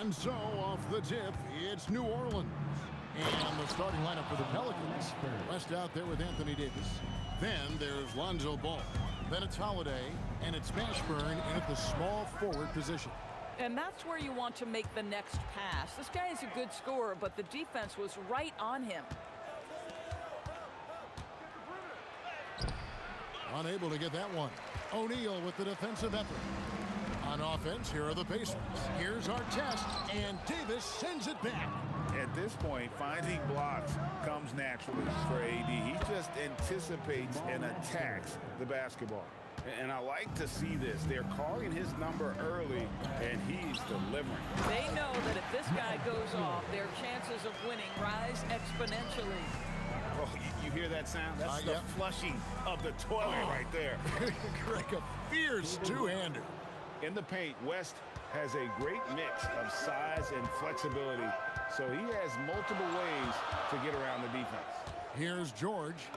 And so, off the tip, it's New Orleans. And the starting lineup for the Pelicans. West out there with Anthony Davis. Then there's Lonzo Ball. Then it's Holiday. And it's Mashburn in at the small forward position. And that's where you want to make the next pass. This guy is a good scorer, but the defense was right on him. Unable to get that one. O'Neal with the defensive effort. On offense, here are the Pacers. Here's our test, and Davis sends it back. At this point, finding blocks comes naturally for AD. He just anticipates and attacks the basketball. And I like to see this. They're calling his number early, and he's delivering. They know that if this guy goes off, their chances of winning rise exponentially. Oh, you hear that sound? That's the flushing of the toilet right there. Like a fierce two-hander. In the paint, West has a great mix of size and flexibility, so he has multiple ways to get around the defense. Here's George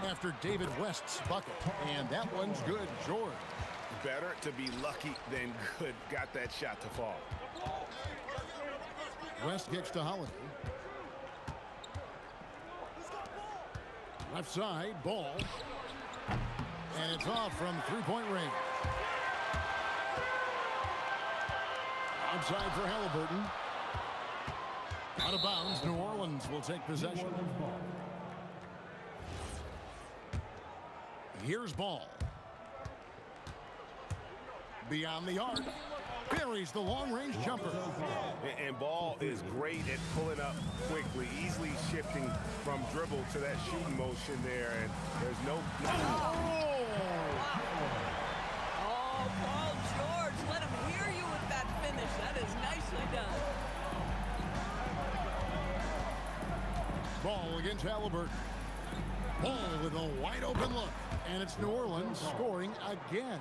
after David West's bucket, and that one's good. George. Better to be lucky than good. Got that shot to fall. West kicks to Holiday. Left side, Ball. And it's off from three-point range. Outside for Halliburton. Out of bounds, New Orleans will take possession. Here's Ball. Beyond the arc. Buries the long-range jumper. And Ball is great at pulling up quickly, easily shifting from dribble to that shooting motion there. And there's no... Oh, Paul George, let him hear you with that finish. That is nicely done. Ball against Halliburton. Ball with a wide-open look. And it's New Orleans scoring again.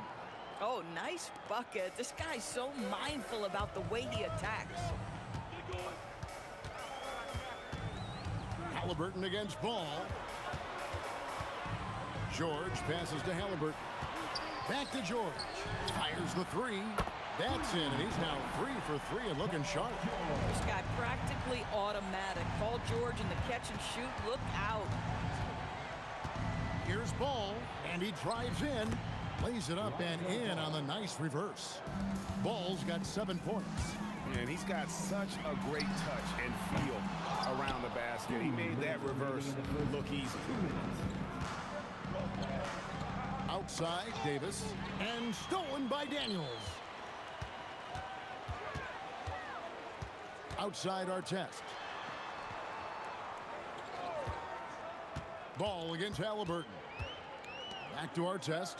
Oh, nice bucket. This guy's so mindful about the way he attacks. Halliburton against Ball. George passes to Halliburton. Back to George. Fires the three. That's in, and he's now 3 for 3 and looking sharp. This guy practically automatic. Paul George in the catch and shoot. Look out. Here's Ball, and he drives in. Lays it up and in on the nice reverse. Ball's got 7 points. And he's got such a great touch and feel around the basket. He made that reverse look easy. Outside, Davis, and stolen by Daniels. Outside Artest. Ball against Halliburton. Back to Artest.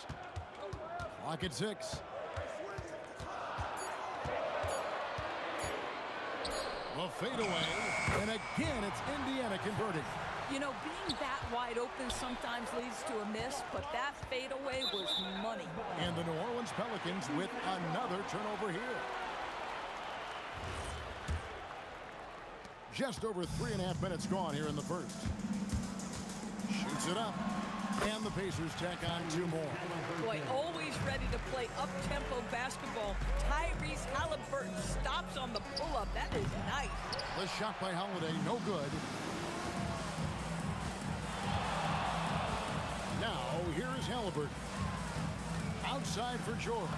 Clock at 6. A fadeaway, and again it's Indiana converting. You know, being that wide open sometimes leads to a miss, but that fadeaway was money. And the New Orleans Pelicans with another turnover here. Just over 3.5 minutes gone here in the first. Shoots it up. And the Pacers tack on 2 more. Boy, always ready to play up-tempo basketball. Tyrese Halliburton stops on the pull-up. That is nice. The shot by Holiday, no good. Now, here is Halliburton. Outside for George.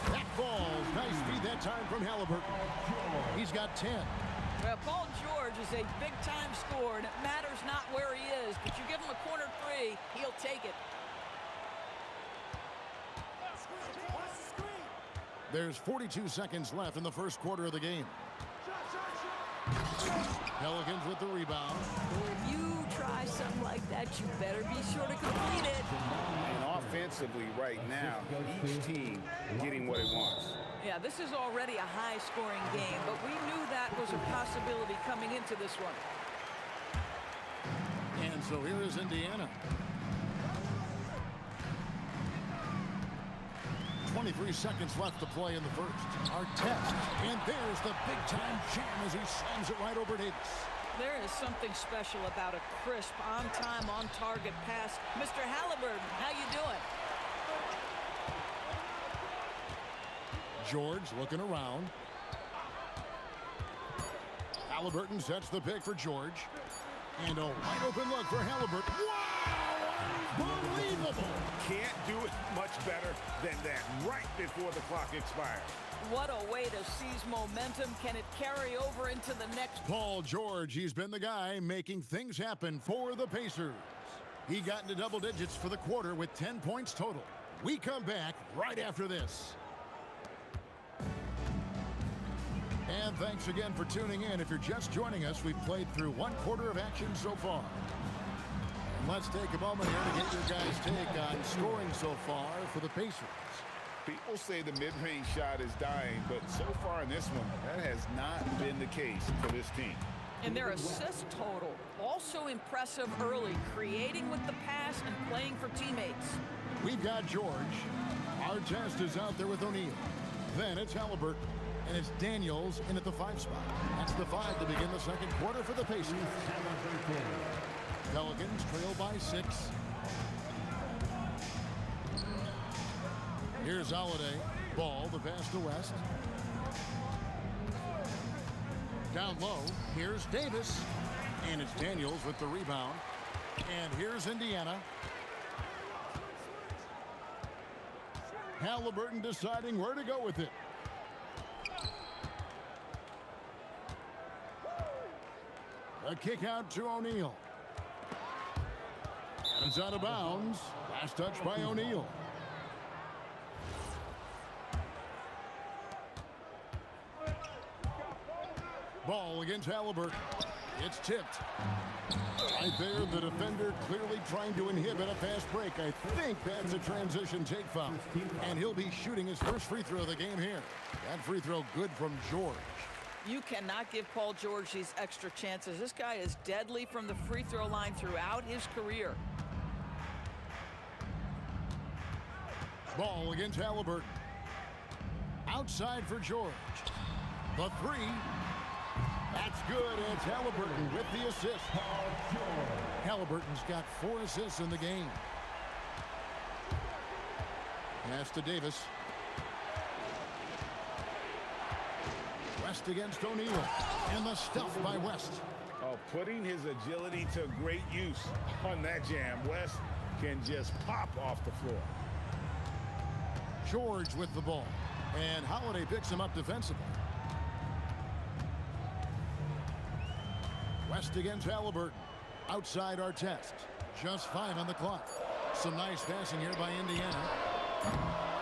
That ball's nice feed that time from Halliburton. He's got 10. Well, Paul George is a big-time scorer, and it matters not where he is, but you give him a corner 3, he'll take it. There's 42 seconds left in the first quarter of the game. Pelicans with the rebound. If you try something like that, you better be sure to complete it. And offensively right now, each team getting what it wants. Yeah, this is already a high-scoring game, but we knew that was a possibility coming into this one. And so here is Indiana. 23 seconds left to play in the first. Artest, and there's the big-time jam as he slams it right over Davis. There is something special about a crisp, on-time, on-target pass. Mr. Halliburton, how you doing? George looking around. Halliburton sets the pick for George. And a wide open look for Halliburton. Wow! Unbelievable! Can't do it much better than that right before the clock expires. What a way to seize momentum. Can it carry over into the next? Paul George, he's been the guy making things happen for the Pacers. He got into double digits for the quarter with 10 points total. We come back right after this. And thanks again for tuning in. If you're just joining us, we've played through 1 quarter of action so far. And let's take a moment here to get your guys' take on scoring so far for the Pacers. People say the mid-range shot is dying, but so far in this one, that has not been the case for this team. And their assist total, also impressive early, creating with the pass and playing for teammates. We've got George. Artest is out there with O'Neal. Then it's Halliburton. And it's Daniels in at the 5 spot. That's the 5 to begin the second quarter for the Pacers. Pelicans trail by 6. Here's Holiday. Ball, the pass to West. Down low, here's Davis. And it's Daniels with the rebound. And here's Indiana. Halliburton deciding where to go with it. A kick out to O'Neal. It's out of bounds. Last touch by O'Neal. Ball against Halliburton. It's tipped. Right there, the defender clearly trying to inhibit a fast break. I think that's a transition take foul. And he'll be shooting his first free throw of the game here. That free throw good from George. You cannot give Paul George these extra chances. This guy is deadly from the free throw line throughout his career. Ball against Halliburton. Outside for George. The 3. That's good. And it's Halliburton with the assist. Halliburton's got 4 assists in the game. Pass to Davis. West against O'Neal. And the stuff by West. Oh, putting his agility to great use on that jam. West can just pop off the floor. George with the ball. And Holiday picks him up defensively. West against Halliburton. Outside Artest. Just 5 on the clock. Some nice passing here by Indiana.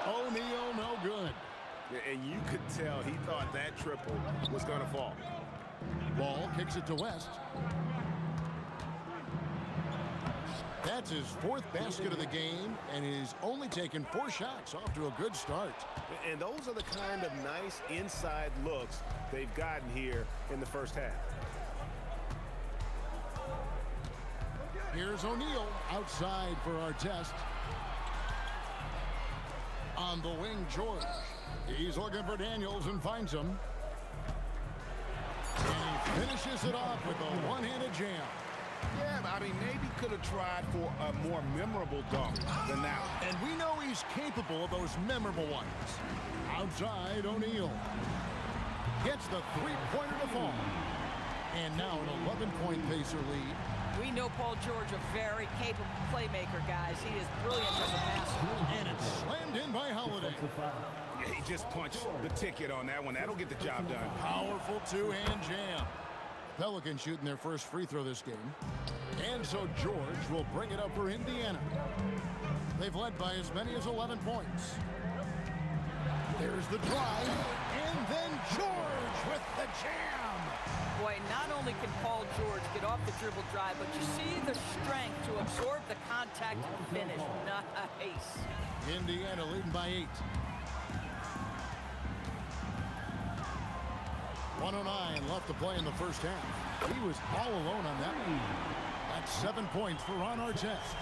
O'Neal, no good. And you could tell he thought that triple was going to fall. Ball kicks it to West. That's his 4th basket of the game, and he's only taken 4 shots. Off to a good start. And those are the kind of nice inside looks they've gotten here in the first half. Here's O'Neal outside for Artest. On the wing, George. He's looking for Daniels and finds him. And he finishes it off with a one-handed jam. Yeah, but I mean, maybe could have tried for a more memorable dunk than that one. And we know he's capable of those memorable ones. Outside, O'Neal gets the three-pointer to fall. And now an 11-point Pacer lead. We know Paul George, a very capable playmaker, guys. He is brilliant as a passer. And it's slammed in by Holiday. Yeah, he just punched the ticket on that one. That'll get the job done. Powerful two-hand jam. Pelicans shooting their first free throw this game. And so George will bring it up for Indiana. They've led by as many as 11 points. There's the drive, and then George with the jam. Boy, not only can Paul George get off the dribble drive, but you see the strength to absorb the contact and finish. Nice. Indiana leading by 8. 1:09 left to play in the first half. He was all alone on that one. That's 7 points for Ron Artest.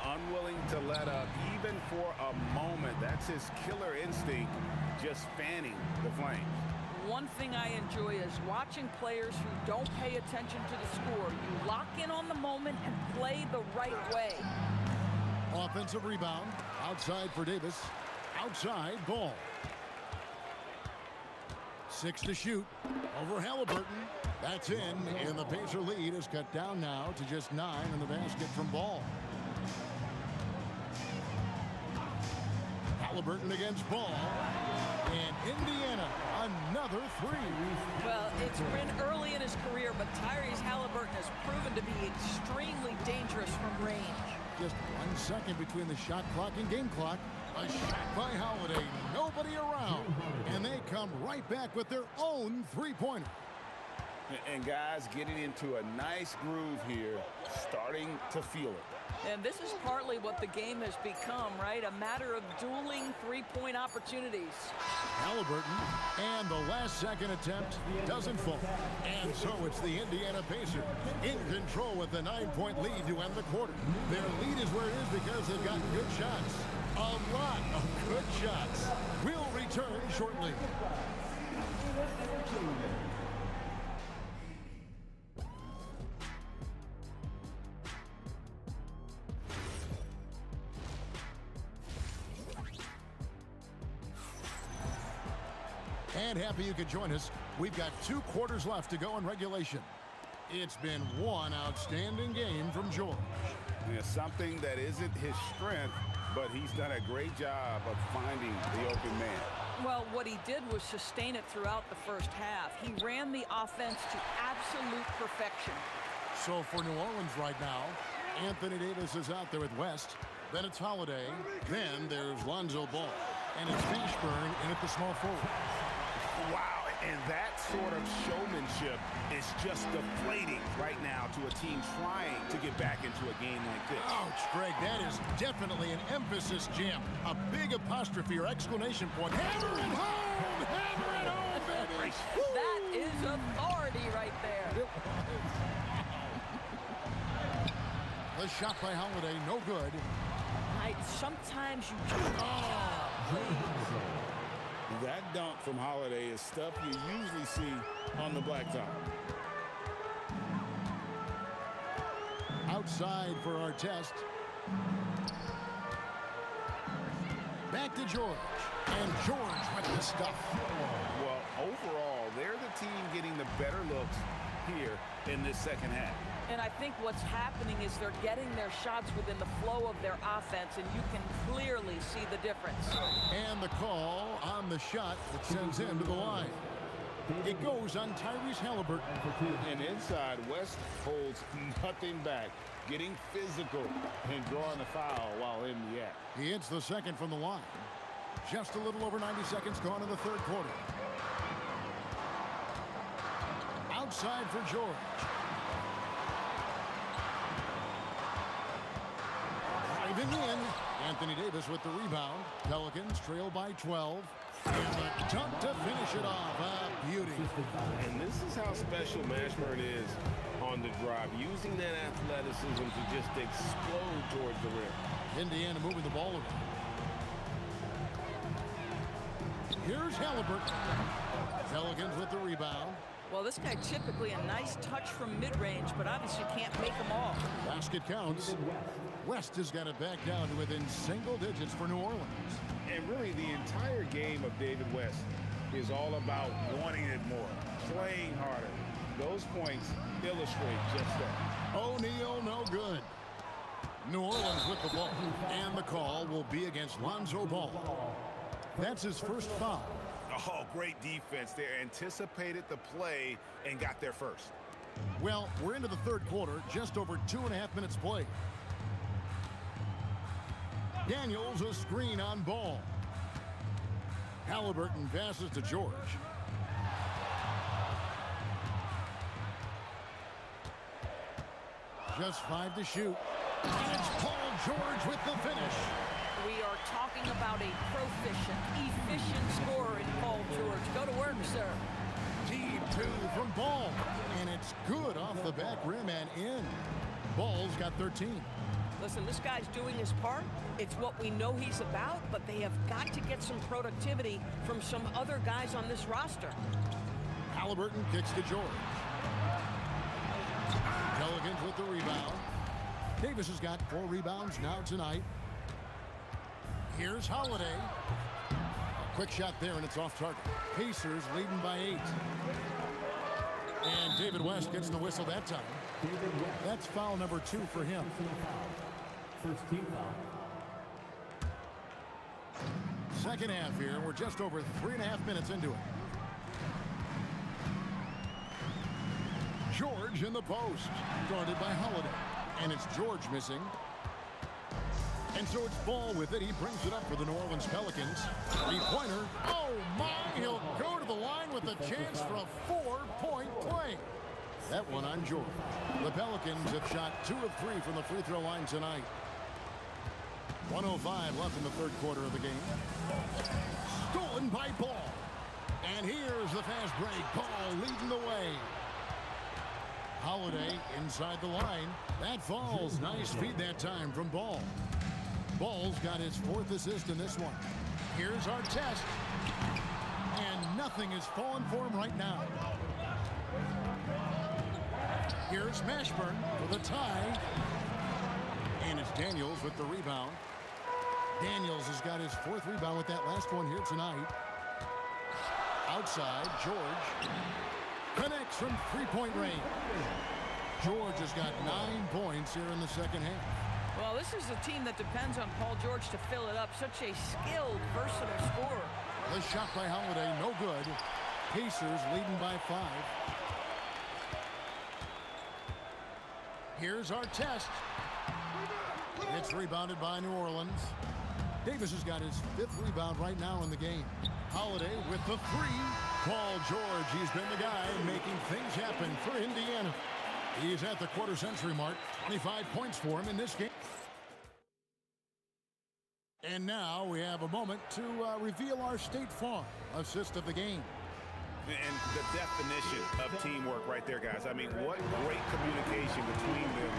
Unwilling to let up even for a moment. That's his killer instinct, just fanning the flames. One thing I enjoy is watching players who don't pay attention to the score. You lock in on the moment and play the right way. Offensive rebound. Outside for Davis. Outside, Ball. 6 to shoot. Over Halliburton. That's in. And the Pacer lead is cut down now to just 9 in the basket from Ball. Halliburton against Ball. And Indiana, another 3. Well, it's been early in his career, but Tyrese Halliburton has proven to be extremely dangerous from range. Just 1 second between the shot clock and game clock. A shot by Holiday, nobody around. And they come right back with their own three-pointer. And guys getting into a nice groove here, starting to feel it. And this is partly what the game has become, right? A matter of dueling three-point opportunities. Halliburton, and the last-second attempt doesn't fall. And so it's the Indiana Pacers in control with the 9-point lead to end the quarter. Their lead is where it is because they've got good shots. A lot of good shots. We'll return shortly. And happy you could join us. We've got 2 quarters left to go in regulation. It's been one outstanding game from George. Yeah, something that isn't his strength, but he's done a great job of finding the open man. Well, what he did was sustain it throughout the first half. He ran the offense to absolute perfection. So for New Orleans right now, Anthony Davis is out there with West. Then it's Holiday. Then there's Lonzo Ball. And it's Fishburne in at the small forward. Wow, and that sort of showmanship is just deflating right now to a team trying to get back into a game like this. Ouch, Greg, that is definitely an emphasis jam. A big apostrophe or exclamation point. Hammer it home! Hammer it home, baby! That is authority right there. The shot by Holiday, no good. Sometimes you just... That dunk from Holiday is stuff you usually see on the blacktop. Outside for Artest. Back to George. And George with the stuff. Well, overall, they're the team getting the better looks here in this second half. And I think what's happening is they're getting their shots within the flow of their offense, and you can clearly see the difference. And the call on the shot that sends him to the line. It goes on Tyrese Halliburton. And inside, West holds nothing back, getting physical and drawing the foul while in the act. He hits the second from the line. Just a little over 90 seconds gone in the third quarter. Outside for George. Driving in. Anthony Davis with the rebound. Pelicans trail by 12. And the dunk to finish it off. A beauty. And this is how special Mashburn is on the drive, using that athleticism to just explode towards the rim. Indiana moving the ball around. Here's Halliburton. Pelicans with the rebound. Well, this guy typically a nice touch from mid-range, but obviously can't make them all. Basket counts. West has got it back down to within single digits for New Orleans. And really, the entire game of David West is all about wanting it more, playing harder. Those points illustrate just that. O'Neal, no good. New Orleans with the ball, and the call will be against Lonzo Ball. That's his first foul. Oh, great defense there. Anticipated the play and got there first. Well, we're into the third quarter, just over 2.5 minutes played. Daniels a screen on Ball. Halliburton passes to George. Just 5 to shoot. And it's Paul George with the finish. We are talking about a proficient, efficient scorer in Paul George. Go to work, sir. Deep 2 from Ball. And it's good off the back rim and in. Ball's got 13. Listen, this guy's doing his part. It's what we know he's about, but they have got to get some productivity from some other guys on this roster. Halliburton kicks to George. Pelicans with the rebound. Davis has got 4 rebounds now tonight. Here's Holiday. A quick shot there, and it's off target. Pacers leading by 8. And David West gets the whistle that time. That's foul number 2 for him. First team foul. Second half here. We're just over 3.5 minutes into it. George in the post. Guarded by Holiday. And it's George missing. And so it's Ball with it. He brings it up for the New Orleans Pelicans. 3-pointer. Oh, my. He'll go to the line with a chance for a 4-point play. That one on George. The Pelicans have shot 2 of 3 from the free throw line tonight. 1:05 left in the third quarter of the game. Stolen by Ball. And here's the fast break. Ball leading the way. Holiday inside the line. That falls. Nice feed that time from Ball. Ball's got his 4th assist in this one. Here's our test. And nothing is falling for him right now. Here's Mashburn for the tie. And it's Daniels with the rebound. Daniels has got his 4th rebound with that last one here tonight. Outside, George connects from 3-point range. George has got 9 points here in the second half. Well, this is a team that depends on Paul George to fill it up. Such a skilled, versatile scorer. The shot by Holiday, no good. Pacers leading by 5. Here's our test. It's rebounded by New Orleans. Davis has got his 5th rebound right now in the game. Holiday with the 3. Paul George, he's been the guy making things happen for Indiana. He's at the quarter-century mark. 25 points for him in this game. And now we have a moment to reveal our State Farm assist of the game. And the definition of teamwork right there, guys. I mean, what great communication between them,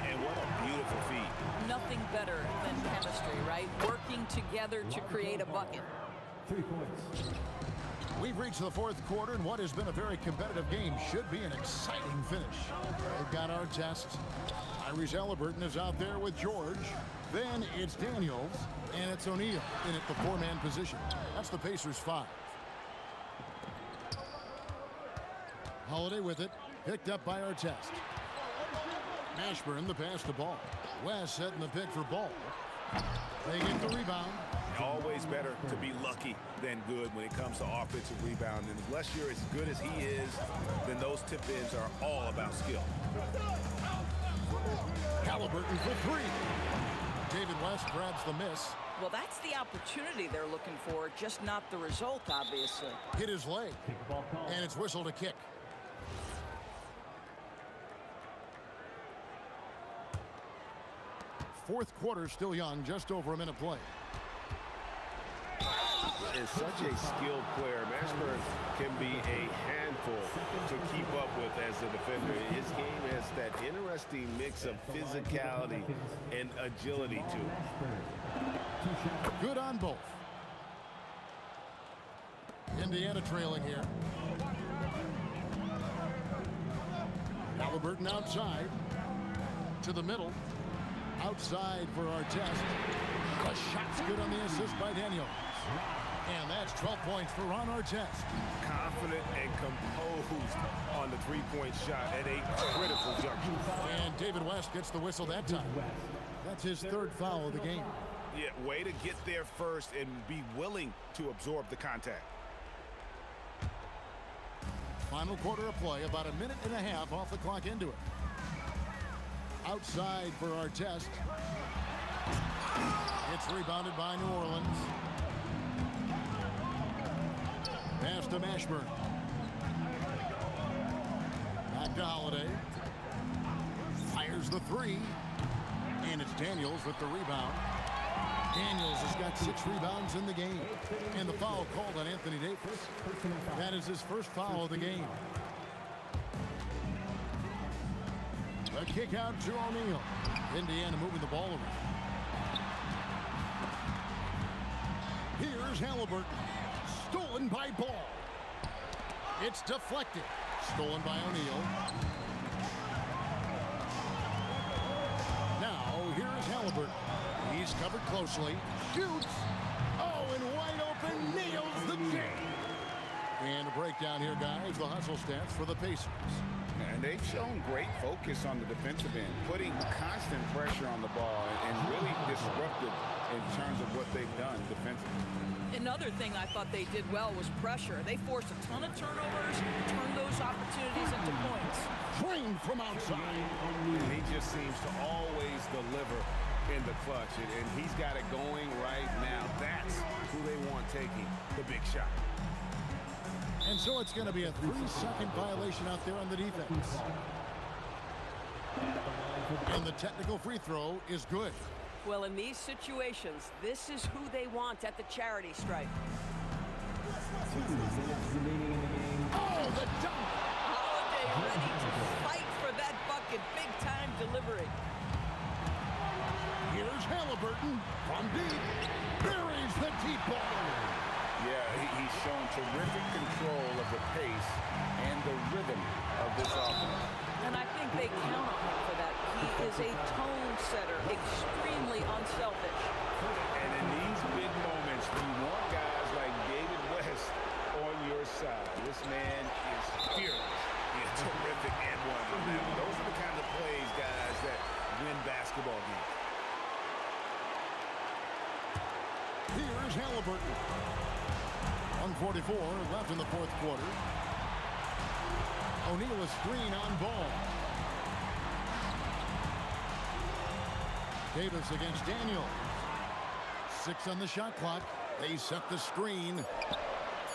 and what a beautiful feed. Nothing better than chemistry, right? Working together to create a bucket. 3 points. We've reached the 4th quarter, and what has been a very competitive game should be an exciting finish. We've got our test. Tyrese Halliburton is out there with George. Then it's Daniels, and it's O'Neal in at the 4-man position. That's the Pacers' 5. Holiday with it, picked up by Artest. Mashburn the pass to Ball. West setting the pick for Ball. They get the rebound. Always better to be lucky than good when it comes to offensive rebound. And unless you're as good as he is, then those tip-ins are all about skill. Halliburton for 3. David West grabs the miss. Well, that's the opportunity they're looking for, just not the result, obviously. Hit his leg. And it's whistled a kick. Fourth quarter still young, just over a minute play. Is such a skilled player. Mashburn can be a handful to keep up with as a defender. His game has that interesting mix of physicality and agility to it. Good on both. Indiana trailing here. Halliburton outside. To the middle. Outside for Artest. The shot's good on the assist by Daniels. And that's 12 points for Ron Artest. Confident and composed on the three-point shot at a critical juncture. And David West gets the whistle that time. That's his third foul of the game. Yeah, way to get there first and be willing to absorb the contact. Final quarter of play, about a minute and a half off the clock into it. Outside for Artest. It's rebounded by New Orleans. Pass to Mashburn. Back to Holiday. Fires the three. And it's Daniels with the rebound. Daniels has got 6 rebounds in the game. And the foul called on Anthony Davis. That is his first foul of the game. A kick out to O'Neal. Indiana moving the ball around. Here's Halliburton. Stolen by Ball. It's deflected. Stolen by O'Neal. Now, here is Halliburton. He's covered closely. Shoots. Oh, and wide open. Nails the J. And a breakdown here, guys. The hustle stats for the Pacers. And they've shown great focus on the defensive end, putting constant pressure on the ball and really disruptive in terms of what they've done defensively. Another thing I thought they did well was pressure. They forced a ton of turnovers, turned those opportunities into points. Trained from outside. And he just seems to always deliver in the clutch, and he's got it going right now. That's who they want taking the big shot. And so it's going to be a 3-second violation out there on the defense. And the technical free throw is good. Well, in these situations, this is who they want at the charity stripe. 2 minutes remaining in the game. Oh, the dunk! Holiday ready to fight for that bucket. Big-time delivery. Here's Halliburton from deep. Buries the deep ball. Yeah, he's shown terrific control of the pace and the rhythm of this offense. And I think they count on him for that. He is a tone setter, extremely unselfish. And in these big moments, you want guys like David West on your side. This man is fearless. He's terrific and one. Those are the kind of plays, guys, that win basketball games. Here's Halliburton. 1:44 left in the fourth quarter. O'Neal a screen on Ball. Davis against Daniel. 6 on the shot clock. They set the screen.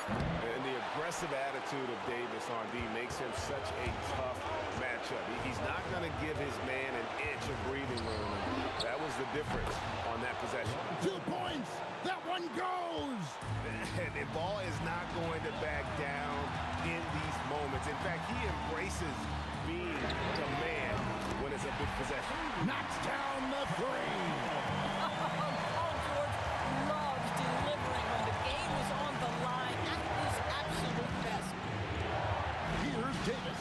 And the aggressive attitude of Davis on D makes him such a tough matchup. He's not going to give his man an inch of breathing room. That was the difference on that possession. 2 points. That one goes. And the ball is not going to back down in these moments. In fact, he embraces being the man when it's a big possession. Knocks down the 3. Paul George loves delivering when the game is on the line at his absolute best. Here's Davis.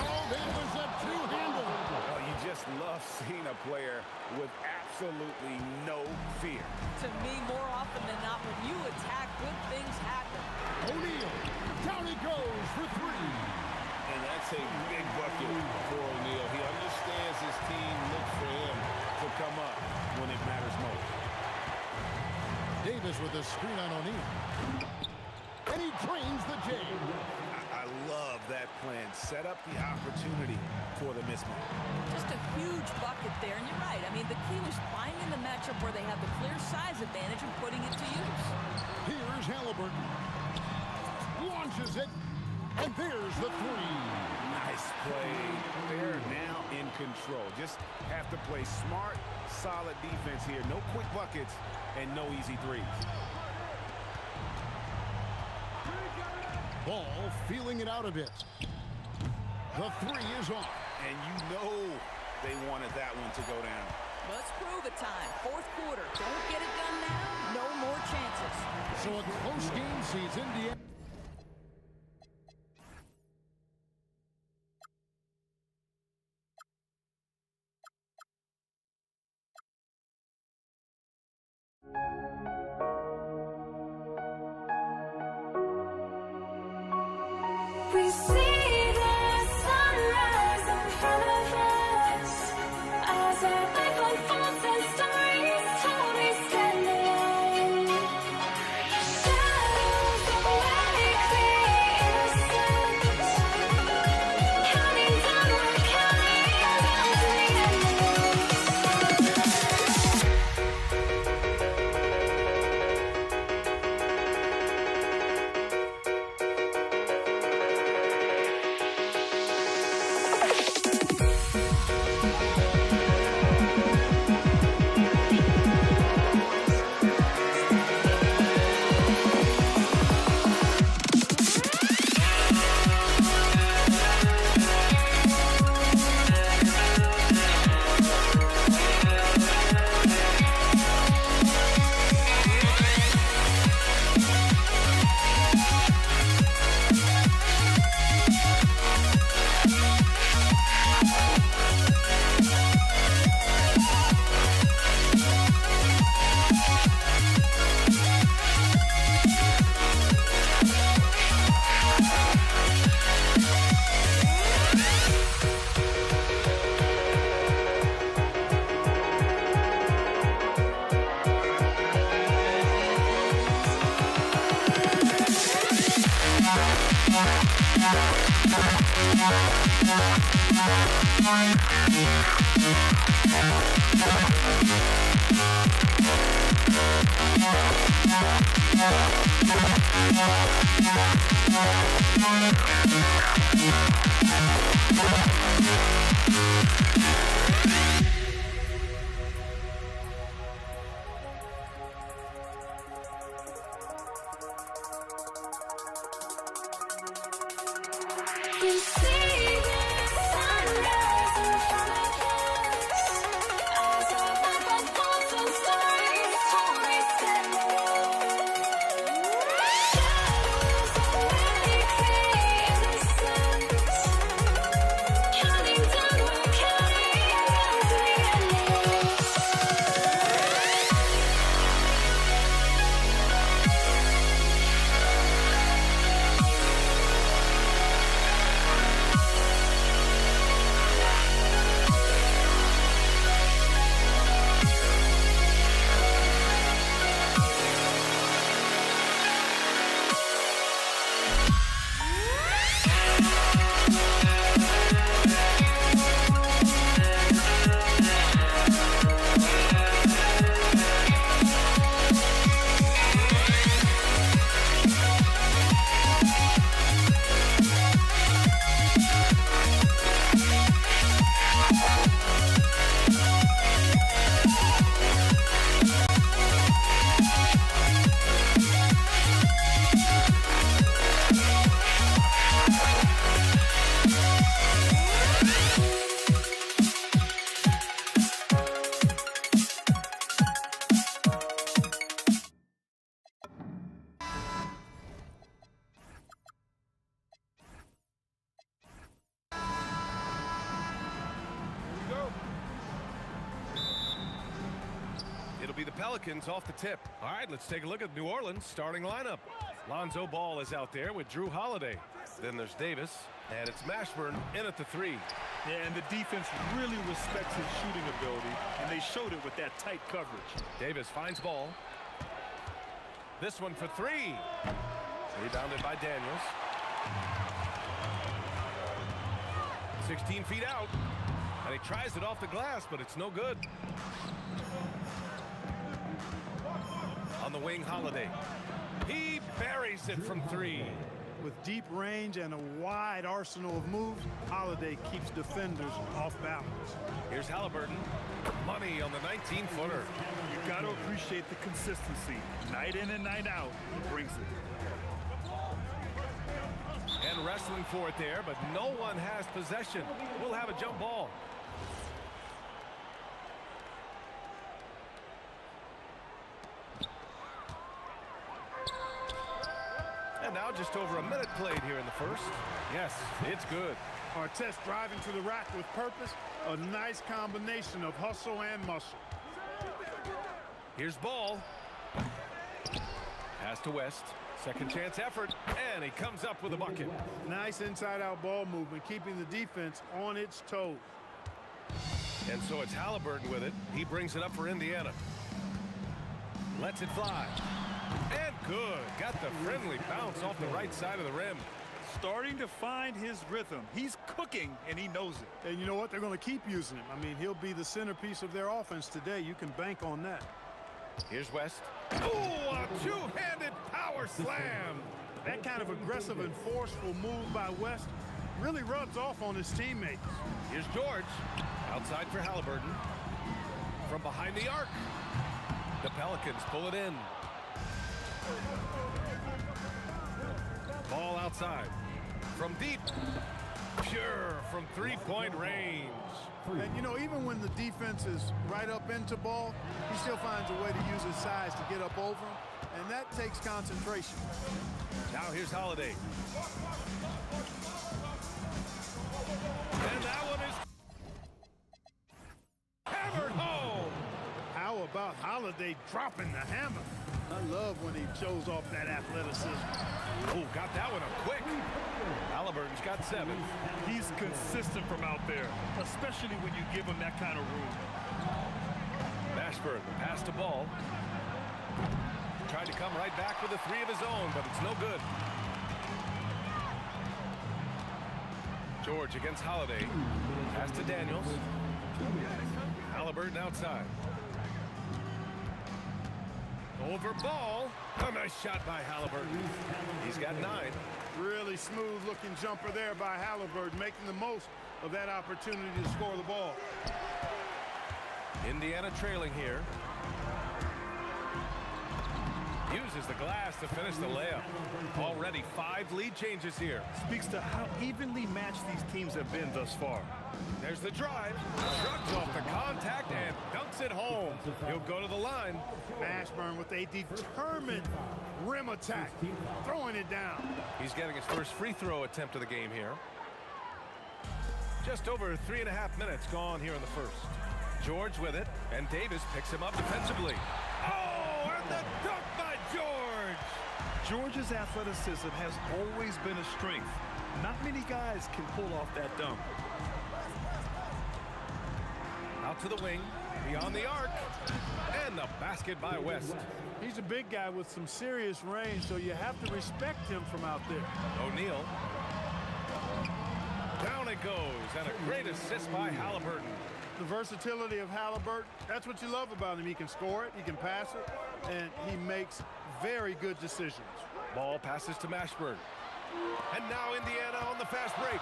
Oh, that was a two-handle. Oh, you just love seeing a player with absolutely no fear. To me, more often than not, when you attack, good things happen. O'Neal. Down he goes for 3. And that's a big bucket for O'Neal. He understands his team looks for him to come up when it matters most. Davis with a screen on O'Neal. And he drains the J. I love that plan. Set up the opportunity for the mismatch. Just a huge bucket there, and you're right. I mean, the key was finding the matchup where they have the clear size advantage and putting it to use. Here's Halliburton. Launches it. And there's the 3. Nice play. They're now in control. Just have to play smart, solid defense here. No quick buckets and no easy threes. Ball feeling it out a bit. The 3 is off. And you know they wanted that one to go down. Let's prove it time. Fourth quarter. Don't get it done now. No more chances. So a close game sees Indiana. Be the Pelicans off the tip. All right, let's take a look at New Orleans starting lineup. Lonzo Ball is out there with Drew Holiday. Then there's Davis, and it's Mashburn in at the 3. Yeah, and the defense really respects his shooting ability, and they showed it with that tight coverage. Davis finds Ball. This one for 3. Rebounded by Daniels. 16 feet out, and he tries it off the glass, but it's no good. On the wing, Holiday. He buries it from 3. With deep range and a wide arsenal of moves, Holiday keeps defenders off balance. Here's Halliburton. Money on the 19-footer. You got to appreciate the consistency. Night in and night out, he brings it. And wrestling for it there, but no one has possession. We'll have a jump ball. And now just over a minute played here in the first. Yes, it's good. Artest driving to the rack with purpose. A nice combination of hustle and muscle. Here's Ball. Pass to West. Second chance effort, and he comes up with a bucket. Nice inside-out ball movement, keeping the defense on its toes. And so it's Halliburton with it. He brings it up for Indiana. Lets it fly. And good. Got the friendly bounce off the right side of the rim. Starting to find his rhythm. He's cooking, and he knows it. And you know what? They're going to keep using him. I mean, he'll be the centerpiece of their offense today. You can bank on that. Here's West. Oh, a two-handed power slam. That kind of aggressive and forceful move by West really rubs off on his teammates. Here's George. Outside for Halliburton. From behind the arc. The Pelicans pull it in. Ball outside. From deep. Pure from three-point range. And, you know, even when the defense is right up into Ball, he still finds a way to use his size to get up over him, and that takes concentration. Now here's Holiday. And that one is hammered home. How about Holiday dropping the hammer? I love when he shows off that athleticism. Oh, got that one up quick. Halliburton's got 7. He's consistent from out there, especially when you give him that kind of room. Mashburn, pass to Ball. Tried to come right back with a 3 of his own, but it's no good. George against Holiday. Pass to Daniels. Halliburton outside. Over ball. A nice shot by Halliburton. He's got 9. Really smooth looking jumper there by Halliburton, making the most of that opportunity to score the ball. Indiana trailing here. Uses the glass to finish the layup. Already 5 lead changes here. Speaks to how evenly matched these teams have been thus far. There's the drive. Shrugs off the contact and dunks it home. He'll go to the line. Mashburn with a determined rim attack, throwing it down. He's getting his first free throw attempt of the game here. Just over 3.5 minutes gone here in the first. George with it, and Davis picks him up defensively. Oh, and the dunk by George! George's athleticism has always been a strength. Not many guys can pull off that dunk. Out to the wing, beyond the arc, and the basket by West. He's a big guy with some serious range, so you have to respect him from out there. O'Neal. Down it goes, and a great assist by Halliburton. The versatility of Halliburton, that's what you love about him. He can score it, he can pass it, and he makes very good decisions. Ball passes to Mashburn. And now Indiana on the fast break.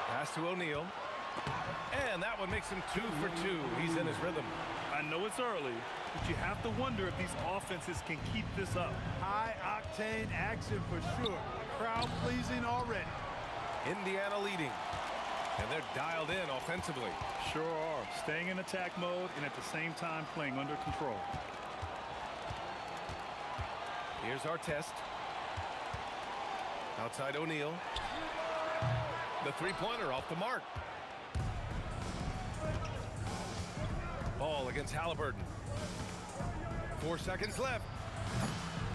Pass to O'Neal. And that one makes him 2 for 2. He's in his rhythm. I know it's early, but you have to wonder if these offenses can keep this up. High-octane action for sure. Crowd-pleasing already. Indiana leading. And they're dialed in offensively. Sure are. Staying in attack mode and at the same time playing under control. Here's our test. Outside O'Neal. The three-pointer off the mark. Ball against Halliburton. 4 seconds left.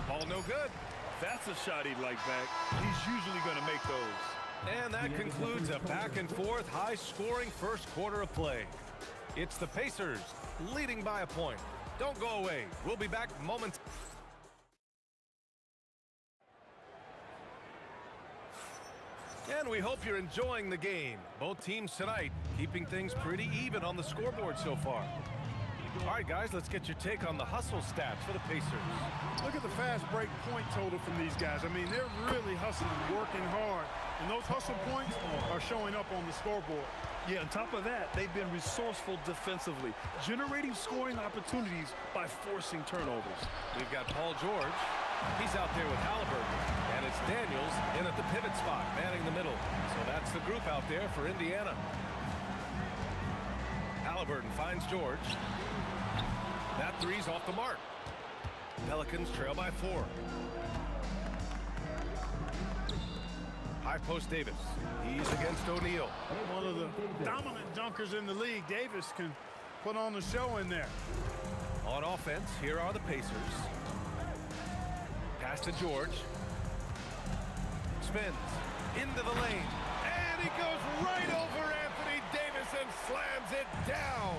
Ball no good. That's a shot he'd like back. He's usually going to make those. And that concludes a back-and-forth, high-scoring first quarter of play. It's the Pacers leading by a point. Don't go away. We'll be back moments. And we hope you're enjoying the game. Both teams tonight keeping things pretty even on the scoreboard so far. All right, guys, let's get your take on the hustle stats for the Pacers. Look at the fast break point total from these guys. I mean, they're really hustling, working hard. And those hustle points are showing up on the scoreboard. Yeah, on top of that, they've been resourceful defensively, generating scoring opportunities by forcing turnovers. We've got Paul George. He's out there with Halliburton. And it's Daniels in at the pivot spot, manning the middle. So that's the group out there for Indiana. Halliburton finds George. That three's off the mark. Pelicans trail by 4. High post Davis. He's against O'Neal. One of the dominant dunkers in the league. Davis can put on the show in there. On offense, here are the Pacers. Pass to George. Spins into the lane. And he goes right over Anthony Davis and slams it down.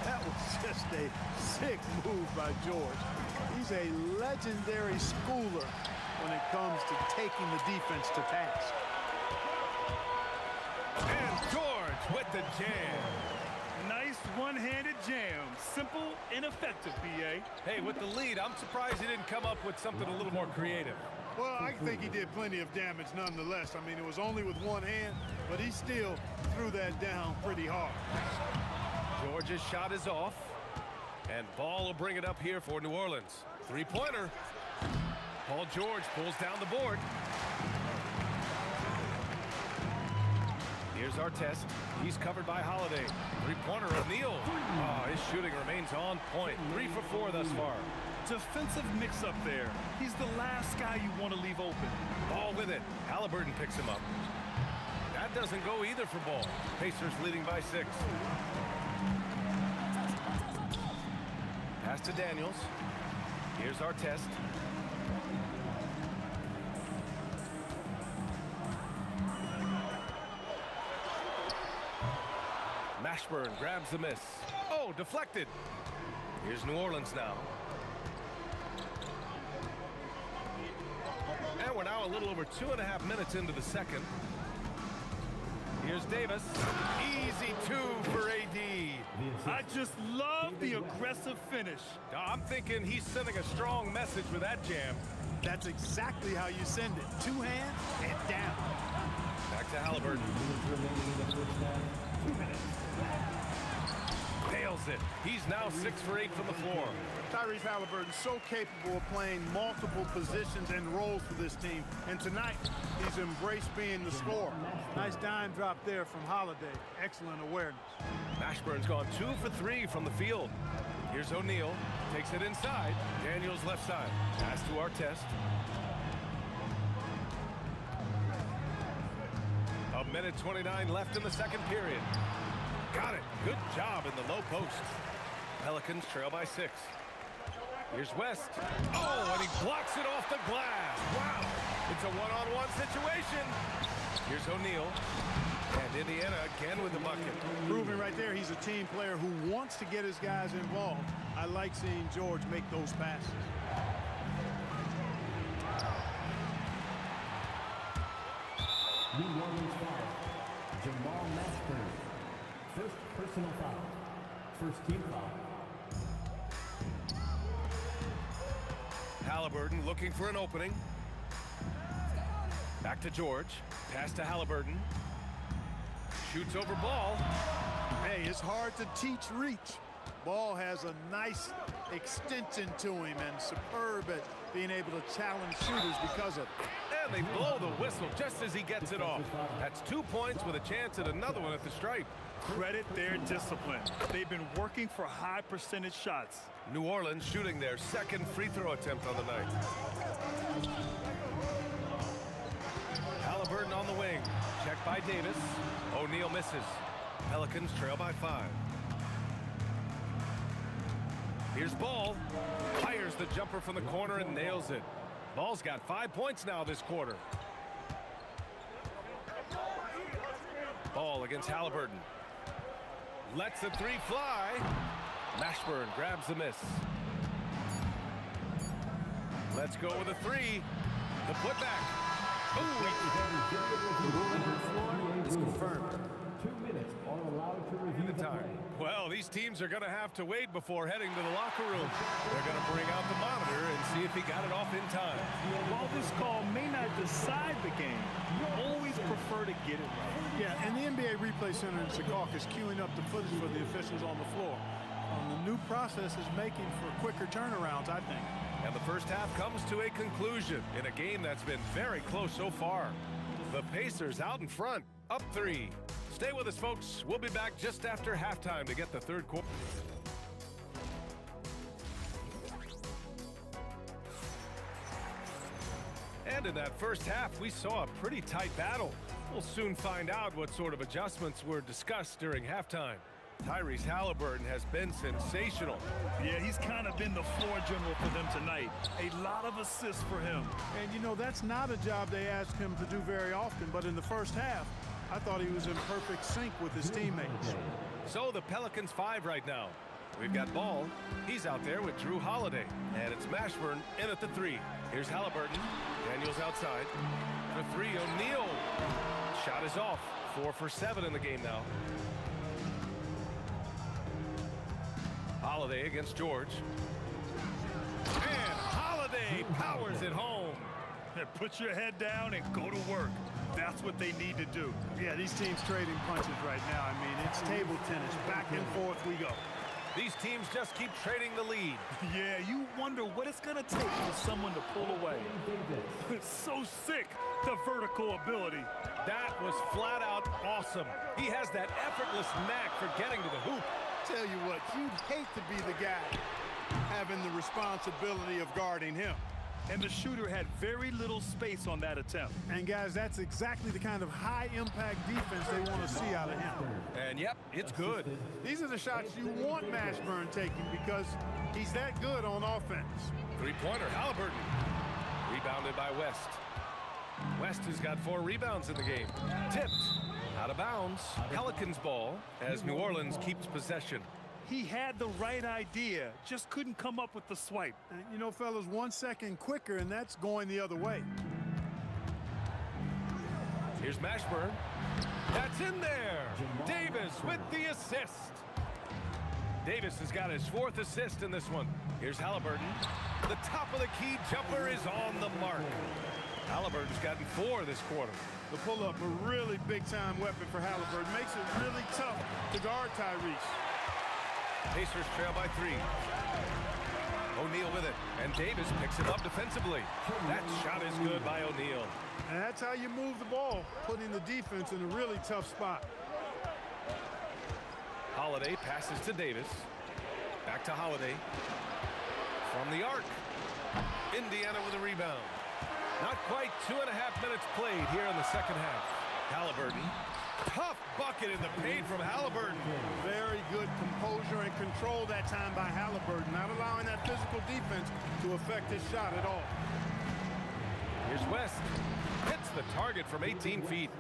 That was just a sick move by George. He's a legendary schooler when it comes to taking the defense to task. And George with the jam. Nice one-handed jam. Simple and effective, B.A. Hey, with the lead, I'm surprised he didn't come up with something a little more creative. Well, I think he did plenty of damage nonetheless. I mean, it was only with one hand, but he still threw that down pretty hard. George's shot is off. And Ball will bring it up here for New Orleans. Three-pointer. Paul George pulls down the board. Here's our test. He's covered by Holiday. Three-pointer O'Neal. Oh, his shooting remains on point. 3 for 4 thus far. Defensive mix-up there. He's the last guy you want to leave open. Ball with it. Halliburton picks him up. That doesn't go either for Ball. Pacers leading by 6. Pass to Daniels. Here's our test. Mashburn grabs the miss. Oh, deflected. Here's New Orleans now. And we're now a little over 2.5 minutes into the second. Here's Davis. Easy 2 for AD. I just love the aggressive finish. I'm thinking he's sending a strong message with that jam. That's exactly how you send it. 2 hands and down. Back to Halliburton. Nails it. He's now 6 for 8 from the floor. Tyrese Halliburton so capable of playing multiple positions and roles for this team. And tonight, he's embraced being the scorer. Nice dime drop there from Holiday. Excellent awareness. Mashburn's gone 2 for 3 from the field. Here's O'Neal. Takes it inside. Daniels left side. Pass to Artest. A minute 29 left in the second period. Got it. Good job in the low post. Pelicans trail by 6. Here's West. Oh, and he blocks it off the glass. Wow. It's a one-on-one situation. Here's O'Neal. And Indiana again with the bucket. Proving right there he's a team player who wants to get his guys involved. I like seeing George make those passes. New Orleans foul. Jamal Mashburn. First personal foul. First team foul. Halliburton looking for an opening. Back to George. Pass to Halliburton. Shoots over Ball. Hey, it's hard to teach reach. Ball has a nice extension to him and superb at being able to challenge shooters because of it. And they blow the whistle just as he gets it off. That's 2 points with a chance at another one at the stripe. Credit their discipline. They've been working for high percentage shots. New Orleans shooting their second free throw attempt on the night. Halliburton on the wing. Checked by Davis. O'Neal misses. Pelicans trail by 5. Here's Ball. Fires the jumper from the corner and nails it. Ball's got 5 points now this quarter. Ball against Halliburton. Lets the 3 fly. Mashburn grabs the miss. Let's go with a 3. The putback. The ruling on the floor is confirmed. 2 minutes are allowed to review the play. Well, these teams are going to have to wait before heading to the locker room. They're going to bring out the monitor and see if he got it off in time. While this call may not decide the game, you always prefer to get it right. Yeah, and the NBA Replay Center in Secaucus queuing up the footage for the officials on the floor. The new process is making for quicker turnarounds, I think. And the first half comes to a conclusion in a game that's been very close so far. The Pacers out in front, up 3. Stay with us, folks. We'll be back just after halftime to get the third quarter. And in that first half, we saw a pretty tight battle. We'll soon find out what sort of adjustments were discussed during halftime. Tyrese Halliburton has been sensational. Yeah, he's kind of been the floor general for them tonight. A lot of assists for him. And, you know, that's not a job they ask him to do very often, but in the first half, I thought he was in perfect sync with his teammates. So the Pelicans 5 right now. We've got Ball. He's out there with Drew Holiday. And it's Mashburn in at the 3. Here's Halliburton. Daniels outside. For 3, O'Neal. Shot is off. 4 for 7 in the game now. Holiday against George. And Holiday powers it home. Put your head down and go to work. That's what they need to do. Yeah, these teams trading punches right now. I mean, it's table tennis. Back and forth we go. These teams just keep trading the lead. Yeah, you wonder what it's going to take for someone to pull away. It's so sick, the vertical ability. That was flat out awesome. He has that effortless knack for getting to the hoop. Tell you what, you'd hate to be the guy having the responsibility of guarding him. And the shooter had very little space on that attempt. And guys, that's exactly the kind of high-impact defense they want to see out of him. And yep, it's good. These are the shots you want Mashburn taking because he's that good on offense. 3-pointer, Halliburton. Rebounded by West. West has got 4 rebounds in the game. Tipped. Out of bounds. Pelicans ball as New Orleans keeps possession. He had the right idea, just couldn't come up with the swipe. And, you know, fellas, 1 second quicker, and that's going the other way. Here's Mashburn. That's in there. Davis with the assist. Davis has got his 4th assist in this one. Here's Halliburton. The top of the key jumper is on the mark. Halliburton's gotten 4 this quarter. The pull-up, a really big-time weapon for Halliburton. Makes it really tough to guard Tyrese. Pacers trail by 3. O'Neal with it, and Davis picks it up defensively. That shot is good by O'Neal. And that's how you move the ball, putting the defense in a really tough spot. Holiday passes to Davis. Back to Holiday. From the arc. Indiana with a rebound. Not quite 2.5 minutes played here in the second half. Halliburton. Tough bucket in the paint from Halliburton. Very good composure and control that time by Halliburton, not allowing that physical defense to affect his shot at all. Here's West. Hits the target from 18 feet.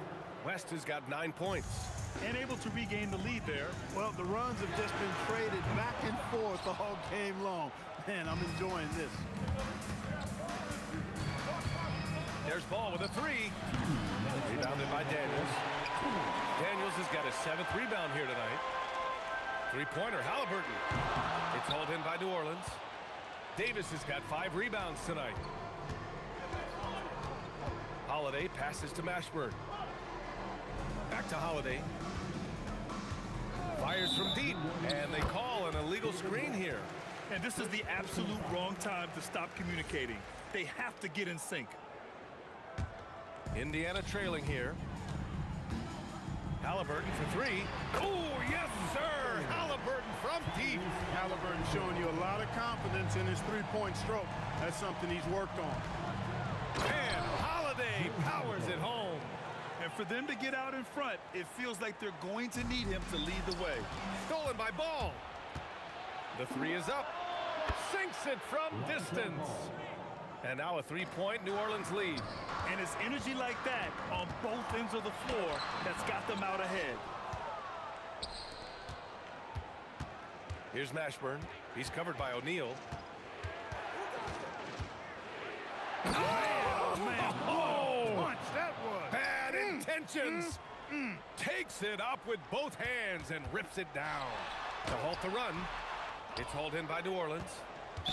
West has got 9 points. And able to regain the lead there. Well, the runs have just been traded back and forth all game long. Man, I'm enjoying this. There's Ball with a 3. Rebounded by Daniels. Daniels has got his 7th rebound here tonight. 3-pointer, Halliburton. It's hauled in by New Orleans. Davis has got 5 rebounds tonight. Holiday passes to Mashburn. Back to Holiday. Fires from deep, and they call an illegal screen here. And this is the absolute wrong time to stop communicating. They have to get in sync. Indiana trailing here. Halliburton for 3. Oh, yes, sir! Halliburton from deep. Halliburton showing you a lot of confidence in his three-point stroke. That's something he's worked on. And Holiday powers it home. And for them to get out in front, it feels like they're going to need him to lead the way. Stolen by Ball. The 3 is up. Sinks it from distance. And now a 3-point New Orleans lead. And it's energy like that on both ends of the floor that's got them out ahead. Here's Mashburn. He's covered by O'Neal. Oh, man. Oh! Punch, that was. Bad intentions. Takes it up with both hands and rips it down. To halt the run. It's hauled in by New Orleans.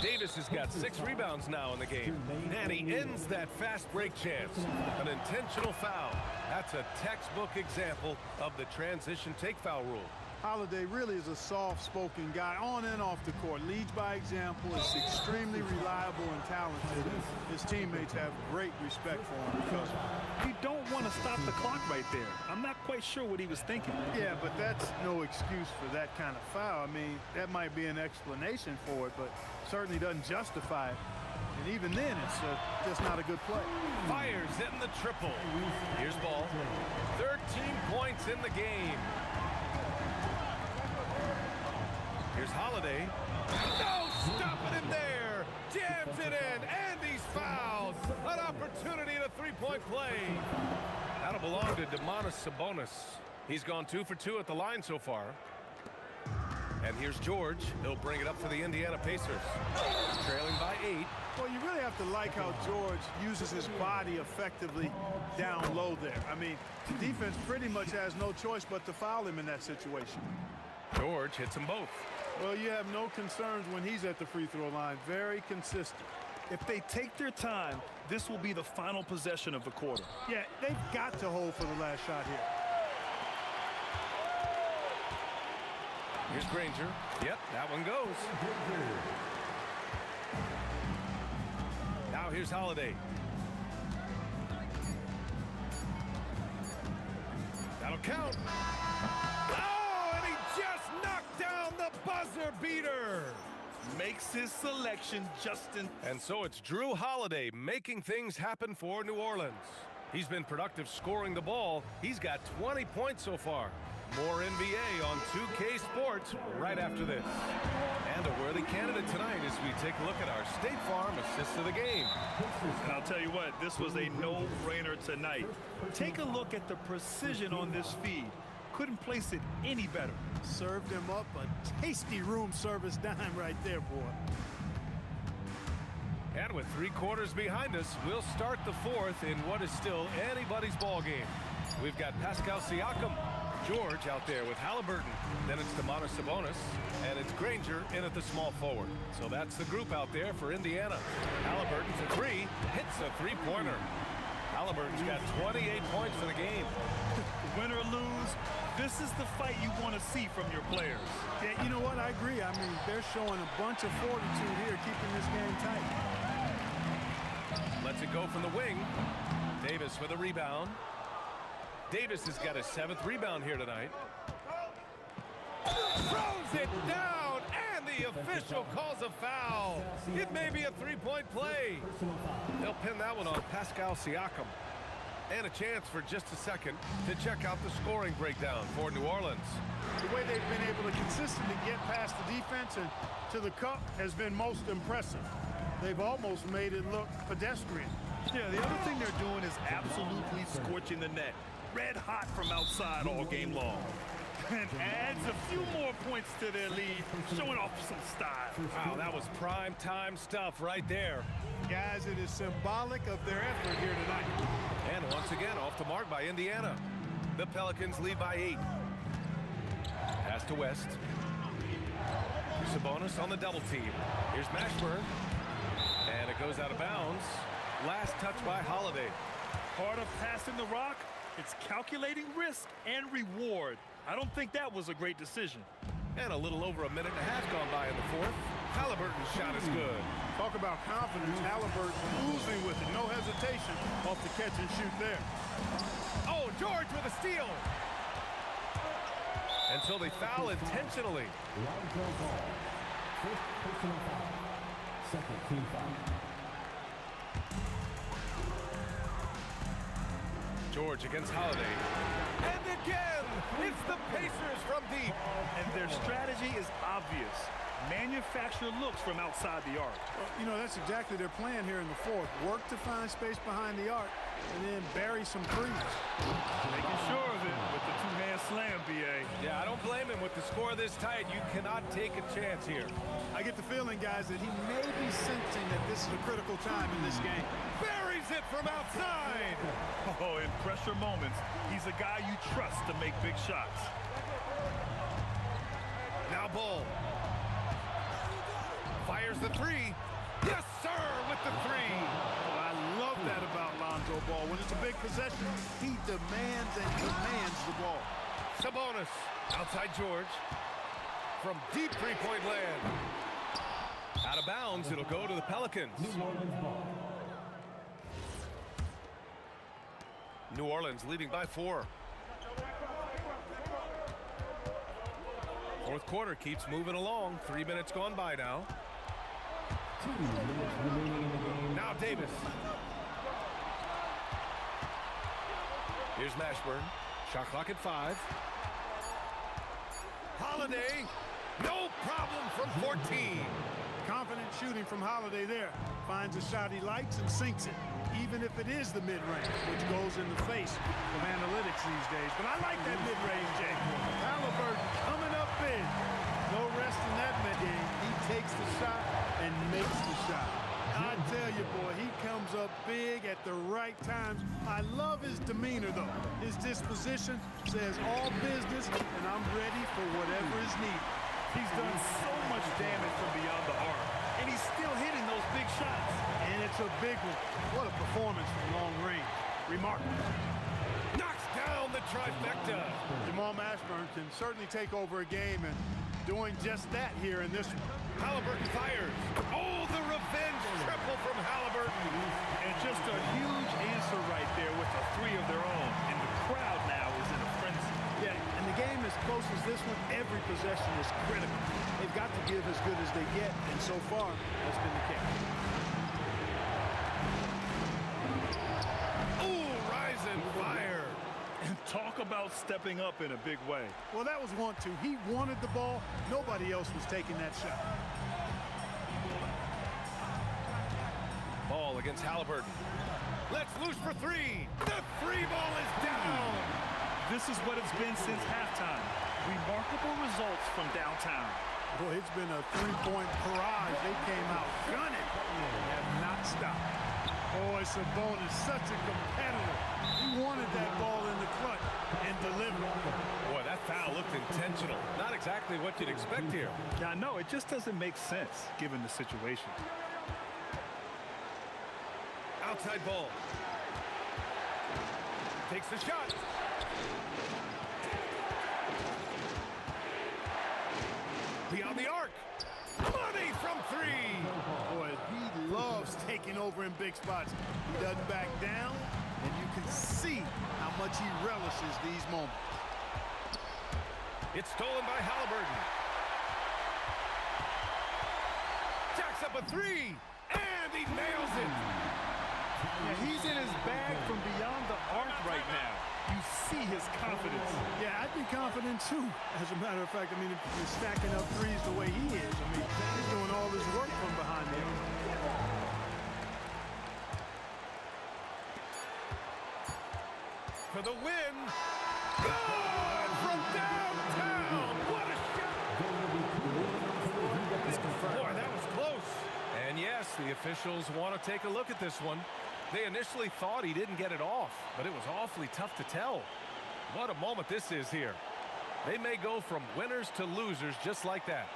Davis has got 6 rebounds now in the game. And he ends that fast break chance. An intentional foul. That's a textbook example of the transition take foul rule. Holiday really is a soft-spoken guy on and off the court. Leads by example, is extremely reliable and talented. His teammates have great respect for him because You don't want to stop the clock right there. I'm not quite sure what he was thinking. yeah, but that's no excuse for that kind of foul. I mean, that might be an explanation for it, but certainly doesn't justify it. And even then, it's just not a good play. Fires in the triple. Here's Ball. 13 points in the game. Here's Holiday. No, stopping him there. Jams it in, and he's fouled. An opportunity in a 3-point play. That'll belong to Domantas Sabonis. He's gone 2 for 2 at the line so far. And here's George. He'll bring it up for the Indiana Pacers. Trailing by 8. Well, you really have to like how George uses his body effectively down low there. I mean, the defense pretty much has no choice but to foul him in that situation. George hits them both. Well, you have no concerns when he's at the free throw line. Very consistent. If they take their time, this will be the final possession of the quarter. Yeah, they've got to hold for the last shot here. Here's Granger. Yep, that one goes. Now here's Holiday. That'll count. Oh, and he just knocked down the buzzer beater. Makes his selection just in. And so it's Drew Holiday making things happen for New Orleans. He's been productive scoring the ball. He's got 20 points so far. More NBA on 2K Sports right after this. And a worthy candidate tonight as we take a look at our State Farm assist of the game. And I'll tell you what, this was a no-brainer tonight. Take a look at the precision on this feed. Couldn't place it any better. Served him up a tasty room service dime right there, boy. And with 3 quarters behind us, we'll start the 4th in what is still anybody's ball game. We've got Pascal Siakam. George out there with Halliburton. Then it's Sabonis, and it's Granger in at the small forward. So that's the group out there for Indiana. Halliburton for three, hits a three-pointer. Halliburton's got 28 points for the game. Win or lose, this is the fight you want to see from your players. Yeah, you know what? I agree. I mean, they're showing a bunch of fortitude here, keeping this game tight. Lets it go from the wing. Davis with a rebound. Davis has got his 7th rebound here tonight. Throws it down, and the official calls a foul. It may be a three-point play. They'll pin that one on Pascal Siakam. And a chance for just a second to check out the scoring breakdown for New Orleans. The way they've been able to consistently get past the defense and to the cup has been most impressive. They've almost made it look pedestrian. Yeah, the other thing they're doing is absolutely scorching the net. Red hot from outside all game long. And adds a few more points to their lead, showing off some style. Wow, that was prime time stuff right there. Guys, it is symbolic of their effort here tonight. And once again, off the mark by Indiana. The Pelicans lead by 8. Pass to West. Sabonis on the double team. Here's Mashburn. And it goes out of bounds. Last touch by Holiday. Part of passing the rock, it's calculating risk and reward. I don't think that was a great decision. And a little over a minute and a half gone by in the 4th. Halliburton's shot is good. Talk about confidence. Halliburton oozing with it. No hesitation off the catch and shoot there. Oh, George with a steal. And so they foul intentionally. First personal foul. Second team foul. George against Holiday. And again, it's the Pacers from deep. And their strategy is obvious. Manufacture looks from outside the arc. Well, you know, that's exactly their plan here in the 4th. Work to find space behind the arc and then bury some threes. Making sure of it with the two-hand slam, B.A. Yeah, I don't blame him. With the score this tight, you cannot take a chance here. I get the feeling, guys, that he may be sensing that this is a critical time in this game. Buries it from outside. Oh, in pressure moments, he's a guy you trust to make big shots. Now Bull. Fires the three. Yes, sir, with the three. Oh, I love that about Lonzo Ball. When it's a big possession, he demands and commands the ball. Sabonis outside George. From deep three-point land. Out of bounds, it'll go to the Pelicans. New Orleans leading by 4. 4th quarter keeps moving along. 3 minutes gone by now. 2 minutes remaining in the game. Now Davis. Here's Mashburn. Shot clock at 5. Holiday. No problem from 14. Confident shooting from Holiday there. Finds a shot he likes and sinks it, even if it is the mid-range, which goes in the face of analytics these days. But I like that mid-range, Jay. Halliburton coming up big. No rest in that mid-game. He takes the shot and makes the shot. I tell you, boy, he comes up big at the right times. I love his demeanor, though. His disposition says all business, and I'm ready for whatever is needed. He's done so much damage from beyond the arc, and he's still hitting those big shots. And it's a big one. What a performance from long range. Remarkable. Knocks down the trifecta. Jamal Mashburn can certainly take over a game, and doing just that here in this one. Halliburton fires. Oh, the revenge triple from Halliburton. And just a huge answer right there with a three of their own. And the crowd now is in a frenzy. Yeah, and the game as close as this one, every possession is critical. They've got to give as good as they get, and so far, that's been the case. Ooh, rise and fire. And talk about stepping up in a big way. Well, that was 1-2. He wanted the ball. Nobody else was taking that shot. Ball against Halliburton. Let's loose for three. The free ball is down. This is what it's been since halftime. Remarkable results from downtown. Boy, it's been a three-point barrage. They came out gunning and have not stopped. Boy, Sabonis, such a competitor. He wanted that ball in the clutch and delivered. Boy, that foul looked intentional. Not exactly what you'd expect here. Yeah, I know. It just doesn't make sense given the situation. Outside ball. Takes the shot. Beyond the arc. Money from three. Boy, he loves taking over in big spots. He doesn't back down, and you can see how much he relishes these moments. It's stolen by Halliburton. Jacks up a three, and he nails it. Yeah, he's in his bag from beyond the arc right now. You see his confidence. Yeah, I'd be confident too. As a matter of fact, I mean, if you're stacking up threes the way he is, I mean, he's doing all his work from behind the arc. For the win. Good from downtown. What a shot. Boy, that was close. And yes, the officials want to take a look at this one. They initially thought he didn't get it off, but it was awfully tough to tell. What a moment this is here. They may go from winners to losers just like that.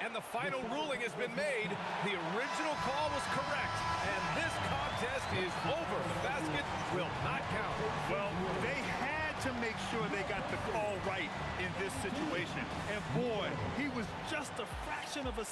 And the final ruling has been made. The original call was correct, and this contest is over. The basket will not count. Well, they had to make sure they got the call right in this situation. And boy, he was just a fraction of a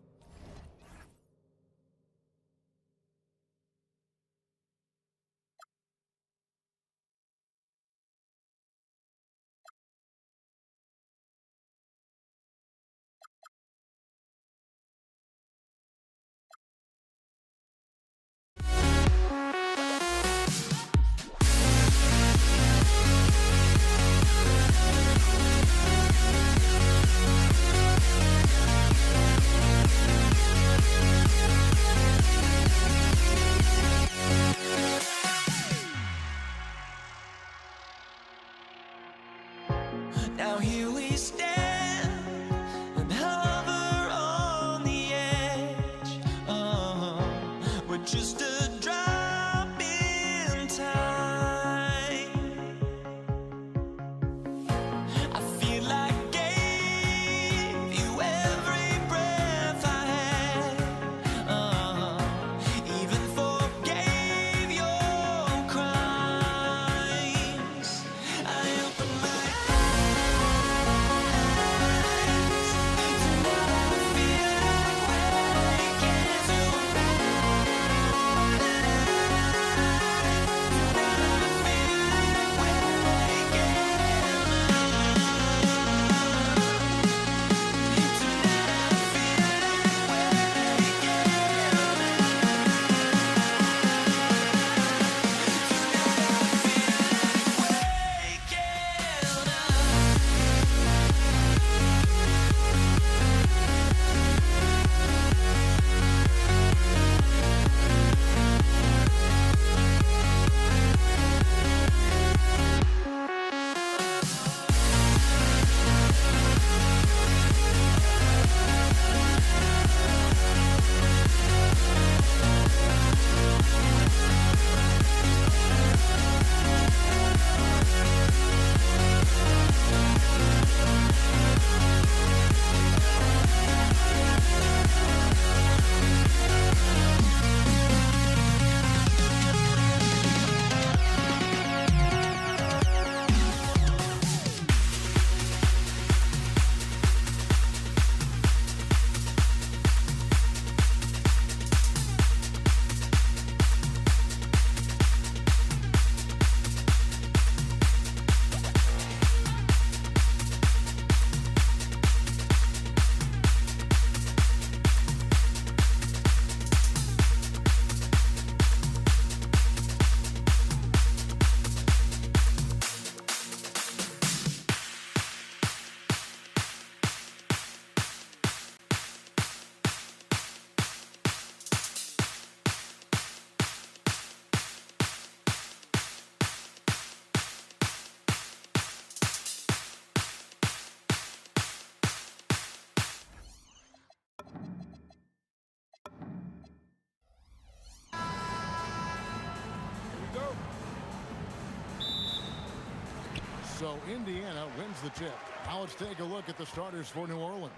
So Indiana wins the tip. Now let's take a look at the starters for New Orleans.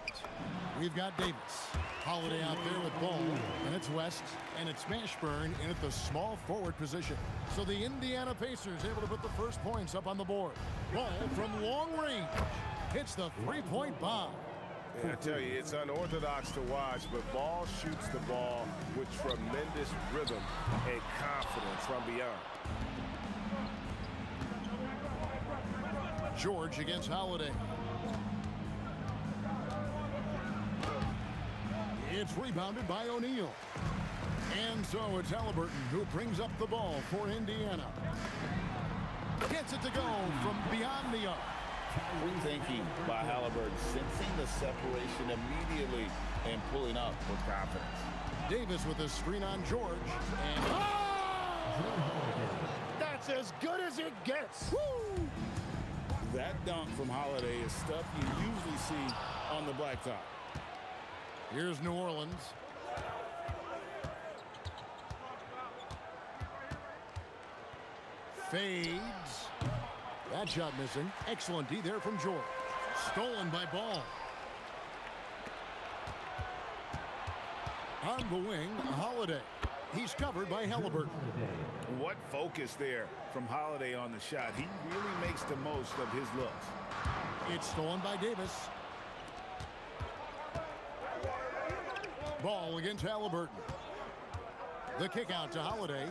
We've got Davis. Holiday out there with ball, and it's West, and it's Mashburn in at the small forward position. So the Indiana Pacers able to put the first points up on the board. Ball from long range hits the three-point bomb. I tell you, it's unorthodox to watch, but Ball shoots the ball with tremendous rhythm and confidence from beyond. George against Holiday. It's rebounded by O'Neal. And so it's Halliburton who brings up the ball for Indiana. Gets it to go from beyond the arc. Good thinking by Halliburton, sensing the separation immediately and pulling up with confidence. Davis with a screen on George. And That's as good as it gets. woo! That dunk from Holiday is stuff you usually see on the blacktop. Here's New Orleans. Fades. That shot missing. Excellent D there from George. Stolen by Ball. On the wing, Holiday. He's covered by Halliburton. What focus there from Holiday on the shot. He really makes the most of his looks. It's stolen by Davis. Ball against Halliburton. The kick out to Holiday.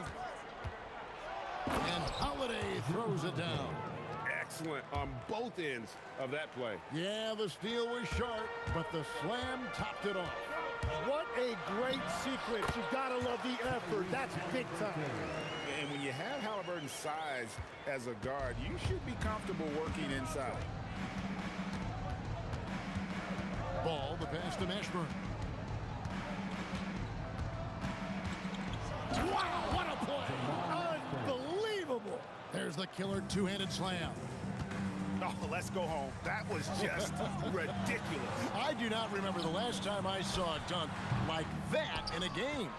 And Holiday throws it down. Excellent on both ends of that play. Yeah, the steal was sharp, but the slam topped it off. What a great sequence. You gotta love the effort. That's big time. And when you have Halliburton's size as a guard, you should be comfortable working inside. Ball, the pass to Mashburn. Wow, what a play! Unbelievable. There's the killer two-handed slam. Oh, let's go home. That was just ridiculous. I do not remember the last time I saw a dunk like that in a game.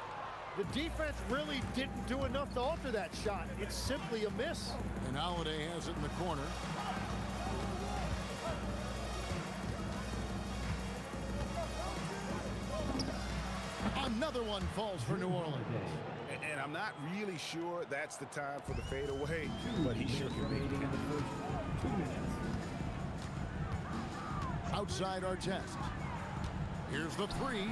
The defense really didn't do enough to alter that shot. It's simply a miss. And Holiday has it in the corner. Another one falls for New Orleans. And I'm not really sure that's the time for the fadeaway, but he shook it. Outside our test. Here's the three.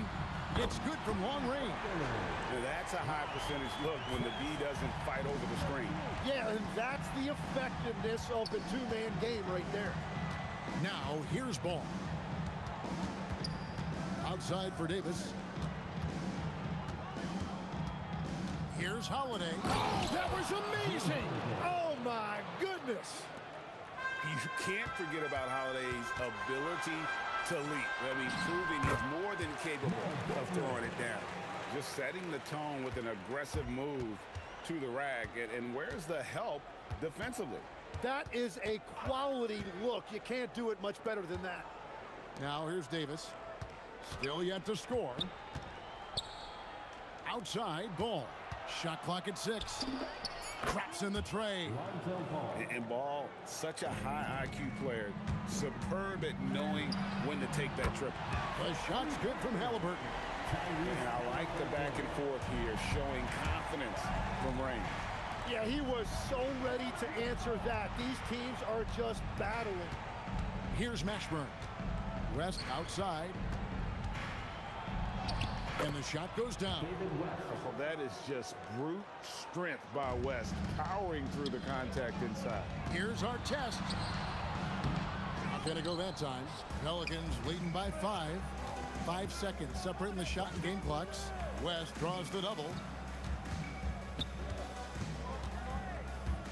It's good from long range. Now that's a high percentage look when the D doesn't fight over the screen. Yeah, and that's the effectiveness of the two-man game right there. Now, here's Ball. Outside for Davis. Here's Holiday. Oh, that was amazing! Oh, my goodness. You can't forget about Holiday's ability to leap. I mean, proving he's more than capable of throwing it down. Just setting the tone with an aggressive move to the rack. And where's the help defensively? That is a quality look. You can't do it much better than that. Now here's Davis. Still yet to score. Outside, Ball. Shot clock at 6. Drops in the tray. And Ball, such a high IQ player. Superb at knowing when to take that trip. The shot's good from Halliburton. And I like the back and forth here, showing confidence from range. Yeah, he was so ready to answer that. These teams are just battling. Here's Mashburn. West outside. And the shot goes down. Well, that is just brute strength by West, powering through the contact inside. Here's our test. Not going to go that time. Pelicans leading by 5. 5 seconds separating the shot and game clocks. West draws the double.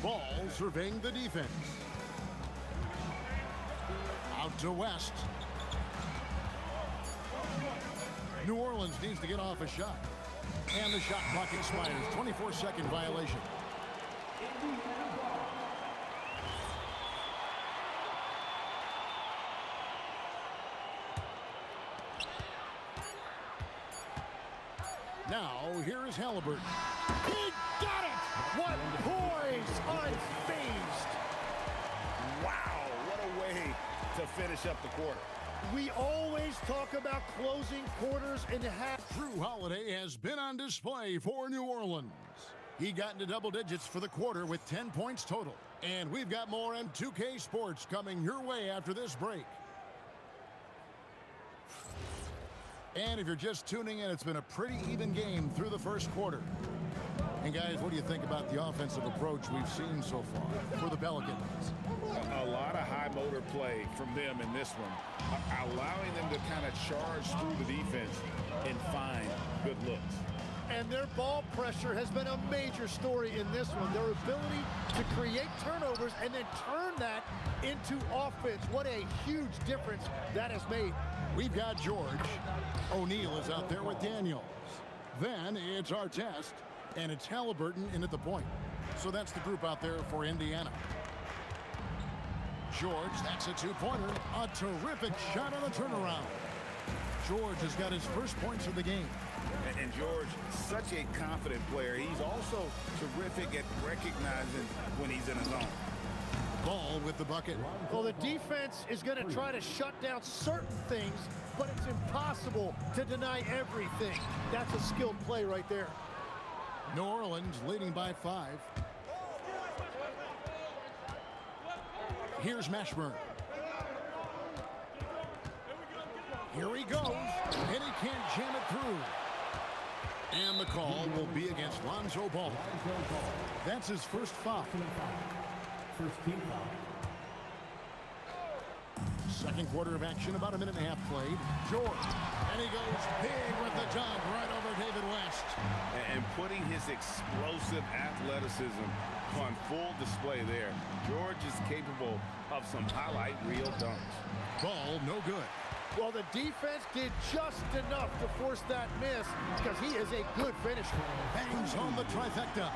Ball surveying the defense. Out to West. New Orleans needs to get off a shot. And the shot clock expires. 24-second violation. Now, here is Halliburton. He got it! What poise! Unfazed! Wow! way to finish up the quarter. We always talk about closing quarters in the half. Drew Holiday has been on display for New Orleans. He got into double digits for the quarter with 10 points total. And we've got more M2K Sports coming your way after this break. And if you're just tuning in, it's been a pretty even game through the first quarter. And guys, what do you think about the offensive approach we've seen so far for the Pelicans? A lot of high motor play from them in this one, allowing them to kind of charge through the defense and find good looks. And their ball pressure has been a major story in this one. Their ability to create turnovers and then turn that into offense. What a huge difference that has made. We've got George. O'Neal is out there with Daniels. Then it's Artest, and it's Halliburton in at the point. So that's the group out there for Indiana. George, that's a two-pointer. A terrific shot on the turnaround. George has got his first points of the game. And George, such a confident player. He's also terrific at recognizing when he's in his zone. Ball with the bucket. Well, the defense is going to try to shut down certain things, but it's impossible to deny everything. That's a skilled play right there. New Orleans leading by 5. Here's Mashburn. Here he goes, and he can't jam it through. And the call will be against Lonzo Ball. That's his first foul. First team foul. Second quarter of action, about a minute and a half played. George, and he goes big with the dunk right over David West. And putting his explosive athleticism on full display there. George is capable of some highlight reel dunks. Ball no good. Well, the defense did just enough to force that miss because he is a good finisher. Bangs home the trifecta.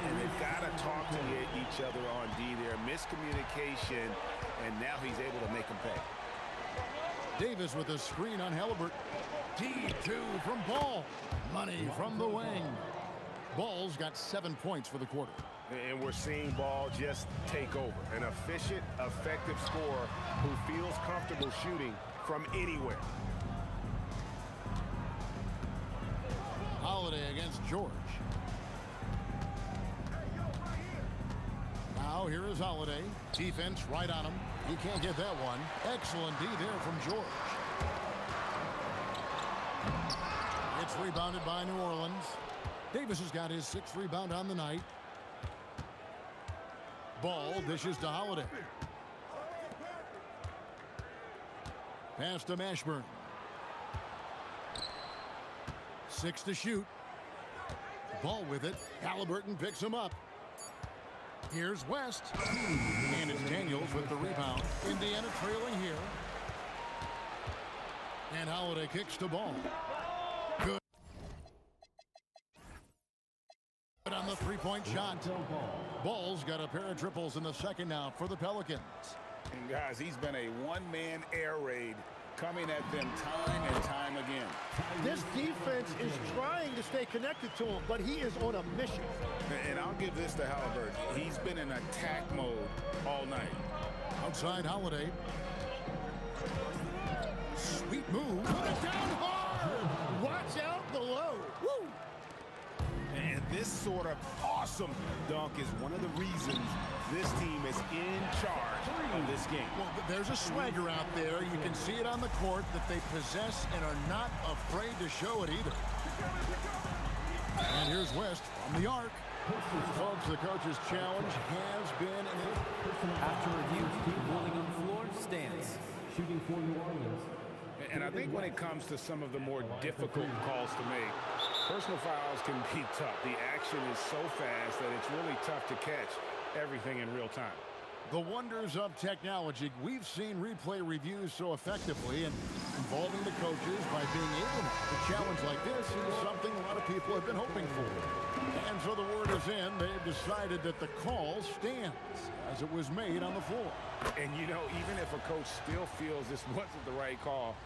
And they've got to talk to each other on D there. Miscommunication, and now he's able to make them pay. Davis with a screen on Halliburton. D2 from Ball. Money from the wing. Ball's got 7 points for the quarter. And we're seeing Ball just take over. An efficient, effective scorer who feels comfortable shooting from anywhere. Holiday against George. Now here is Holiday. Defense right on him. He can't get that one. Excellent D there from George. It's rebounded by New Orleans. Davis has got his 6th rebound on the night. Ball dishes to Holiday. Pass to Mashburn. 6 to shoot. Ball with it. Halliburton picks him up. Here's West. And it's Daniels with the rebound. Indiana trailing here. And Holiday kicks to Ball. Good on the three-point shot. Ball's got a pair of triples in the second now for the Pelicans. And guys, he's been a one-man air raid coming at them time and time again. This defense is trying to stay connected to him, but he is on a mission. And I'll give this to Halliburton. He's been in attack mode all night. Outside Holiday. Sweet move. Put it down hard. Watch out below. Woo! And this sort of awesome dunk is one of the reasons this team is in charge of this game. Well, there's a swagger out there. You can see it on the court that they possess and are not afraid to show it either. And here's West from the arc. Folks, the coach's challenge has been After review, Steve Willing on the floor stands. Shooting for New Orleans. And I think when it comes to some of the more difficult calls to make, personal fouls can be tough. The action is so fast that it's really tough to catch everything in real time. the wonders of technology. We've seen replay reviews so effectively, and involving the coaches by being able to challenge like this is something a lot of people have been hoping for. And so the word is in. They've decided that the call stands as it was made on the floor. And, you know, even if a coach still feels this wasn't the right call,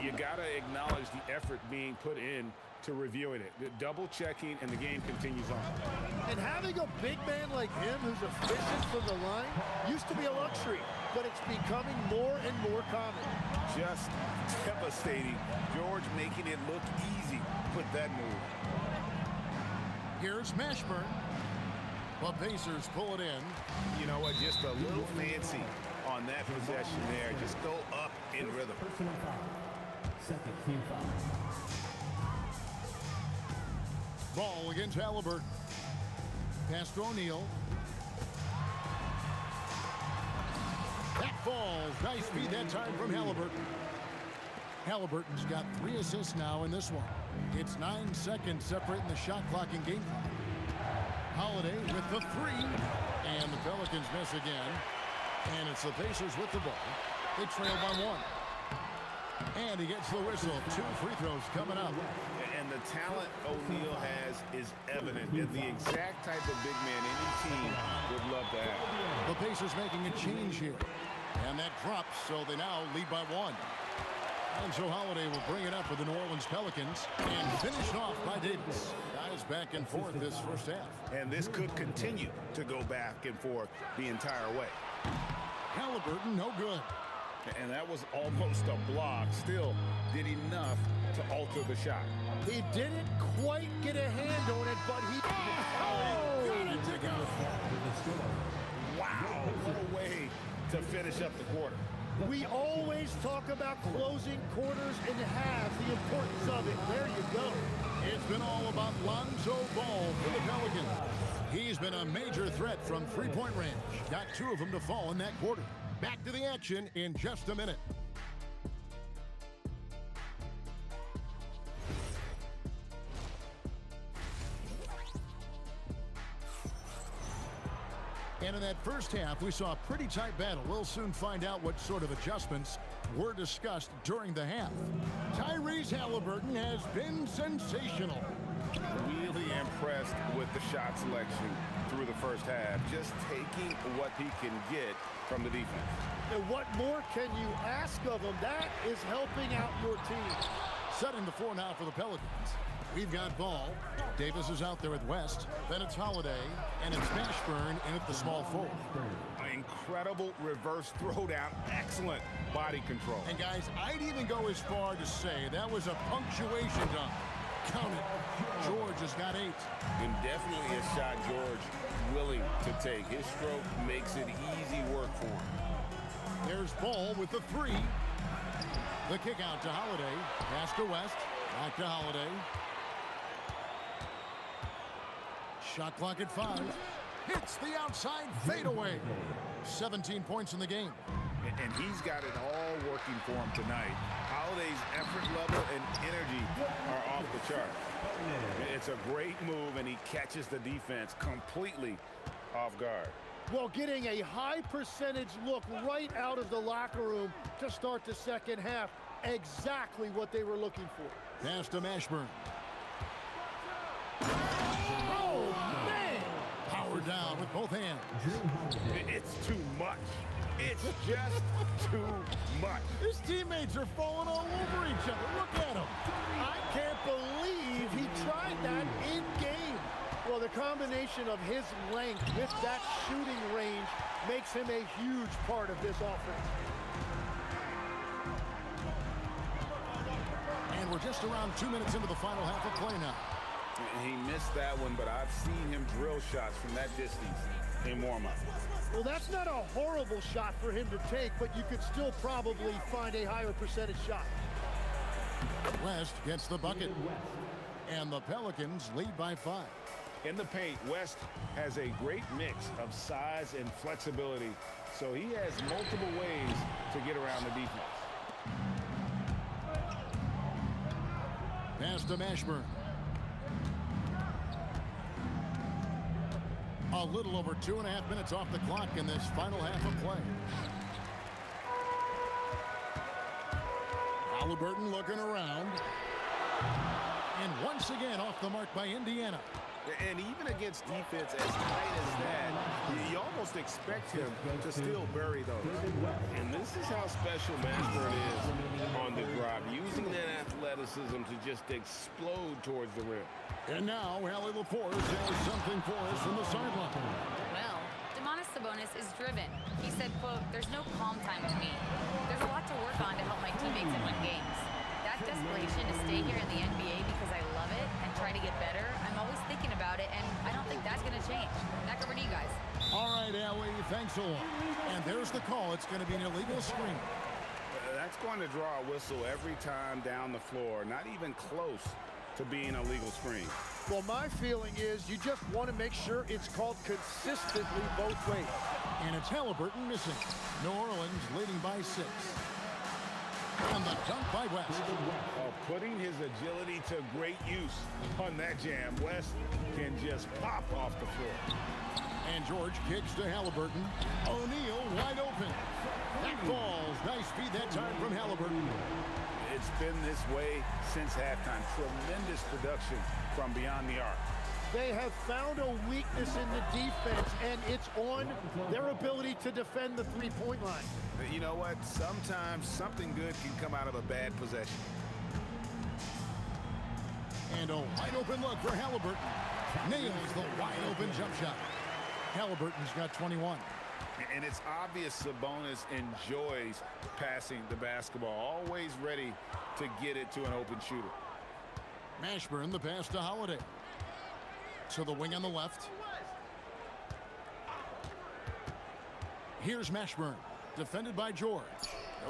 you got to acknowledge the effort being put in to reviewing it. The double checking, and the game continues on. And having a big man like him who's efficient from the line used to be a luxury. but it's becoming more and more common. Just devastating. George making it look easy with that move. Here's Mashburn. The Pacers pull it in. You know what? Just a little fancy on that possession there. Just go up in rhythm. Personal foul. Second team foul. Ball against Halliburton. Pass to O'Neal. That falls. Nice feed that time from Halliburton. Halliburton's got 3 assists now in this one. It's 9 seconds separating the shot clock and game clock. Holiday with the 3. And the Pelicans miss again. And it's the Pacers with the ball. They trail by 1. And he gets the whistle. 2 free throws coming up. And the talent O'Neal has is evident, and the exact type of big man any team would love to have. The Pacers making a change here. And that drops, so they now lead by 1. And so Holiday will bring it up for the New Orleans Pelicans and finished off by Davis. Guys back and forth this first half. And this could continue to go back and forth the entire way. Halliburton, no good. And that was almost a block. Still did enough to alter the shot. He didn't quite get a hand on it, but he... Got it to go. Wow, what a way to finish up the quarter. We always talk about closing quarters and halves, the importance of it. There you go. It's been all about Lonzo Ball for the Pelicans. He's been a major threat from three-point range. Got 2 of them to fall in that quarter. Back to the action in just a minute. And in that first half, we saw a pretty tight battle. We'll soon find out what sort of adjustments were discussed during the half. Tyrese Halliburton has been sensational. Really impressed with the shot selection through the first half. Just taking what he can get from the defense. And what more can you ask of him? That is helping out your team. Setting the floor now for the Pelicans. We've got Ball. Davis is out there with West. Then it's Holiday. And it's Mashburn in at the small forward. Incredible reverse throwdown. Excellent body control. And guys, I'd even go as far to say that was a punctuation dunk. Count it. George has got 8. And definitely a shot George willing to take. His stroke makes it easy work for him. There's Ball with the 3. The kick out to Holiday. Pass to West. Back to Holiday. Shot clock at 5. Hits the outside fadeaway. 17 points in the game. And he's got it all working for him tonight. Holiday's effort level and energy are off the chart. It's a great move, and he catches the defense completely off guard. Well, getting a high percentage look right out of the locker room to start the second half. Exactly what they were looking for. Pass to Mashburn. Oh, man! Power down with both hands. It's too much. It's just too much. His teammates are falling all over each other. Look at him. I can't believe he tried that in game. Well, the combination of his length with that shooting range makes him a huge part of this offense. And we're just around 2 minutes into the final half of play now. He missed that one, but I've seen him drill shots from that distance in warm-up. Well, that's not a horrible shot for him to take, but you could still probably find a higher percentage shot. West gets the bucket. And the Pelicans lead by 5. In the paint, West has a great mix of size and flexibility, so he has multiple ways to get around the defense. Pass to Mashburn. A little over 2.5 minutes off the clock in this final half of play. Halliburton looking around. And once again off the mark by Indiana. And even against defense as tight as that, you almost expect him to still bury those. And this is how special Mashburn is on the drive, using that athleticism to just explode towards the rim. And now, Allie LaForce has something for us from the sideline. Well, Demonis Sabonis Sabonis is driven. He said, quote, "There's no calm time with me. There's a lot to work on to help my teammates and win games. That desperation to stay here in the NBA because I love it and try to get better, I'm always thinking about it, and I don't think that's going to change." Back over to you guys. All right, Allie, thanks a lot. And there's the call. It's going to be an illegal screen. That's going to draw a whistle every time down the floor. Not even close to being a legal screen. Well, my feeling is you just want to make sure it's called consistently both ways. And it's Halliburton missing. New Orleans leading by 6. And the dunk by West. Putting his agility to great use on that jam. West can just pop off the floor. And George kicks to Halliburton. O'Neal wide open. That falls. Nice feed that time from Halliburton. It's been this way since halftime. Tremendous production from beyond the arc. They have found a weakness in the defense, and it's on their ability to defend the three-point line. You know what? Sometimes something good can come out of a bad possession. And a wide open look for Halliburton. Nails the wide open jump shot. Halliburton's got 21. And it's obvious Sabonis enjoys passing the basketball, always ready to get it to an open shooter. Mashburn the pass to Holiday. To the wing on the left. Here's Mashburn, defended by George.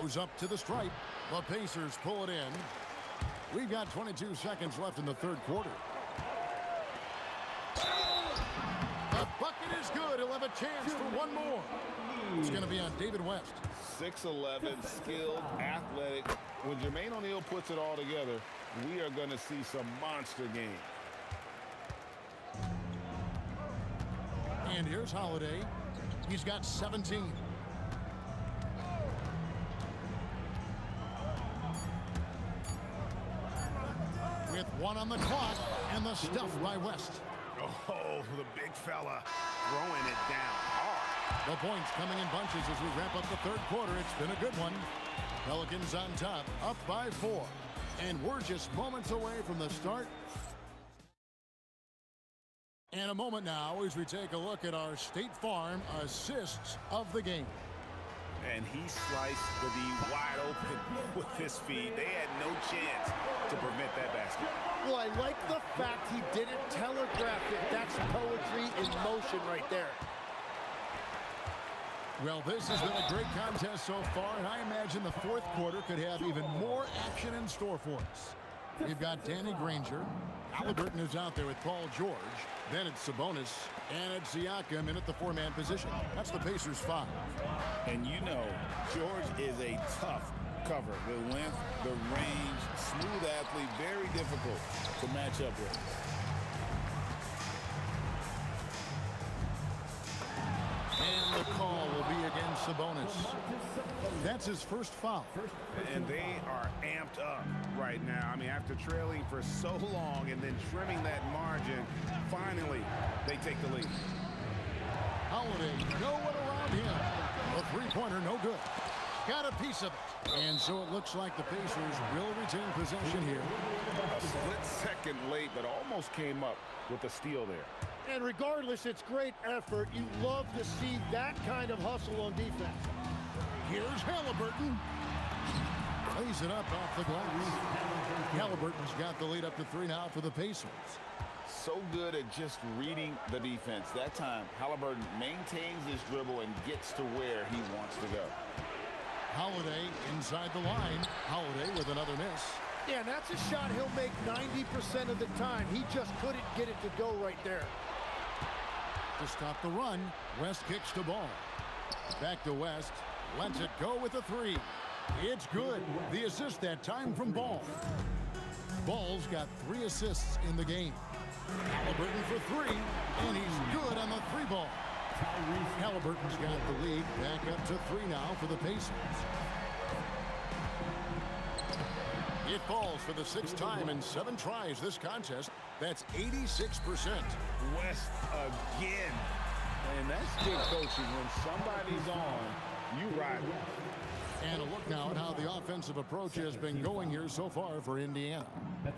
Goes up to the stripe. The Pacers pull it in. We've got 22 seconds left in the third quarter. The bucket is good. He'll have a chance for one more. It's going to be on David West. 6'11", skilled, athletic. When Jermaine O'Neal puts it all together, we are going to see some monster games. And here's Holiday. He's got 17. With 1 on the clock, and the stuff by West. Oh, the big fella throwing it down hard. The points coming in bunches as we wrap up the third quarter. It's been a good one. Pelicans on top, up by 4. And we're just moments away from the start. And a moment now as we take a look at our State Farm assists of the game. And he sliced the D wide open with his feed. They had no chance to prevent that basket. Well, I like the fact he didn't telegraph it. That's poetry in motion right there. Well, this has been a great contest so far, and I imagine the fourth quarter could have even more action in store for us. We've got Danny Granger. Halliburton is out there with Paul George. Then it's Sabonis, and it's Siakam in at the 4-man position. That's the Pacers' 5. And you know, George is a tough cover. The length, the range, smooth athlete, very difficult to match up with. And the call will be against Sabonis. That's his first foul. And they are amped up right now. I mean, after trailing for so long and then trimming that margin, finally they take the lead. Holiday, no one around him. A three-pointer, no good. Got a piece of it. And so it looks like the Pacers will retain possession here. A split second late, but almost came up with a steal there. And regardless, it's great effort. You love to see that kind of hustle on defense. Here's Halliburton. Plays it up off the glass. Halliburton's got the lead up to 3 now for the Pacers. So good at just reading the defense. That time, Halliburton maintains his dribble and gets to where he wants to go. Holiday inside the line. Holiday with another miss. Yeah, and that's a shot he'll make 90% of the time. He just couldn't get it to go right there. To stop the run, West kicks the ball. Back to West. Lets it go with a 3. It's good. The assist that time from Ball. Ball's got 3 assists in the game. Halliburton for 3, and he's good on the 3-ball. Halliburton's got the lead back up to 3 now for the Pacers. It falls for the 6th time in 7 tries this contest. That's 86%. West again. And that's good coaching. When somebody's on, you ride. And a look now at how the offensive approach has been going here so far for Indiana.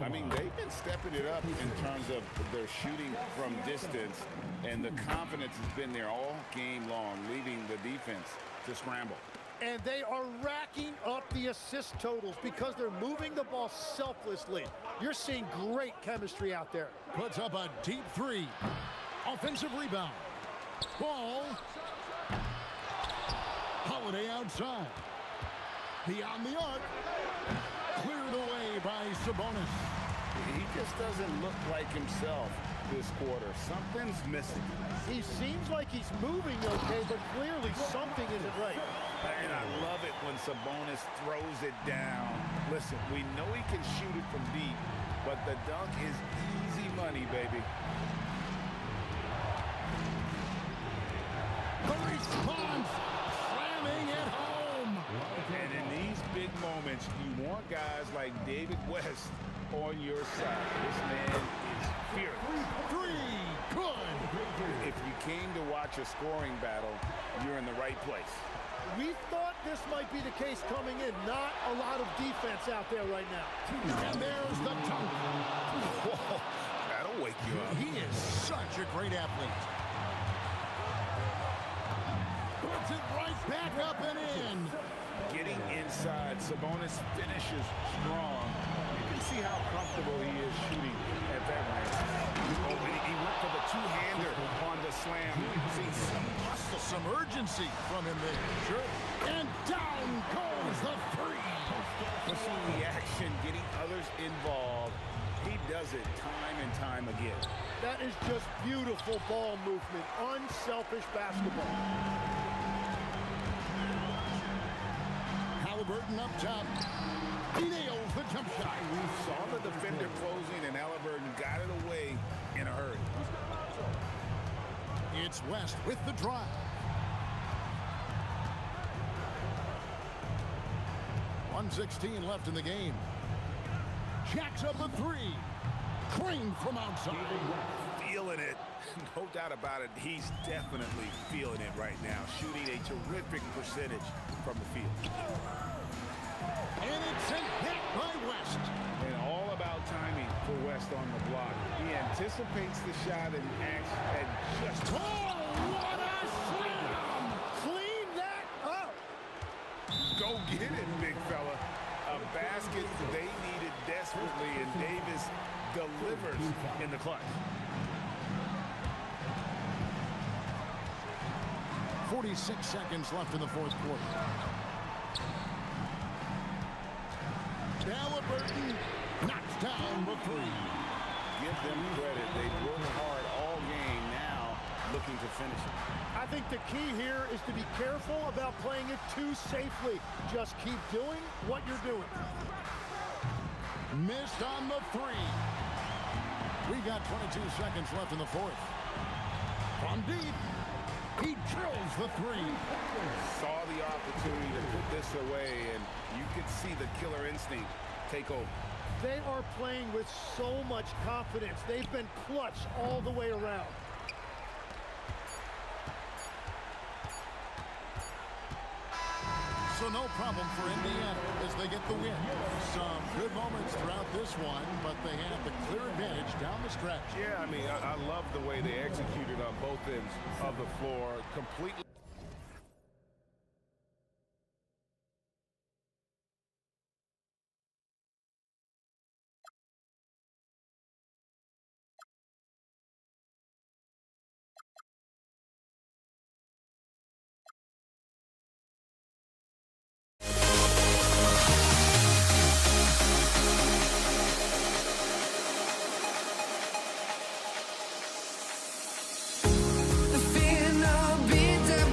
I mean, they've been stepping it up in terms of their shooting from distance, and the confidence has been there all game long, leaving the defense to scramble. And they are racking up the assist totals because they're moving the ball selflessly. You're seeing great chemistry out there. Puts up a deep three. Offensive rebound. Ball. Holiday outside. Beyond the arc. Cleared away by Sabonis. He just doesn't look like himself this quarter. Something's missing. He seems like he's moving okay, but clearly something isn't right. And I love it when Sabonis throws it down. Listen, we know he can shoot it from deep, but the dunk is easy money, baby. The response, slamming it home. And in these big moments, you want guys like David West on your side. This man is fearless. Three, good. If you came to watch a scoring battle, you're in the right place. We thought this might be the case coming in. Not a lot of defense out there right now. And there's the dunk. Whoa, that'll wake you up. He is such a great athlete. Puts it right back up and in. Getting inside, Sabonis finishes strong. You can see how comfortable he is shooting at that range. Oh, and he went for the two-hander on the slam. See Some urgency from him there. Sure. And down goes the three. pushing the action, getting others involved. He does it time and time again. That is just beautiful ball movement. Unselfish basketball. Halliburton up top. He nails the jump shot. We saw the defender closing, and Halliburton got it away in a hurry. It's West with the drive. .116 left in the game. Jacks up a three. Crane from outside. Feeling it. No doubt about it. He's definitely feeling it right now. Shooting a terrific percentage from the field. And it's sent back by West. And all about timing for West on the block. He anticipates the shot and acts at just... Oh, what a slam! Clean that up. Go get it, big fella. A basket they needed desperately, and Davis delivers in the clutch. 46 seconds left in the fourth quarter. Halliburton knocks down the three. Give them credit. They've worked hard all game, now looking to finish it. I think the key here is to be careful about playing it too safely. Just keep doing what you're doing. Missed on the three. We got 22 seconds left in the fourth. From deep, he drills the three. Saw the opportunity to put this away, and you could see the killer instinct take over. They are playing with so much confidence. They've been clutch all the way around. So no problem for Indiana as they get the win. Some good moments throughout this one, but they have the clear advantage down the stretch. Yeah, I mean, I love the way they executed on both ends of the floor. Completely. Fear no beat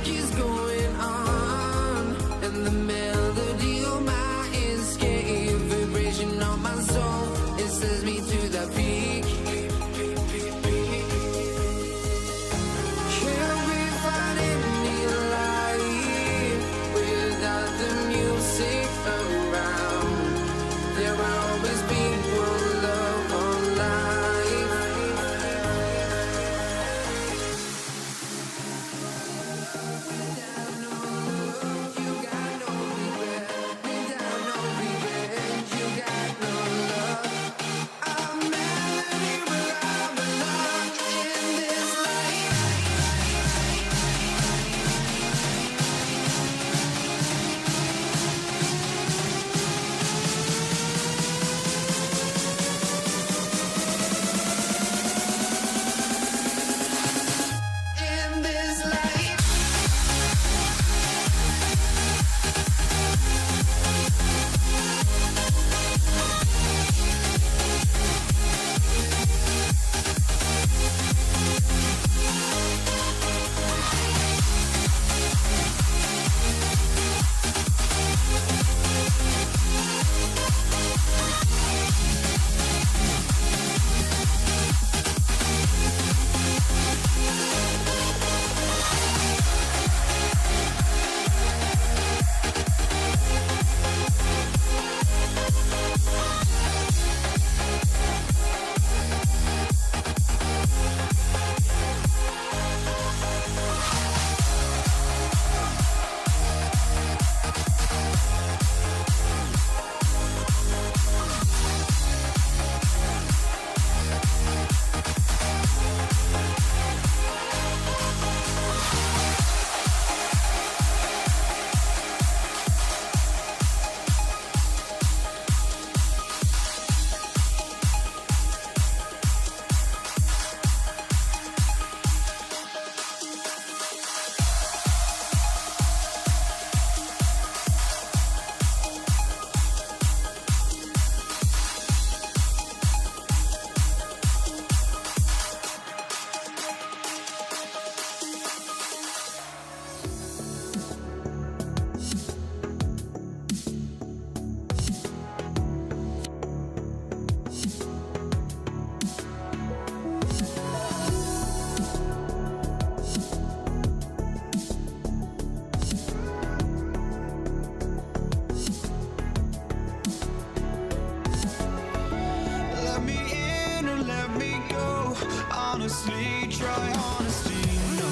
honestly, try honesty. No,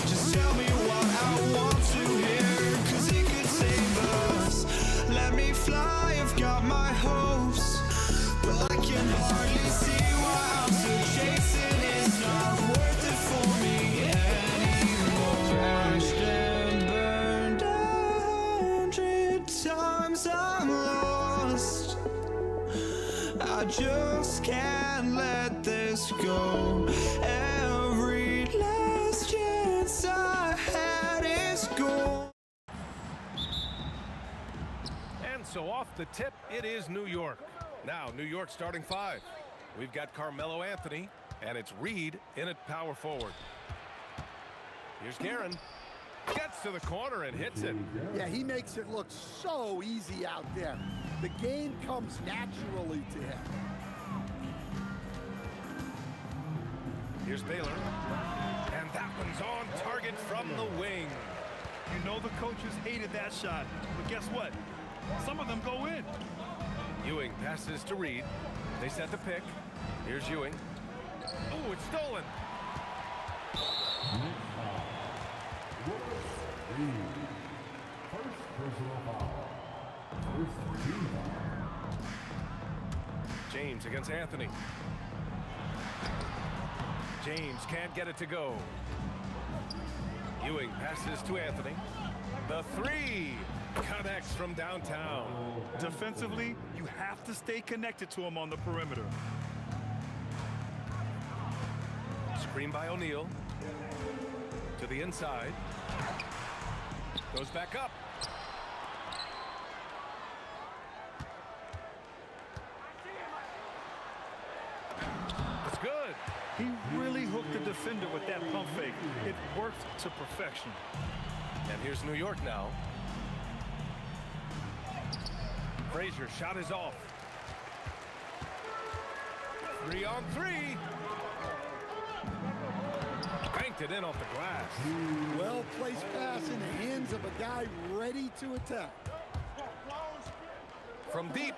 just tell me what I want to hear, 'cause it could save us. Let me fly, I've got my hopes, but I can hardly see why I'm still chasing. It's not worth it for me anymore. Crashed and burned 100 times, I'm lost. I just can't let this go. Every last chance I had is gone. And so off the tip, it is New York. Now, New York starting 5. We've got Carmelo Anthony, and it's Reed in at power forward. Here's Guerin. Gets to the corner and hits it. Yeah, he makes it look so easy out there. The game comes naturally to him. Here's Baylor. And that one's on target from the wing. You know the coaches hated that shot, but guess what? Some of them go in. Ewing passes to Reed. They set the pick. Here's Ewing. Oh, it's stolen. First personal foul. First team foul. James against Anthony. James can't get it to go. Ewing passes to Anthony. The 3 connects from downtown. Defensively, you have to stay connected to him on the perimeter. Screen by O'Neal. To the inside. Goes back up. It's good. He really hooked the defender with that pump fake. It worked to perfection. And here's New York now. Frazier shot is off. 3 on 3. Banked it in off the glass. Well-placed pass in the hands of a guy ready to attack. From deep.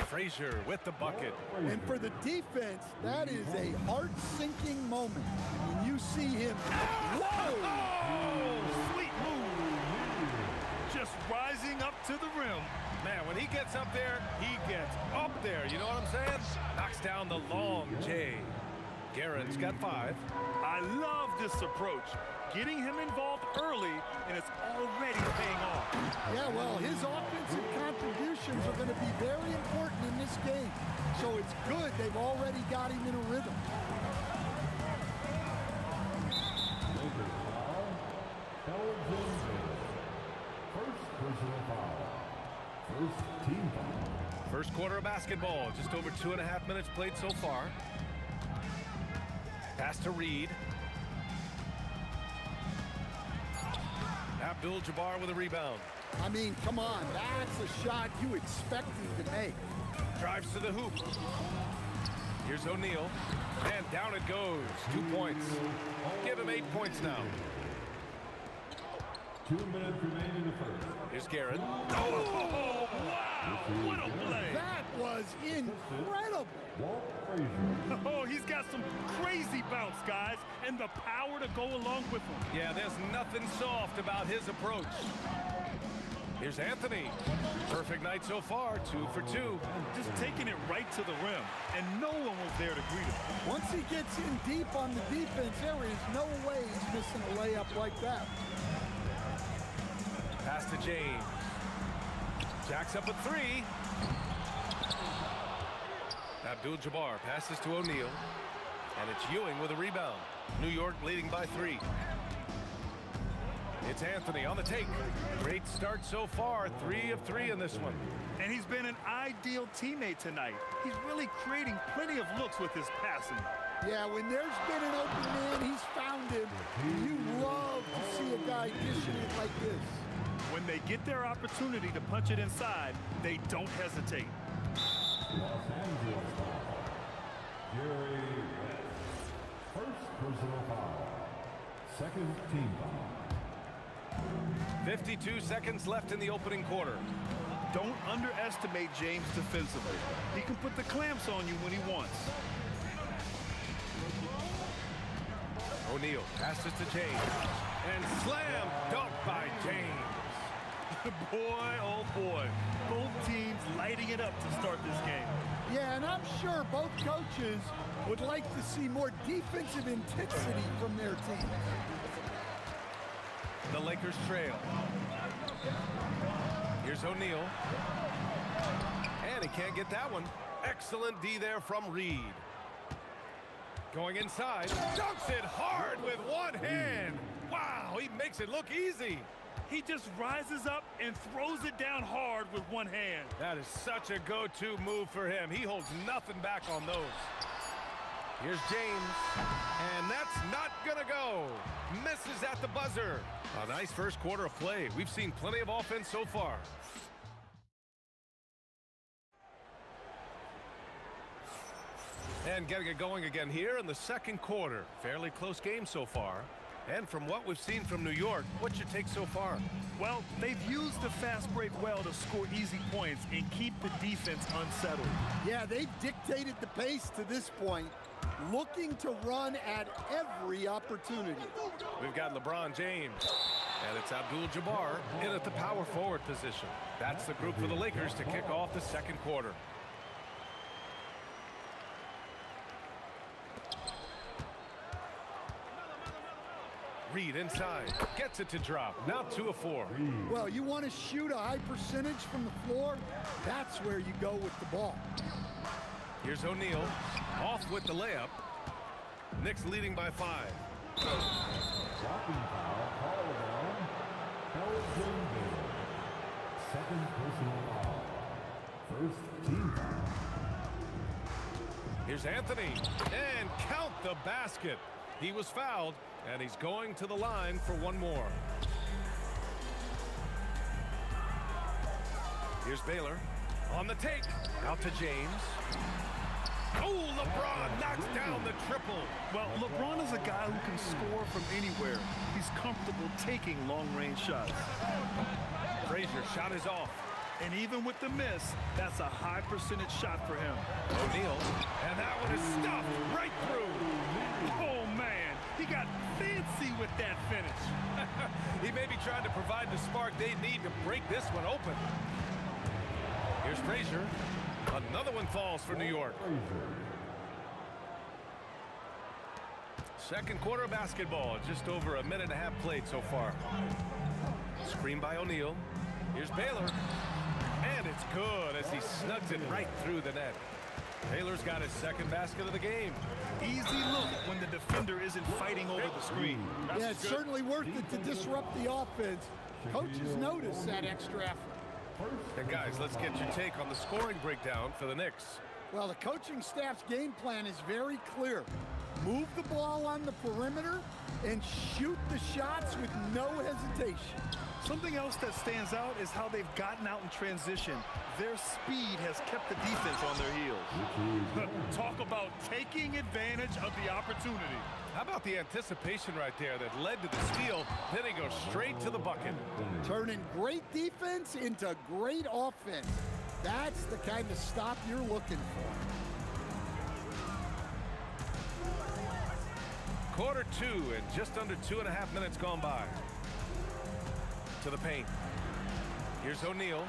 Frazier with the bucket. And for the defense, that is a heart-sinking moment when you see him. Whoa! Oh, sweet move. Just rising up to the rim. Man, when he gets up there, he gets up there. You know what I'm saying? Knocks down the long J. Guerin's got 5. I love this approach. Getting him involved early, and it's already paying off. Yeah, well, his offensive contributions are going to be very important in this game. So it's good they've already got him in a rhythm. First personal foul. First team foul. First quarter of basketball. Just over 2.5 minutes played so far. Pass to Reed. Abdul-Jabbar with a rebound. I mean, come on, that's a shot you expect him to make. Drives to the hoop. Here's O'Neal. And down it goes. 2 points. Give him 8 points now. 2 minutes remain in the first. Here's Guerin. Oh, wow! What a play! That was incredible. Walt Frazier. Oh, he's got some crazy bounce, guys, and the power to go along with him. Yeah, there's nothing soft about his approach. Here's Anthony. Perfect night so far, 2 for 2. Just taking it right to the rim, and no one was there to greet him. Once he gets in deep on the defense, there is no way he's missing a layup like that. Pass to James. Jacks up a 3. Abdul-Jabbar passes to O'Neal. And it's Ewing with a rebound. New York leading by 3. It's Anthony on the take. Great start so far. 3 of 3 in this one. And he's been an ideal teammate tonight. He's really creating plenty of looks with his passing. Yeah, when there's been an open man, he's found him. You love to see a guy dishing it like this. When they get their opportunity to punch it inside, they don't hesitate. Los Angeles foul. Jerry West. First personal foul. Second team foul. 52 seconds left in the opening quarter. Don't underestimate James defensively. He can put the clamps on you when he wants. O'Neal passes to James. And slam dunk by James. Boy, oh boy. Both teams lighting it up to start this game. Yeah, and I'm sure both coaches would like to see more defensive intensity from their team. The Lakers trail. Here's O'Neal. And he can't get that one. Excellent D there from Reed. Going inside. Dunks it hard with one hand. Wow, he makes it look easy. He just rises up and throws it down hard with one hand. That is such a go-to move for him. He holds nothing back on those. Here's James. And that's not gonna go. Misses at the buzzer. A nice first quarter of play. We've seen plenty of offense so far. And getting it going again here in the second quarter. Fairly close game so far. And from what we've seen from New York, what's your take so far? Well, they've used the fast break well to score easy points and keep the defense unsettled. Yeah, they've dictated the pace to this point, looking to run at every opportunity. We've got LeBron James, and it's Abdul-Jabbar in at the power forward position. That's the group for the Lakers to kick off the second quarter. Reed inside, gets it to drop. Now 2 of 4. Well, you want to shoot a high percentage from the floor, that's where you go with the ball. Here's O'Neal, off with the layup. Knicks leading by 5. Dropping foul called on Elgin Baylor. Second personal foul. First team foul. Here's Anthony, and count the basket. He was fouled, and he's going to the line for one more. Here's Baylor on the take. Out to James. Oh, LeBron knocks down the triple. Well, LeBron is a guy who can score from anywhere. He's comfortable taking long-range shots. Frazier shot is off. And even with the miss, that's a high percentage shot for him. O'Neal, and that one is stuffed right through. Oh, man, he got fancy with that finish. He may be trying to provide the spark they need to break this one open. Here's Frazier. Another one falls for New York. Second quarter of basketball, just over a minute and a half played so far. Screen by O'Neal. Here's Baylor. And it's good as he snugs it right through the net. Baylor's got his second basket of the game. Easy look when the defender isn't fighting over the screen. Yeah, it's certainly worth it to disrupt the offense. Coaches notice that extra effort. And guys, let's get your take on the scoring breakdown for the Knicks. Well, the coaching staff's game plan is very clear. Move the ball on the perimeter and shoot the shots with no hesitation. Something else that stands out is how they've gotten out in transition. Their speed has kept the defense on their heels. Talk about taking advantage of the opportunity. How about the anticipation right there that led to the steal, then he goes straight to the bucket. Turning great defense into great offense. That's the kind of stop you're looking for. Quarter 2 and just under 2.5 minutes gone by. To the paint. Here's O'Neal,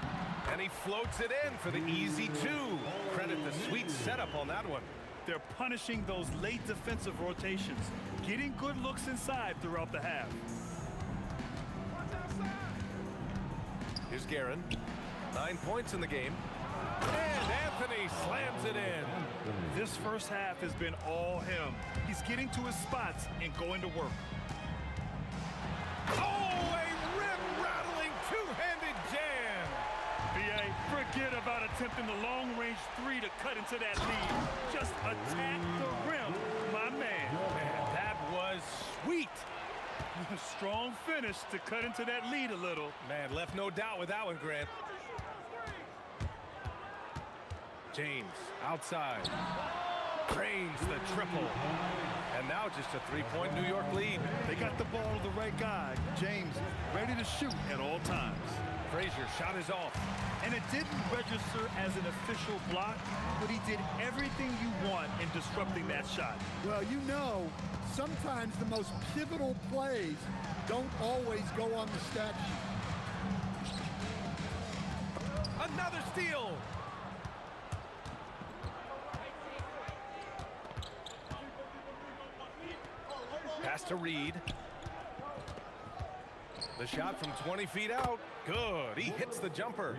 and he floats it in for the easy 2. Credit the sweet setup on that one. They're punishing those late defensive rotations, getting good looks inside throughout the half. Here's Guerin. 9 points in the game. And Anthony slams it in. This first half has been all him. He's getting to his spots and going to work. Oh, a rim-rattling two-handed jam. B.A., forget about attempting the long-range 3 to cut into that lead. Just attack the rim, my man. Man, that was sweet. Strong finish to cut into that lead a little. Man, left no doubt with that one, Grant. James outside. Drains the triple. And now just a 3-point New York lead. They got the ball to the right guy. James ready to shoot at all times. Frazier shot is off. And it didn't register as an official block, but he did everything you want in disrupting that shot. Well, you know, sometimes the most pivotal plays don't always go on the stat sheet. Another steal. Pass to Reed. The shot from 20 feet out. Good. He hits the jumper.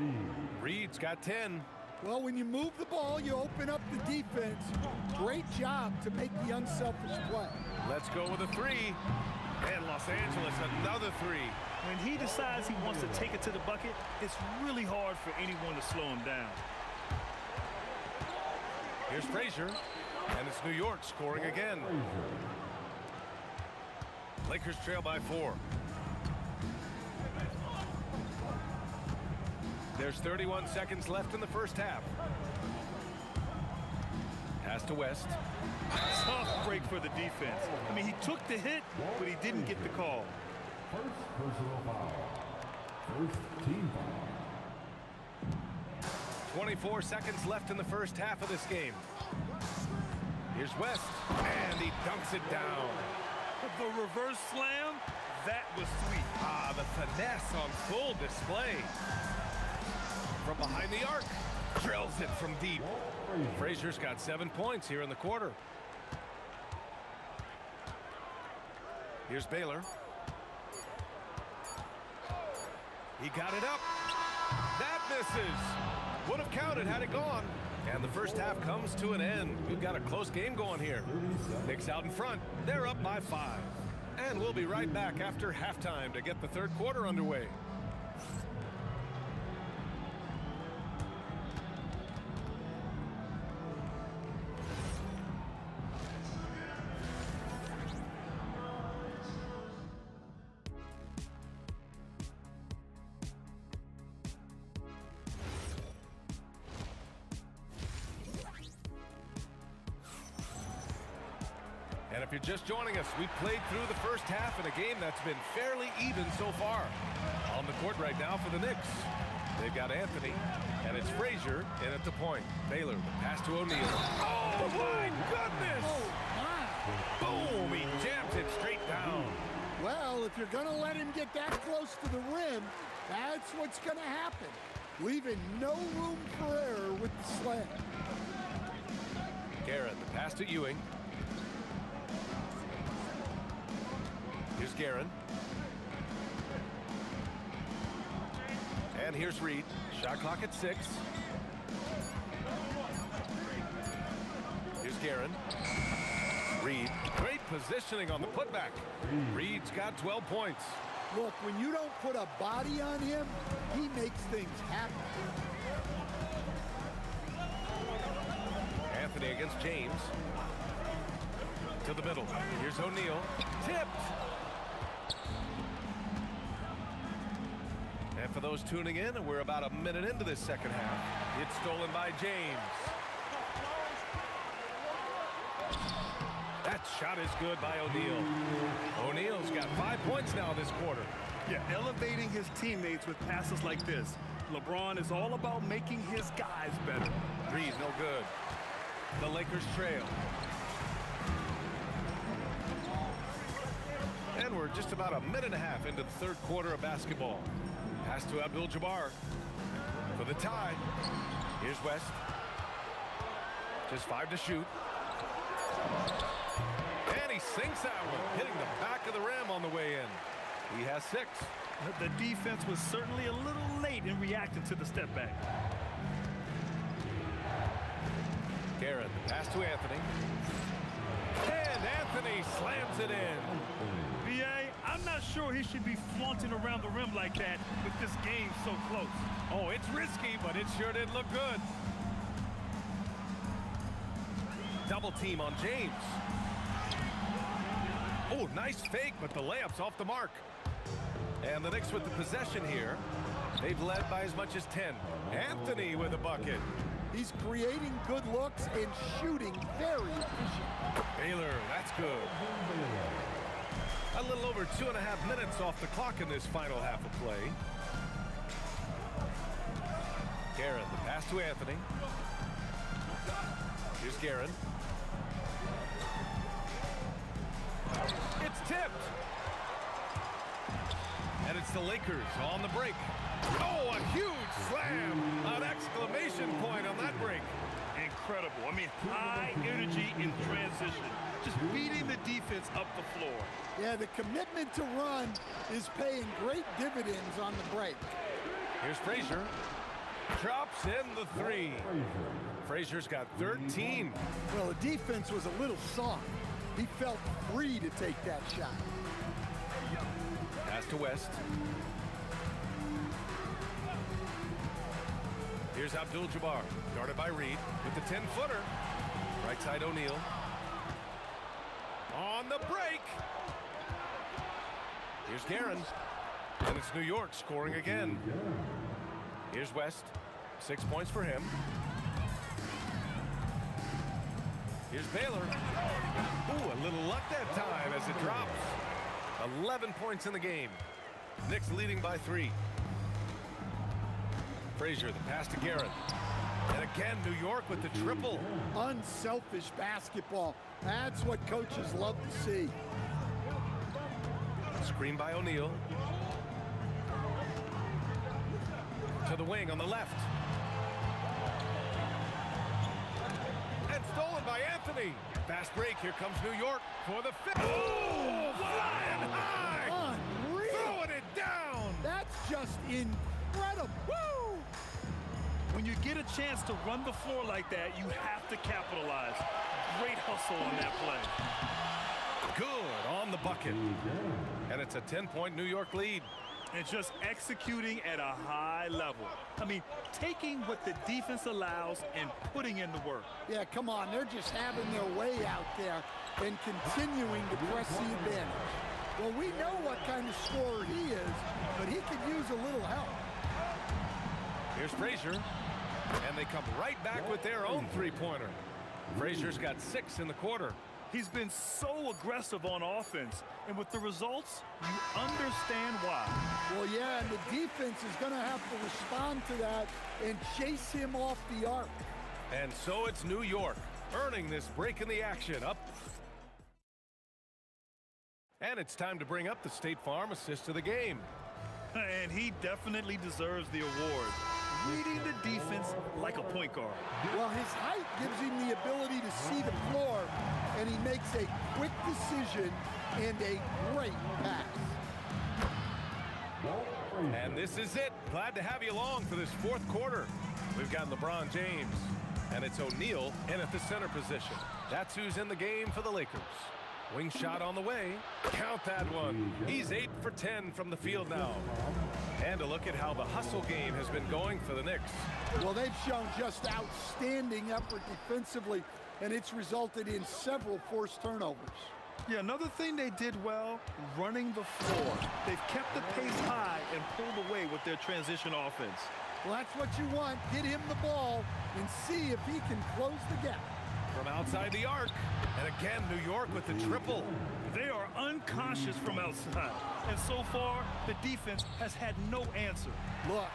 Reed's got 10. Well, when you move the ball, you open up the defense. Great job to make the unselfish play. Let's go with a three. And Los Angeles, another three. When he decides he wants to take it to the bucket, it's really hard for anyone to slow him down. Here's Frazier, and it's New York scoring again. Lakers trail by 4. There's 31 seconds left in the first half. Pass to West. Tough break for the defense. I mean, he took the hit, but he didn't get the call. First personal foul. First team foul. 24 seconds left in the first half of this game. Here's West, and he dunks it down. The reverse slam, that was sweet. Ah, the finesse on full display. From behind the arc, drills it from deep. Frazier's got 7 points here in the quarter. Here's Baylor. He got it up. That misses. Would have counted had it gone. And the first half comes to an end. We've got a close game going here. Knicks out in front. They're up by 5. And we'll be right back after halftime to get the third quarter underway. And if you're just joining us, we played through the first half in a game that's been fairly even so far. On the court right now for the Knicks. They've got Anthony, and it's Frazier in at the point. Baylor, the pass to O'Neal. Oh, my goodness! Boom! He jams it straight down. Well, if you're going to let him get that close to the rim, that's what's going to happen. Leaving no room for error with the slam. Garrett, the pass to Ewing. Here's Guerin. And here's Reed. Shot clock at 6. Here's Guerin. Reed. Great positioning on the putback. Reed's got 12 points. Look, when you don't put a body on him, he makes things happen. Anthony against James. To the middle. Here's O'Neal. Tipped. And for those tuning in, we're about a minute into this second half. It's stolen by James. That shot is good by O'Neal. O'Neal's got 5 points now this quarter. Yeah, elevating his teammates with passes like this. LeBron is all about making his guys better. Reed, no good. The Lakers trail. And we're just about a minute and a half into the third quarter of basketball. Pass to Abdul-Jabbar for the tie. Here's West. Just 5 to shoot. And he sinks that one, hitting the back of the rim on the way in. He has 6. The defense was certainly a little late in reacting to the step back. Garrett, the pass to Anthony. And Anthony slams it in. B.A., I'm not sure he should be flaunting around the rim like that with this game so close. Oh, it's risky, but it sure did look good. Double team on James. Oh, nice fake, but the layup's off the mark. And the Knicks with the possession here. They've led by as much as 10. Anthony with a bucket. He's creating good looks and shooting very efficient. Baylor, that's good. A little over 2.5 minutes off the clock in this final half of play. Garrett, the pass to Anthony. Here's Guerin. It's tipped. And it's the Lakers on the break. Oh, a huge slam. An exclamation point on that break. Incredible. I mean, high energy in transition. Just beating the defense up the floor. Yeah, the commitment to run is paying great dividends on the break. Here's Frazier. Drops in the three. Frazier's got 13. Well, the defense was a little soft. He felt free to take that shot. Pass to West. Here's Abdul-Jabbar, guarded by Reed with the 10-footer. Right side O'Neal. On the break. Here's Guerin. And it's New York scoring again. Here's West. 6 points for him. Here's Baylor. Ooh, a little luck that time as it drops. 11 points in the game. Knicks leading by 3. Frazier, the pass to Guerin. And again, New York with the triple. Unselfish basketball. That's what coaches love to see. Screen by O'Neal. To the wing on the left. And stolen by Anthony. Fast break. Here comes New York for the fifth. Oh, flying high. Unreal. Throwing it down. That's just incredible. Woo! When you get a chance to run the floor like that, you have to capitalize. Great hustle on that play. Good on the bucket. And it's a 10-point New York lead. And just executing at a high level. I mean, taking what the defense allows and putting in the work. Yeah, come on. They're just having their way out there and continuing to press the advantage. Well, we know what kind of scorer he is, but he could use a little help. Here's Frazier. And they come right back with their own three-pointer. Frazier's got 6 in the quarter. He's been so aggressive on offense, and with the results, you understand why. Well, yeah, and the defense is going to have to respond to that and chase him off the arc. And so it's New York, earning this break in the action up. And it's time to bring up the State Farm assist of the game. And he definitely deserves the award. Reading the defense like a point guard. Well, his height gives him the ability to see the floor, and he makes a quick decision and a great pass. And this is it. Glad to have you along for this fourth quarter. We've got LeBron James, and it's O'Neal in at the center position. That's who's in the game for the Lakers. Wing shot on the way. Count that one. He's 8 for 10 from the field now. And a look at how the hustle game has been going for the Knicks. Well, they've shown just outstanding effort defensively, and it's resulted in several forced turnovers. Yeah, another thing they did well, running the floor. They've kept the pace high and pulled away with their transition offense. Well, that's what you want. Get him the ball and see if he can close the gap. From outside the arc. And again, New York with the triple. They are unconscious from outside. And so far, the defense has had no answer. Look,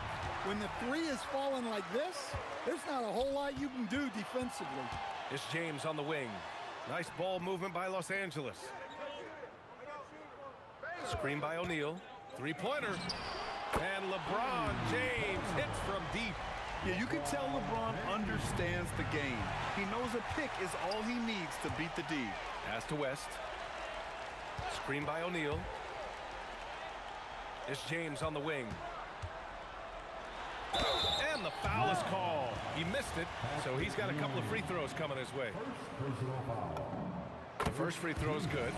when the three is falling like this, there's not a whole lot you can do defensively. It's James on the wing. Nice ball movement by Los Angeles. Screen by O'Neal. Three-pointer. And LeBron James hits from deep. Yeah, you can tell LeBron understands the game. He knows a pick is all he needs to beat the D. Pass to West. Screen by O'Neal. It's James on the wing. And the foul is called. He missed it, so he's got a couple of free throws coming his way. The first free throw is good.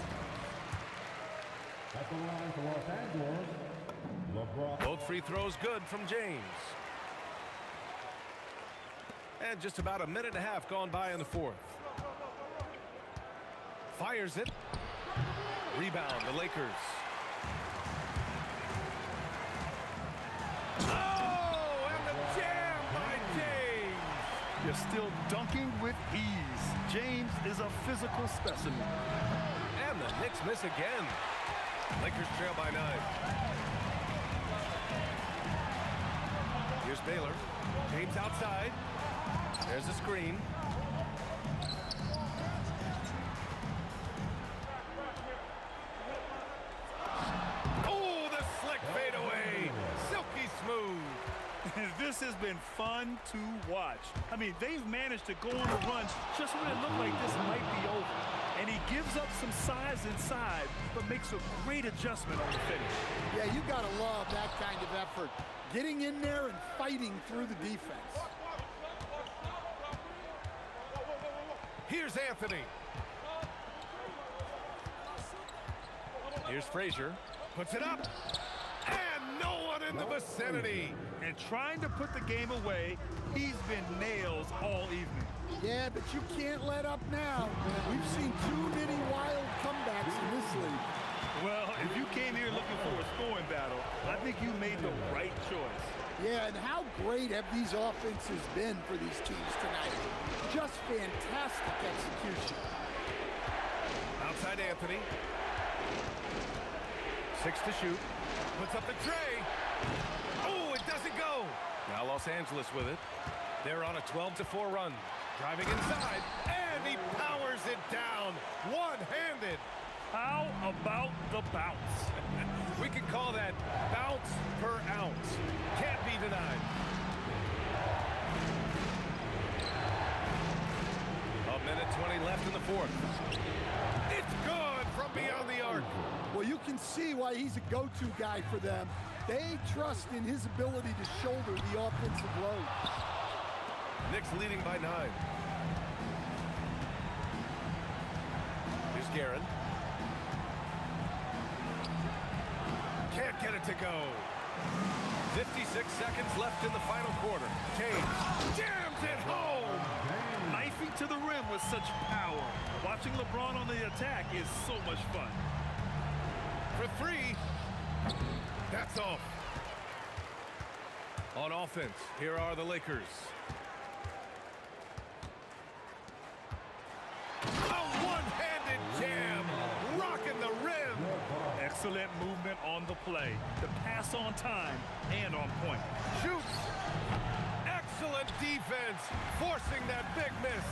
At the line for Los Angeles, LeBron. Both free throws good from James. And just about a minute and a half gone by in the fourth. Fires it. Rebound, the Lakers. Oh, and the jam by James. You're still dunking with ease. James is a physical specimen. And the Knicks miss again. Lakers trail by 9. Here's Baylor. James outside. There's a screen. been fun to watch. I mean, they've managed to go on a run just when it looked like this might be over. And he gives up some size inside, but makes a great adjustment on the finish. Yeah, you got to love that kind of effort. Getting in there and fighting through the defense. Here's Anthony. Here's Frazier. Puts it up. And no one in the vicinity. And trying to put the game away, he's been nails all evening. Yeah, but you can't let up now. We've seen too many wild comebacks in this league. Well, if you came here looking for a scoring battle, I think you made the right choice. Yeah, and how great have these offenses been for these teams tonight? Just fantastic execution. Outside Anthony. 6 to shoot. Puts up the tray. Oh, it doesn't go. Now Los Angeles with it. They're on a 12-4 run. Driving inside, and he powers it down. One-handed. How about the bounce? We can call that bounce per ounce. Can't be denied. A minute 20 left in the fourth. It's good from beyond the arc. Well, you can see why he's a go-to guy for them. They trust in his ability to shoulder the offensive load. Knicks leading by 9. Here's Guerin. Can't get it to go. 56 seconds left in the final quarter. James jams it home. Knifing to the rim with such power. Watching LeBron on the attack is so much fun. For 3. That's off. On offense, here are the Lakers. A one-handed jam, rocking the rim. Excellent movement on the play. The pass on time and on point. Shoots. Excellent defense, forcing that big miss.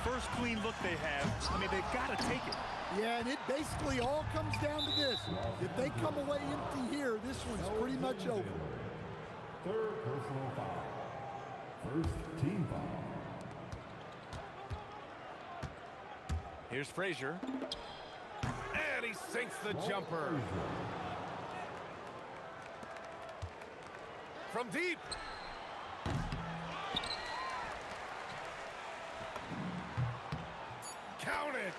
First clean look they have. I mean, they've got to take it. Yeah, and it basically all comes down to this. If they come away empty here, this one's pretty much over. Third personal foul. First team foul. Here's Frazier. And he sinks the jumper. From deep. Count it.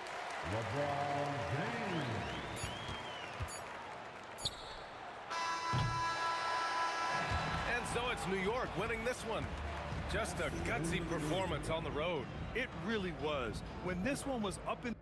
LeBron James. And so it's New York winning this one. Just a gutsy performance on the road. It really was. When this one was up in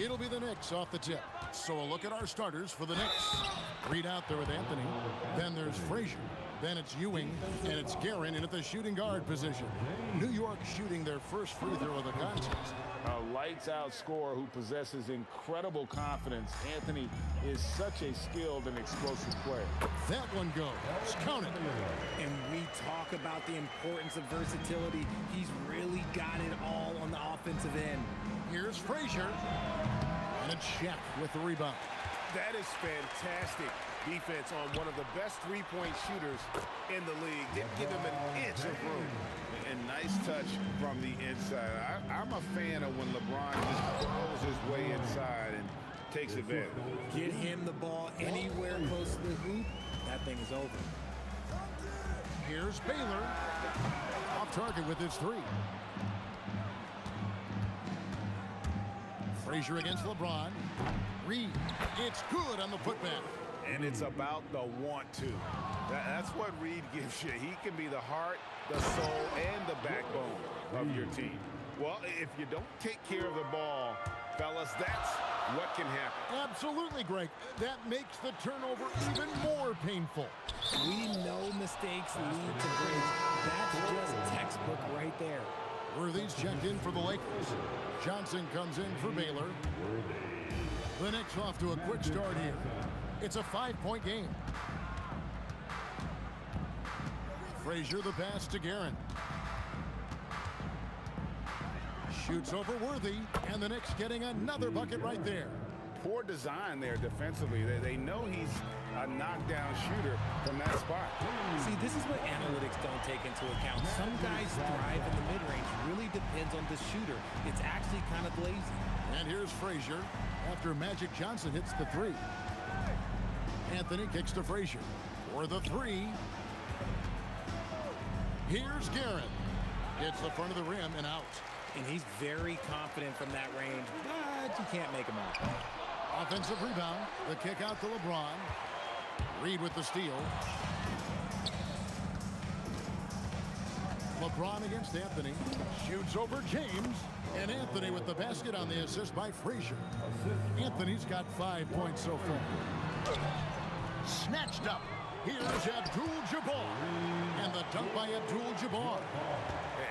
It'll be the Knicks off the tip. So a look at our starters for the Knicks. Reed out there with Anthony. Then there's Frazier. Then it's Ewing. And it's Guerin in at the shooting guard position. New York shooting their first free throw of the contest. A lights-out scorer who possesses incredible confidence. Anthony is such a skilled and explosive player. That one goes. Count it. And we talk about the importance of versatility. He's really got it all on the offensive end. Here's Frazier. And it's Shaq with the rebound. That is fantastic defense on one of the best three-point shooters in the league. Didn't give him an inch of room. And nice touch from the inside. I'm a fan of when LeBron just blows his way inside and takes advantage. Get him the ball anywhere close to the hoop, that thing is over. Here's Baylor. Off target with his three. Frazier against LeBron. Reed. It's good on the putback. And it's about the want to. That's what Reed gives you. He can be the heart, the soul, and the backbone of your team. Well, if you don't take care of the ball, fellas, that's what can happen. Absolutely, Greg. That makes the turnover even more painful. We know mistakes lead to breaks. That's just textbook right there. Worthy's checked in for the Lakers. Johnson comes in for Baylor. The Knicks off to a quick start here. It's a 5-point game. Frazier the pass to Guerin. Shoots over Worthy, and the Knicks getting another bucket right there. poor design there defensively. They know he's a knockdown shooter from that spot. See, this is what analytics don't take into account. Some guys thrive in the mid-range. Really depends on the shooter. It's actually kind of lazy. And here's Frazier after Magic Johnson hits the three. Anthony kicks to Frazier for the three. Here's Guerin. Gets the front of the rim and out. And he's very confident from that range, but you can't make him out. Offensive rebound. The kick out to LeBron. Reed with the steal. LeBron against Anthony. Shoots over James. And Anthony with the basket on the assist by Frazier. Anthony's got 5 points so far. Snatched up. Here's Abdul-Jabbar. And the dunk by Abdul-Jabbar.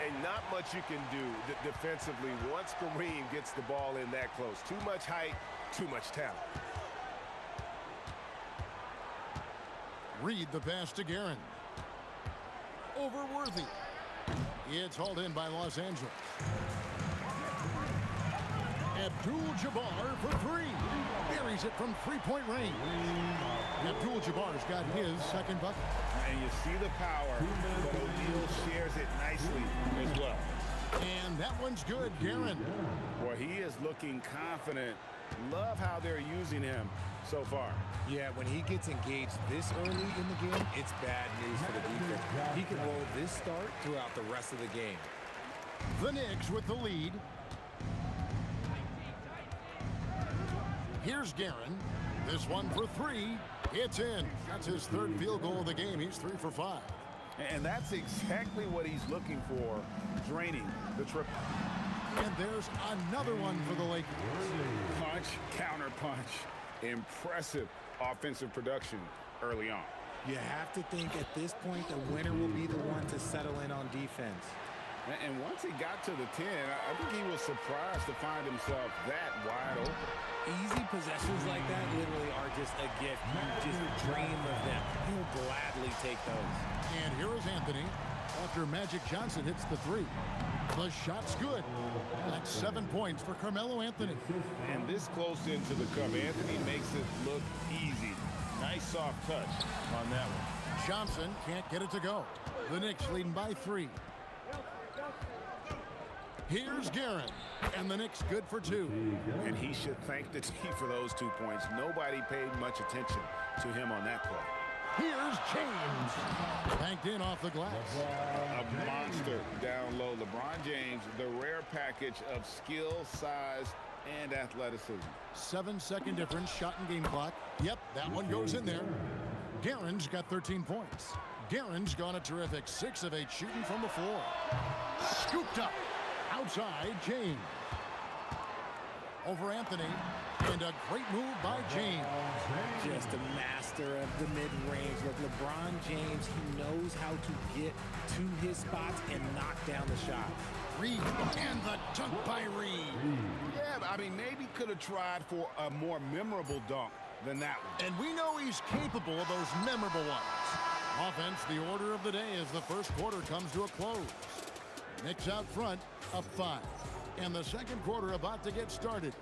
And not much you can do defensively once Kareem gets the ball in that close. Too much height, too much talent. Reed the pass to Guerin. Over Worthy. It's hauled in by Los Angeles. Abdul-Jabbar for three. Buries it from three-point range. Abdul-Jabbar's got his second bucket. And you see the power, but O'Neal shares it nicely as well. And that one's good, Guerin. Boy, he is looking confident. Love how they're using him so far. Yeah, when he gets engaged this early in the game, it's bad news for the defense. He can roll this start throughout the rest of the game. The Knicks with the lead. Here's Guerin. This one for three. It's in. That's his third field goal of the game. He's 3 for 5. And that's exactly what he's looking for, draining the triple. And there's another one for the Lakers. Punch, counter punch. Impressive offensive production early on. You have to think at this point the winner will be the one to settle in on defense. And once he got to the 10, I think he was surprised to find himself that wide open. Easy possessions like that literally are just a gift. You just dream of them. He'll gladly take those. And here is Anthony after Magic Johnson hits the three. The shot's good. That's 7 points for Carmelo Anthony. And this close into the cup, Anthony makes it look easy. Nice soft touch on that one. Johnson can't get it to go. The Knicks leading by 3. Here's Guerin, and the Knicks good for 2. And he should thank the team for those 2 points. Nobody paid much attention to him on that play. Here's James. Banked in off the glass. A monster down low. LeBron James, the rare package of skill, size, and athleticism. 7-second difference, shot and game clock. Yep, that one goes in there. Guerin's got 13 points. Guerin's gone a terrific 6 of 8 shooting from the floor. Scooped up. Outside, James. Over Anthony. And a great move by James. Just a master of the mid-range. Look, LeBron James, he knows how to get to his spots and knock down the shot. Reed, and the dunk by Reed. Yeah, I mean, maybe could have tried for a more memorable dunk than that one. And we know he's capable of those memorable ones. Offense, the order of the day as the first quarter comes to a close. Knicks out front, up 5. And the second quarter about to get started.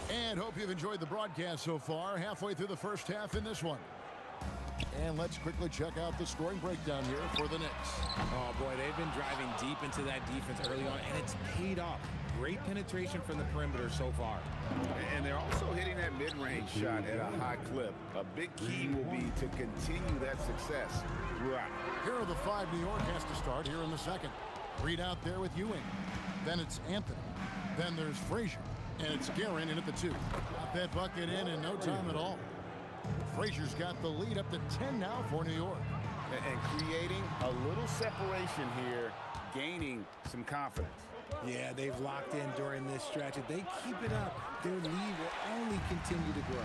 And hope you've enjoyed the broadcast so far. Halfway through the first half in this one. And let's quickly check out the scoring breakdown here for the Knicks. Oh, boy, they've been driving deep into that defense early on, and it's paid off. Great penetration from the perimeter so far. And they're also hitting that mid-range shot at a high clip. A big key will be to continue that success throughout. Here are the 5 New York has to start here in the second. Reed out there with Ewing. Then it's Anthony. Then there's Frazier. And it's Guerin in at the 2. Got that bucket in no time at all. Frazier's got the lead up to 10 now for New York. And creating a little separation here, gaining some confidence. Yeah, they've locked in during this stretch. If they keep it up, their lead will only continue to grow.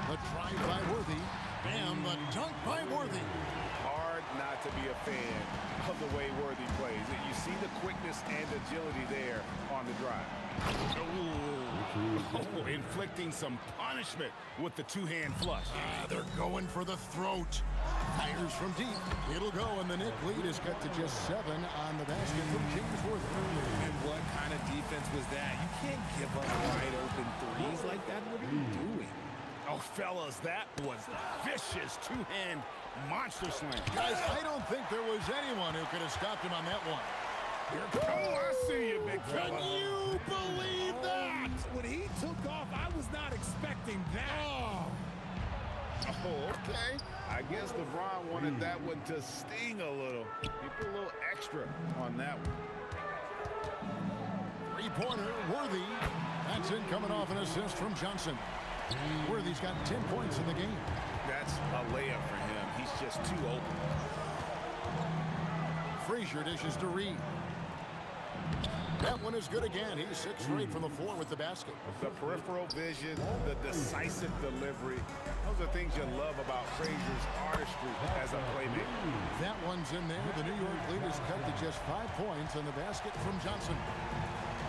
The drive by Worthy, and the dunk by Worthy. Hard not to be a fan of the way Worthy plays. You see the quickness and agility there on the drive. Oh, inflicting some punishment with the two-hand flush. They're going for the throat. Fires from deep. It'll go, and the Nick lead is cut to just 7 on the basket from James Worthy. And what kind of defense was that? You can't give up wide open threes like that. What are you doing? Oh, fellas, that was vicious two-hand monster slam. Guys, I don't think there was anyone who could have stopped him on that one. Oh, I see you, big fella. Can you believe that? When he took off, I was not expecting that. Oh, okay. I guess LeBron wanted that one to sting a little. He put a little extra on that one. Three-pointer, Worthy. That's in coming off an assist from Johnson. Worthy's got 10 points in the game. That's a layup for him. He's just too open. Frazier dishes to Reed. That one is good again. He's 6 straight from the floor with the basket. The peripheral vision, the decisive delivery. Those are things you love about Frazier's artistry as a playmaker. That one's in there. The New York lead is cut to just 5 points on the basket from Johnson.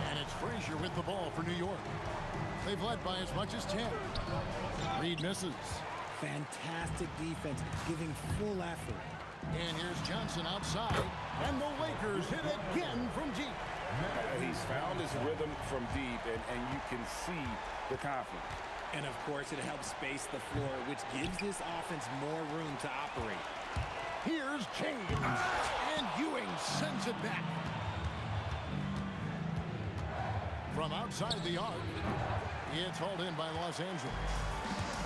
And it's Frazier with the ball for New York. They've led by as much as 10. Reed misses. Fantastic defense, giving full effort. And here's Johnson outside. And the Lakers hit again from deep. He's found his rhythm from deep, and you can see the confidence. And, of course, it helps space the floor, which gives this offense more room to operate. Here's James. And Ewing sends it back. From outside the arc, it's hauled in by Los Angeles.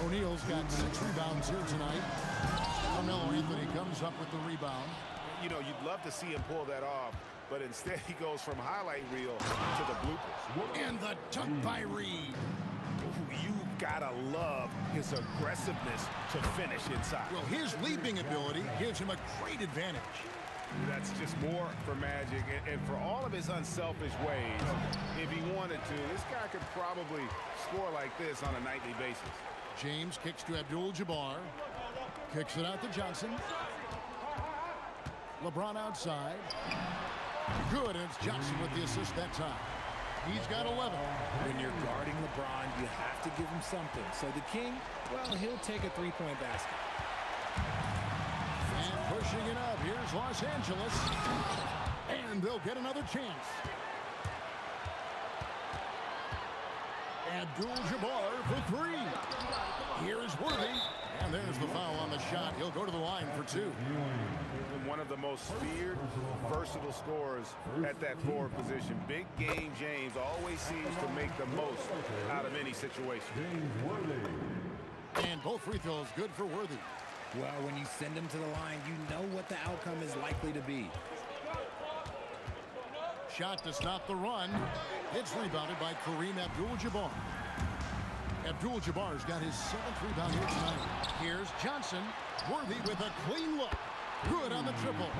O'Neal's got 6 rebounds here tonight. Carmelo Anthony comes up with the rebound. You know, you'd love to see him pull that off, but instead he goes from highlight reel to the bloopers. And the dunk by Reed. You gotta love his aggressiveness to finish inside. Well, his leaping ability gives him a great advantage. That's just more for Magic, and for all of his unselfish ways, if he wanted to, this guy could probably score like this on a nightly basis. James kicks to Abdul-Jabbar. Kicks it out to Johnson. LeBron outside. Good, and it's Johnson with the assist that time. He's got 11. When you're guarding LeBron, you have to give him something. So the King, well, he'll take a three-point basket. And pushing it up, here's Los Angeles. And they'll get another chance. Abdul-Jabbar for 3. Here's Worthy. And there's the foul on the shot. He'll go to the line for 2. One of the most feared, versatile scorers at that forward position. Big game James always seems to make the most out of any situation. And both free throws good for Worthy. Well, when you send him to the line, you know what the outcome is likely to be. Shot to stop the run. It's rebounded by Kareem Abdul-Jabbar. Abdul-Jabbar's got his 7th rebound here tonight. Here's Johnson. Worthy with a clean look. Good on the triple.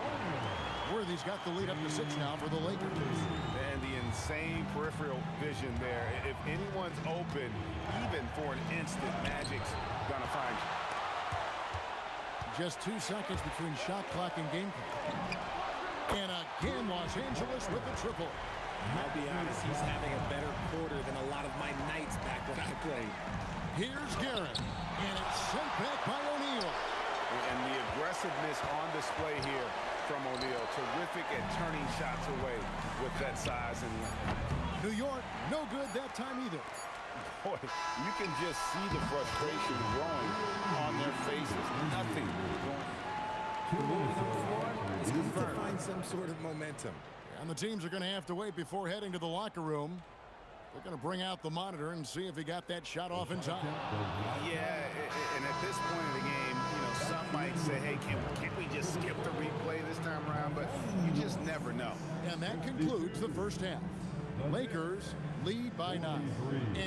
Worthy's got the lead up to 6 now for the Lakers. And the insane peripheral vision there. If anyone's open, even for an instant, Magic's gonna find you. Just 2 seconds between shot clock and game clock. And again, Los Angeles with the triple. I'll be honest, he's having a better quarter than a lot of my nights back when I played. Here's Garrett. And it's sent back by O'Neal. And the aggressiveness on display here from O'Neal. Terrific at turning shots away with that size and length. New York, no good that time either. Boy, you can just see the frustration growing on their faces. Nothing going. It's going to find some sort of momentum. And the teams are going to have to wait before heading to the locker room. They're going to bring out the monitor and see if he got that shot off in time. Yeah, and at this point in the game, you know, some might say, hey, can't we just skip the replay this time around? But you just never know. And that concludes the first half. Lakers lead by 9.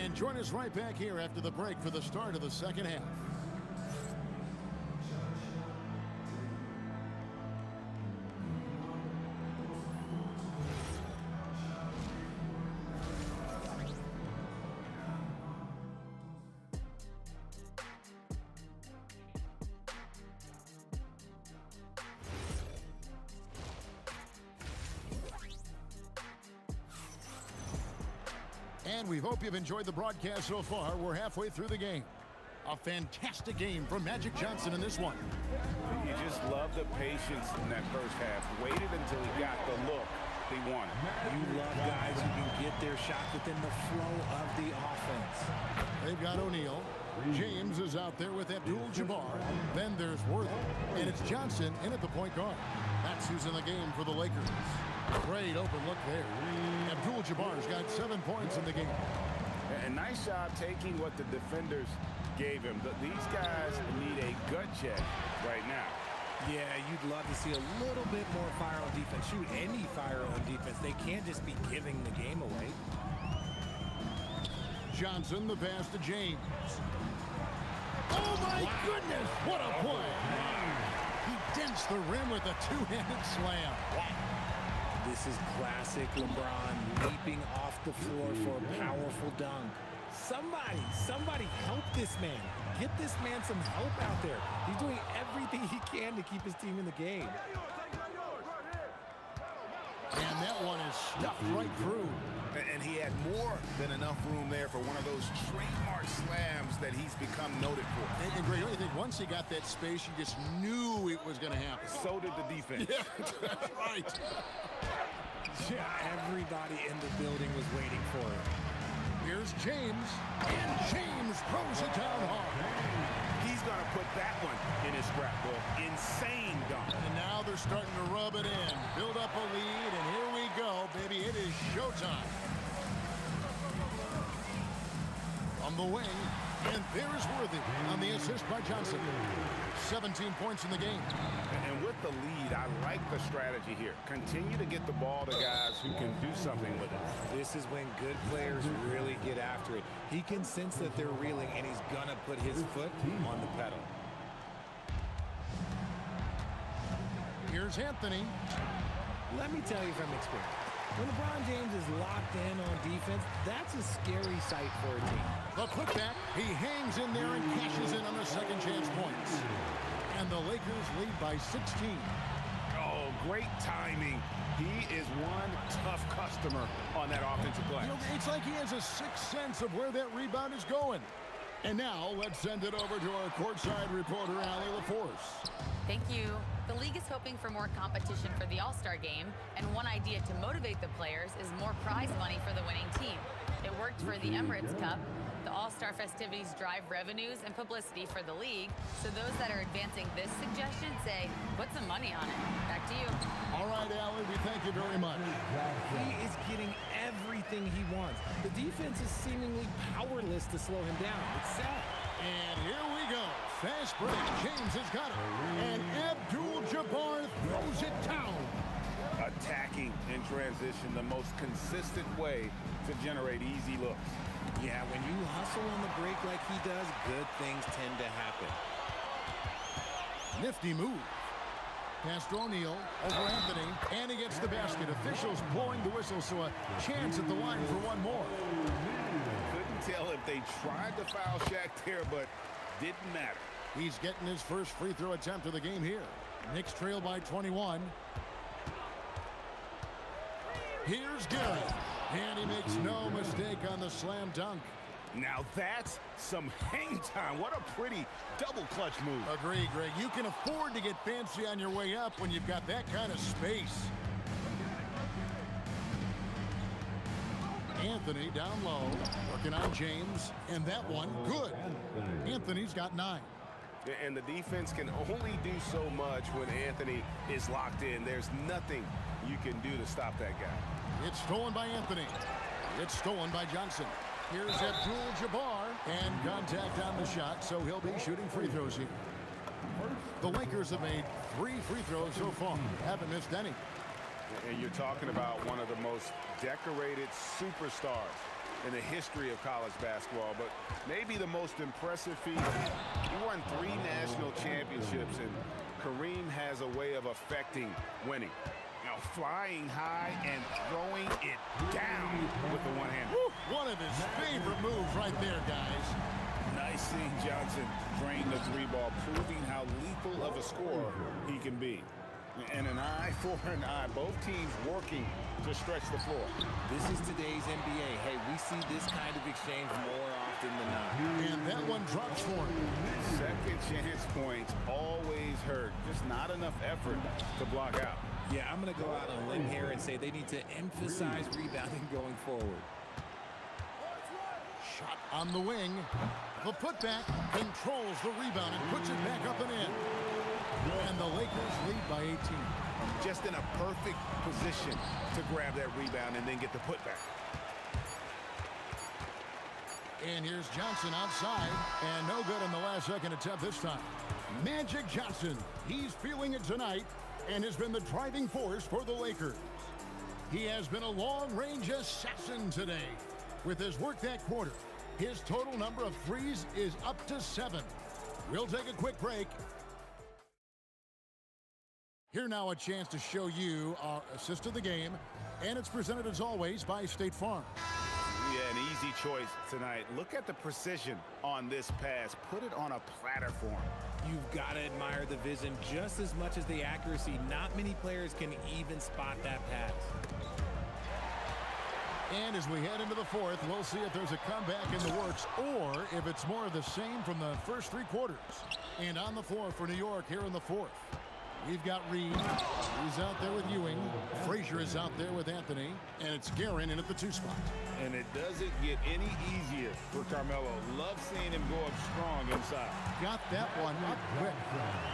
And join us right back here after the break for the start of the second half. And we hope you've enjoyed the broadcast so far. We're halfway through the game. A fantastic game from Magic Johnson in this one. You just love the patience in that first half. Waited until he got the look he wanted. You love guys who can get their shot within the flow of the offense. They've got O'Neal. James is out there with Abdul-Jabbar. Then there's Worthy. And it's Johnson in at the point guard. That's who's in the game for the Lakers. Great open look there. Abdul-Jabbar's got 7 points in the game. And nice job taking what the defenders gave him. These guys need a gut check right now. Yeah, you'd love to see a little bit more fire on defense. Shoot, any fire on defense. They can't just be giving the game away. Johnson, the pass to James. Oh, my goodness! What a play! He dents the rim with a two-handed slam. This is classic LeBron leaping off the floor for a powerful dunk. Somebody help this man. Get this man some help out there. He's doing everything he can to keep his team in the game. And that one is stuffed right through. And he had more than enough room there for one of those trademark slams that he's become noted for. And Greg, I think once he got that space, you just knew it was going to happen. So did the defense. Yeah, that's right. Yeah, everybody in the building was waiting for it. Here's James, and James throws it down hard. He's going to put that one in his scrapbook. Insane dunk. And now they're starting to rub it in. Build up a lead, and here we go, baby. It is showtime. On the wing, and there's Worthy on the assist by Johnson. 17 points in the game. And with the lead, I like the strategy here. Continue to get the ball to guys who can do something with it. This is when good players really get after it. He can sense that they're reeling, and he's gonna put his foot on the pedal. Here's Anthony. Let me tell you from experience, when LeBron James is locked in on defense, that's a scary sight for a team. The putback, he hangs in there and cashes in on the second chance points. And the Lakers lead by 16. Oh, great timing. He is one tough customer on that offensive glass. You know, it's like he has a sixth sense of where that rebound is going. And now let's send it over to our courtside reporter, Allie LaForce. Thank you. The league is hoping for more competition for the All-Star game, and one idea to motivate the players is more prize money for the winning team. It worked for the Emirates Cup. The All-Star festivities drive revenues and publicity for the league, so those that are advancing this suggestion say, put some money on it. Back to you. All right, Allie, we thank you very much. He is getting everything he wants. The defense is seemingly powerless to slow him down. It's sad. And here we go. Fast break. James has got it. And Abdul-Jabbar throws it down. Attacking in transition, the most consistent way to generate easy looks. Yeah, when you hustle on the break like he does, good things tend to happen. Nifty move. Pass to O'Neal over Anthony, and he gets the basket. Officials blowing the whistle, so a chance at the line for one more. Couldn't tell if they tried to foul Shaq there, but didn't matter. He's getting his first free throw attempt of the game here. Knicks trail by 21. Here's Garrett, and he makes no mistake on the slam dunk. Now that's some hang time. What a pretty double clutch move. Agree, Greg. You can afford to get fancy on your way up when you've got that kind of space. Anthony down low, working on James, and that one, good. Anthony's got 9. And the defense can only do so much when Anthony is locked in. There's nothing you can do to stop that guy. It's stolen by Anthony. It's stolen by Johnson. Here's Abdul-Jabbar, and contact on the shot, so he'll be shooting free throws here. The Lakers have made 3 free throws so far. Haven't missed any. And you're talking about one of the most decorated superstars in the history of college basketball, but maybe the most impressive feat. He won 3 national championships, and Kareem has a way of affecting winning. Now flying high and throwing it down with the one hand. One of his favorite moves right there, guys. Nice seeing Johnson drain the 3-ball, proving how lethal of a scorer he can be. And an eye for an eye. Both teams working to to stretch the floor. This is today's NBA. Hey, we see this kind of exchange more often than not. And that one drops for him. Second chance points always hurt. Just not enough effort to block out. Yeah, I'm going to go out on a limb here and say they need to emphasize rebounding going forward. Shot on the wing. The putback controls the rebound and puts it back up and in. And the Lakers lead by 18. Just in a perfect position to grab that rebound and then get the putback. And here's Johnson outside, and no good in the last second attempt this time. Magic Johnson, he's feeling it tonight and has been the driving force for the Lakers. He has been a long-range assassin today. With his work that quarter, his total number of threes is up to 7. We'll take a quick break. Here now a chance to show you our assist of the game, and it's presented as always by State Farm. Yeah, an easy choice tonight. Look at the precision on this pass. Put it on a platter for him. You've got to admire the vision just as much as the accuracy. Not many players can even spot that pass. And as we head into the fourth, we'll see if there's a comeback in the works or if it's more of the same from the first 3 quarters. And on the floor for New York here in the fourth, we've got Reed. He's out there with Ewing. Frazier is out there with Anthony. And it's Guerin in at the 2 spot. And it doesn't get any easier for Carmelo. Love seeing him go up strong inside. Got that one up quick.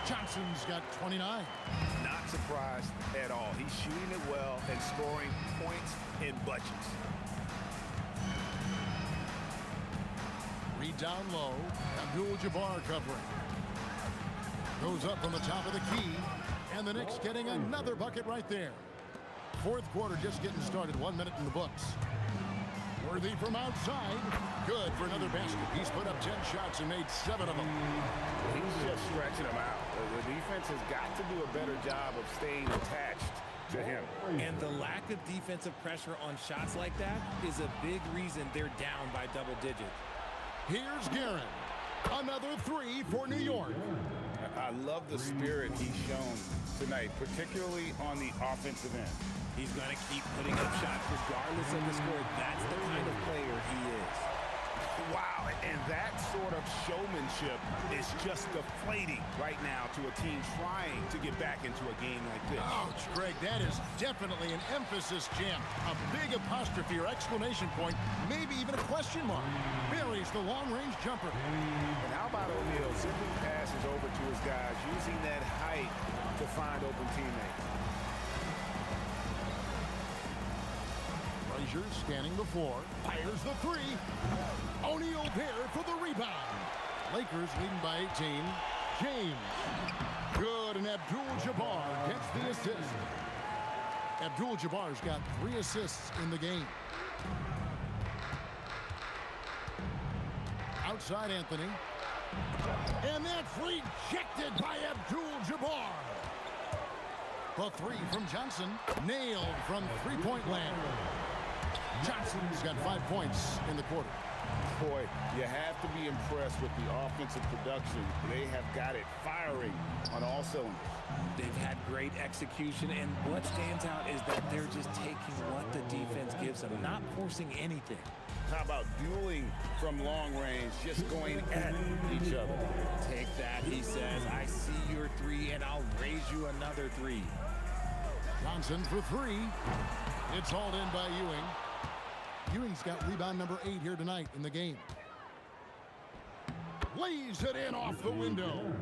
Johnson's got 29. Not surprised at all. He's shooting it well and scoring points in bunches. Reed down low. Abdul-Jabbar covering. Goes up from the top of the key. And the Knicks getting another bucket right there. Fourth quarter just getting started. 1 minute in the books. Worthy from outside. Good for another basket. He's put up 10 shots and made 7 of them. He's just stretching them out. The defense has got to do a better job of staying attached to him. And the lack of defensive pressure on shots like that is a big reason they're down by double digits. Here's Guerin. Another 3 for New York. I love the spirit he's shown tonight, particularly on the offensive end. He's going to keep putting up shots regardless of the score. That's the kind of player he is. Wow, and that sort of showmanship is just deflating right now to a team trying to get back into a game like this. Ouch, Greg, that is definitely an emphasis jam. A big apostrophe or exclamation point, maybe even a question mark. Buries the long-range jumper. And how about O'Neal simply passes over to his guys, using that height to find open teammates. Frazier scanning the floor, fires the 3. O'Neal there for the rebound. Lakers leading by 18. James. Good, and Abdul-Jabbar gets the assist. Abdul-Jabbar's got 3 assists in the game. Outside Anthony. And that's rejected by Abdul-Jabbar. The 3 from Johnson. Nailed from three-point land. Johnson's got 5 points in the quarter. Boy, you have to be impressed with the offensive production. They have got it firing on all cylinders. They've had great execution, and what stands out is that they're just taking what the defense gives them, not forcing anything. How about dueling from long range, just going at each other? Take that, he says. I see your 3, and I'll raise you another 3. Johnson for 3. It's hauled in by Ewing. Ewing's got rebound number 8 here tonight in the game. Lays it in off the window.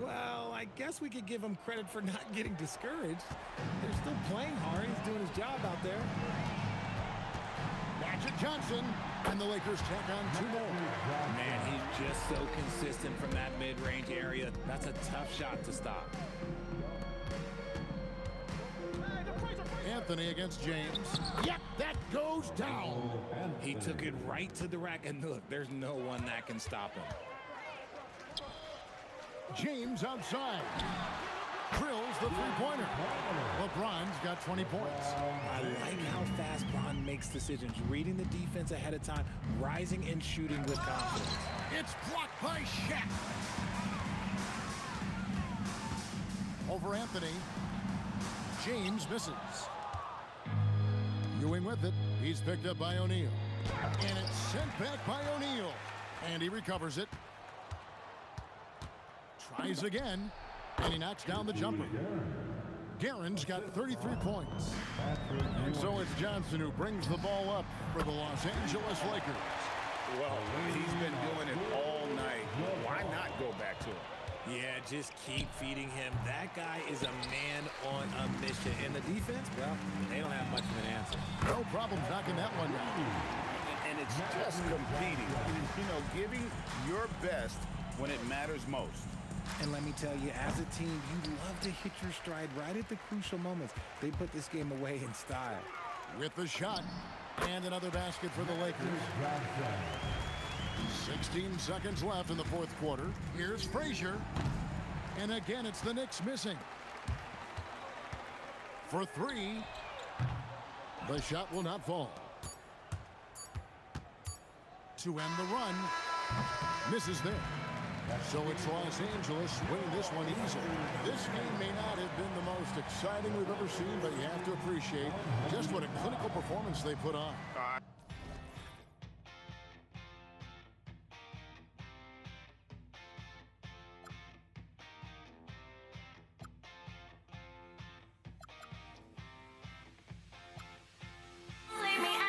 Well, I guess we could give him credit for not getting discouraged. They're still playing hard. He's doing his job out there. Magic Johnson, and the Lakers tack on 2 more. Man, he's just so consistent from that mid-range area. That's a tough shot to stop. Anthony against James. Yep, that goes down. He took it right to the rack, and look, there's no one that can stop him. James outside. Drills the 3-pointer. LeBron's got 20 points. I like how fast Bron makes decisions, reading the defense ahead of time, rising and shooting with confidence. It's blocked by Shaq. Over Anthony. James misses. Arguing with it. He's picked up by O'Neal. And it's sent back by O'Neal. And he recovers it. Tries again. And he knocks down the jumper. Guerin's got 33 points. And so it's Johnson who brings the ball up for the Los Angeles Lakers. Well, he's been doing it all night. Why not go back to him? Yeah, just keep feeding him. That guy is a man on a mission. And the defense, well, they don't have much of an answer. No problem knocking that one down. And it's just competing. You know, giving your best when it matters most. And let me tell you, as a team, you love to hit your stride right at the crucial moments. They put this game away in style. With the shot. And another basket for the Lakers. 16 seconds left in the fourth quarter. Here's Frazier. And again, it's the Knicks missing. For three. The shot will not fall. To end the run. Misses there. So it's Los Angeles winning this one easily. This game may not have been the most exciting we've ever seen, but you have to appreciate just what a clinical performance they put on. We'll be right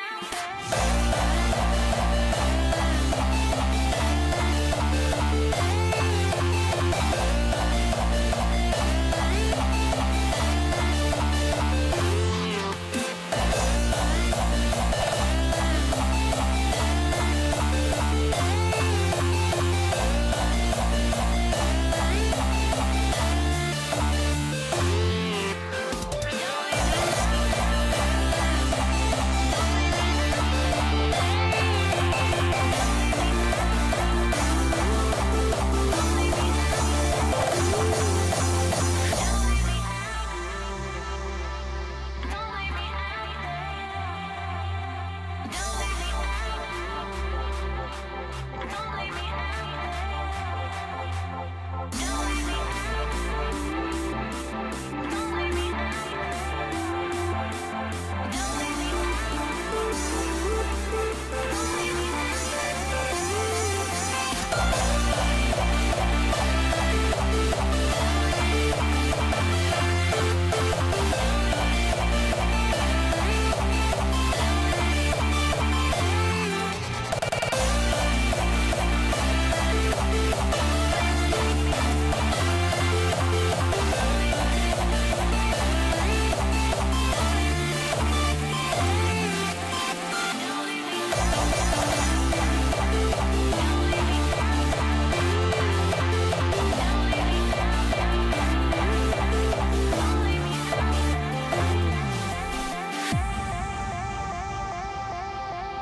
back.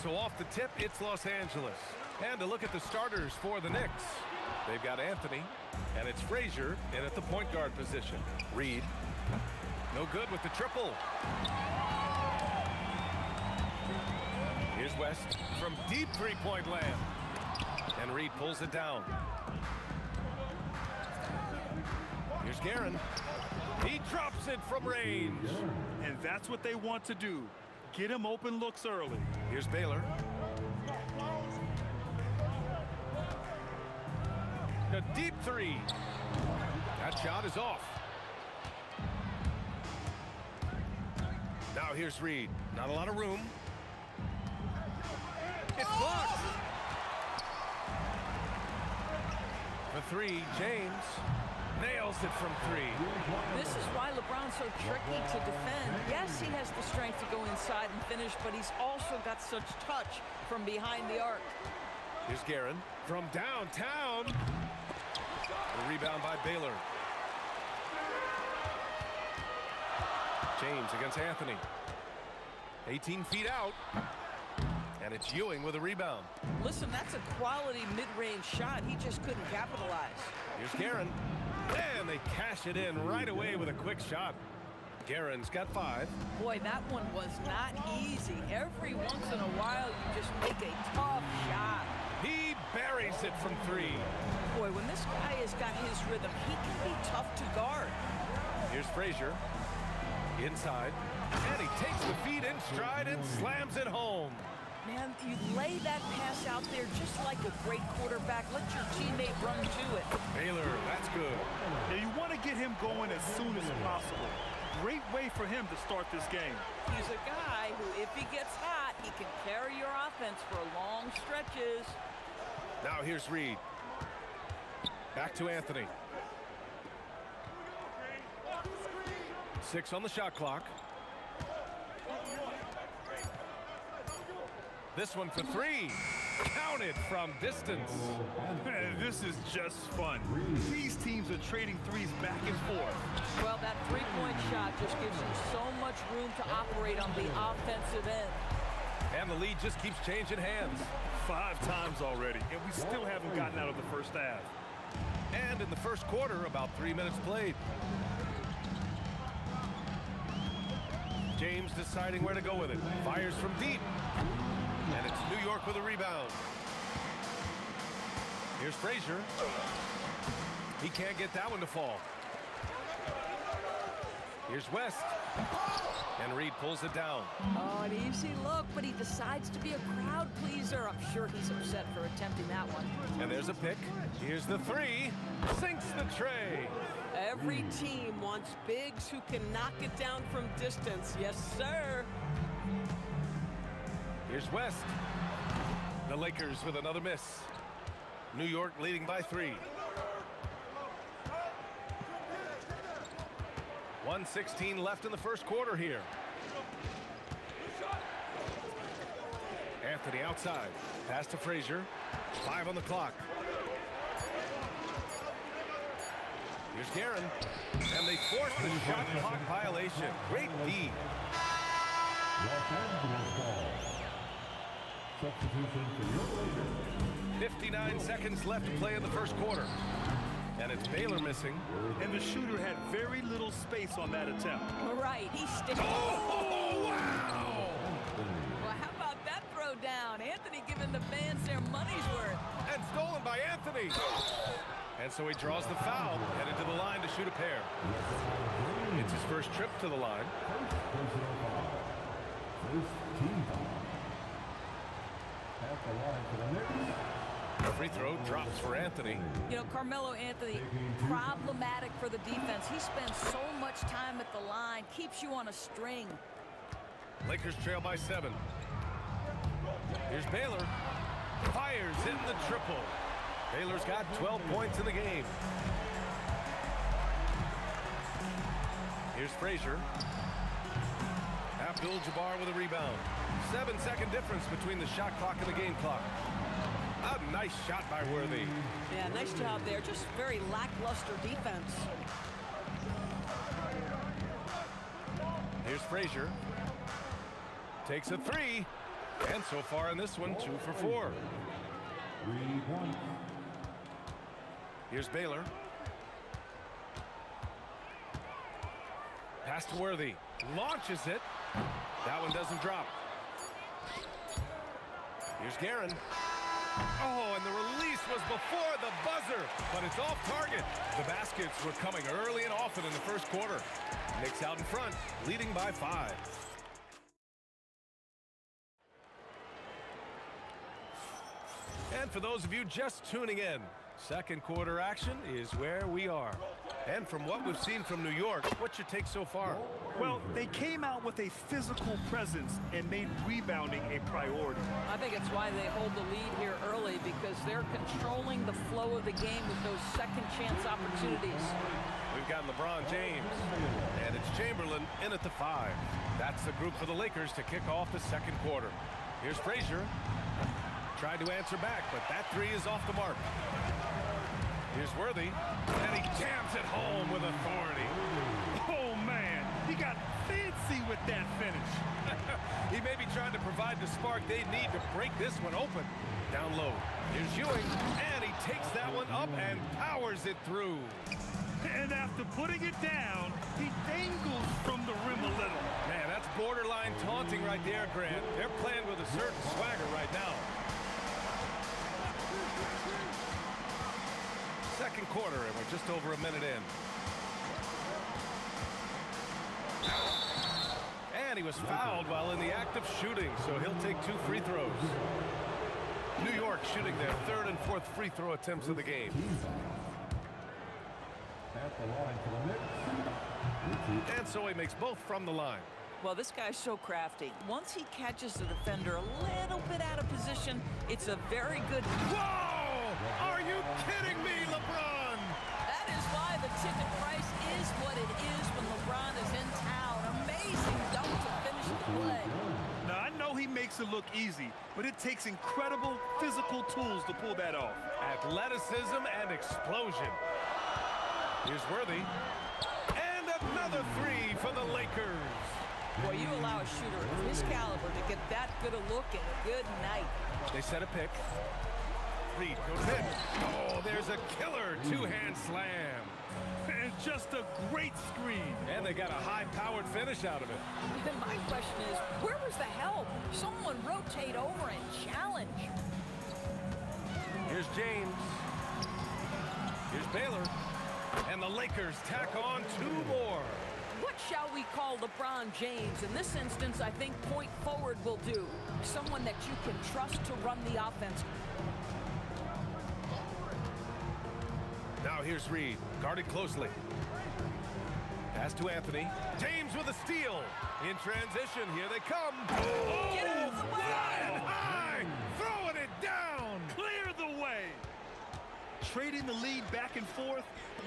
So off the tip, it's Los Angeles. And to look at the starters for the Knicks. They've got Anthony, and it's Frazier in at the point guard position. Reed, no good with the triple. Here's West from deep three-point land. And Reed pulls it down. Here's Guerin. He drops it from range. And that's what they want to do. Get him open looks early. Here's Baylor. A deep three. That shot is off. Now here's Reed. Not a lot of room. It's blocked. For three, James nails it from three. This is why LeBron's so tricky to defend. Yes, he has the strength to go inside and finish, but he's also got such touch from behind the arc. Here's Guerin from downtown. The rebound by Baylor. James against Anthony. 18 feet out. And it's Ewing with a rebound. Listen, that's a quality mid-range shot. He just couldn't capitalize. Here's Guerin. And they cash it in right away with a quick shot. Guerin's got 5. Boy, that one was not easy. Every once in a while, you just make a tough shot. He buries it from 3. Boy, when this guy has got his rhythm, he can be tough to guard. Here's Frazier. Inside. And he takes the feet in stride and slams it home. Man, you lay that pass out there just like a great quarterback. Let your teammate run to it. Baylor, that's good. Now you want to get him going as soon as possible. Great way for him to start this game. He's a guy who, if he gets hot, he can carry your offense for long stretches. Now here's Reed. Back to Anthony. 6 on the shot clock. This one for 3. Counted from distance. This is just fun. These teams are trading threes back and forth. Well, that three-point shot just gives you so much room to operate on the offensive end. And the lead just keeps changing hands. 5 times already, and we still haven't gotten out of the first half. And in the first quarter, about 3 minutes played. James deciding where to go with it. Fires from deep. And it's New York with a rebound. Here's Frazier. He can't get that one to fall. Here's West. And Reed pulls it down. Oh, an easy look, but he decides to be a crowd pleaser. I'm sure he's upset for attempting that one. And there's a pick. Here's the 3. Sinks the tray. Every team wants bigs who can knock it down from distance. Yes, sir. Here's West. The Lakers with another miss. New York leading by 3. 1:16 left in the first quarter here. Anthony outside. Pass to Frazier. 5 on the clock. Here's Guerin. And they force the shot clock violation. Great D. 59 seconds left to play in the first quarter. And it's Baylor missing. And the shooter had very little space on that attempt. Right, he's sticking. Oh, wow! Well, how about that throw down? Anthony giving the fans their money's worth. And stolen by Anthony. And so he draws the foul, headed to the line to shoot a pair. It's his first trip to the line. The free throw drops for Anthony. You know, Carmelo Anthony, problematic for the defense. He spends so much time at the line, keeps you on a string. Lakers trail by 7. Here's Baylor. Fires in the triple. Baylor's got 12 points in the game. Here's Frazier. Abdul-Jabbar with a rebound. 7-second difference between the shot clock and the game clock. A nice shot by Worthy. Yeah, nice job there. Just very lackluster defense. Here's Frazier. Takes a 3. And so far in this one, 2 for 4. 3 points. Here's Baylor. Pass to Worthy. Launches it. That one doesn't drop. Here's Guerin. Oh, and the release was before the buzzer, but it's off target. The baskets were coming early and often in the first quarter. Knicks out in front, leading by 5. And for those of you just tuning in, second quarter action is where we are. And from what we've seen from New York, what's your take so far? Well, they came out with a physical presence and made rebounding a priority. I think it's why they hold the lead here early, because they're controlling the flow of the game with those second chance opportunities. We've got LeBron James, and it's Chamberlain in at the 5. That's the group for the Lakers to kick off the second quarter. Here's Frazier. Tried to answer back, but that 3 is off the mark. Here's Worthy, and he jams it home with authority. Oh, man, he got fancy with that finish. He may be trying to provide the spark they need to break this one open. Down low, here's Ewing, and he takes that one up and powers it through. And after putting it down, he dangles from the rim a little. Man, that's borderline taunting right there, Grant. They're playing with a certain swagger right now. Second quarter, and we're just over a minute in. And he was fouled while in the act of shooting, so he'll take 2 free throws. New York shooting their 3rd and 4th free throw attempts of the game. At the line for the Knicks. And so he makes both from the line. Well, this guy's so crafty. Once he catches the defender a little bit out of position, it's a very good... Whoa! Are you kidding me, LeBron? That is why the ticket price is what it is when LeBron is in town. Amazing dunk to finish the play. Now, I know he makes it look easy, but it takes incredible physical tools to pull that off. Athleticism and explosion. Here's Worthy. And another 3 for the Lakers. Boy, you allow a shooter of his caliber to get that good a look at a good night. They set a pick. Reed goes in. Oh, there's a killer 2-hand slam. And just a great screen. And they got a high-powered finish out of it. And my question is, where was the help? Someone rotate over and challenge. Here's James. Here's Baylor. And the Lakers tack on 2 more. What shall we call LeBron James? In this instance, I think point forward will do. Someone that you can trust to run the offense. Now here's Reed, guarded closely. Pass to Anthony. James with a steal. In transition, here they come. Oh, get out of the way! Flying high, throwing it down. Clear the way. Trading the lead back and forth,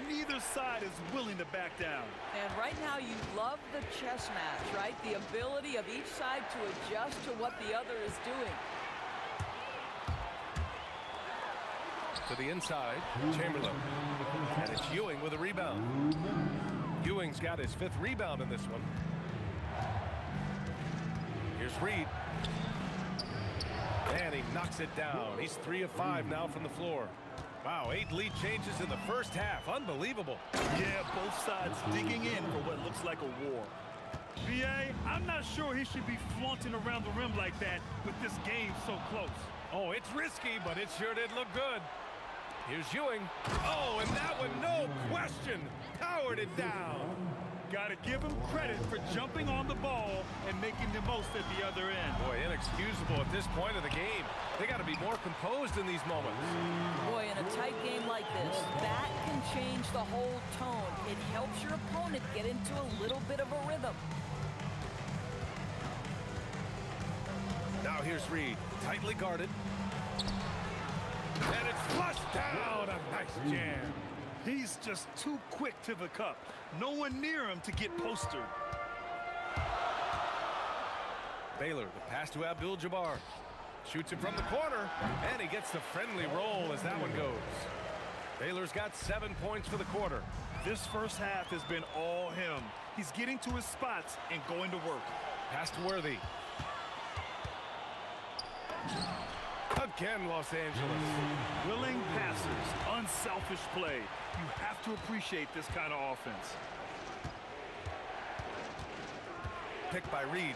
neither side is willing to back down. And right now you love the chess match, right? The ability of each side to adjust to what the other is doing. To the inside, Chamberlain. And it's Ewing with a rebound. Ewing's got his 5th rebound in this one. Here's Reed. And he knocks it down. He's 3 of 5 now from the floor. Wow, 8 lead changes in the first half. Unbelievable. Yeah, both sides digging in for what looks like a war. BA, I'm not sure he should be flaunting around the rim like that with this game so close. Oh, it's risky, but it sure did look good. Here's Ewing. Oh, and that one, no question, powered it down. Gotta give him credit for jumping on the ball and making the most at the other end. Boy, inexcusable at this point of the game. They got to be more composed in these moments. Boy, in a tight game like this, that can change the whole tone. It helps your opponent get into a little bit of a rhythm. Now here's Reed, tightly guarded. And it's flushed down. A nice jam. He's just too quick to the cup. No one near him to get postered. Baylor, the pass to Abdul-Jabbar. Shoots it from the corner, and he gets the friendly roll as that one goes. Baylor's got 7 points for the quarter. This first half has been all him. He's getting to his spots and going to work. Pass to Worthy. Again, Los Angeles. Willing passers, unselfish play. You have to appreciate this kind of offense. Picked by Reed.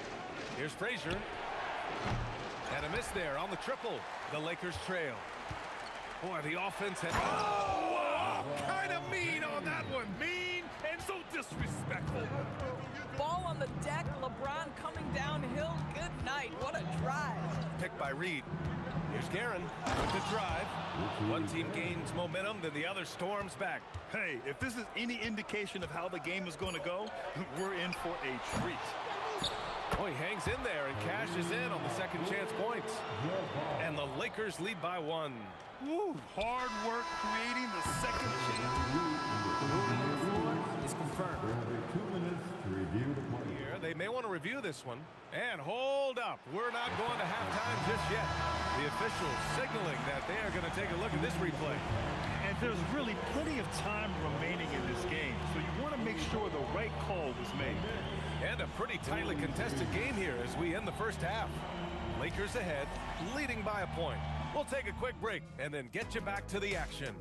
Here's Frazier. And a miss there on the triple. The Lakers trail. Boy, the offense had... Oh, kind of mean on that one. Mean and so disrespectful. Ball on the deck, LeBron coming downhill. Good night. What a drive. Picked by Reed. Here's Guerin with the drive. One team gains momentum, then the other storms back. Hey, if this is any indication of how the game is going to go, we're in for a treat. Oh, he hangs in there and cashes in on the second chance points. And the Lakers lead by 1. Woo, hard work creating the second chance. The ruling on the floor is confirmed. There will be 2 minutes to review the play. Here, they may want to review this one. And hold up, we're not going to halftime just yet. The officials signaling that they are going to take a look at this replay. And there's really plenty of time remaining in this game, so you want to make sure the right call was made. And a pretty tightly contested game here as we end the first half. Lakers ahead, leading by a point. We'll take a quick break and then get you back to the action.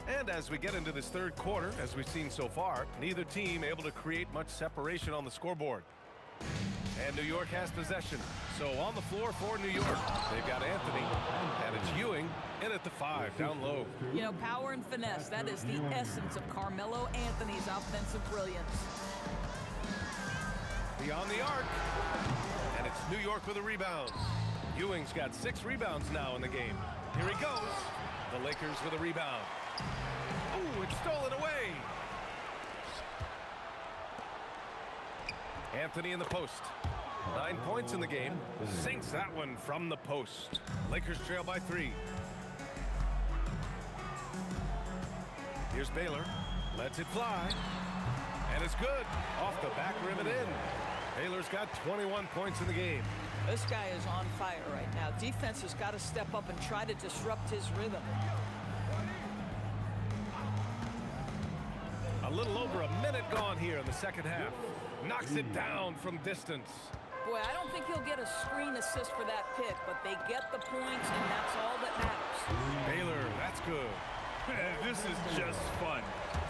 And as we get into this third quarter, as we've seen so far, neither team able to create much separation on the scoreboard. And New York has possession. So on the floor for New York, they've got Anthony, and it's Ewing in at the 5, down low. You know, power and finesse, that is the essence of Carmelo Anthony's offensive brilliance. Beyond the arc, and it's New York with a rebound. Ewing's got 6 rebounds now in the game. Here he goes. The Lakers with a rebound. Ooh, it's stolen away. Anthony in the post. 9 points in the game. Sinks that one from the post. Lakers trail by 3. Here's Baylor. Lets it fly. And it's good. Off the back rim and in. Baylor's got 21 points in the game. This guy is on fire right now. Defense has got to step up and try to disrupt his rhythm. A little over a minute gone here in the second half. Knocks it down from distance. Boy, I don't think he'll get a screen assist for that pick, but they get the points, and that's all that matters. Baylor, that's good. This is just fun.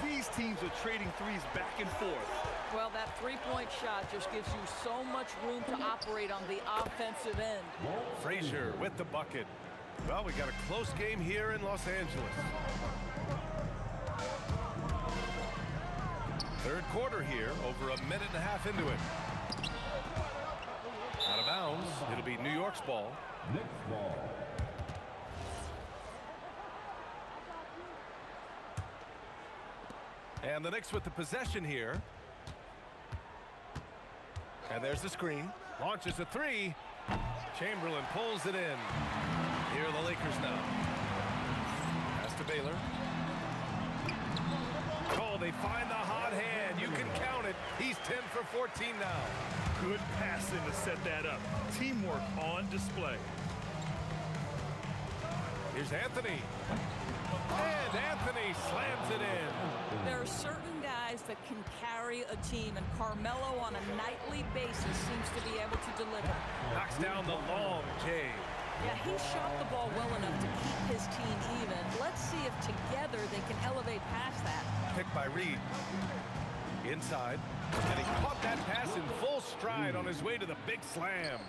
These teams are trading threes back and forth. Well, that three-point shot just gives you so much room to operate on the offensive end. Frazier with the bucket. Well, we got a close game here in Los Angeles. Third quarter here, over a minute and a half into it. Out of bounds, it'll be New York's ball. Knicks ball. And the Knicks with the possession here. And there's the screen. Launches a 3. Chamberlain pulls it in. Here are the Lakers now. Pass to Baylor. Oh, they find the hot hand. You can count it. He's 10 for 14 now. Good passing to set that up. Teamwork on display. Here's Anthony. And Anthony slams it in. There are certain guys that can carry a team, and Carmelo on a nightly basis seems to be able to deliver. Knocks down the long J. Yeah, he shot the ball well enough to keep his team even. Let's see if together they can elevate past that. Picked by Reed. Inside, and he caught that pass in full stride on his way to the big slam.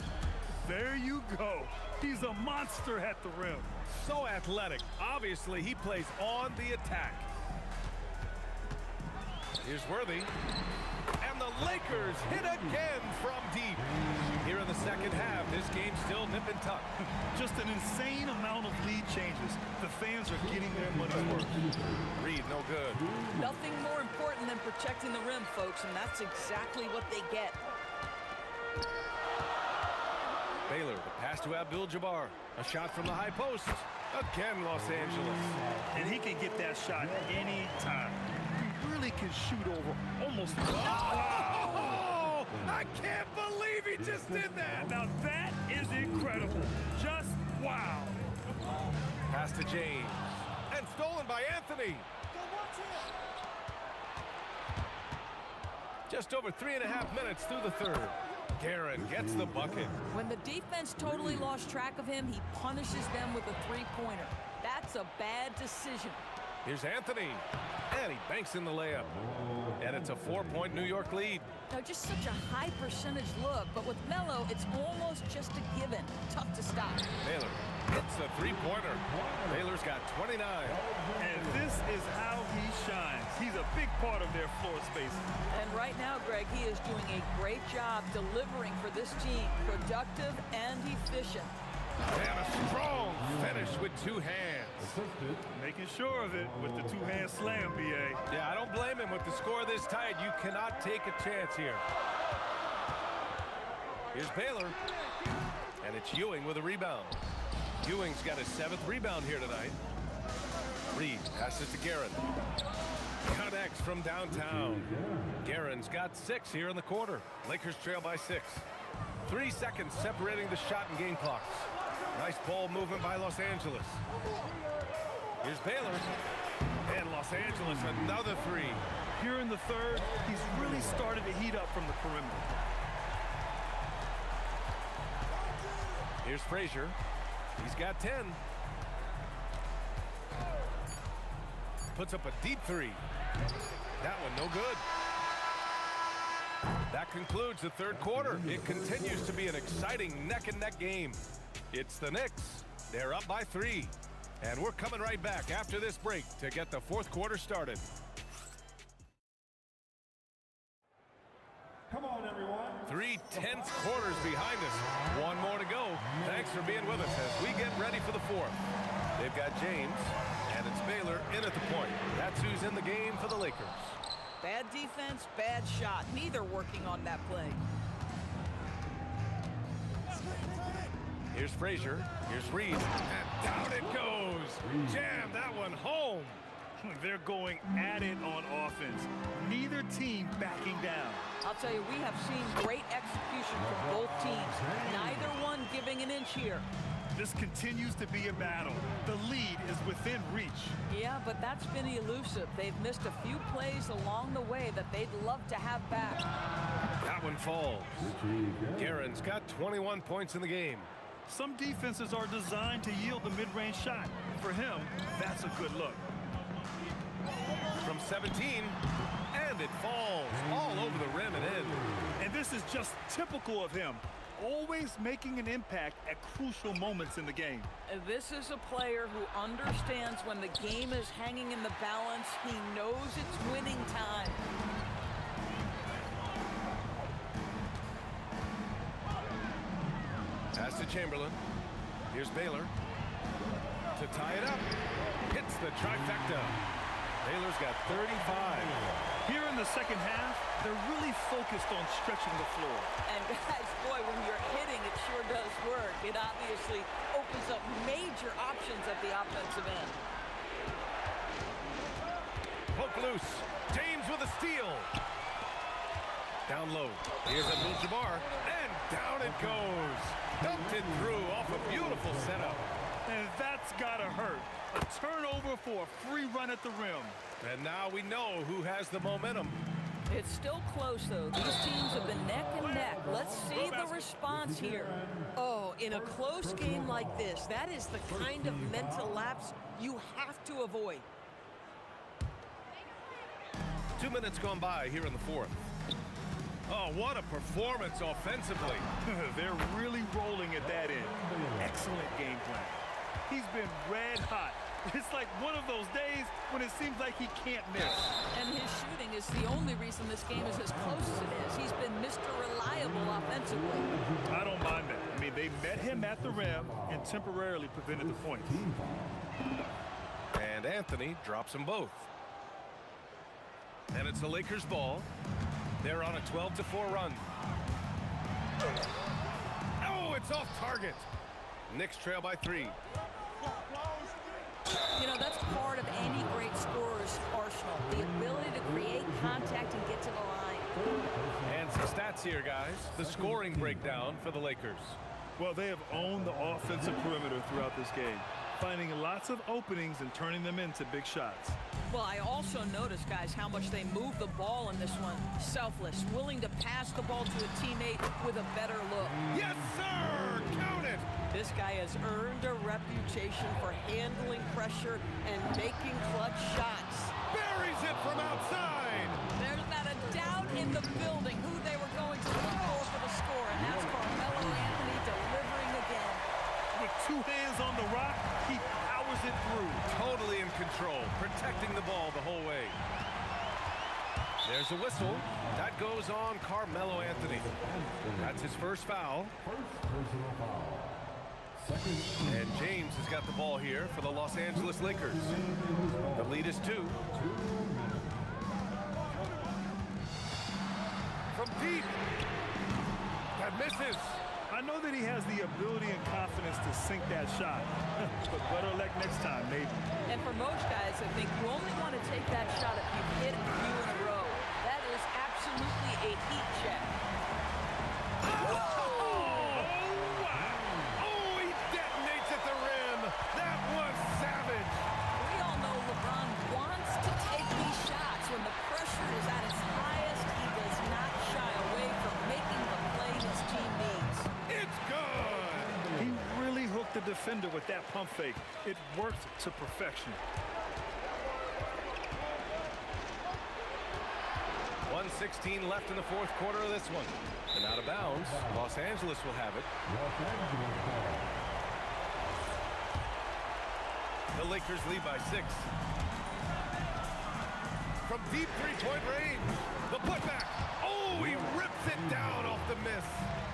There you go. He's a monster at the rim. So athletic. Obviously, he plays on the attack. Here's Worthy. And the Lakers hit again from deep. Here in the second half, this game's still nip and tuck. Just an insane amount of lead changes. The fans are getting their money's worth. Reed, no good. Nothing more important than protecting the rim, folks, and that's exactly what they get. Baylor, the pass to Abdul-Jabbar. A shot from the high post. Again, Los Angeles. And he can get that shot anytime. He really can shoot over almost... Oh! I can't believe he just did that! Now that is incredible. Just wow. Pass to James. And stolen by Anthony. Just over 3.5 minutes through the third. Guerin gets the bucket. When the defense totally lost track of him, he punishes them with a three-pointer. That's a bad decision. Here's Anthony. And he banks in the layup. And it's a 4-point New York lead. Now, just such a high percentage look, but with Melo, it's almost just a given. Tough to stop. Baylor hits the three-pointer. Baylor's got 29. And this is how he shines. He's a big part of their floor space. And right now, Greg, he is doing a great job delivering for this team. Productive and efficient. And a strong finish with two hands. Making sure of it with the two-hand slam, B.A. Yeah, I don't blame him. With the score this tight, you cannot take a chance here. Here's Baylor. And it's Ewing with a rebound. Ewing's got his 7th rebound here tonight. Reed passes to Guerin. Connects from downtown. Guerin's got 6 here in the quarter. Lakers trail by 6. 3 seconds separating the shot and game clocks. Nice ball movement by Los Angeles. Here's Baylor. And Los Angeles, another 3. Here in the third, he's really started to heat up from the perimeter. Here's Frazier. He's got 10. Puts up a deep 3. That one no good. That concludes the third quarter. It continues to be an exciting neck-and-neck game. It's the Knicks. They're up by 3. And we're coming right back after this break to get the fourth quarter started. Come on, everyone. 3 tense quarters behind us. 1 more to go. Thanks for being with us as we get ready for the fourth. They've got James, and it's Baylor in at the point. That's who's in the game for the Lakers. Bad defense, bad shot. Neither working on that play. Here's Frazier. Here's Reed. And down it goes. Jam that one home. They're going at it on offense. Neither team backing down. I'll tell you, we have seen great execution from both teams. Neither one giving an inch here. This continues to be a battle. The lead is within reach. Yeah, but that's been elusive. They've missed a few plays along the way that they'd love to have back. That one falls. Guerin's got 21 points in the game. Some defenses are designed to yield the mid-range shot. For him, that's a good look. From 17, and it falls all over the rim and in. And this is just typical of him. Always making an impact at crucial moments in the game. This is a player who understands when the game is hanging in the balance. He knows it's winning time. Pass to Chamberlain. Here's Baylor. To tie it up. Hits the trifecta. Baylor's got 35. Here in the second half, they're really focused on stretching the floor. And guys, boy, when you're hitting, it sure does work. It obviously opens up major options at the offensive end. Poke loose. James with a steal. Down low. Here's Abdul-Jabbar. And down it goes. Dumped it through off a beautiful setup. And that's gotta hurt. A turnover for a free run at the rim. And now we know who has the momentum. It's still close, though. These teams have been neck and neck. Let's see the response here. Oh, in a close game like this, that is the kind of mental lapse you have to avoid. 2 minutes gone by here in the fourth. Oh, what a performance offensively. They're really rolling at that end. Excellent game plan. He's been red hot. It's like one of those days when it seems like he can't miss. And his shooting is the only reason this game is as close as it is. He's been Mr. Reliable offensively. I don't mind that. I mean, they met him at the rim and temporarily prevented the points. And Anthony drops them both. And it's the Lakers' ball. They're on a 12-4 run. Oh, it's off target. Knicks trail by 3. You know, that's part of any great scorer's arsenal, the ability to create contact and get to the line. And some stats here, guys. The scoring breakdown for the Lakers. Well, they have owned the offensive perimeter throughout this game, finding lots of openings and turning them into big shots. Well, I also noticed, guys, how much they move the ball in this one. Selfless, willing to pass the ball to a teammate with a better look. Yes, sir! Count it! This guy has earned a reputation for handling pressure and making clutch shots. Buries it from outside! There's not a doubt in the building who they were going to look for the score, and that's Carmelo Anthony delivering again. With 2 hands on the rock, he powers it through. Totally in control, protecting the ball the whole way. There's a whistle. That goes on Carmelo Anthony. That's his first foul. And James has got the ball here for the Los Angeles Lakers. The lead is 2. From deep. That misses. I know that he has the ability and confidence to sink that shot, but better luck next time, maybe. And for most guys, I think you only want to take that shot if you've hit a few in a row. That is absolutely a heat check. We all know LeBron wants to take these shots. When the pressure is at its highest, he does not shy away from making the play his team needs. It's good! He really hooked the defender with that pump fake. It worked to perfection. 1:16 left in the fourth quarter of this one. And out of bounds, Los Angeles will have it. The Lakers lead by 6. From deep three-point range, the putback. Oh, he rips it down off the miss.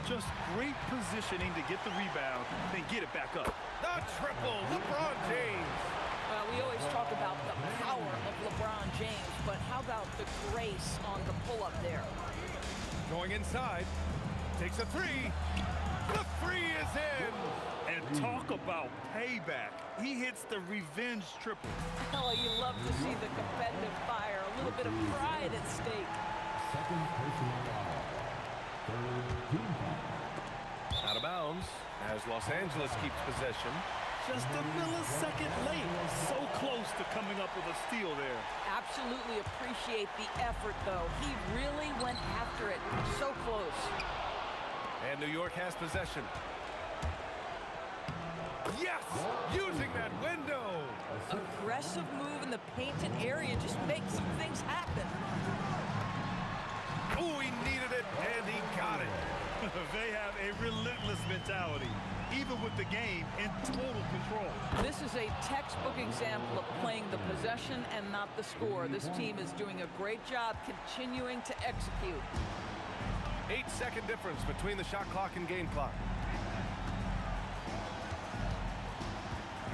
Just great positioning to get the rebound, then get it back up. The triple, LeBron James. Well, we always talk about the power of LeBron James, but how about the grace on the pull-up there? Going inside, takes a 3. The 3 is in. And talk about payback. He hits the revenge triple. Oh, you love to see the competitive fire, a little bit of pride at stake. Out of bounds as Los Angeles keeps possession. Just a millisecond late. So close to coming up with a steal there. Absolutely appreciate the effort, though. He really went after it. So close. And New York has possession. Yes! Using that window! Aggressive move in the painted area just makes some things happen. Oh, he needed it, and he got it. They have a relentless mentality, even with the game in total control. This is a textbook example of playing the possession and not the score. This team is doing a great job continuing to execute. 8-second difference between the shot clock and game clock.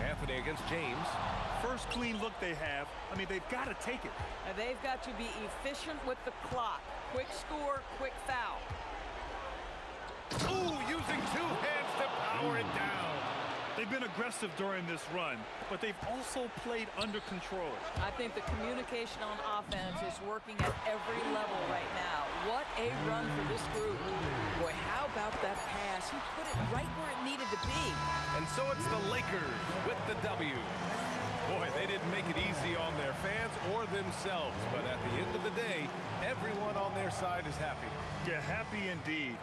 Anthony against James. First clean look they have. I mean, they've got to take it. And they've got to be efficient with the clock. Quick score, quick foul. Ooh, using 2 hands to power it down. They've been aggressive during this run, but they've also played under control. I think the communication on offense is working at every level right now. What a run for this group. Boy, how about that pass? He put it right where it needed to be. And so it's the Lakers with the W. Boy, they didn't make it easy on their fans or themselves, but at the end of the day, everyone on their side is happy. Yeah, happy indeed.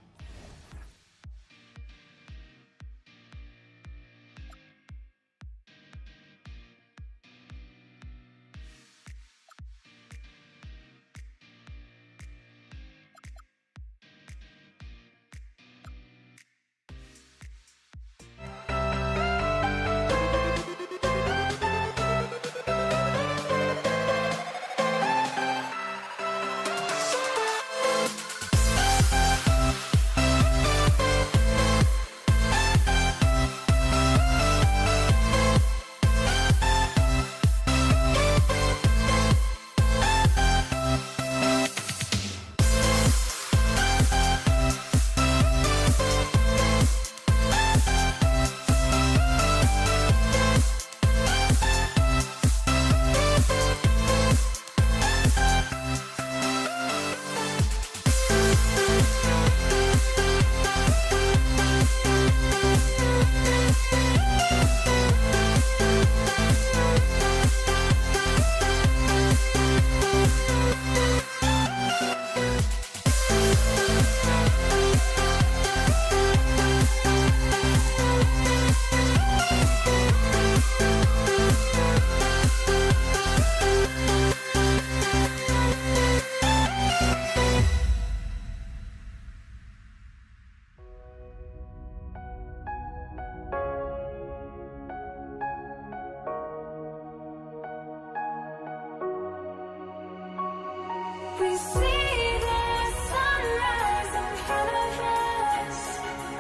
We see the sunrise in front of us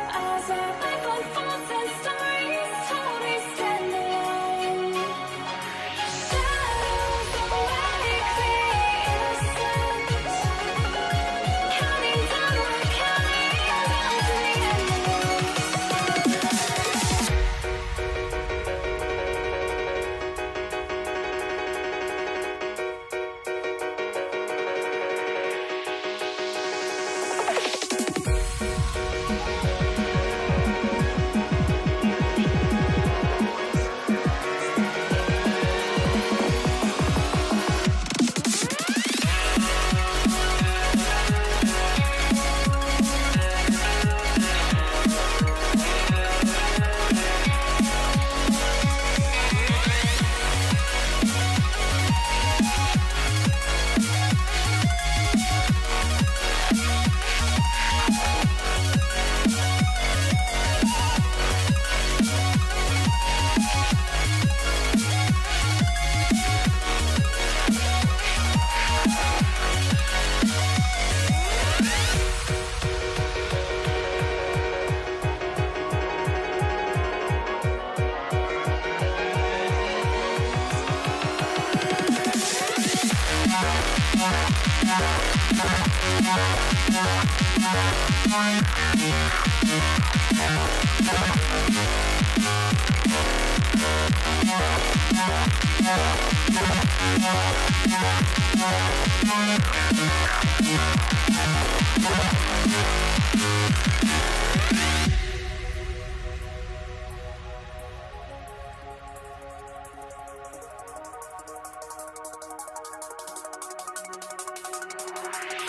as our life unfolds and stories told. We stand alone. Shadows awake the innocent, counting down, we're counting down to the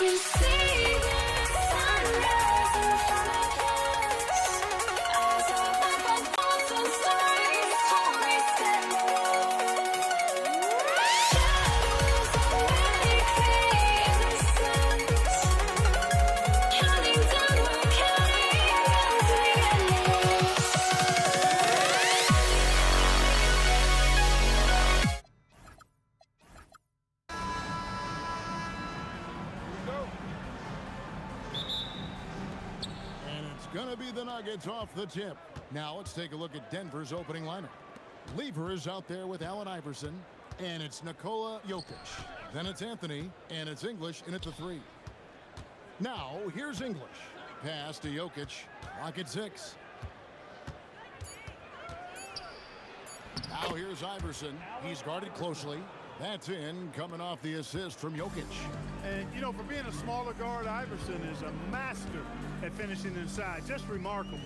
We see the sunrise in front of us as our life unfolds and stories told. We stand alone. Shadows awake the innocent, counting down, we're counting down to the endless. And it's going to be the Nuggets off the tip. Now let's take a look at Denver's opening lineup. Lever is out there with Allen Iverson, and it's Nikola Jokic. Then it's Anthony, and it's English, and it's a 3. Now, here's English. Pass to Jokic. Clock at 6. Now here's Iverson. He's guarded closely. That's in, coming off the assist from Jokic. And, you know, for being a smaller guard, Iverson is a master at finishing inside. Just remarkable.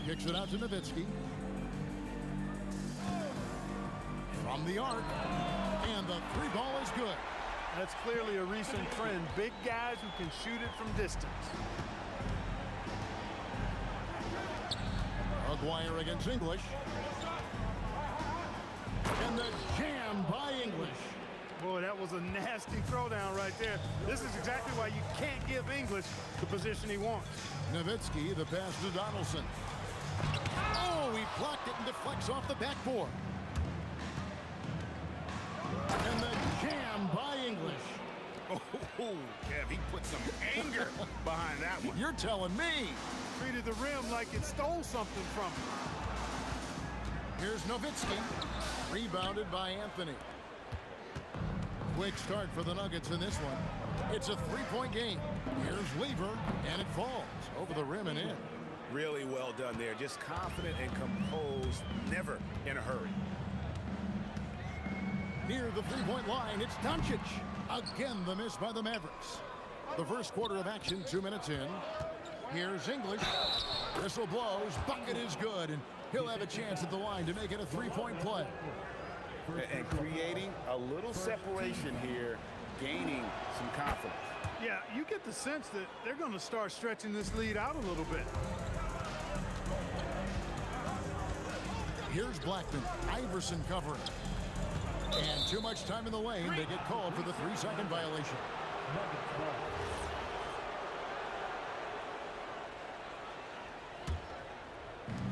Kicks it out to Nowitzki. From the arc. And the 3 ball is good. That's clearly a recent trend. Big guys who can shoot it from distance. Aguirre against English. And the jam by English. Boy, that was a nasty throwdown right there. This is exactly why you can't give English the position he wants. Nowitzki, the pass to Donaldson. Oh, he blocked it and deflects off the backboard. And the jam by English. Oh, Kev, he put some anger behind that one. You're telling me. Treated the rim like it stole something from him. Here's Nowitzki. Rebounded by Anthony. Quick start for the Nuggets in this one. It's a 3-point game. Here's Lever, and it falls over the rim and in. Really well done there. Just confident and composed, never in a hurry. Near the 3-point line, it's Doncic. Again, the miss by the Mavericks. The first quarter of action, 2 minutes in. Here's English. Whistle blows. Bucket is good, and he'll have a chance at the line to make it a 3-point play. And creating a little separation here, gaining some confidence. Yeah, you get the sense that they're going to start stretching this lead out a little bit. Here's Blackman. Iverson covering. And too much time in the lane. They get called for the 3-second violation.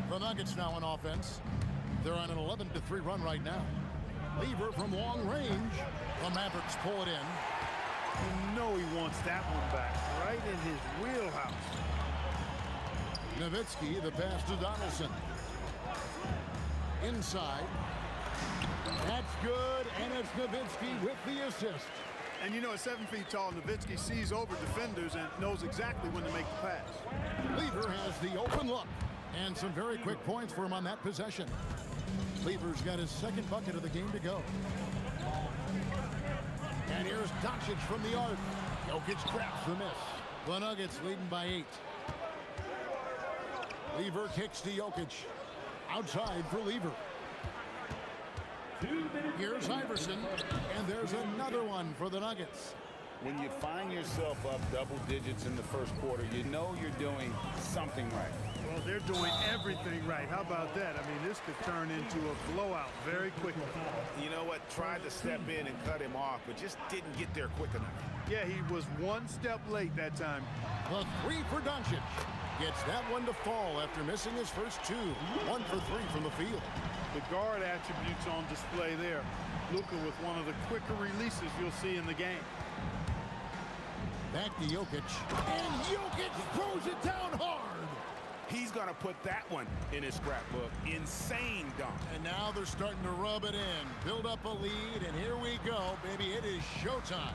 The Nuggets now on offense. They're on an 11-3 run right now. Lever from long range. The Mavericks pull it in. You know he wants that one back, right in his wheelhouse. Nowitzki, the pass to Donaldson. Inside. That's good, and it's Nowitzki with the assist. And you know, at 7 feet tall, Nowitzki sees over defenders and knows exactly when to make the pass. Lever has the open look, and some very quick points for him on that possession. Lever's got his second bucket of the game to go. And here's Doncic from the arc. Jokic traps the miss. The Nuggets leading by 8. Lever kicks to Jokic. Outside for Lever. Here's Iverson, and there's another one for the Nuggets. When you find yourself up double digits in the first quarter, you know you're doing something right. Well, they're doing everything right. How about that? I mean, this could turn into a blowout very quickly. You know what? Tried to step in and cut him off, but just didn't get there quick enough. Yeah, he was one step late that time. The three for Doncic. Gets that one to fall after missing his first 2. 1 for 3 from the field. The guard attributes on display there. Luka with one of the quicker releases you'll see in the game. Back to Jokic. And Jokic throws it down hard. He's going to put that one in his scrapbook. Insane dunk. And now they're starting to rub it in. Build up a lead, and here we go, baby. It is showtime.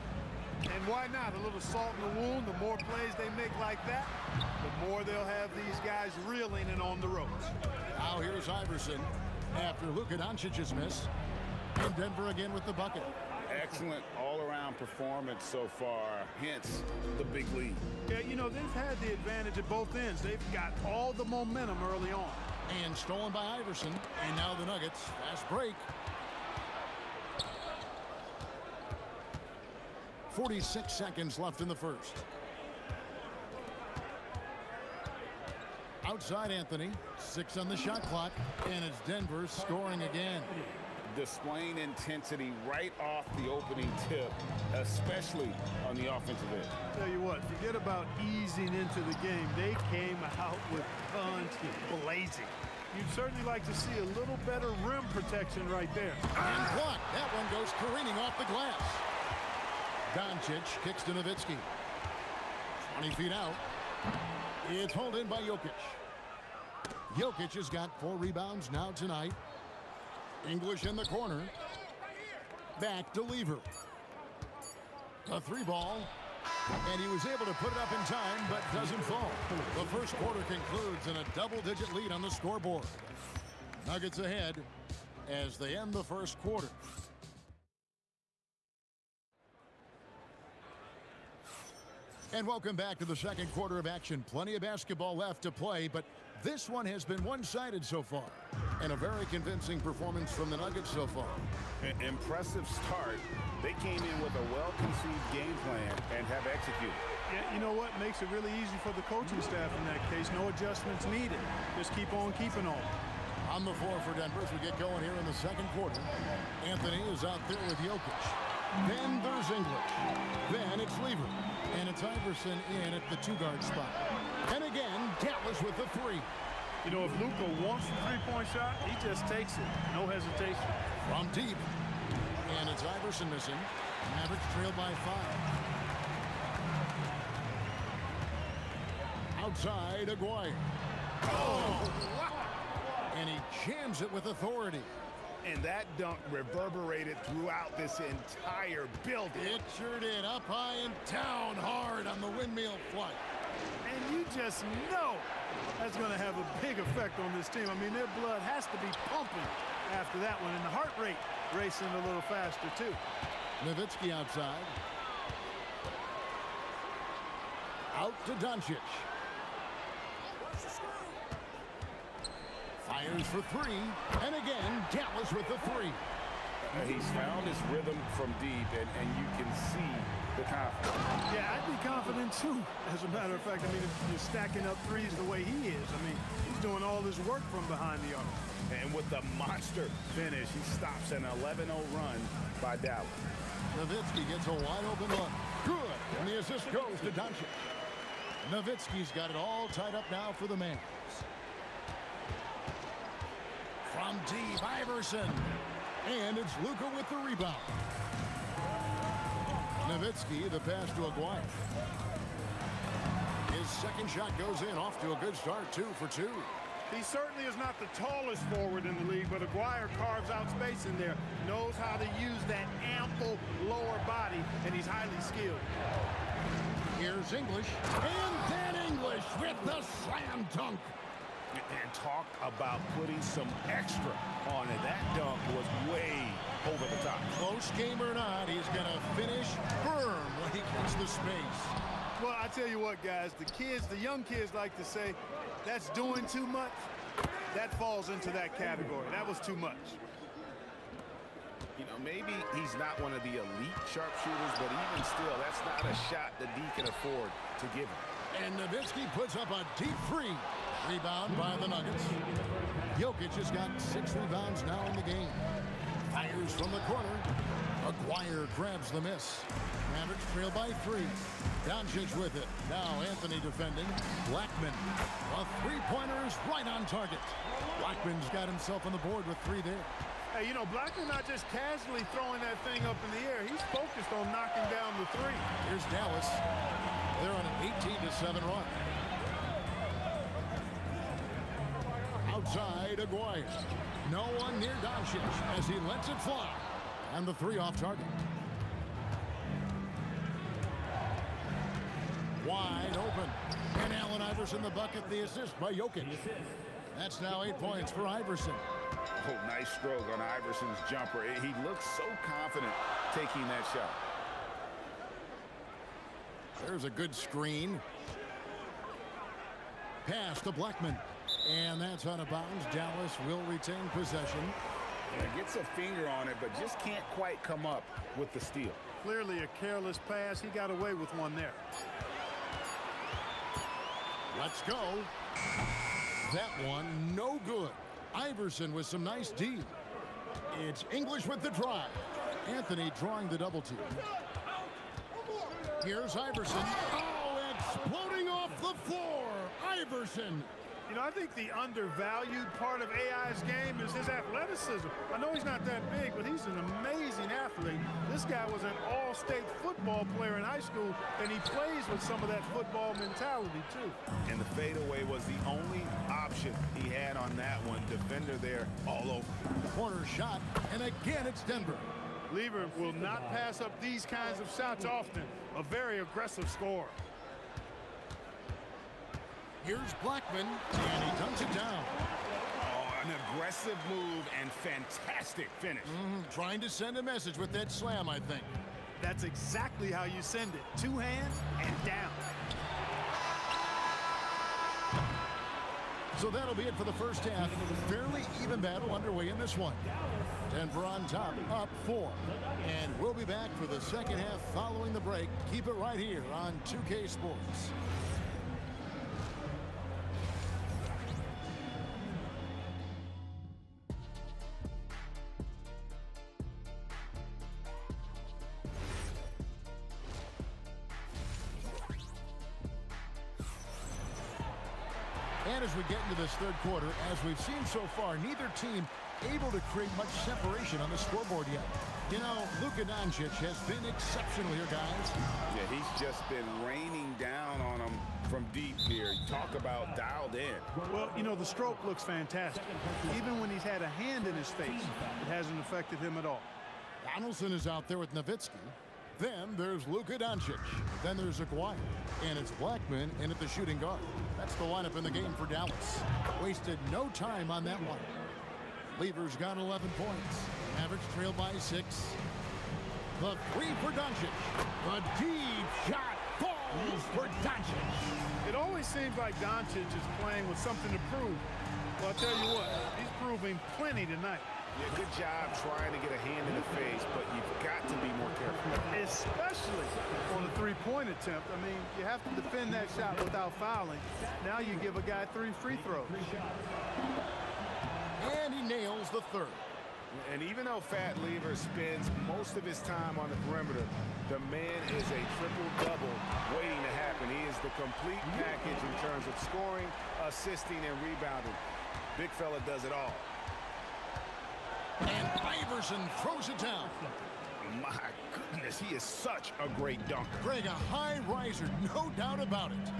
And why not? A little salt in the wound. The more plays they make like that, the more they'll have these guys reeling and on the ropes. Now here's Iverson after Luka Doncic's miss. And Denver again with the bucket. Excellent all-around performance so far, hence the big lead. Yeah, you know, they've had the advantage at both ends. They've got all the momentum early on. And stolen by Iverson. And now the Nuggets. Fast break. 46 seconds left in the first. Outside Anthony. 6 on the shot clock. And it's Denver scoring again. Displaying intensity right off the opening tip, especially on the offensive end. Tell you what, forget about easing into the game. They came out with guns blazing. You'd certainly like to see a little better rim protection right there. And blocked. That one goes careening off the glass. Doncic kicks to Nowitzki. 20 feet out. It's hauled in by Jokic. Jokic has got 4 rebounds now tonight. English in the corner. Back to Lever. A 3 ball. And he was able to put it up in time, but doesn't fall. The first quarter concludes in a double-digit lead on the scoreboard. Nuggets ahead as they end the first quarter. And welcome back to the second quarter of action. Plenty of basketball left to play, but this one has been one-sided so far. And a very convincing performance from the Nuggets so far. An impressive start. They came in with a well-conceived game plan and have executed. Yeah, you know what? Makes it really easy for the coaching staff in that case. No adjustments needed. Just keep on keeping on. On the floor for Denver as we get going here in the second quarter. Anthony is out there with Jokic. Then there's English. Then it's Lever. And it's Iverson in at the 2-guard spot. And again, Dallas with the 3. You know, if Luka wants the 3-point shot, he just takes it. No hesitation. From deep. And it's Iverson missing. Mavericks trailed by 5. Outside, Aguirre. Oh! And he jams it with authority. And that dunk reverberated throughout this entire building. It sure did. Up high and down hard on the windmill flight. And you just know that's going to have a big effect on this team. I mean, their blood has to be pumping after that one. And the heart rate racing a little faster, too. Nowitzki outside. Out to Doncic. Fires for 3. And again, Dallas with the 3. He's found his rhythm from deep, and you can see the confidence. Yeah, I'd be confident, too, as a matter of fact. I mean, if you're stacking up threes the way he is, I mean, he's doing all this work from behind the arc. And with the monster finish, he stops an 11-0 run by Dallas. Nowitzki gets a wide-open look. Good. And the assist goes to Doncic. Nowitzki's got it all tied up now for the man. From deep, Iverson. And it's Luka with the rebound. Nowitzki, the pass to Aguirre. His second shot goes in, off to a good start, 2 for 2. He certainly is not the tallest forward in the league, but Aguirre carves out space in there, knows how to use that ample lower body, and he's highly skilled. Here's English, and then English with the slam dunk. And talk about putting some extra on it. That dunk was way over the top. Close game or not, he's going to finish firm when he gets the space. Well, I tell you what, guys, the young kids like to say, that's doing too much. That falls into that category. That was too much. You know, maybe he's not one of the elite sharpshooters, but even still, that's not a shot that D can afford to give him. And Nowitzki puts up a deep three. Rebound by the Nuggets. Jokic has got 6 rebounds now in the game. Fires from the corner. Aguirre grabs the miss. Mavericks trail by 3. Doncic with it. Now Anthony defending. Blackman. A three-pointer is right on target. Blackman's got himself on the board with 3 there. Hey, you know, Blackman not just casually throwing that thing up in the air. He's focused on knocking down the 3. Here's Dallas. They're on an 18-7 run. Outside Aguirre. No one near Doncic as he lets it fly. And the 3 off target. Wide open. And Allen Iverson the bucket, the assist by Jokic. That's now 8 points for Iverson. Oh, nice stroke on Iverson's jumper. He looks so confident taking that shot. There's a good screen. Pass to Blackman. And that's out of bounds. Dallas will retain possession. Yeah, gets a finger on it, but just can't quite come up with the steal. Clearly a careless pass. He got away with one there. Let's go. That one, no good. Iverson with some nice D. It's English with the drive. Anthony drawing the double team. Here's Iverson. Oh, exploding off the floor. Iverson. You know, I think the undervalued part of AI's game is his athleticism. I know he's not that big, but he's an amazing athlete. This guy was an all-state football player in high school, and he plays with some of that football mentality, too. And the fadeaway was the only option he had on that one. Defender there all over. Corner shot, and again it's Denver. Lever will not pass up these kinds of shots often. A very aggressive scorer. Here's Blackman, and he dunks it down. Oh, an aggressive move and fantastic finish. Trying to send a message with that slam, I think. That's exactly how you send it. 2 hands and down. So that'll be it for the first half. Fairly even battle underway in this one. Denver on top, up 4. And we'll be back for the second half following the break. Keep it right here on 2K Sports. And as we get into this third quarter, as we've seen so far, neither team able to create much separation on the scoreboard yet. You know, Luka Doncic has been exceptional here, guys. Yeah, he's just been raining down on them from deep here. Talk about dialed in. Well, you know, the stroke looks fantastic. Even when he's had a hand in his face, it hasn't affected him at all. Donaldson is out there with Nowitzki. Then there's Luka Doncic. Then there's Aguirre. And it's Blackman in at the shooting guard. That's the lineup in the game for Dallas. Wasted no time on that one. Lever's got 11 points. Mavericks trail by 6. The 3 for Doncic. The deep shot falls for Doncic. It always seems like Doncic is playing with something to prove. Well, I'll tell you what, he's proving plenty tonight. Yeah, good job trying to get a hand in the face, but you've got to be more careful. Especially on a three-point attempt. I mean, you have to defend that shot without fouling. Now you give a guy 3 free throws. And he nails the 3rd. And even though Fat Lever spends most of his time on the perimeter, the man is a triple-double waiting to happen. He is the complete package in terms of scoring, assisting, and rebounding. Big fella does it all. And Iverson throws it down. My goodness, he is such a great dunker. Greg, a high riser, no doubt about it.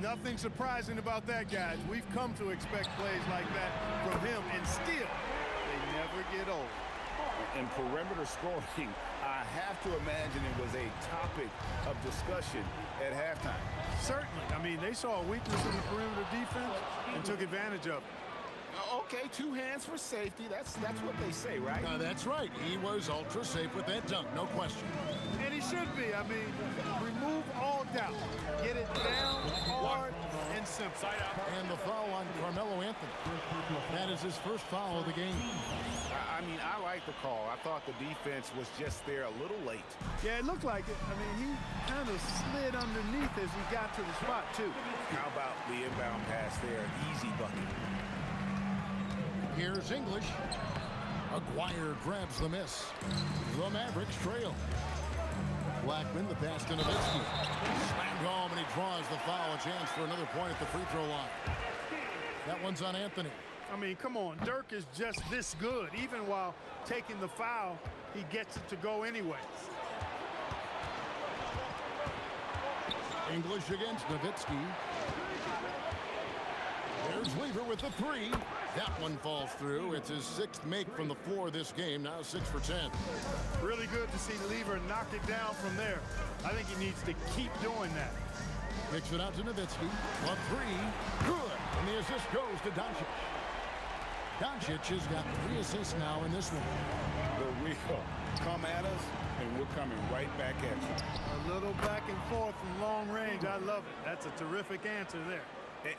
Nothing surprising about that, guys. We've come to expect plays like that from him, and still, they never get old. In perimeter scoring, I have to imagine it was a topic of discussion at halftime. Certainly. I mean, they saw a weakness in the perimeter defense and took advantage of it. Okay, 2 hands for safety. That's what they say, right? That's right. He was ultra safe with that dunk, no question. And he should be. I mean, remove all doubt. Get it down, hard, and simple. And the foul on Carmelo Anthony. That is his first foul of the game. I mean, I like the call. I thought the defense was just there a little late. Yeah, it looked like it. I mean, he kind of slid underneath as he got to the spot, too. How about the inbound pass there? Easy bucket. Here's English. Aguirre grabs the miss. The Mavericks trail. Blackman, the pass to Nowitzki. Slammed home, and he draws the foul. A chance for another point at the free throw line. That one's on Anthony. I mean, come on. Dirk is just this good. Even while taking the foul, he gets it to go anyway. English against Nowitzki. There's Lever with the 3. That one falls through. It's his 6th make from the floor this game. Now 6 for 10. Really good to see Lever knock it down from there. I think he needs to keep doing that. Kicks it out to Nowitzki. The 3. Good. And the assist goes to Doncic. Doncic has got 3 assists now in this one. The real come at us, and we're coming right back at you. A little back and forth from long range. I love it. That's a terrific answer there.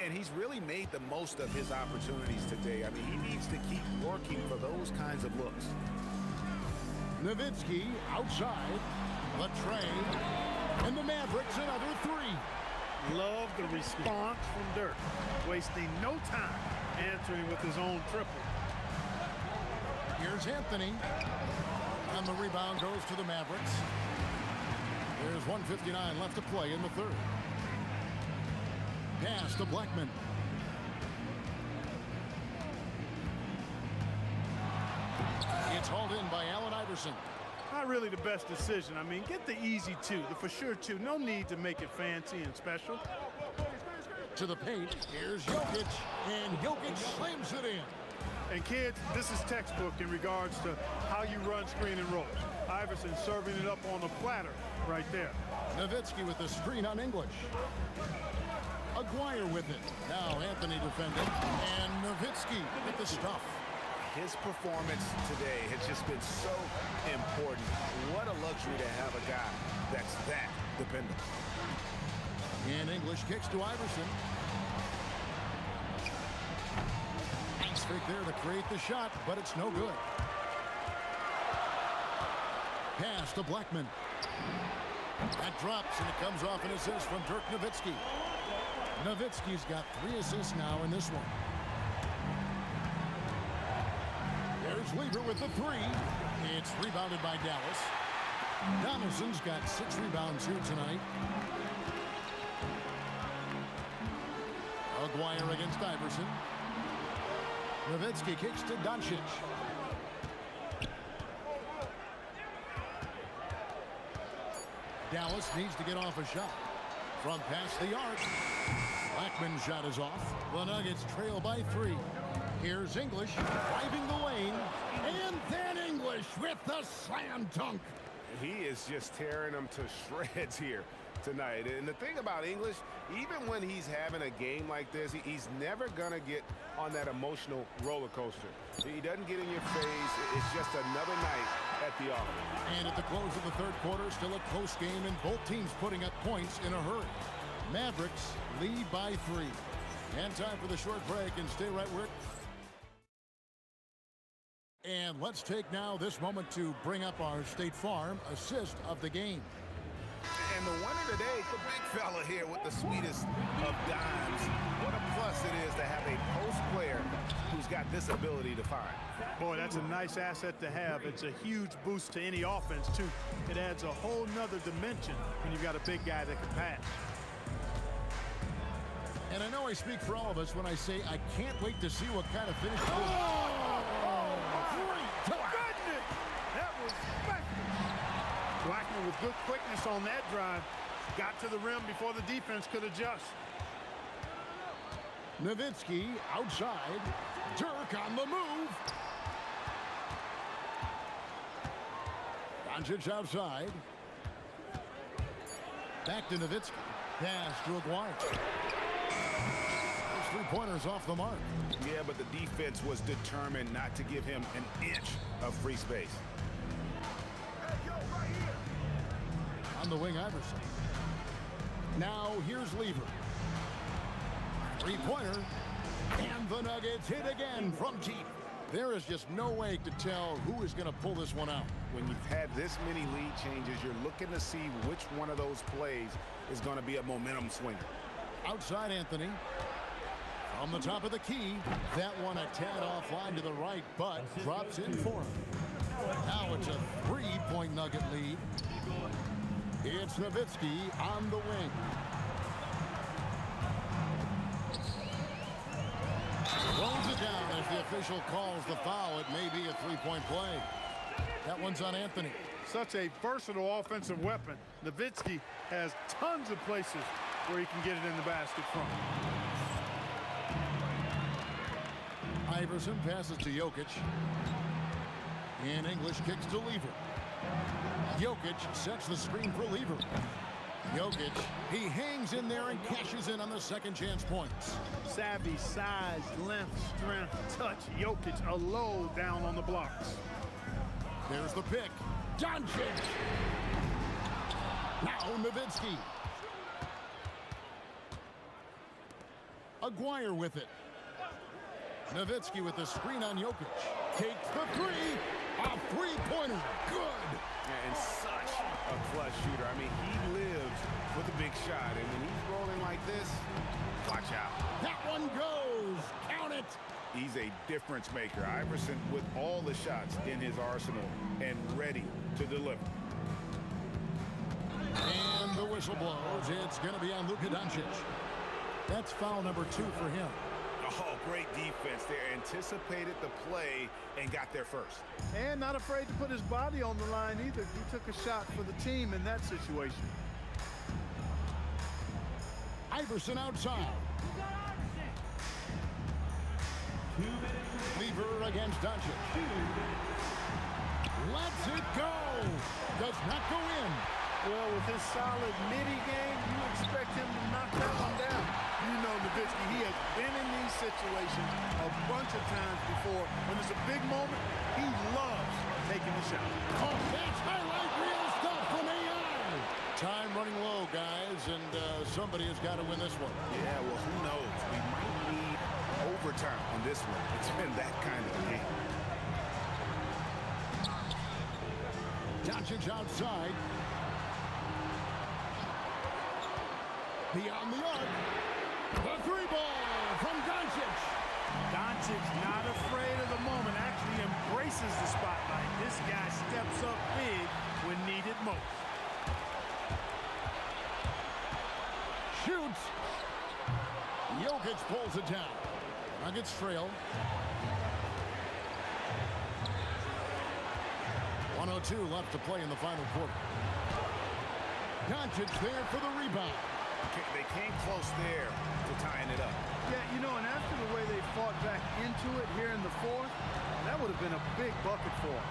And he's really made the most of his opportunities today. I mean, he needs to keep working for those kinds of looks. Nowitzki outside. Latray. And the Mavericks another 3. Love the response from Dirk. Wasting no time answering with his own triple. Here's Anthony. And the rebound goes to the Mavericks. There's 1:59 left to play in the third. Pass to Blackman. It's hauled in by Allen Iverson. Not really the best decision. I mean, get the easy 2, the for sure 2. No need to make it fancy and special. To the paint. Here's Jokic. And Jokic slams it in. And kids, this is textbook in regards to how you run screen and roll. Iverson serving it up on the platter right there. Nowitzki with the screen on English. Aguirre with it. Now Anthony defending. And Nowitzki with the stuff. His performance today has just been so important. What a luxury to have a guy that's that dependable. And English kicks to Iverson. Nice fake there to create the shot, but it's no good. Pass to Blackman. That drops, and it comes off an assist from Dirk Nowitzki. Nowitzki's got 3 assists now in this one. There's Lever with the 3. It's rebounded by Dallas. Donaldson's got 6 rebounds here tonight. Aguirre against Iverson. Nowitzki kicks to Doncic. Dallas needs to get off a shot. From past the arc. Blackman's shot is off. The Nuggets trail by 3. Here's English driving the lane. And then English with the slam dunk. He is just tearing them to shreds here tonight. And the thing about English, even when he's having a game like this, he's never going to get on that emotional roller coaster. He doesn't get in your face. It's just another night at the office. And at the close of the third quarter, still a close game, and both teams putting up points in a hurry. Mavericks lead by 3. And time for the short break, and stay right where. And let's take now this moment to bring up our State Farm assist of the game. And the winner today, the big fella here with the sweetest of dimes. What a plus it is to have a post player who's got this ability to find. Boy, that's a nice asset to have. It's a huge boost to any offense, too. It adds a whole nother dimension when you've got a big guy that can pass. And I know I speak for all of us when I say I can't wait to see what kind of finish. Goodness! That was special. with good quickness on that drive. Got to the rim before the defense could adjust. Nowitzki outside. Dirk on the move. Doncic outside. Back to Nowitzki. Pass to Aguirre. Those three-pointers off the mark. Yeah, but the defense was determined not to give him an inch of free space. On the wing, Iverson. Now here's Lever. Three-pointer. And the Nuggets hit again from deep. There is just no way to tell who is going to pull this one out. When you've had this many lead changes, you're looking to see which one of those plays is going to be a momentum swinger. Outside Anthony. From the top of the key. That one a tad offline to the right, but drops in for him. Now it's a 3-point Nugget lead. It's Nowitzki on the wing. Throws it down as the official calls the foul. It may be a 3-point play. That one's on Anthony. Such a versatile offensive weapon. Nowitzki has tons of places where he can get it in the basket from. Iverson passes to Jokic. In English, kicks to Lever. Jokic sets the screen for Lever. Jokic, he hangs in there and cashes in on the second chance points. Savvy, size, length, strength, touch. Jokic a low down on the blocks. There's the pick. Doncic. Now Nowitzki. Aguirre with it. Nowitzki with the screen on Jokic. Takes the three. A three-pointer. Good. And such a clutch shooter. I mean, he lives with a big shot. And when he's rolling like this, watch out. That one goes. Count it. He's a difference maker. Iverson with all the shots in his arsenal and ready to deliver. And the whistle blows. It's going to be on Luka Doncic. That's foul number 2 for him. Oh, great defense there. Anticipated the play and got there first. And not afraid to put his body on the line either. He took a shot for the team in that situation. Iverson outside. Lever against Doncic. Lets it go. Does not go in. Well, with his solid midi game, you expect him to knock that one down. You know Nowitzki, he has been in these situations a bunch of times before. When there's a big moment, he loves taking the shot. Oh, that's highlight reel stuff from AI. Time running low, guys, and somebody has got to win this one. Yeah, well, who knows? We might need overtime on this one. It's been that kind of a game. Doncic outside. Beyond the arc. The three ball from Doncic. Doncic not afraid of the moment, actually embraces the spotlight. This guy steps up big when needed most. Shoots. Jokic pulls it down. Nuggets trail. 1:02 left to play in the final quarter. Doncic there for the rebound. They came close there to tying it up. Yeah, you know, and after the way they fought back into it here in the fourth, that would have been a big bucket for them.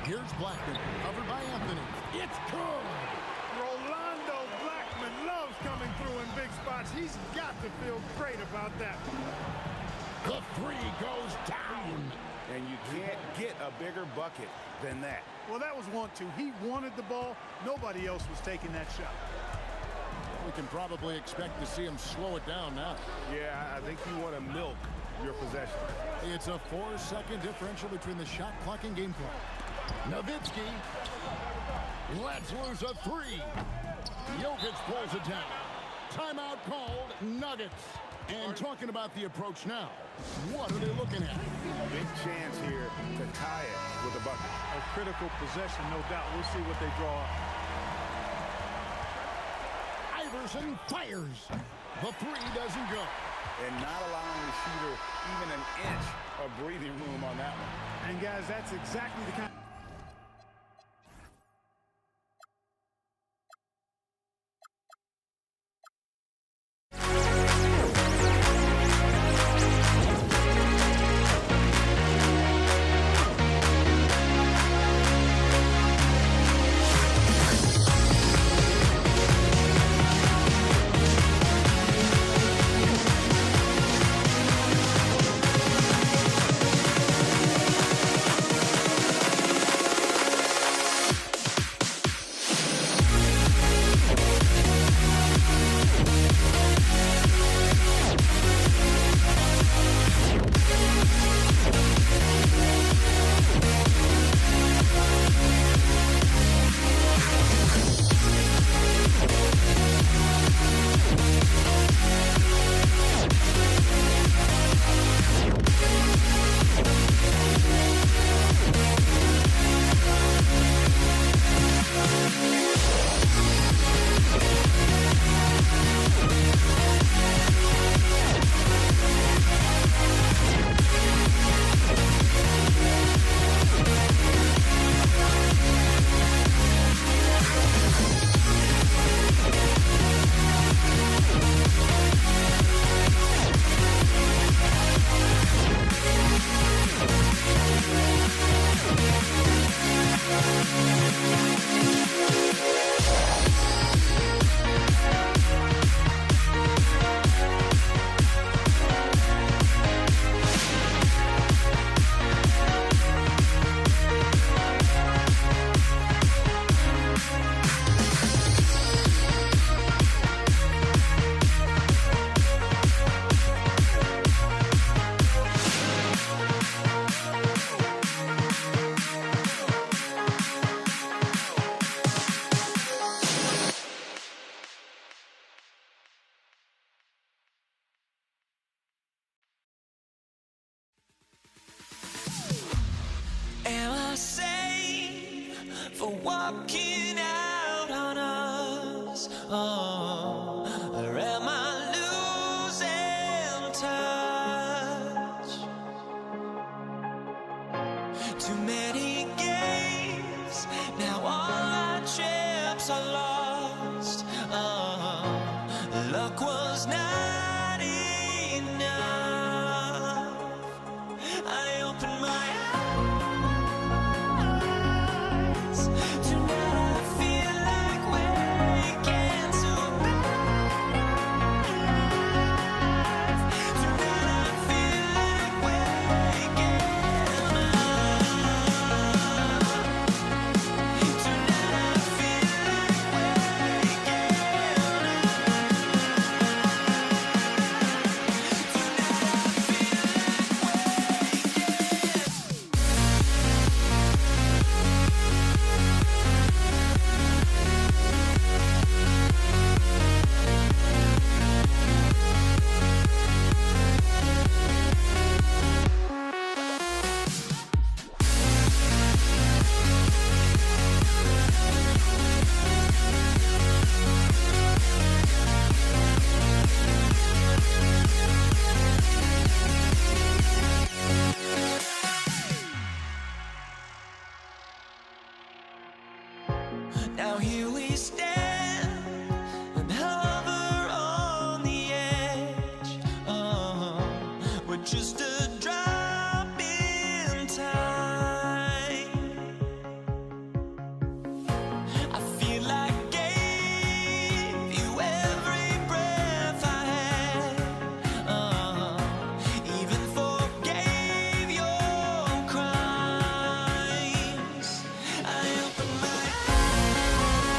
Here's Blackman, covered by Anthony. It's good! Rolando Blackman loves coming through in big spots. He's got to feel great about that one. The three goes down. And you can't get a bigger bucket than that. Well, that was 1-2. He wanted the ball. Nobody else was taking that shot. We can probably expect to see him slow it down now. Yeah, I think you want to milk your possession. It's a 4-second differential between the shot clock and game clock. Nowitzki lets loose a three. Jokic pulls it down. Timeout called, Nuggets. And talking about the approach now, what are they looking at? Big chance here to tie it with a bucket. A critical possession, no doubt. We'll see what they draw up. Iverson fires. The three doesn't go. and not allowing the shooter even an inch of breathing room on that one. And guys, that's exactly the kind. Am I sane for walking out on us? Oh, or am I losing touch? Too many games, now all our chips are lost. Oh, luck was not enough. I opened my eyes. Now here we stand and hover on the edge. Oh, we're just a drop in time. I feel like I gave you every breath I had. Even forgave your crimes. I opened my eyes.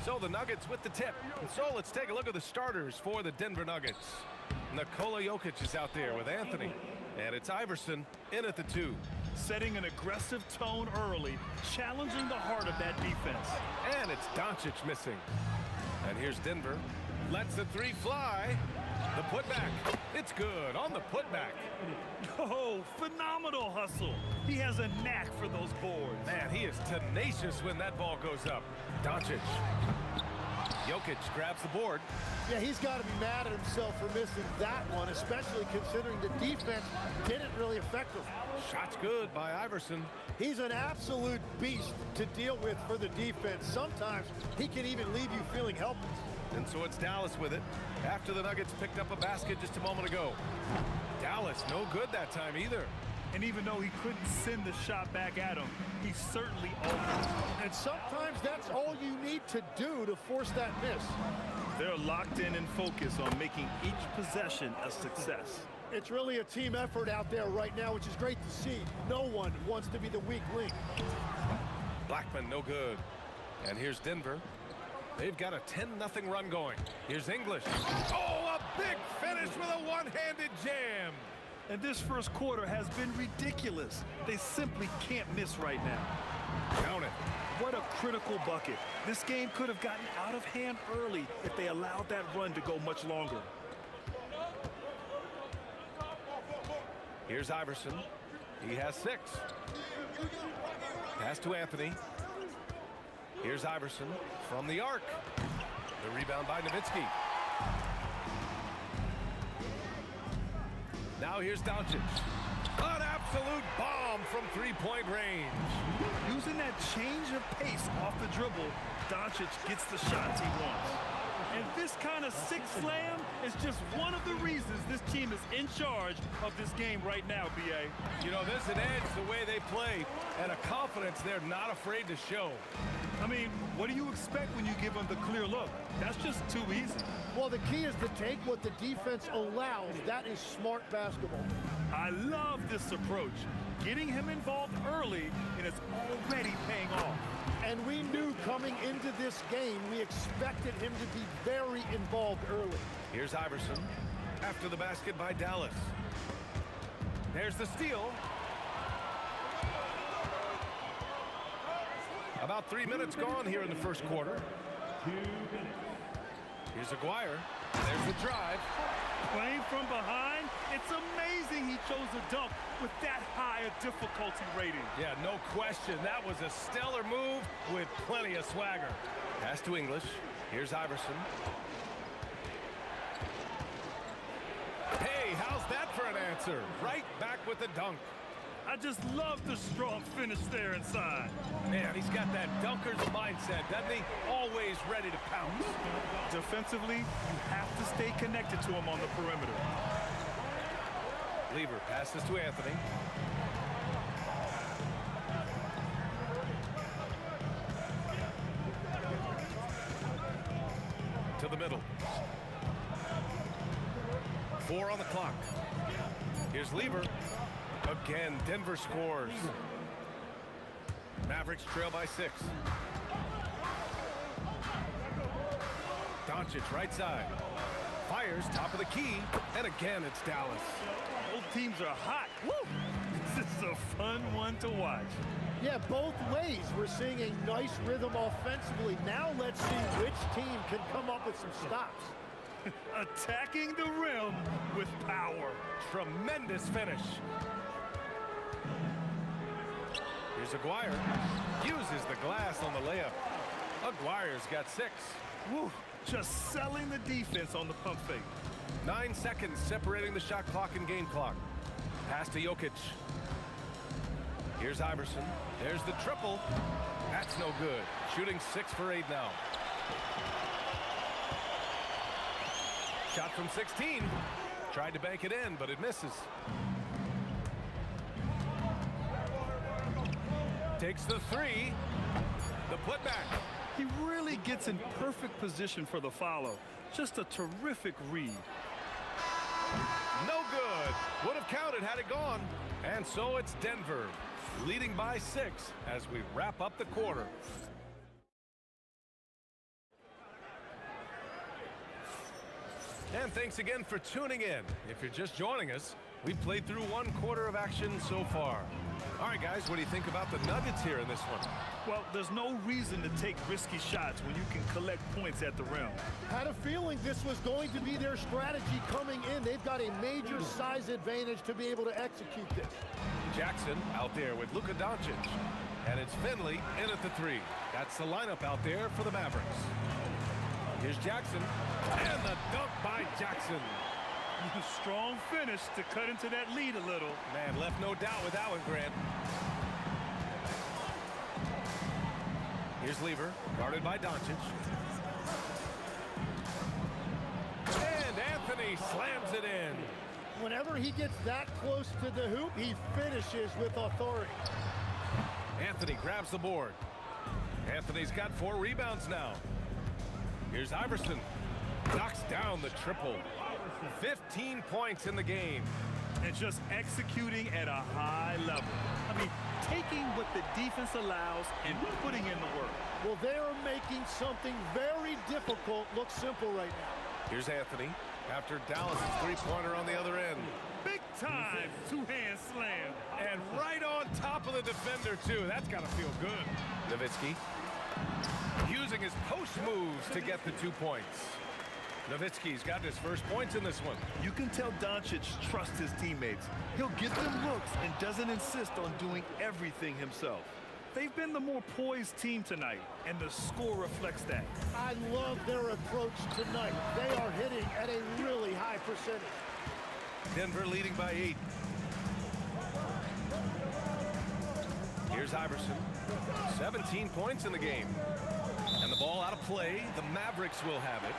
So the Nuggets with the tip. And so let's take a look at the starters for the Denver Nuggets. Nikola Jokic is out there with Anthony. And it's Iverson in at the 2. Setting an aggressive tone early, challenging the heart of that defense. And it's Doncic missing. And here's Denver. Lets the 3 fly. The putback. It's good on the putback. Oh, phenomenal hustle. He has a knack for those boards. Man, he is tenacious when that ball goes up. Doncic. Jokic grabs the board. Yeah, he's got to be mad at himself for missing that one, especially considering the defense didn't really affect him. Shot's good by Iverson. He's an absolute beast to deal with for the defense. Sometimes he can even leave you feeling helpless. And so it's Dallas with it after the Nuggets picked up a basket just a moment ago. Dallas no good that time either. And even though he couldn't send the shot back at him, he certainly opened. And sometimes that's all you need to do to force that miss. They're locked in and focused on making each possession a success. It's really a team effort out there right now, which is great to see. No one wants to be the weak link. Blackman no good. And here's Denver. They've got a 10-0 run going. Here's English. Oh, a big finish with a one-handed jam. And this first quarter has been ridiculous. They simply can't miss right now. Count it. What a critical bucket. This game could have gotten out of hand early if they allowed that run to go much longer. Here's Iverson. He has 6. Pass to Anthony. Here's Iverson from the arc. The rebound by Nowitzki. Now here's Doncic. An absolute bomb from three-point range. Using that change of pace off the dribble, Doncic gets the shots he wants. And this kind of six slam is just one of the reasons this team is in charge of this game right now, B.A. You know, there's an edge the way they play and a confidence they're not afraid to show. I mean, what do you expect when you give them the clear look? That's just too easy. Well, the key is to take what the defense allows. That is smart basketball. I love this approach. Getting him involved early, and it's already paying off. And we knew coming into this game, we expected him to be very involved early. Here's Iverson after the basket by Dallas. There's the steal. About 3 minutes gone here in the first quarter. Here's Aguirre. There's the drive. Playing from behind, it's amazing he chose a dunk with that high a difficulty rating. Yeah, no question. That was a stellar move with plenty of swagger. Pass to English. Here's Iverson. Hey, how's that for an answer? Right back with the dunk. I just love the strong finish there inside. Man, he's got that dunker's mindset, doesn't he? Always ready to pounce. Defensively, you have to stay connected to him on the perimeter. Lever passes to Anthony. To the middle. 4 on the clock. Here's Lever. Again, Denver scores. Mavericks trail by 6. Doncic right side. Fires top of the key. And again, it's Dallas. Both teams are hot. Woo! This is a fun one to watch. Yeah, both ways. We're seeing a nice rhythm offensively. Now let's see which team can come up with some stops. Attacking the rim with power. Tremendous finish. Here's Aguirre. Uses the glass on the layup. Aguirre's got 6. Woo, just selling the defense on the pump fake. 9 seconds separating the shot clock and game clock. Pass to Jokic. Here's Iverson. There's the triple. That's no good. Shooting 6 for 8 now. Shot from 16. Tried to bank it in, but it misses. Takes the 3. The putback. He really gets in perfect position for the follow. Just a terrific read. No good. Would have counted had it gone. And so it's Denver. leading by 6 as we wrap up the quarter. And thanks again for tuning in. If you're just joining us, we played through 1 quarter of action so far. All right, guys, what do you think about the Nuggets here in this one? Well, there's no reason to take risky shots when you can collect points at the rim. Had a feeling this was going to be their strategy coming in. They've got a major size advantage to be able to execute this. Jackson out there with Luka Doncic. And it's Finley in at the 3. That's the lineup out there for the Mavericks. Here's Jackson. And the dunk by Jackson. Strong finish to cut into that lead a little. Man, left no doubt with that one, Grant. Here's Lever, guarded by Doncic. And Anthony slams it in. Whenever he gets that close to the hoop, he finishes with authority. Anthony grabs the board. Anthony's got 4 rebounds now. Here's Iverson. Knocks down the triple. 15 points in the game. And just executing at a high level. I mean, taking what the defense allows and putting in the work. Well, they are making something very difficult look simple right now. Here's Anthony after Dallas' 3-pointer on the other end. Big time 2-hand slam. And right on top of the defender, too. That's got to feel good. Nowitzki using his post moves to get the 2 points. Nowitzki's got his first points in this one. You can tell Doncic trusts his teammates. He'll get them looks and doesn't insist on doing everything himself. They've been the more poised team tonight, and the score reflects that. I love their approach tonight. They are hitting at a really high percentage. Denver leading by 8. Here's Iverson. 17 points in the game. And the ball out of play. The Mavericks will have it.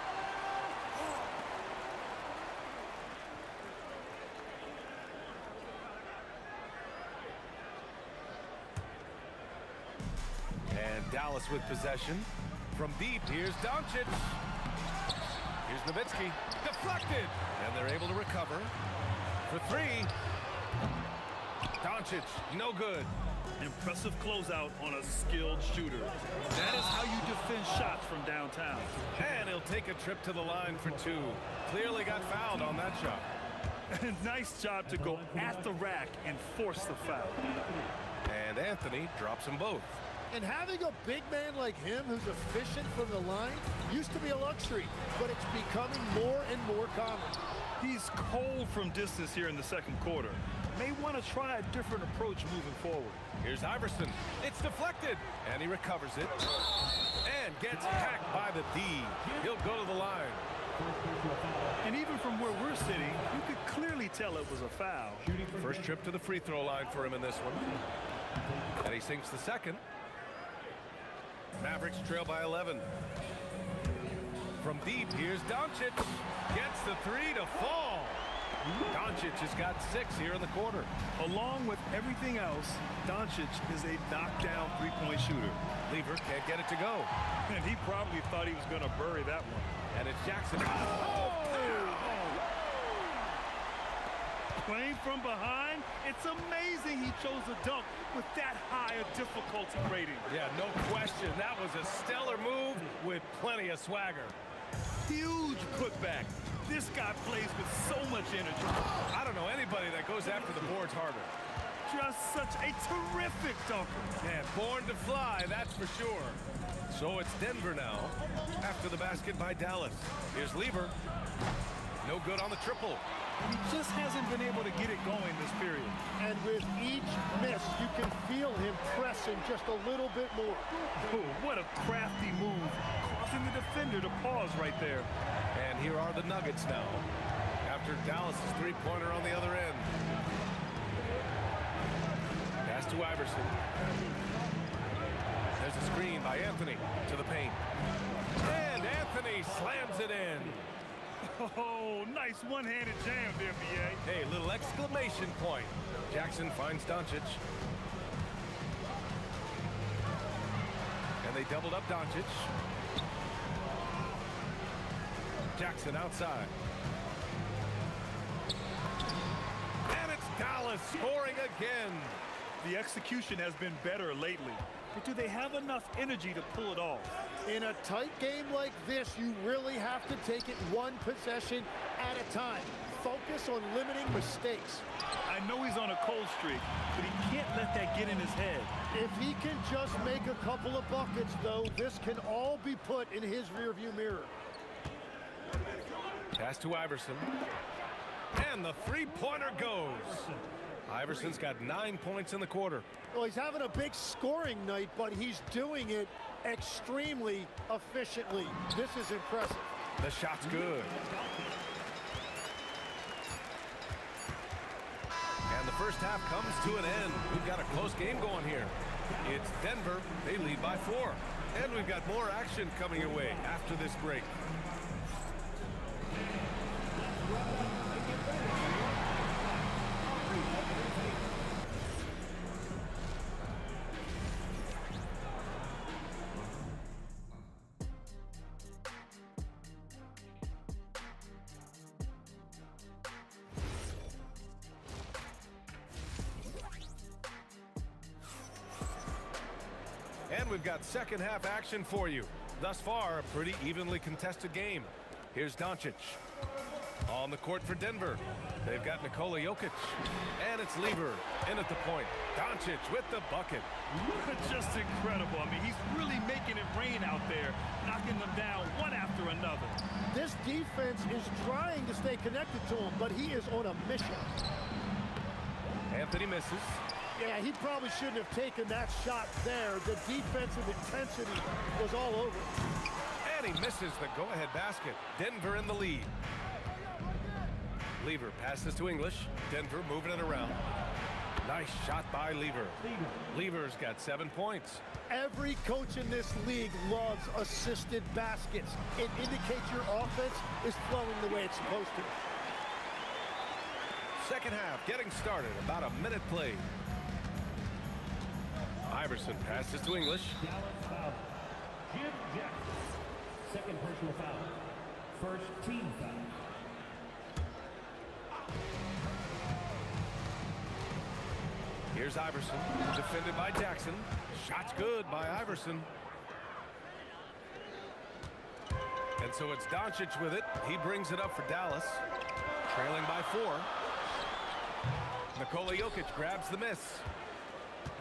And Dallas with possession. From deep, here's Doncic. Here's Nowitzki. Deflected. And they're able to recover. For 3. Doncic, no good. Impressive closeout on a skilled shooter. That is how you defend shots from downtown. And he'll take a trip to the line for 2. Clearly got fouled on that shot. Nice job to go at the rack and force the foul. And Anthony drops them both. And having a big man like him who's efficient from the line used to be a luxury, but it's becoming more and more common. He's cold from distance here in the second quarter. May want to try a different approach moving forward. Here's Iverson. It's deflected. And he recovers it. And gets hacked by the D. He'll go to the line. And even from where we're sitting, you could clearly tell it was a foul. First trip to the free throw line for him in this one. And he sinks the second. Mavericks trail by 11. From deep, here's Doncic. Gets the 3 to fall. Doncic has got 6 here in the quarter. Along with everything else, Doncic is a knockdown three-point shooter. Lever can't get it to go. And he probably thought he was going to bury that one. And it's Jackson. Playing from behind, it's amazing he chose a dunk with that high a difficulty rating. Yeah, no question. That was a stellar move with plenty of swagger. Huge putback. This guy plays with so much energy. I don't know anybody that goes after the boards harder. Just such a terrific dunker. Man, born to fly, that's for sure. So it's Denver now after the basket by Dallas. Here's Lever. No good on the triple. He just hasn't been able to get it going this period. And with each miss, you can feel him pressing just a little bit more. Oh, what a crafty move, causing the defender to pause right there. And here are the Nuggets now, after Dallas' 3-pointer on the other end. Pass to Iverson. There's a screen by Anthony to the paint. And Anthony slams it in. Oh, nice one-handed jam there, B.A. Hey, little exclamation point. Jackson finds Doncic. And they doubled up Doncic. Jackson outside. And it's Dallas scoring again. The execution has been better lately, but do they have enough energy to pull it off? In a tight game like this, you really have to take it one possession at a time. Focus on limiting mistakes. I know he's on a cold streak, but he can't let that get in his head. If he can just make a couple of buckets, though, this can all be put in his rearview mirror. Pass to Iverson. And the three-pointer goes. Iverson's got 9 points in the quarter. Well, he's having a big scoring night, but he's doing it extremely efficiently. This is impressive. The shot's good. And the first half comes to an end. We've got a close game going here. It's Denver. They lead by 4. And we've got more action coming your way after this break. And we've got second half action for you. Thus far, a pretty evenly contested game. Here's Doncic. On the court for Denver. They've got Nikola Jokic. And it's Lever in at the point. Doncic with the bucket. Just incredible. I mean, he's really making it rain out there, knocking them down one after another. This defense is trying to stay connected to him, but he is on a mission. Anthony misses. Yeah, he probably shouldn't have taken that shot there. The defensive intensity was all over. And he misses the go-ahead basket. Denver in the lead. Lever passes to English. Denver moving it around. Nice shot by Lever. Lever's got 7 points. Every coach in this league loves assisted baskets. It indicates your offense is flowing the way it's supposed to. Second half getting started. About a minute played. Iverson passes to English. Dallas foul. Jim Jackson. Second personal foul. First team foul. Here's Iverson, defended by Jackson. Shot's good by Iverson. And so it's Doncic with it. He brings it up for Dallas. Trailing by 4. Nikola Jokic grabs the miss.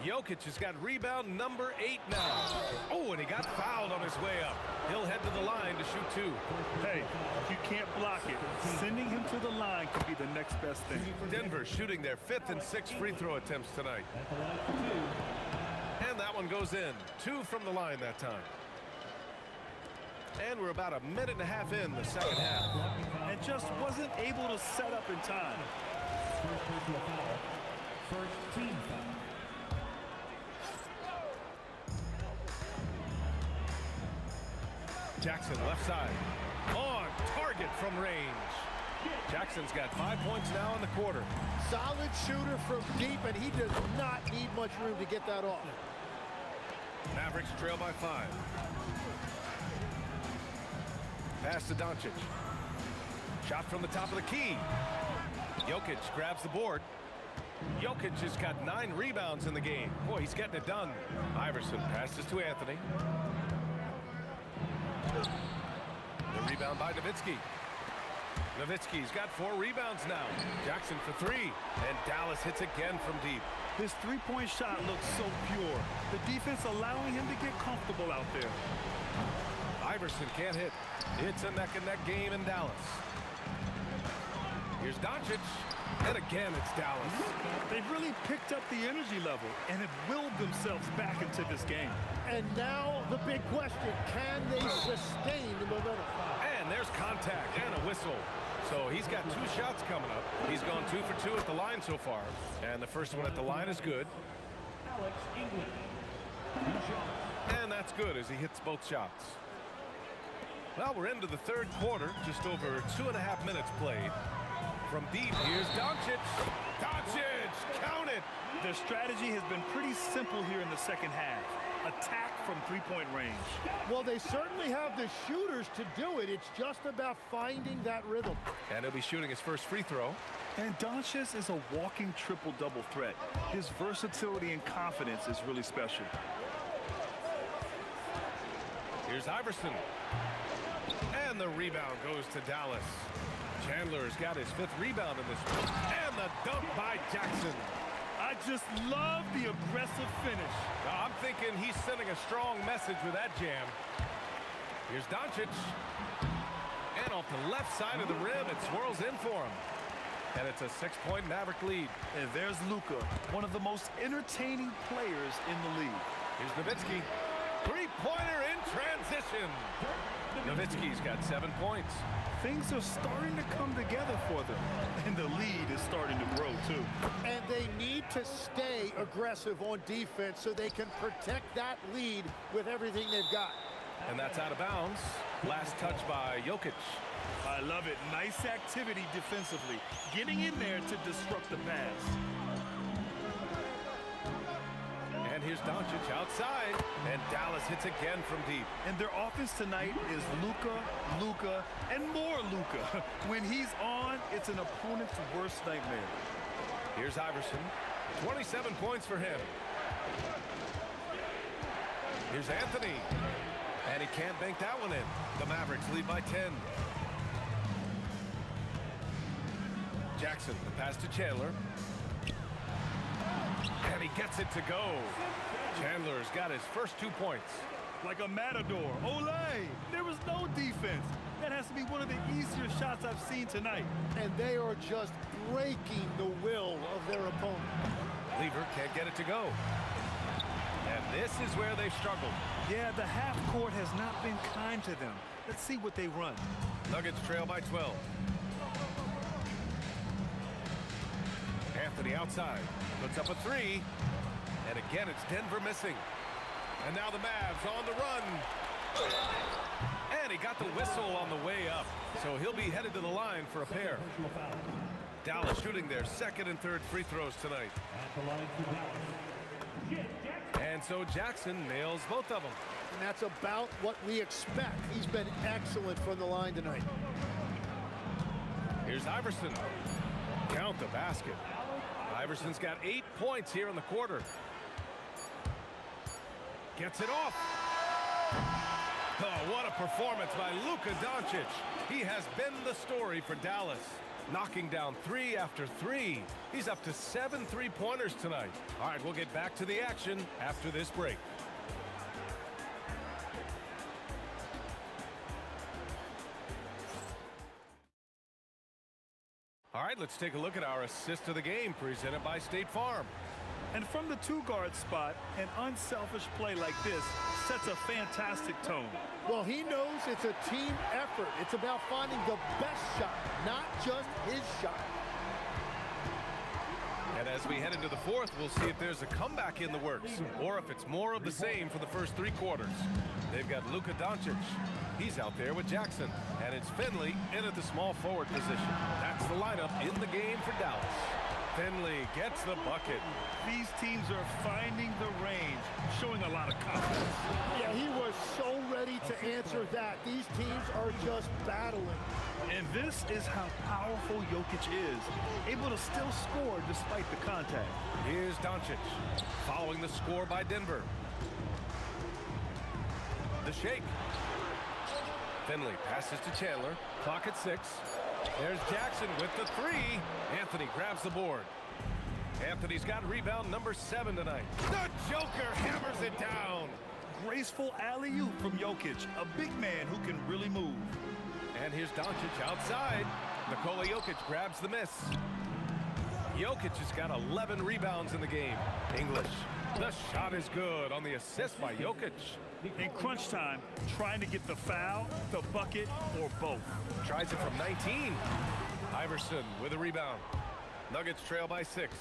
Jokic has got rebound number 8 now. Oh, and he got fouled on his way up. He'll head to the line to shoot 2. Hey, if you can't block it, sending him to the line could be the next best thing. Denver shooting their 5th and 6th free throw attempts tonight. And that one goes in. 2 from the line that time. And we're about a minute and a half in the second half. And just wasn't able to set up in time. First personal foul. First team foul. Jackson left side. On target from range. Jackson's got 5 points now in the quarter. Solid shooter from deep, and he does not need much room to get that off. Mavericks trail by 5. Pass to Doncic. Shot from the top of the key. Jokic grabs the board. Jokic has got 9 rebounds in the game. Boy, he's getting it done. Iverson passes to Anthony. The rebound by Nowitzki. Nowitzki's got 4 rebounds now. Jackson for 3. And Dallas hits again from deep. His three-point shot looks so pure. The defense allowing him to get comfortable out there. Iverson can't hit. It's a neck-and-neck game in Dallas. Here's Doncic. And again, it's Dallas. They've really picked up the energy level and have willed themselves back into this game. And now the big question, can they sustain the momentum? And there's contact and a whistle. So he's got 2 shots coming up. He's gone 2 for 2 at the line so far. And the first one at the line is good. Alex English. And that's good as he hits both shots. Well, we're into the third quarter. Just over 2.5 minutes played. From deep, here's Doncic. Doncic, count it. Their strategy has been pretty simple here in the second half. Attack from three-point range. Well, they certainly have the shooters to do it. It's just about finding that rhythm. And he'll be shooting his first free throw. And Doncic is a walking triple-double threat. His versatility and confidence is really special. Here's Iverson. And the rebound goes to Dallas. Chandler's got his 5th rebound in this one. And the dunk by Jackson. I just love the aggressive finish. I'm thinking he's sending a strong message with that jam. Here's Doncic. And off the left side of the rim, it swirls in for him. And it's a 6-point Maverick lead. And there's Luka, one of the most entertaining players in the league. Here's Nowitzki. 3-pointer in transition. Nowitzki's got 7 points. Things are starting to come together for them. And the lead is starting to grow, too. And they need to stay aggressive on defense so they can protect that lead with everything they've got. And that's out of bounds. Last touch by Jokic. I love it. Nice activity defensively. Getting in there to disrupt the pass. And here's Doncic outside. And Dallas hits again from deep. And their offense tonight is Luka, and more Luka. When he's on, it's an opponent's worst nightmare. Here's Iverson. 27 points for him. Here's Anthony. And he can't bank that one in. The Mavericks lead by 10. Jackson, the pass to Chandler. And he gets it to go. Chandler's got his first 2 points. Like a matador. Olay! There was no defense. That has to be one of the easier shots I've seen tonight. And they are just breaking the will of their opponent. Lever can't get it to go. And this is where they've struggled. Yeah, the half court has not been kind to them. Let's see what they run. Nuggets trail by 12. Anthony outside. Puts up a 3. And again, it's Denver missing. And now the Mavs on the run. And he got the whistle on the way up. So he'll be headed to the line for a pair. Dallas shooting their 2nd and 3rd free throws tonight. And so Jackson nails both of them. And that's about what we expect. He's been excellent from the line tonight. Here's Iverson. Count the basket. Iverson's got 8 points here in the quarter. Gets it off. Oh, what a performance by Luka Doncic. He has been the story for Dallas. Knocking down 3 after 3. He's up to 7 3-pointers tonight. All right, we'll get back to the action after this break. All right, let's take a look at our assist of the game presented by State Farm. And from the 2-guard spot, an unselfish play like this sets a fantastic tone. Well, he knows it's a team effort. It's about finding the best shot, not just his shot. And as we head into the 4th, we'll see if there's a comeback in the works or if it's more of the same for the first 3 quarters. They've got Luka Doncic. He's out there with Jackson. And it's Finley in at the small forward position. That's the lineup in the game for Dallas. Finley gets the bucket. These teams are finding the range, showing a lot of confidence. Yeah, he was so ready to answer that. These teams are just battling. And this is how powerful Jokic is, able to still score despite the contact. Here's Doncic, following the score by Denver. The shake. Finley passes to Chandler. Clock at 6. There's Jackson with the 3. Anthony grabs the board. Anthony's got rebound number 7 tonight. The Joker hammers it down. Graceful alley-oop from Jokic, a big man who can really move. And here's Doncic outside. Nikola Jokic grabs the miss. Jokic has got 11 rebounds in the game. English. The shot is good on the assist by Jokic. In crunch time, trying to get the foul, the bucket, or both. Tries it from 19. Iverson with a rebound. Nuggets trail by 6.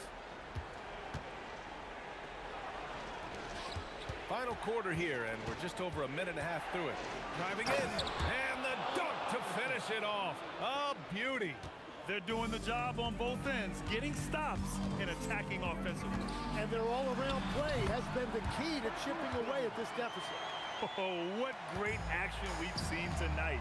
Final quarter here, and we're just over a minute and a half through it. Driving in, and the dunk to finish it off. A beauty. They're doing the job on both ends, getting stops and attacking offensively. And their all-around play has been the key to chipping away at this deficit. Oh, what great action we've seen tonight.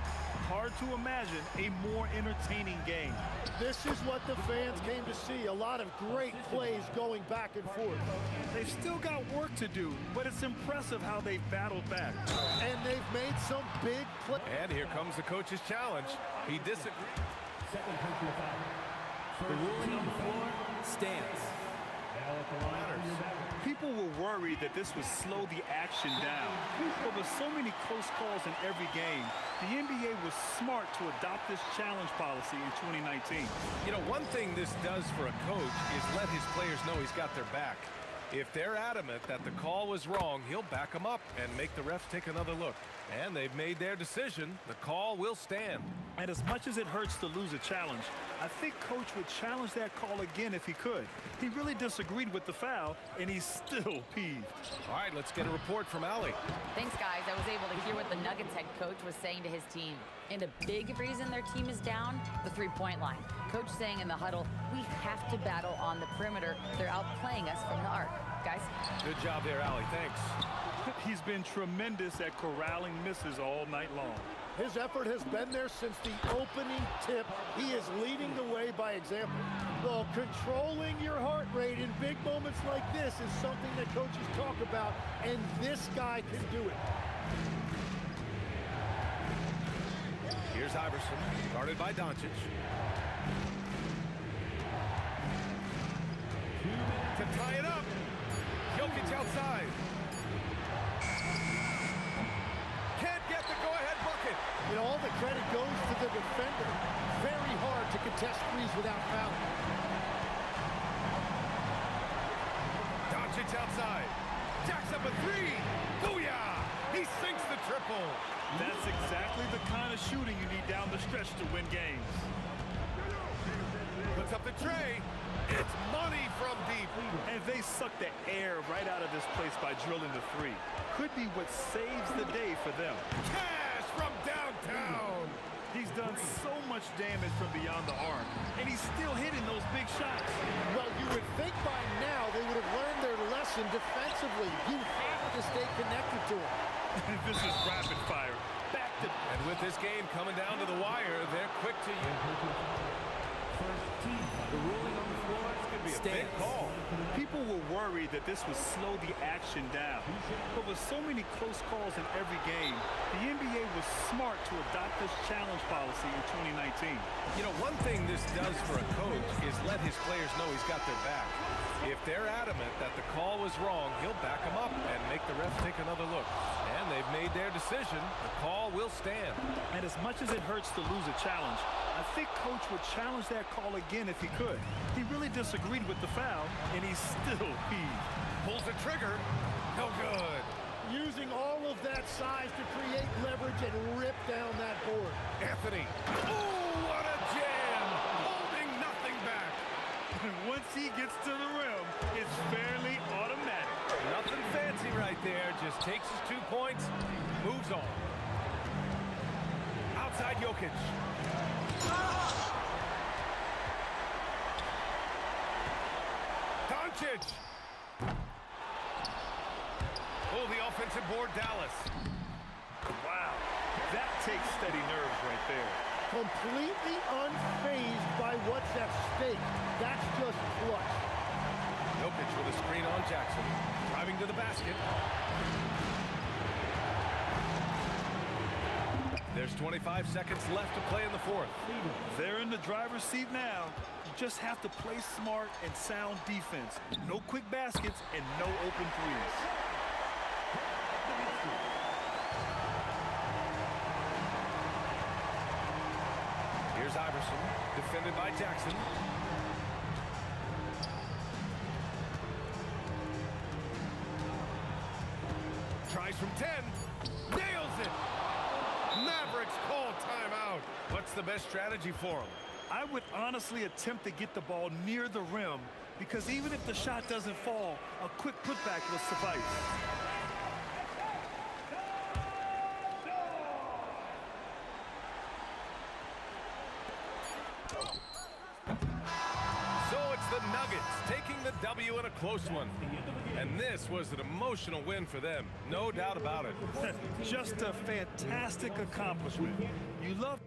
Hard to imagine a more entertaining game. This is what the fans came to see. A lot of great plays going back and forth. They've still got work to do, but it's impressive how they've battled back. And they've made some big plays. And here comes the coach's challenge. He disagrees. Second personal foul. The ruling on the floor stands. Now at the line. People were worried that this would slow the action down. But with so many close calls in every game, the NBA was smart to adopt this challenge policy in 2019. You know, one thing this does for a coach is let his players know he's got their back. If they're adamant that the call was wrong, he'll back them up and make the refs take another look. And they've made their decision. The call will stand. And as much as it hurts to lose a challenge, I think Coach would challenge that call again if he could. He really disagreed with the foul, and he's still peeved. All right, let's get a report from Allie. Thanks, guys. I was able to hear what the Nuggets head coach was saying to his team. And a big reason their team is down, the three-point line. Coach saying in the huddle, we have to battle on the perimeter. They're outplaying us from the arc. Guys? Good job there, Allie. Thanks. He's been tremendous at corralling misses all night long. His effort has been there since the opening tip. He is leading the way by example. Well, controlling your heart rate in big moments like this is something that coaches talk about, and this guy can do it. Here's Iverson, guarded by Doncic. To tie it up. Jokic outside. Can't get the go-ahead bucket. You know, all the credit goes to the defender. Very hard to contest threes without fouling. Doncic outside. Jacks up a three. Booyah! He sinks the triple. That's exactly the kind of shooting you need down the stretch to win games. Puts up the tray. It's money from deep. And they suck the air right out of this place by drilling the three. Could be what saves the day for them. Cash from downtown. He's done so much damage from beyond the arc, and he's still hitting those big shots. Well, you would think by now they would have learned their lesson defensively. You have to stay connected to him. This is rapid fire. Back to... And with this game coming down to the wire, they're quick to use. The ruling on the floor Could be a big call. People were worried that this would slow the action down. But with so many close calls in every game, the NBA was smart to adopt this challenge policy in 2019. You know, one thing this does for a coach is let his players know he's got their back. If they're adamant that the call was wrong, he'll back them up and make the refs take another look. And they've made their decision. The call will stand. And as much as it hurts to lose a challenge, I think Coach would challenge that call again if he could. He really disagreed with the foul, and he's still peeved. Pulls the trigger. No good. Using all of that size to create leverage and rip down that board. Anthony. Oh, what a jam. Holding nothing back. Once he gets to the rim, it's fairly automatic. Nothing fancy right there. Just takes his 2 points, moves on. Outside Jokic. Doncic. Oh, the offensive board, Dallas. Wow, that takes steady nerves right there. Completely unfazed by what's at stake. That's just clutch. Jokic with a screen on Jackson. Driving to the basket. There's 25 seconds left to play in the fourth. They're in the driver's seat now. You just have to play smart and sound defense. No quick baskets and no open threes. Here's Iverson, defended by Jackson. Tries from 10, nails it. Mavericks call timeout. What's the best strategy for him? I would honestly attempt to get the ball near the rim because even if the shot doesn't fall, a quick putback will suffice. So it's the Nuggets taking the W in a close one. And this was an emotional win for them. No doubt about it. Just a fantastic accomplishment. You love...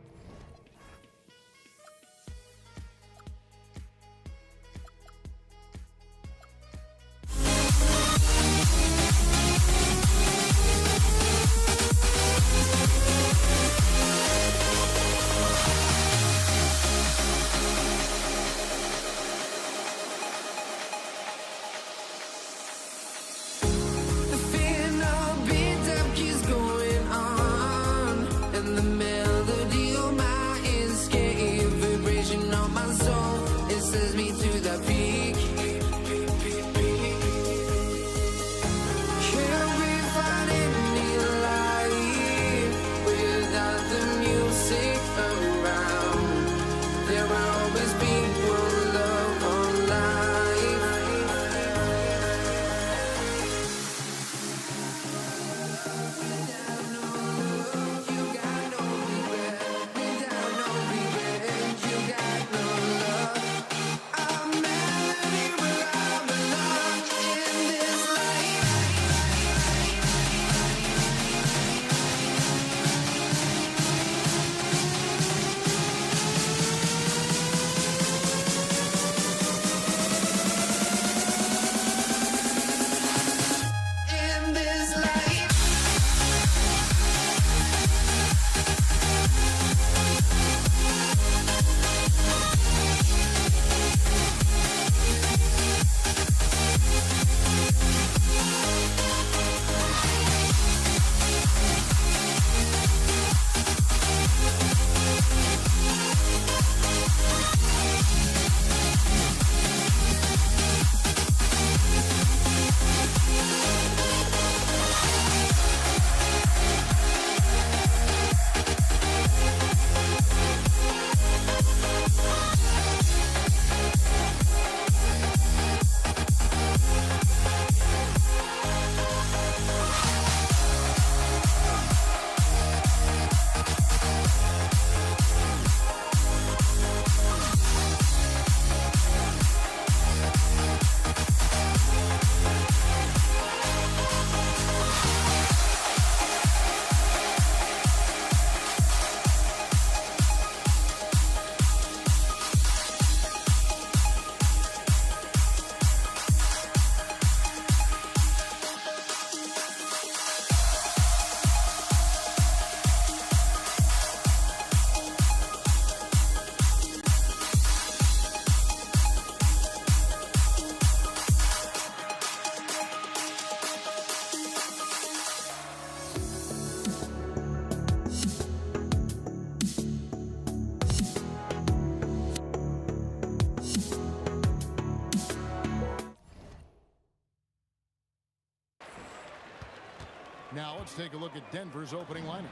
Now let's take a look at Denver's opening lineup.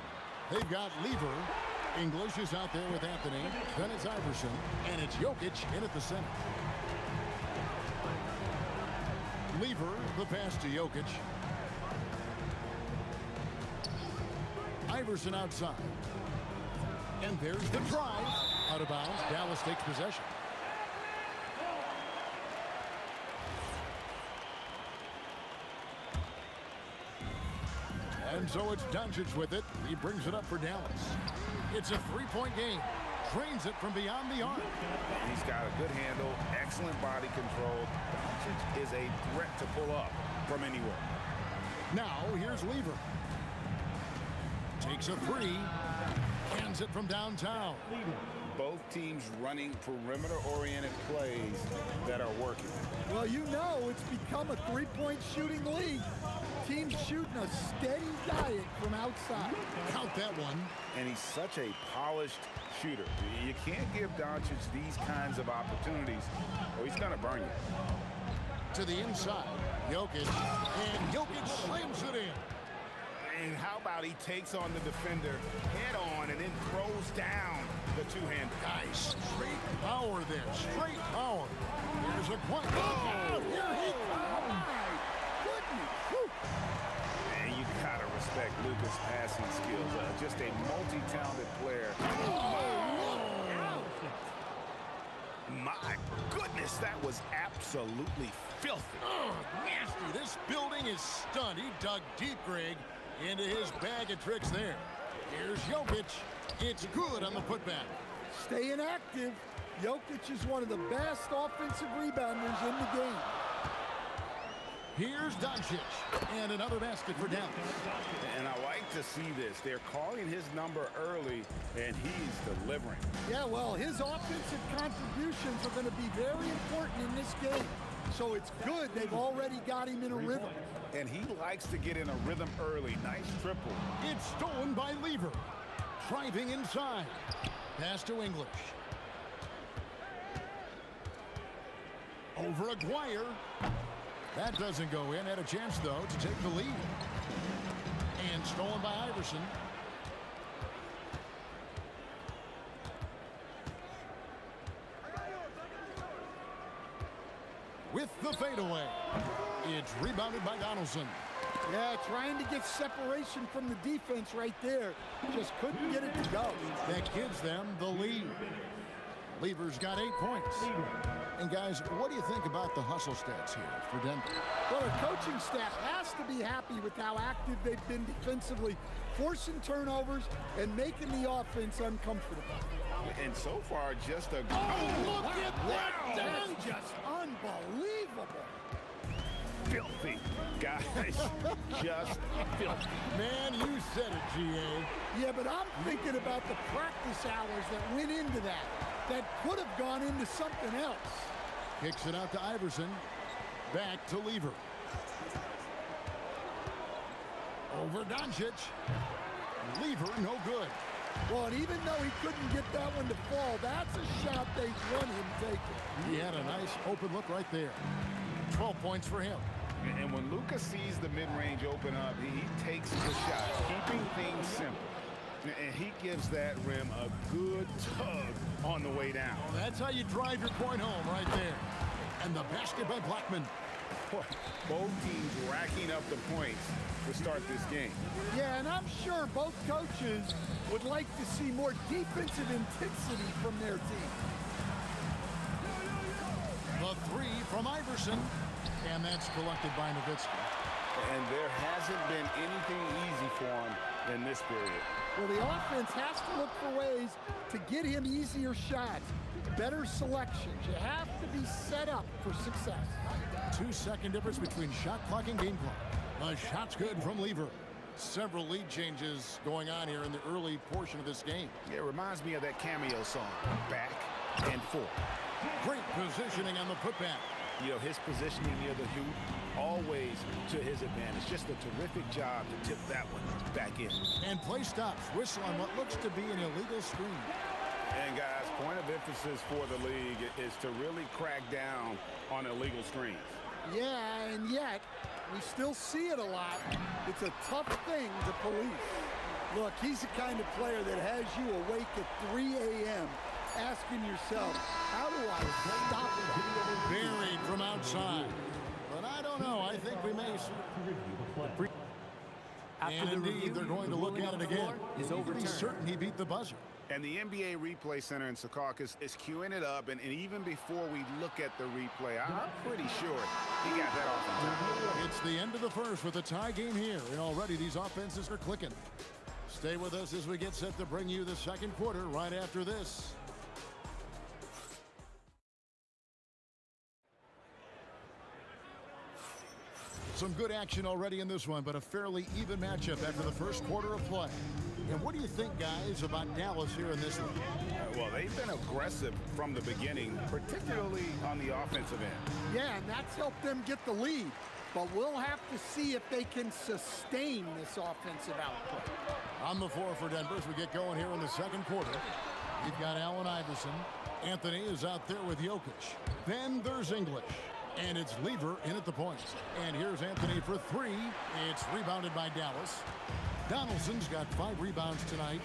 They've got Lever. English is out there with Anthony. Then it's Iverson. And it's Jokic in at the center. Lever, the pass to Jokic. Iverson outside. And there's the drive. Out of bounds. Dallas takes possession. And so it's Doncic with it. He brings it up for Dallas. It's a three-point game. Drains it from beyond the arc. He's got a good handle, excellent body control. Doncic is a threat to pull up from anywhere. Now here's Lever. Takes a three. Hands it from downtown. Both teams running perimeter-oriented plays that are working. Well, you know it's become a three-point shooting league. Teams shooting a steady diet from outside. Count that one. And he's such a polished shooter. You can't give Doncic these kinds of opportunities or he's going to burn you. To the inside, Jokic, and Jokic slams it in. And how about he takes on the defender head on and then throws down the two-hand. Guys, straight power there, straight power. Here's a point. Oh, here he comes. And you gotta respect Luka's passing skills. Just a multi-talented player. My goodness, that was absolutely filthy. Oh, nasty. This building is stunned. He dug deep, Greg, into his bag of tricks there. Here's Jokic. It's good on the putback. Staying active. Jokic is one of the best offensive rebounders in the game. Here's Doncic, and another basket for Dallas. And I like to see this. They're calling his number early, and he's delivering. Yeah, well, his offensive contributions are going to be very important in this game. So it's good they've already got him in a rhythm. And he likes to get in a rhythm early. Nice triple. It's stolen by Lever. Driving inside. Pass to English. Over Aguirre. That doesn't go in. Had a chance, though, to take the lead. And stolen by Iverson. With the fadeaway. It's rebounded by Donaldson. Yeah, trying to get separation from the defense right there. Just couldn't get it to go. That gives them the lead. Lever's got 8 points. And guys, what do you think about the hustle stats here for Denver? Well, the coaching staff has to be happy with how active they've been defensively, forcing turnovers and making the offense uncomfortable. And so far, just a... Oh, look at that dunk! Just unbelievable. Filthy. Guys, just filthy. Man, you said it, GA. Yeah, but I'm thinking about the practice hours that went into that. That could have gone into something else. Kicks it out to Iverson. Back to Lever. Over Doncic. Lever, no good. Well, and even though he couldn't get that one to fall, that's a shot they want him taking. He had a nice open look right there. 12 points for him. And when Luka sees the mid-range open up, he takes the shot, keeping things simple. And he gives that rim a good tug on the way down. That's how you drive your point home right there. And the basket by Blackman. Both teams racking up the points to start this game. Yeah, and I'm sure both coaches would like to see more defensive intensity from their team. The three from Iverson. And that's collected by Nowitzki. And there hasn't been anything easy for him in this period. Well, the offense has to look for ways to get him easier shots, better selections. You have to be set up for success. 2-second difference between shot clock and game clock. The shot's good from Lever. Several lead changes going on here in the early portion of this game. It reminds me of that cameo song, Back and Forth. Great positioning on the putback. You know, his positioning near the hoop, always to his advantage. Just a terrific job to tip that one back in. And play stops. Whistle on what looks to be an illegal screen. And guys, point of emphasis for the league is to really crack down on illegal screens. Yeah, and yet, we still see it a lot. It's a tough thing to police. Look, he's the kind of player that has you awake at 3 a.m. asking yourself, how do I stop it? Buried from outside. But I don't know. I think we may. And indeed, they're going to look at it again. Is to be certain he beat the buzzer. And the NBA Replay Center in Secaucus is queuing it up. And even before we look at the replay, I'm pretty sure he got that off in time. It's the end of the first with a tie game here. And already these offenses are clicking. Stay with us as we get set to bring you the second quarter right after this. Some good action already in this one, but a fairly even matchup after the first quarter of play. And what do you think, guys, about Dallas here in this one? Well, they've been aggressive from the beginning, particularly on the offensive end. Yeah, and that's helped them get the lead. But we'll have to see if they can sustain this offensive output. On the floor for Denver as we get going here in the second quarter. You've got Allen Iverson. Anthony is out there with Jokic. Then there's English. And it's Lever in at the point. And here's Anthony for three. It's rebounded by Dallas. Donaldson's got 5 rebounds tonight.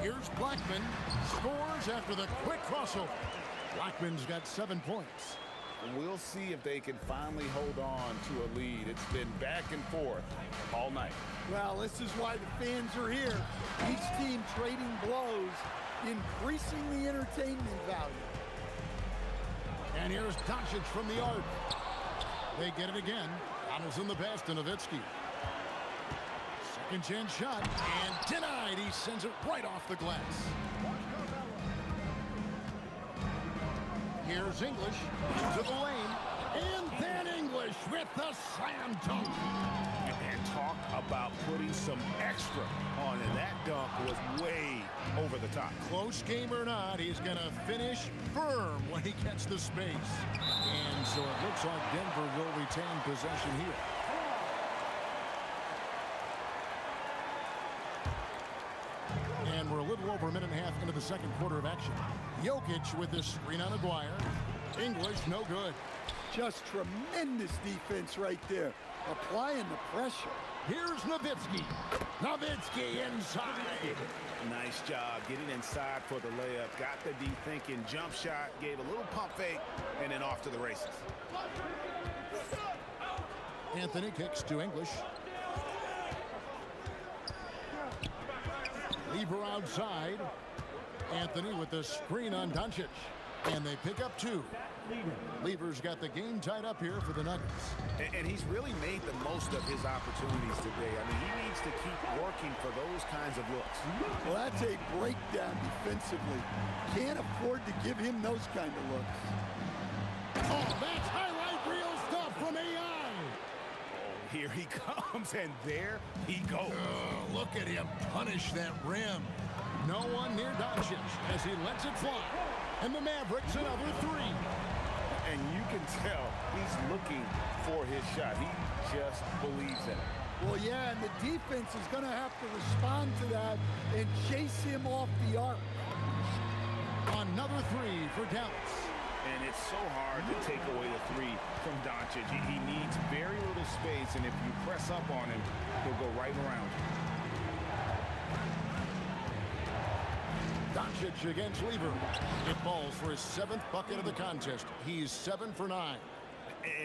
Here's Blackman. Scores after the quick crossover. Blackman's got 7 points. We'll see if they can finally hold on to a lead. It's been back and forth all night. Well, this is why the fans are here. Each team trading blows, increasing the entertainment value. And here's Doncic from the arc. They get it again. Donaldson the pass to Nowitzki. Second chance shot, and denied. He sends it right off the glass. Here's English into the lane. And then English with the slam dunk. And talk about putting some extra on it. That dunk was way over the top. Close game or not, he's going to finish firm when he gets the space. And so it looks like Denver will retain possession here. And we're a little over a minute and a half into the second quarter of action. Jokic with this screen on Aguirre. English, no good. Just tremendous defense right there. Applying the pressure. Here's Nowitzki. Nowitzki inside. Nice job getting inside for the layup. Got the D thinking, jump shot, gave a little pump fake, and then off to the races. Anthony kicks to English. Lever outside. Anthony with the screen on Doncic. And they pick up two. Lever's got the game tied up here for the Nuggets. And he's really made the most of his opportunities today. I mean, he needs to keep working for those kinds of looks. Well, that's a breakdown defensively. Can't afford to give him those kind of looks. Oh, that's highlight reel stuff from AI. Oh, here he comes, and there he goes. Look at him punish that rim. No one near Doncic as he lets it fly. And the Mavericks another three. And you can tell he's looking for his shot. He just believes in it. Well, yeah, and the defense is going to have to respond to that and chase him off the arc. Another three for Dallas. And it's so hard to take away the three from Doncic. He needs very little space, and if you press up on him, he'll go right around you. Doncic against Lever. It falls for his 7th bucket of the contest. He's 7 for 9.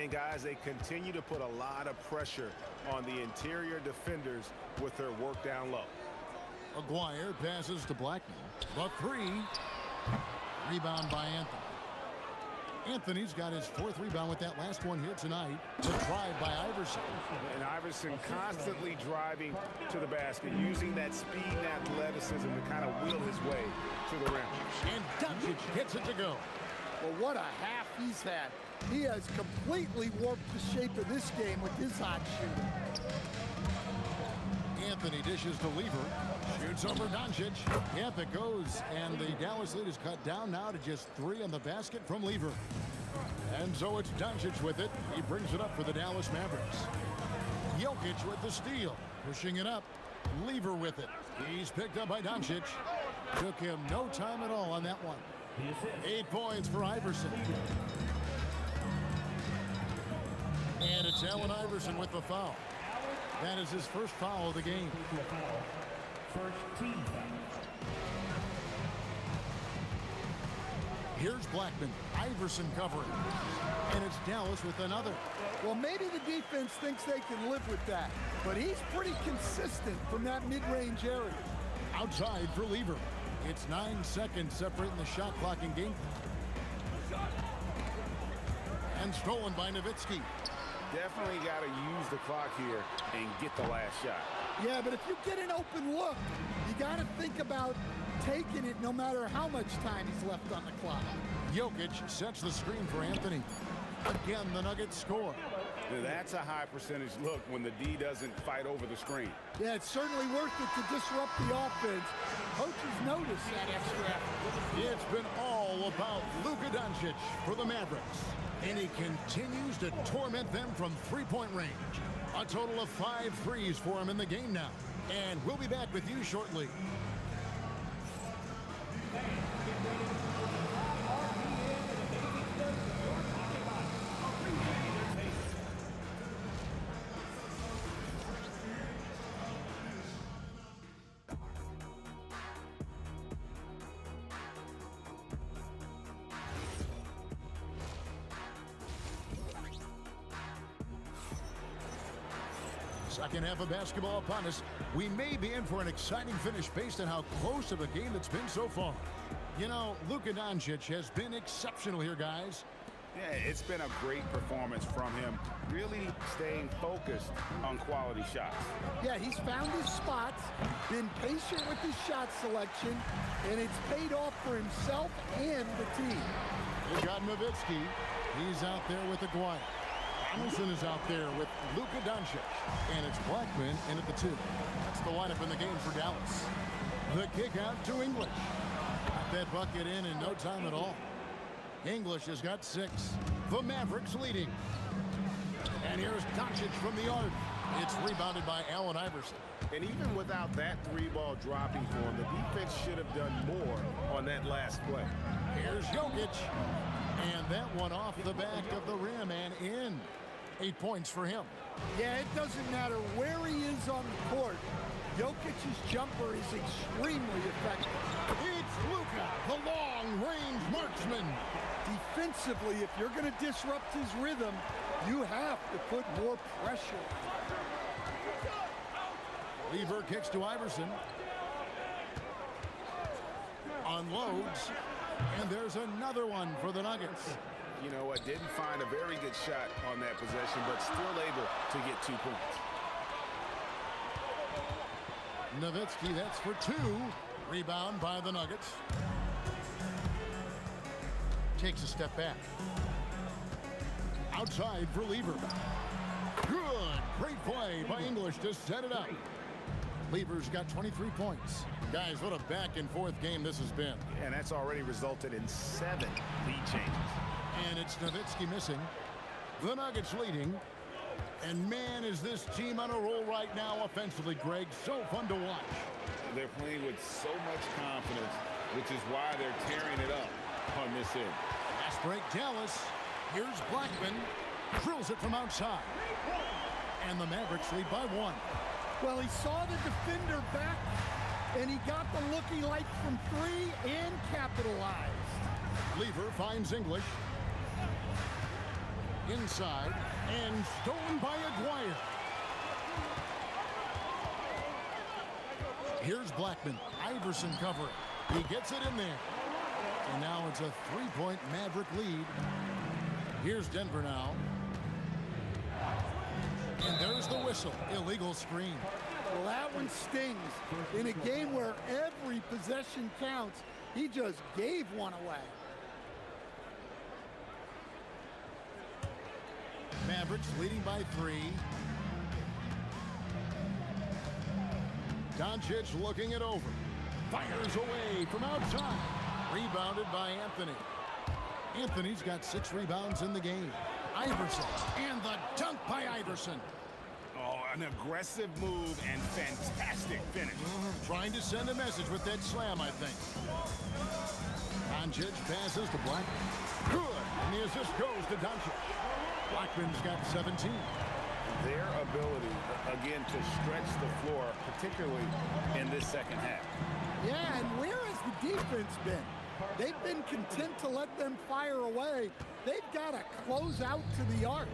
And guys, they continue to put a lot of pressure on the interior defenders with their work down low. Aguirre passes to Blackman. The three. Rebound by Anthony. Anthony's got his 4th rebound with that last one here tonight. The drive by Iverson. And Iverson constantly driving to the basket, using that speed and athleticism to kind of wheel his way to the rim. And Doncic gets it to go. Well, what a half he's had. He has completely warped the shape of this game with his hot shooting. Anthony dishes to Lever. Shoots over Doncic. Yep, it goes. And the Dallas lead is cut down now to just 3 on the basket from Lever. And so it's Doncic with it. He brings it up for the Dallas Mavericks. Jokic with the steal. Pushing it up. Lever with it. He's picked up by Doncic. Took him no time at all on that one. 8 points for Iverson. And it's Allen Iverson with the foul. That is his first foul of the game. First team foul. Here's Blackman. Iverson covering. And it's Dallas with another. Well, maybe the defense thinks they can live with that, but he's pretty consistent from that mid-range area. Outside for Lever. It's 9 seconds separating the shot clock and game. And stolen by Nowitzki. Definitely got to use the clock here and get the last shot. Yeah, but if you get an open look, you got to think about taking it no matter how much time he's left on the clock. Jokic sets the screen for Anthony. Again, the Nuggets score. That's a high percentage look when the D doesn't fight over the screen. Yeah, it's certainly worth it to disrupt the offense. Coaches notice that extra effort. It's been all about Luka Doncic for the Mavericks. And he continues to torment them from three-point range. A total of 5 threes for him in the game now. And we'll be back with you shortly. Second half of basketball upon us. We may be in for an exciting finish based on how close of a game it's been so far. You know, Luka Doncic has been exceptional here, guys. Yeah, it's been a great performance from him, really staying focused on quality shots. Yeah, he's found his spots, been patient with his shot selection, and it's paid off for himself and the team. They got Nowitzki. He's out there with Aguirre. Hamilton is out there with Luka Doncic. And it's Blackman in at the 2. That's the lineup in the game for Dallas. The kick out to English. Got that bucket in no time at all. English has got 6. The Mavericks leading. And here's Doncic from the arc. It's rebounded by Allen Iverson. And even without that 3-ball dropping for him, the defense should have done more on that last play. Here's Jokic. And that one off the back of the rim and in. 8 points for him. Yeah, it doesn't matter where he is on the court. Jokic's jumper is extremely effective. It's Luka, the long-range marksman. Defensively, if you're going to disrupt his rhythm, you have to put more pressure. Lever kicks to Iverson. Unloads. And there's another one for the Nuggets. You know what? Didn't find a very good shot on that possession, but still able to get 2 points. Nowitzki, that's for 2. Rebound by the Nuggets. Takes a step back. Outside for Lever. Good. Great play by English to set it up. Lever's got 23 points. Guys, what a back-and-forth game this has been. And that's already resulted in 7 lead changes. And it's Nowitzki missing. The Nuggets leading. And man, is this team on a roll right now offensively, Greg. So fun to watch. They're playing with so much confidence, which is why they're tearing it up on this end. Fast break, Dallas. Here's Blackman. Drills it from outside. And the Mavericks lead by 1. Well, he saw the defender back, and he got the look he liked from 3 and capitalized. Lever finds English. Inside, and stolen by Aguirre. Here's Blackman. Iverson covering. He gets it in there. And now it's a 3-point Maverick lead. Here's Denver now. And there's the whistle. Illegal screen. Well, that one stings. In a game where every possession counts, he just gave one away. Mavericks leading by 3. Doncic looking it over. Fires away from outside. Rebounded by Anthony. Anthony's got 6 rebounds in the game. Iverson. And the dunk by Iverson. Oh, an aggressive move and fantastic finish. Trying to send a message with that slam, I think. Doncic passes to Blackman. Good. And the assist goes to Doncic. Blackman's got 17. Their ability, again, to stretch the floor, particularly in this second half. Yeah, and where has the defense been? They've been content to let them fire away. They've got to close out to the arc.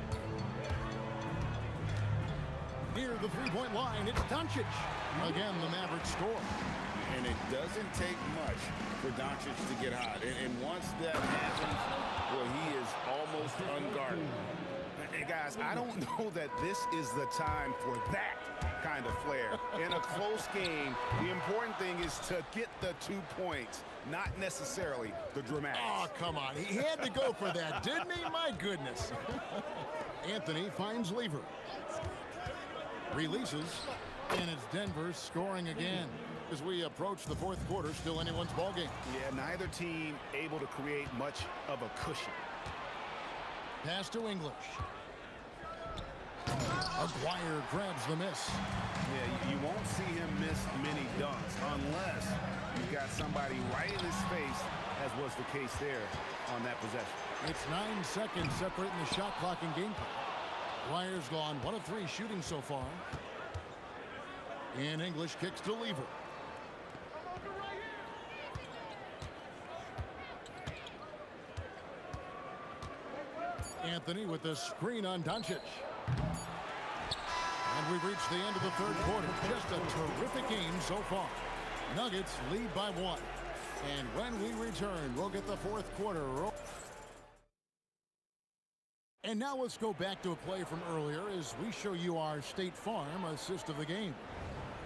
Near the 3-point line, it's Doncic. Again, the Mavericks score. And it doesn't take much for Doncic to get hot. And once that happens, well, he is almost unguarded. Hey, guys, I don't know that this is the time for that kind of flair. In a close game, the important thing is to get the 2 points, not necessarily the dramatics. Oh, come on. He had to go for that, didn't he? My goodness. Anthony finds Lever. Releases, and it's Denver scoring again. As we approach the 4th quarter, still anyone's ballgame. Yeah, neither team able to create much of a cushion. Pass to English. Aguirre grabs the miss. Yeah, you won't see him miss many dunks unless you've got somebody right in his face, as was the case there on that possession. It's 9 seconds separating the shot clock and game clock. Aguirre's gone 1 of 3 shooting so far. And English kicks to Lever. Anthony with the screen on Doncic. And we've reached the end of the 3rd quarter. Just a terrific game so far. Nuggets lead by 1. And when we return, we'll get the 4th quarter. And now let's go back to a play from earlier as we show you our State Farm assist of the game.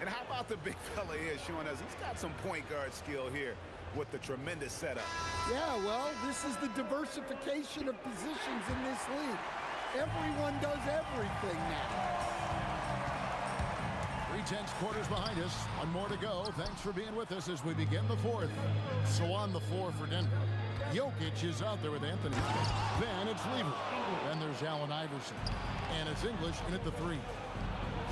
And how about the big fella here showing us he's got some point guard skill here with the tremendous setup. Yeah, well, this is the diversification of positions in this league. Everyone does everything now. 3/10 quarters behind us. One more to go. Thanks for being with us as we begin the fourth. So on the floor for Denver, Jokic is out there with Anthony. Then it's Lever. Then there's Allen Iverson. And it's English in at the three.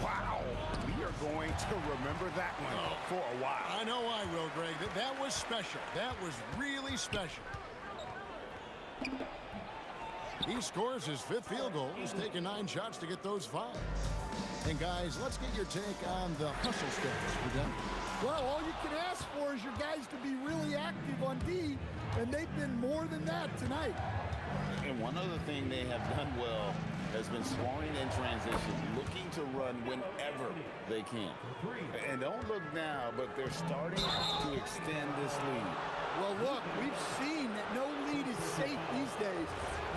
Wow. We are going to remember that one for a while. I know I will, Greg. That was special. That was really special. He scores his 5th field goal. He's taken 9 shots to get those 5. And guys, let's get your take on the hustle stats for Denver. Well, all you can ask for is your guys to be really active on D, and they've been more than that tonight. And one other thing they have done well has been scoring in transition, looking to run whenever they can. And don't look now, but they're starting to extend this lead. Well, look, we've seen that no lead is safe these days.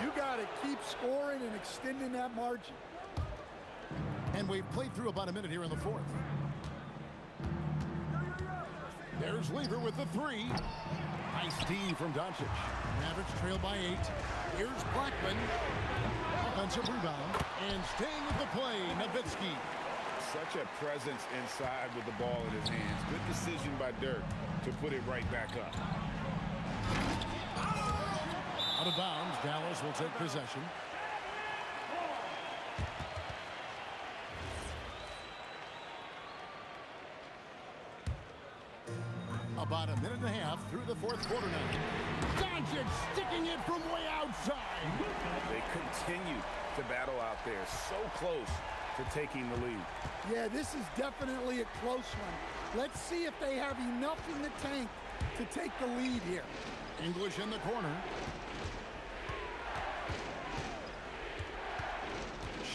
You got to keep scoring and extending that margin. And we've played through about a minute here in the fourth. There's Lever with the 3. Nice D from Doncic. Mavericks trail by 8. Here's Blackman. Offensive rebound. And staying with the play, Nowitzki. Such a presence inside with the ball in his hands. Good decision by Dirk to put it right back up. Out of bounds, Dallas will take possession. About a minute and a half through the fourth quarter now. Doncic sticking it from way outside. They continue to battle out there, so close to taking the lead. Yeah, this is definitely a close one. Let's see if they have enough in the tank to take the lead here. English in the corner.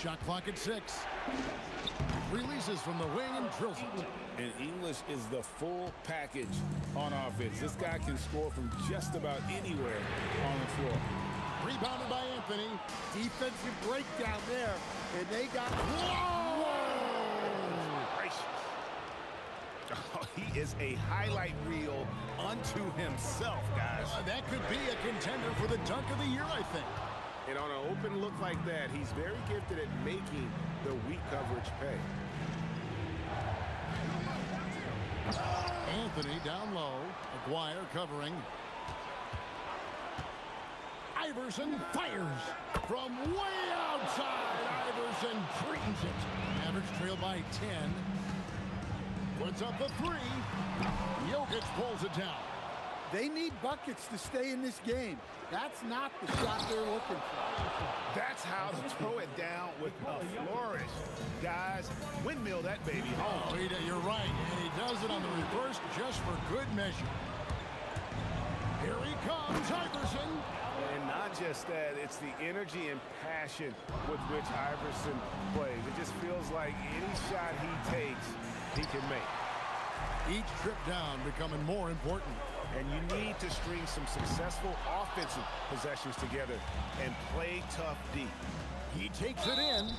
Shot clock at 6. Releases from the wing and drills it. And English is the full package on offense. This guy can score from just about anywhere on the floor. Rebounded by Anthony. Defensive breakdown there. And they got... Whoa! Gracious. Oh, he is a highlight reel unto himself, guys. That could be a contender for the dunk of the year, I think. And on an open look like that, he's very gifted at making the weak coverage pay. Anthony down low. Aguirre covering. Iverson fires from way outside. Iverson treats it. Mavericks trail by 10. Puts up the 3. Jokic pulls it down. They need buckets to stay in this game. That's not the shot they're looking for. That's how to throw it down with a flourish. Guys, windmill that baby home. Oh, you're right. And he does it on the reverse just for good measure. Here he comes, Iverson. And not just that, it's the energy and passion with which Iverson plays. It just feels like any shot he takes, he can make. Each trip down becoming more important. And you need to string some successful offensive possessions together and play tough D. He takes it in.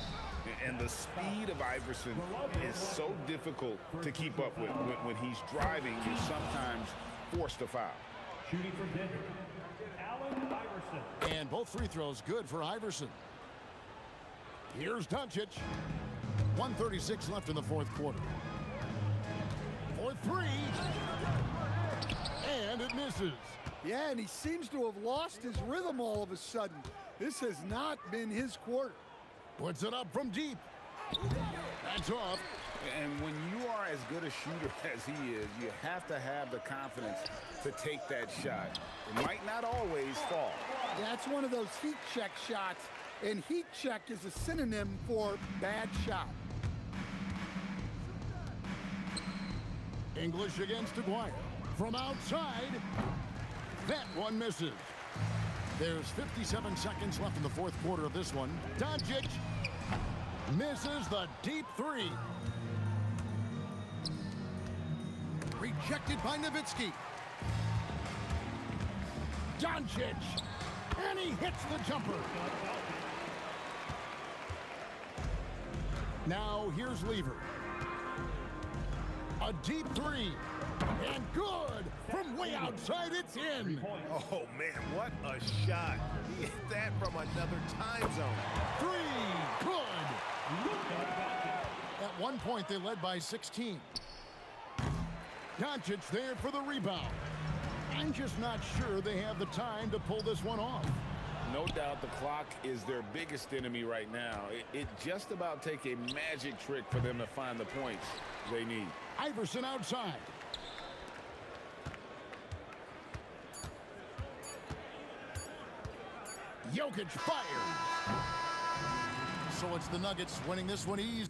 And the speed of Iverson is so difficult to keep up with. When he's driving, you're sometimes forced to foul. Shooting from Denver, Allen Iverson. And both free throws good for Iverson. Here's Doncic. 1:36 left in the fourth quarter. For 3. And it misses. Yeah, and he seems to have lost his rhythm all of a sudden. This has not been his quarter. Puts it up from deep. That's off. And when you are as good a shooter as he is, you have to have the confidence to take that shot. It might not always fall. That's one of those heat check shots, and heat check is a synonym for bad shot. English against Aguirre. From outside, that one misses. There's 57 seconds left in the fourth quarter of this one. Doncic misses the deep 3. Rejected by Nowitzki. Doncic, and he hits the jumper. Now here's Lever. A deep three. And good. From way outside, it's in. Oh, man, what a shot. He hit that from another time zone. Three. Good. At one point, they led by 16. Doncic there for the rebound. I'm just not sure they have the time to pull this one off. No doubt the clock is their biggest enemy right now. It just about take a magic trick for them to find the points they need. Iverson outside. Jokic fires. So it's the Nuggets winning this one easy.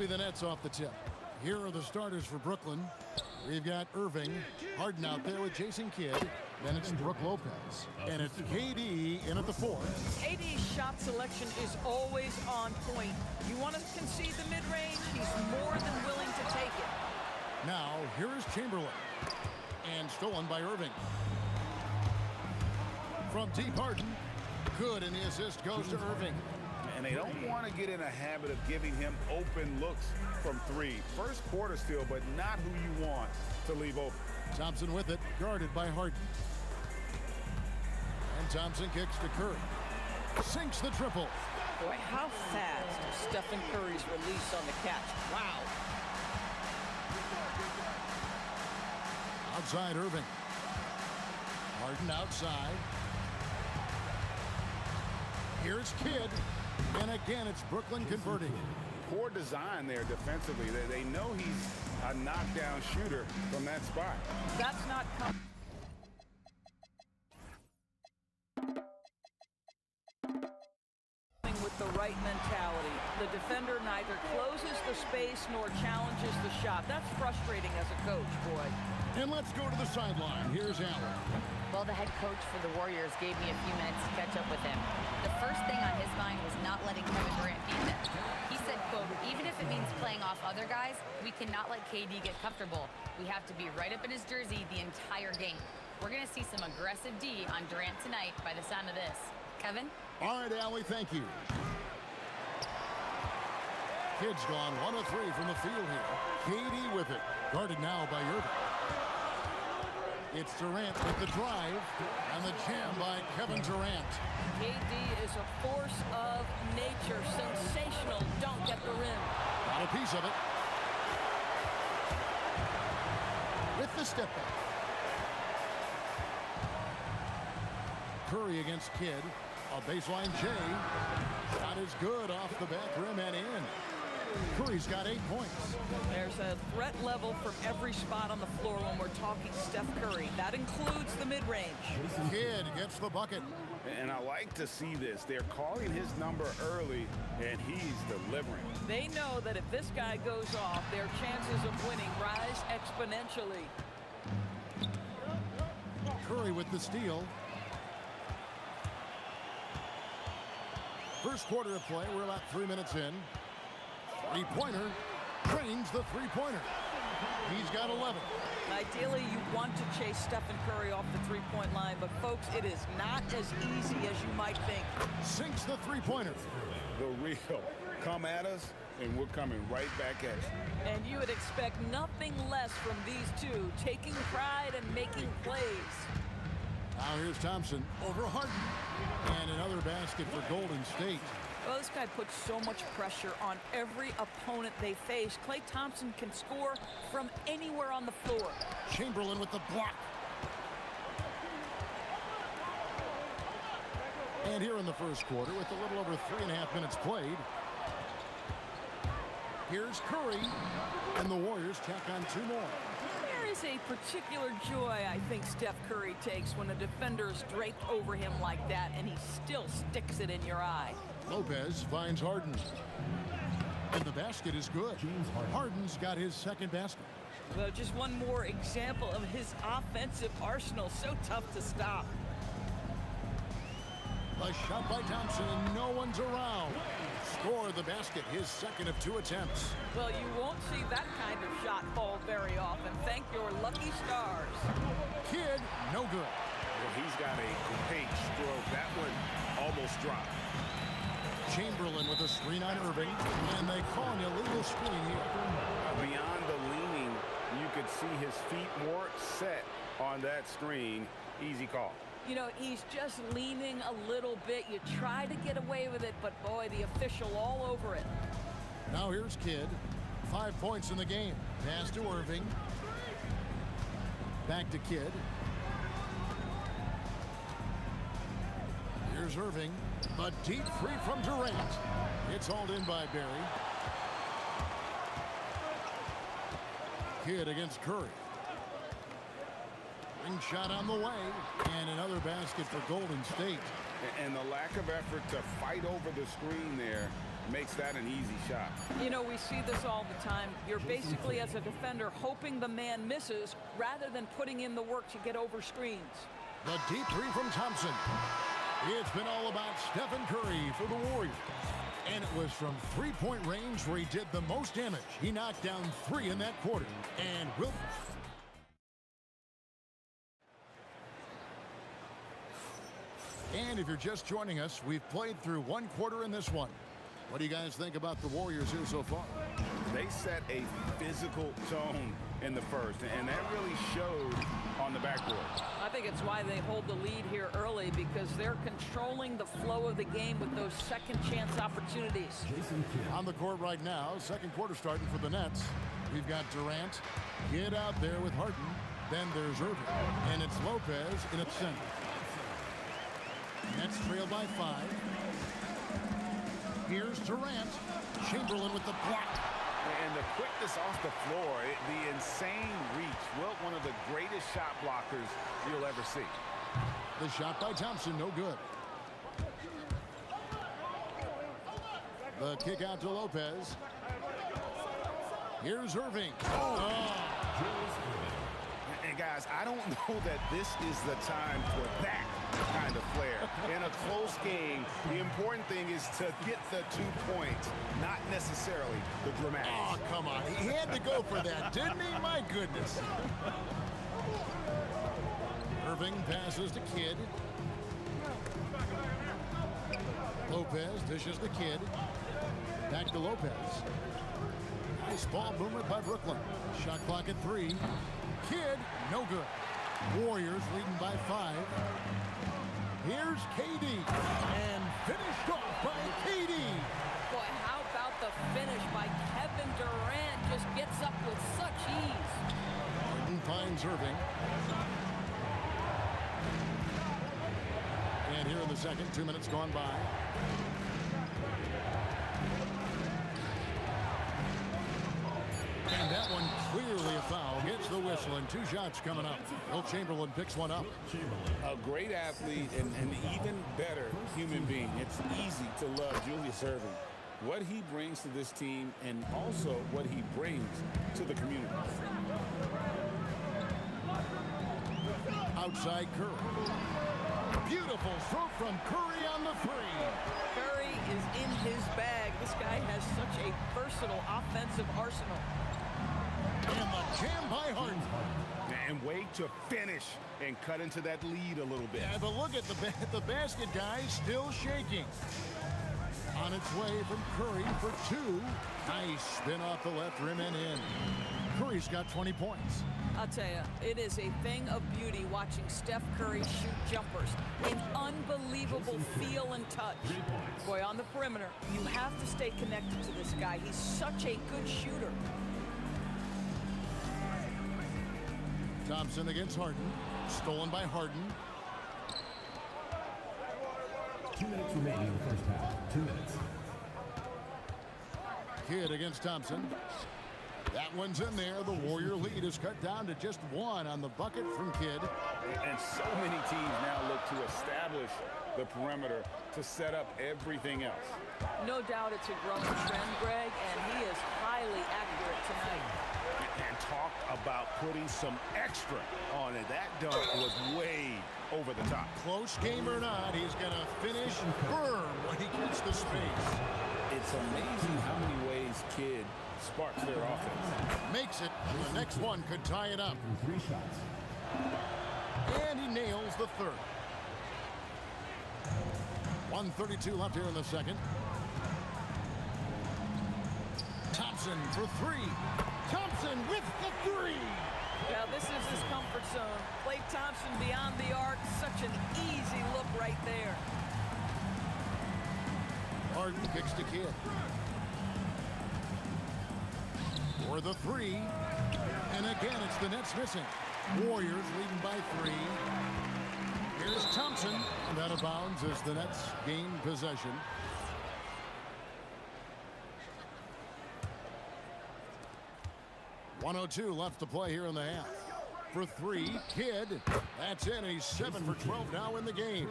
be the Nets off the tip. Here are the starters for Brooklyn. We've got Irving, Harden out there with Jason Kidd. Then it's Brook Lopez. And it's KD in at the 4. KD's shot selection is always on point. You want to concede the mid-range? He's more than willing to take it. Now, here is Chamberlain. And stolen by Irving. From deep, Harden. Good, and the assist goes to Irving. And they don't want to get in a habit of giving him open looks from 3. First quarter still, but not who you want to leave open. Thompson with it, guarded by Harden. And Thompson kicks to Curry. Sinks the triple. Boy, how fast is Stephen Curry's release on the catch. Wow. Outside Irving. Harden outside. Here's Kidd. And again, it's Brooklyn converting. Poor design there defensively. They know he's a knockdown shooter from that spot. That's not coming with the right mentality. The defender neither closes the space nor challenges the shot. That's frustrating as a coach, boy. And let's go to the sideline. Here's Allen. Well, the head coach for the Warriors gave me a few minutes to catch up with him. The first thing on his mind was not letting Kevin Durant beat them. He said, quote, even if it means playing off other guys, we cannot let KD get comfortable. We have to be right up in his jersey the entire game. We're going to see some aggressive D on Durant tonight by the sound of this. Kevin? All right, Allie, thank you. Kidd's gone 1 of 3 from the field here. KD with it. Guarded now by Irving. It's Durant with the drive, and the jam by Kevin Durant. KD is a force of nature. Sensational dunk at the rim. Got a piece of it. With the step back. Curry against Kidd. A baseline J. Shot is good off the back rim and in. Curry's got 8 points. There's a threat level from every spot on the floor when we're talking Steph Curry. That includes the mid-range. Kidd gets the bucket. And I like to see this. They're calling his number early, and he's delivering. They know that if this guy goes off, their chances of winning rise exponentially. Curry with the steal. First quarter of play. We're about 3 minutes in. Three-pointer drains the three-pointer. He's got 11. Ideally, you want to chase Stephen Curry off the three-point line, but folks, it is not as easy as you might think. Sinks the three-pointer. The real. Come at us, and we're coming right back at you. And you would expect nothing less from these two, taking pride and making plays. Now here's Thompson over Harden. And another basket for Golden State. Well, this guy puts so much pressure on every opponent they face. Klay Thompson can score from anywhere on the floor. Chamberlain with the block. And here in the first quarter, with a little over 3.5 minutes played, here's Curry, and the Warriors tack on 2 more. There is a particular joy I think Steph Curry takes when a defender is draped over him like that, and he still sticks it in your eye. Lopez finds Harden. And the basket is good. Harden's got his second basket. Well, just one more example of his offensive arsenal. So tough to stop. A shot by Thompson, and no one's around. Score the basket, his second of 2 attempts. Well, you won't see that kind of shot fall very often. Thank your lucky stars. Kidd, no good. Well, he's got a great stroke. That one almost dropped. Chamberlain with a screen on Irving, and they call an illegal screen here. Beyond the leaning, you could see his feet more set on that screen. Easy call. You know, he's just leaning a little bit. You try to get away with it, but boy, the official all over it. Now here's Kidd. 5 points in the game. Pass to Irving. Back to Kidd. Here's Irving. A deep three from Durant. It's hauled in by Barry. Kidd against Curry. Ring shot on the way. And another basket for Golden State. And the lack of effort to fight over the screen there makes that an easy shot. You know, we see this all the time. You're basically, as a defender, hoping the man misses rather than putting in the work to get over screens. The deep three from Thompson. It's been all about Stephen Curry for the Warriors. And it was from three-point range where he did the most damage. He knocked down 3 in that quarter. And will... And if you're just joining us, we've played through 1 quarter in this one. What do you guys think about the Warriors here so far? They set a physical tone in the first, and that really showed on the backboard. I think it's why they hold the lead here early, because they're controlling the flow of the game with those second chance opportunities. On the court right now, second quarter starting for the Nets. We've got Durant, Kidd out there with Harden. Then there's Irving, and it's Lopez in its center. Nets trail by 5. Here's Durant. Chamberlain with the block. And the quickness off the floor, the insane reach. Wilt, one of the greatest shot blockers you'll ever see. The shot by Thompson, no good. The kick out to Lopez. Here's Irving. And guys, I don't know that this is the time for that kind of flair. In a close game, the important thing is to get the 2 points, not necessarily the dramatics. Oh, come on. He had to go for that, didn't he? My goodness. Irving passes to Kidd. Lopez dishes the Kidd. Back to Lopez. Nice ball movement by Brooklyn. Shot clock at 3. Kidd, no good. Warriors leading by 5. Here's KD. And finished off by KD. Boy, how about the finish by Kevin Durant? Just gets up with such ease. Harden finds Irving. And here in the second, 2 minutes gone by. And that one clearly a foul. Gets the whistle, and 2 shots coming up. Wilt Chamberlain picks one up. A great athlete and an even better human being. It's easy to love Julius Irving. What he brings to this team and also what he brings to the community. Outside Curry. Beautiful stroke from Curry on the 3. Curry is in his bag. This guy has such a versatile offensive arsenal. And the jam by Harden. And way to finish and cut into that lead a little bit. Yeah, but look at the basket, guys, still shaking. On its way from Curry for 2. Nice spin off the left rim and in. Curry's got 20 points. I'll tell you, it is a thing of beauty watching Steph Curry shoot jumpers. An unbelievable feel and touch. Boy, on the perimeter, you have to stay connected to this guy. He's such a good shooter. Thompson against Harden. Stolen by Harden. 2 minutes remaining in the first half. 2 minutes. Kidd against Thompson. That one's in there. The Warrior lead is cut down to just 1 on the bucket from Kidd. And so many teams now look to establish the perimeter to set up everything else. No doubt it's a growing trend, Greg, and he is highly accurate tonight. And talk about putting some extra on it. That dunk was way over the top. Close game or not, he's going to finish firm when he gets the space. It's amazing how many ways Kidd sparks their offense. Makes it, and the next one could tie it up. 3 shots. And he nails the 3rd. 1:32 left here in the second. Thompson for 3. Thompson with the 3. Now this is his comfort zone. Klay Thompson beyond the arc. Such an easy look right there. Harden kicks to Kidd. For the 3. And again, it's the Nets missing. Warriors leading by 3. Here's Thompson. And out of bounds as the Nets gain possession. .102 left to play here in the half. for three. Kidd. That's in. He's 7 for 12 now in the game.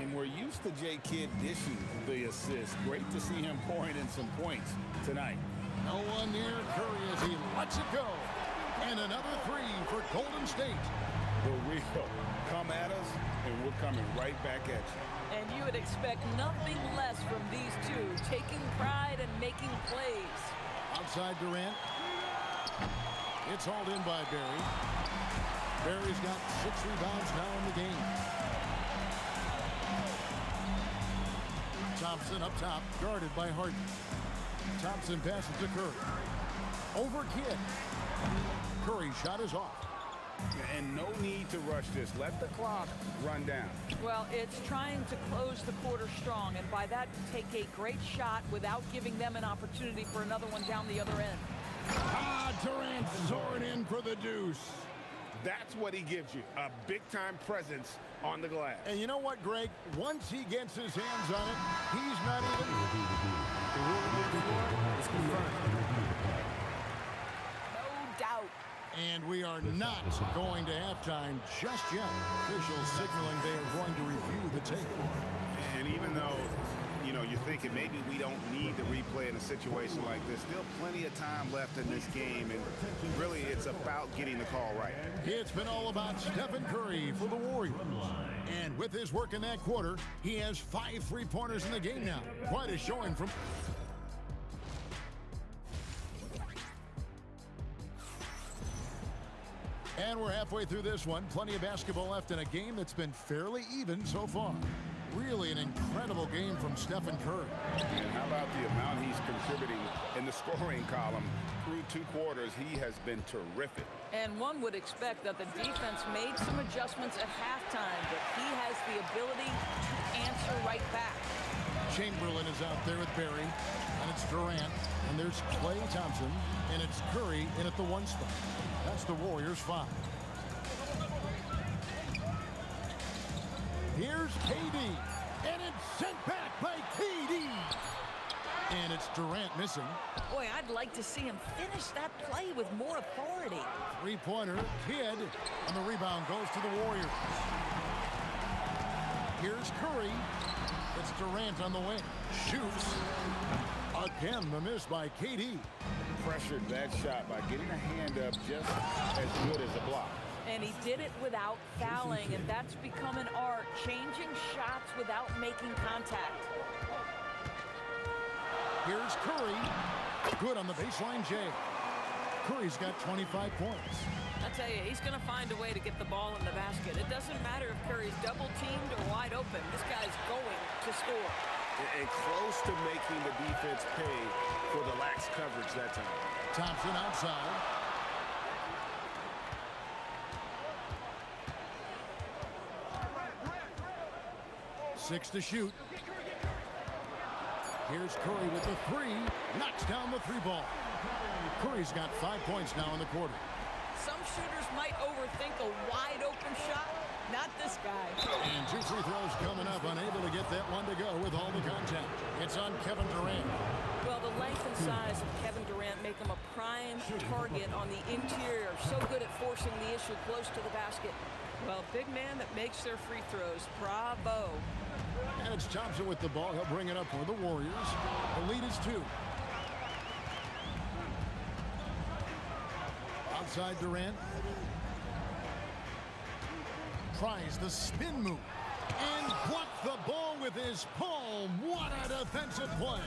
And we're used to J. Kidd dishing the assist. Great to see him pouring in some points tonight. No one near Curry as he lets it go. And another three for Golden State. The real. Come at us, and we're coming right back at you. And you would expect nothing less from these two, taking pride and making plays. Outside Durant. It's hauled in by Barry. Barry's got 6 rebounds now in the game. Thompson up top, guarded by Harden. Thompson passes to Curry. Over Kidd. Curry's shot is off. And no need to rush this. Let the clock run down. Well, it's trying to close the quarter strong, and by that, take a great shot without giving them an opportunity for another one down the other end. Durant soaring in for the deuce. That's what he gives you, a big-time presence on the glass. And you know what, Greg? Once he gets his hands on it, he's not even... The rule on the floor is confirmed. No doubt. And we are not going to halftime just yet. Officials signaling they are going to review the tape. And even though, you know, you're thinking maybe we don't need to replay in a situation like this, still plenty of time left in this game, and really it's about getting the call right. It's been all about Stephen Curry for the Warriors. And with his work in that quarter, he has 5 3-pointers in the game now. Quite a showing from... And we're halfway through this one. Plenty of basketball left in a game that's been fairly even so far. Really an incredible game from Stephen Curry. And how about the amount he's contributing in the scoring column? Through 2 quarters, he has been terrific. And one would expect that the defense made some adjustments at halftime, but he has the ability to answer right back. Chamberlain is out there with Barry, and it's Durant, and there's Klay Thompson, and it's Curry in at the 1 spot. That's the Warriors' 5. Here's KD, and it's sent back by KD. And it's Durant missing. Boy, I'd like to see him finish that play with more authority. 3-pointer, Kidd, and the rebound goes to the Warriors. Here's Curry. It's Durant on the wing. Shoots. Again, the miss by KD. Pressured that shot by getting a hand up just as good as a block. And he did it without fouling, and that's become an art, changing shots without making contact. Here's Curry. Good on the baseline, Jay. Curry's got 25 points. I tell you, he's going to find a way to get the ball in the basket. It doesn't matter if Curry's double-teamed or wide open. This guy's going to score. And close to making the defense pay for the lax coverage that time. Thompson outside. Six to shoot. Here's Curry with the 3. Knocks down the 3-ball. Curry's got 5 points now in the quarter. Some shooters might overthink a wide-open shot. Not this guy. And 2 free throws coming up. Unable to get that one to go with all the contact. It's on Kevin Durant. Well, the length and size of Kevin Durant make him a prime target on the interior. So good at forcing the issue close to the basket. Well, big man that makes their free throws. Bravo. And it's Thompson with the ball. He'll bring it up for the Warriors. The lead is 2. Outside Durant. Tries the spin move. And blocked the ball with his palm. What a defensive play.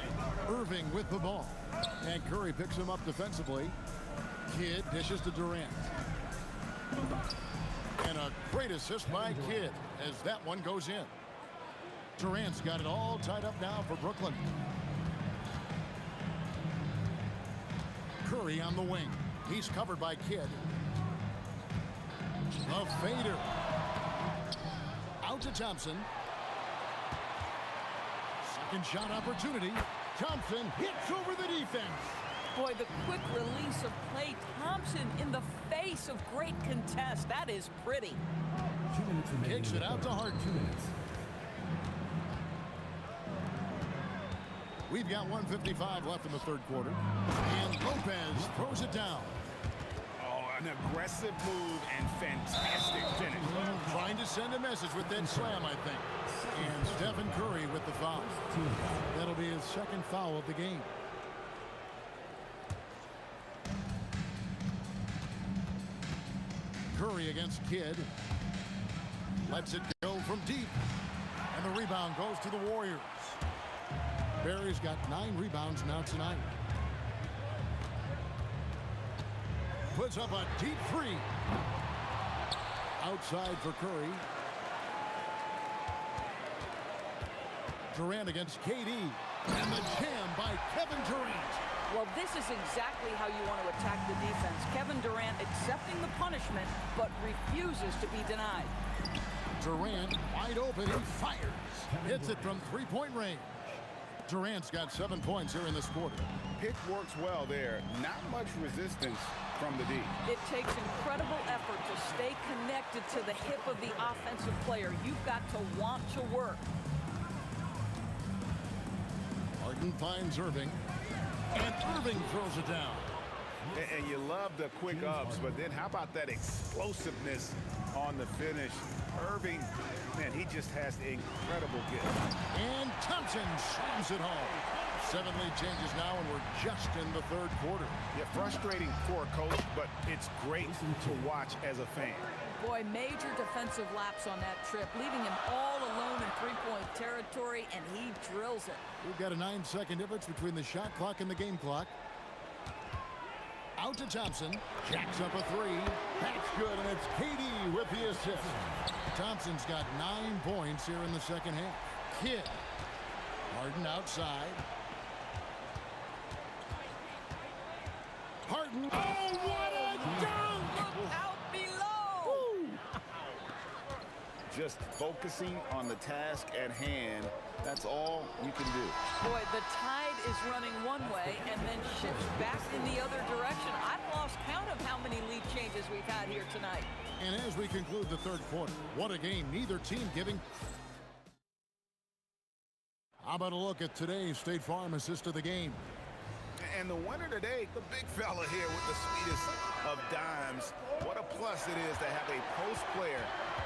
Irving with the ball. And Curry picks him up defensively. Kidd dishes to Durant. And a great assist by Kidd as that one goes in. Durant's got it all tied up now for Brooklyn. Curry on the wing. He's covered by Kidd. A fader. Out to Thompson. Second shot opportunity. Thompson hits over the defense. Boy, the quick release of Klay Thompson in the face of great contest. That is pretty. 2 minutes remaining. Kicks it out to Harden. 2 minutes. We've got 1:55 left in the third quarter. And Lopez throws it down. Oh, An aggressive move and fantastic finish. Trying to send a message with that slam, I think. And Stephen Curry with the foul. That'll be his second foul of the game. Curry against Kidd. Lets it go from deep. And the rebound goes to the Warriors. Barry's got 9 rebounds now tonight. Puts up a deep three. Outside for Curry. Durant against KD. And the jam by Kevin Durant. Well, this is exactly how you want to attack the defense. Kevin Durant accepting the punishment, but refuses to be denied. Durant wide open. He fires. Hits it from three-point range. Durant's got 7 points here in this quarter. Pick works well there. Not much resistance from the D. It takes incredible effort to stay connected to the hip of the offensive player. You've got to want to work. Harden finds Irving. And Irving throws it down. And you love the quick ups, but then how about that explosiveness on the finish? Irving, man, he just has incredible gift. And Thompson slams it home. 7 lead changes now, and we're just in the third quarter. Yeah, frustrating for a coach, but it's great to watch as a fan. Boy, major defensive lapse on that trip, leaving him all alone in three-point territory, and he drills it. We've got a 9-second difference between the shot clock and the game clock. Out to Thompson. Jacks up a three. That's good, and it's KD with the assist. Thompson's got 9 points here in the second half. Kidd. Harden outside. Harden. Oh, what a dunk! Look out below! Just focusing on the task at hand. That's all you can do. Boy, the tide is running one way and then shifts back in the other direction. I've lost count of how many lead changes we've had here tonight. And as we conclude the third quarter, what a game, neither team giving. How about a look at today's State Farm assist of the game? And the winner today, the big fella here with the sweetest of dimes. What a plus it is to have a post player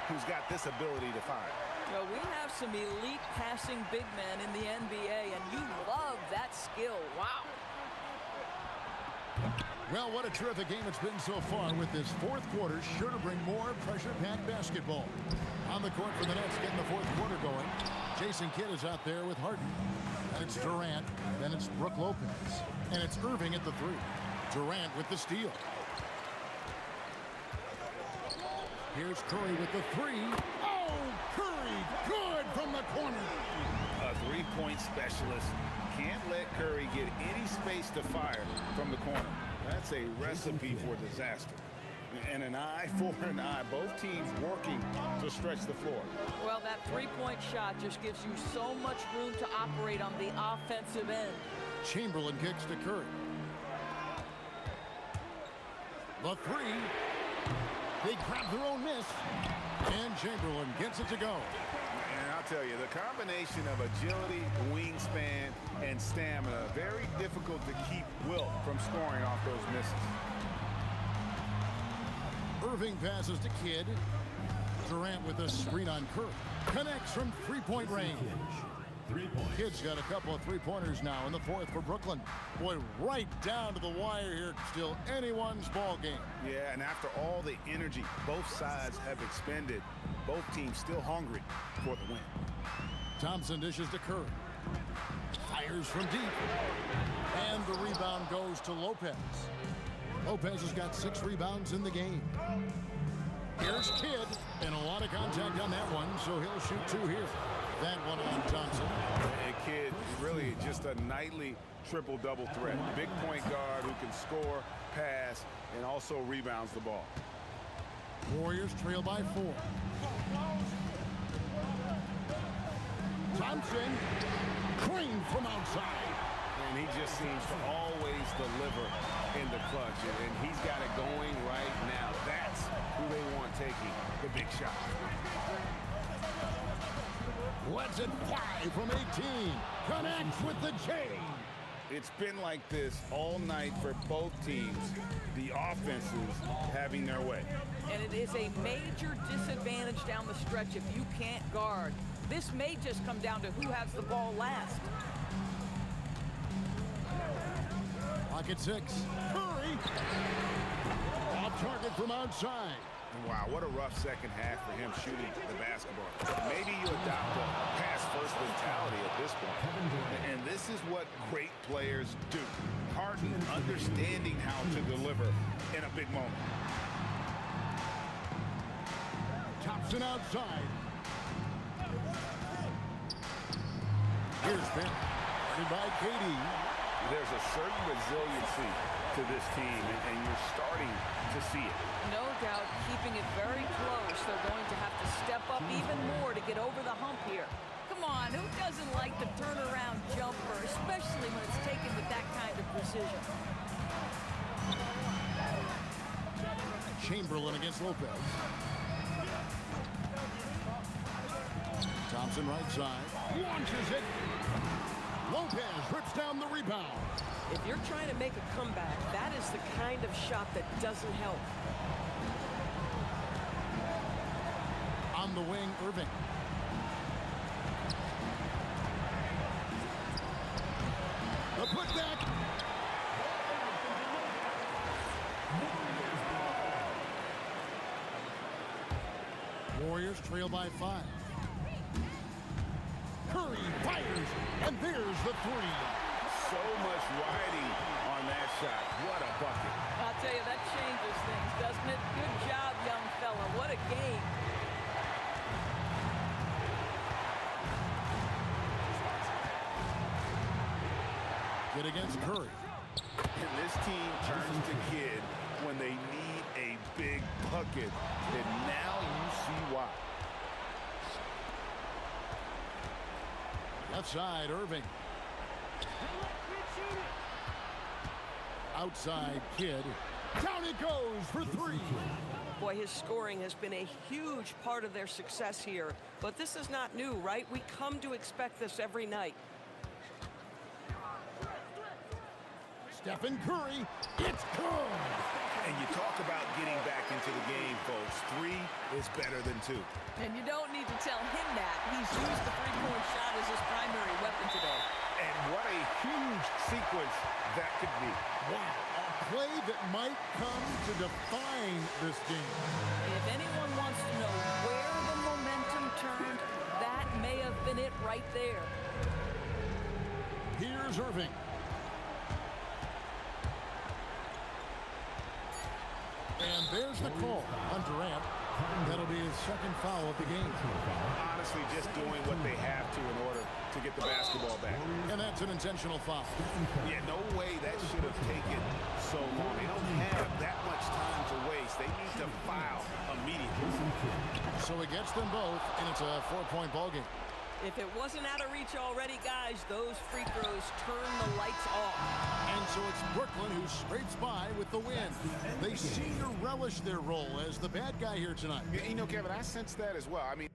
who's got this ability to find. Well, we have some elite passing big men in the NBA, and you love that skill. Wow. Well, what a terrific game it's been so far, with this fourth quarter sure to bring more pressure-packed basketball. On the court for the Nets, getting the fourth quarter going. Jason Kidd is out there with Harden. And it's Durant. Then it's Brook Lopez. And it's Irving at the three. Durant with the steal. Here's Curry with the three. Oh, Curry, good from the corner. A three-point specialist. Can't let Curry get any space to fire from the corner. That's a recipe for disaster. And an eye for an eye. Both teams working to stretch the floor. Well, that three-point shot just gives you so much room to operate on the offensive end. Chamberlain kicks to Curry. The three. They grab their own miss. And Chamberlain gets it to go. And I'll tell you, the combination of agility, wingspan, and stamina, very difficult to keep Wilt from scoring off those misses. Irving passes to Kidd. Durant with a screen on Curry. Connects from three-point range. Kidd's got a couple of three-pointers now in the fourth for Brooklyn. Boy, right down to the wire here. Still anyone's ball game. Yeah, and after all the energy both sides have expended, both teams still hungry for the win. Thompson dishes to Curry. Fires from deep. And the rebound goes to Lopez. Lopez has got 6 rebounds in the game. Here's Kidd, and a lot of contact on that one, so he'll shoot 2 here. That one on Thompson. And Kidd, really just a nightly triple-double threat. Big point guard who can score, pass, and also rebounds the ball. Warriors trail by 4. Thompson, clean from outside. And he just seems to always deliver in the clutch, and he's got it going right now. That's who they want taking the big shot. Lets it fly from 18. Connects with the J. It's been like this all night for both teams. The offenses having their way. And it is a major disadvantage down the stretch if you can't guard. This may just come down to who has the ball last. Pocket 6. Curry. Off target from outside. Wow, what a rough second half for him shooting the basketball. Maybe you adopt a pass-first mentality at this point. And this is what great players do. Harden understanding how to deliver in a big moment. Thompson outside. Here's Ben. Running by KD. There's a certain resiliency to this team, and you're starting to see it. No doubt, keeping it very close. They're going to have to step up even more to get over the hump here. Come on, who doesn't like the turnaround jumper, especially when it's taken with that kind of precision? Chamberlain against Lopez. Thompson right side. Launches it. Lopez rips down the rebound. If you're trying to make a comeback, that is the kind of shot that doesn't help. On the wing, Irving. The putback. Warriors trail by 5. Curry fires, and there's the 3. So much riding on that shot. What a bucket. I'll tell you, that changes things, doesn't it? Good job, young fella. What a game. Kid against Curry. And this team turns to Kid when they need a big bucket. And now you see why. Left side, Irving. Outside, Kid. Down it goes for 3. Boy, his scoring has been a huge part of their success here. But this is not new, right? We come to expect this every night. Stephen Curry, it's good. And you talk about getting back into the game, folks. 3 is better than 2. And you don't need to tell him that. He's used the three-point shot as his primary weapon today. And what a huge sequence that could be. Wow, a play that might come to define this game. If anyone wants to know where the momentum turned, that may have been it right there. Here's Irving. And there's the call on Durant. That'll be his second foul of the game. Honestly, just doing what they have to in order to get the basketball back. And that's an intentional foul. Yeah, no way that should have taken so long. They don't have that much time to waste. They need to foul immediately. So it gets them both, and it's a 4-point ball game. If it wasn't out of reach already, guys, those free throws turn the lights off. And so it's Brooklyn who scrapes by with the win. They seem to relish their role as the bad guy here tonight. You know, Kevin, I sense that as well. I mean,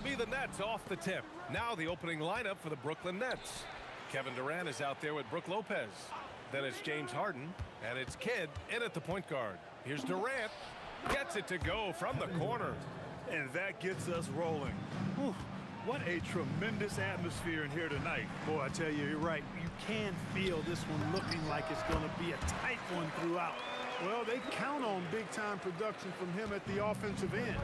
be the Nets off the tip. Now the opening lineup for the Brooklyn Nets. Kevin Durant is out there with Brook Lopez. Then it's James Harden, and it's Kidd in at the point guard. Here's Durant. Gets it to go from the corner. And that gets us rolling. Whew. What a tremendous atmosphere in here tonight. Boy, I tell you, you're right. You can feel this one looking like it's going to be a tight one throughout. Well, they count on big-time production from him at the offensive end.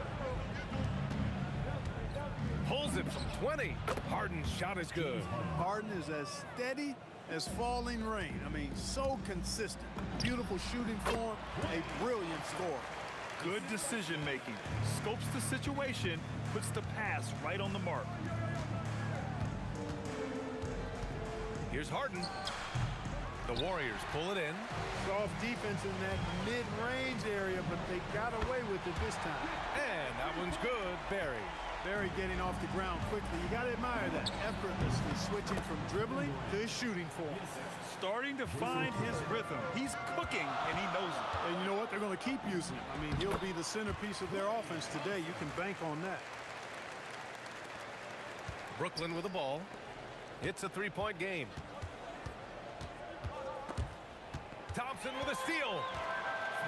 Pulls it from 20. Harden's shot is good. Harden is as steady as falling rain. I mean, so consistent. Beautiful shooting form, a brilliant scorer. Good decision making. Scopes the situation, puts the pass right on the mark. Here's Harden. The Warriors pull it in. Soft defense in that mid-range area, but they got away with it this time. And that one's good. Barry. Barry getting off the ground quickly. You got to admire that. Effortlessly switching from dribbling to his shooting form. Starting to find his rhythm. He's cooking, and he knows it. And you know what? They're going to keep using him. I mean, he'll be the centerpiece of their offense today. You can bank on that. Brooklyn with the ball. It's a three-point game. Thompson with a steal.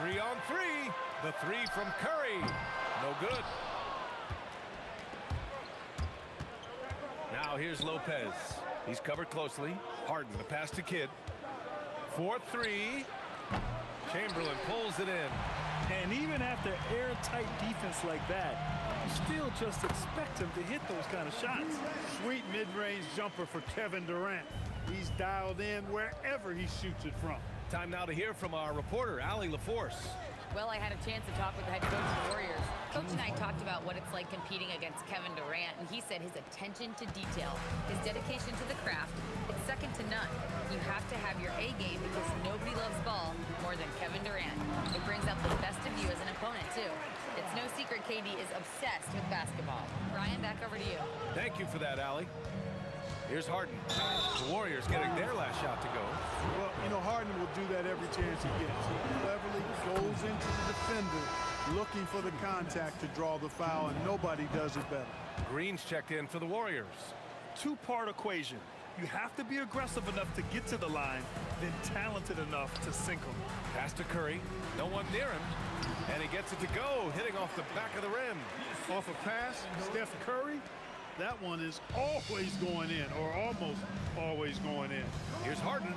3 on 3. The three from Curry. No good. Now here's Lopez. He's covered closely. Harden, the pass to Kidd. 4-3. Chamberlain pulls it in. And even after airtight defense like that, you still just expect him to hit those kind of shots. Sweet mid-range jumper for Kevin Durant. He's dialed in wherever he shoots it from. Time now to hear from our reporter, Allie LaForce. Well, I had a chance to talk with the head coach of the Warriors. Coach and I talked about what it's like competing against Kevin Durant, and he said his attention to detail, his dedication to the craft, it's second to none. You have to have your A game because nobody loves ball more than Kevin Durant. It brings out the best of you as an opponent, too. It's no secret KD is obsessed with basketball. Ryan, back over to you. Thank you for that, Allie. Here's Harden. The Warriors getting their last shot to go. Well, you know, Harden will do that every chance he gets. He cleverly goes into the defender looking for the contact to draw the foul, and nobody does it better. Green's checked in for the Warriors. Two-part equation. You have to be aggressive enough to get to the line, then talented enough to sink them. Pass to Curry. No one near him. And he gets it to go, hitting off the back of the rim. Off a pass, Steph Curry. That one is always going in, or almost always going in. Here's Harden.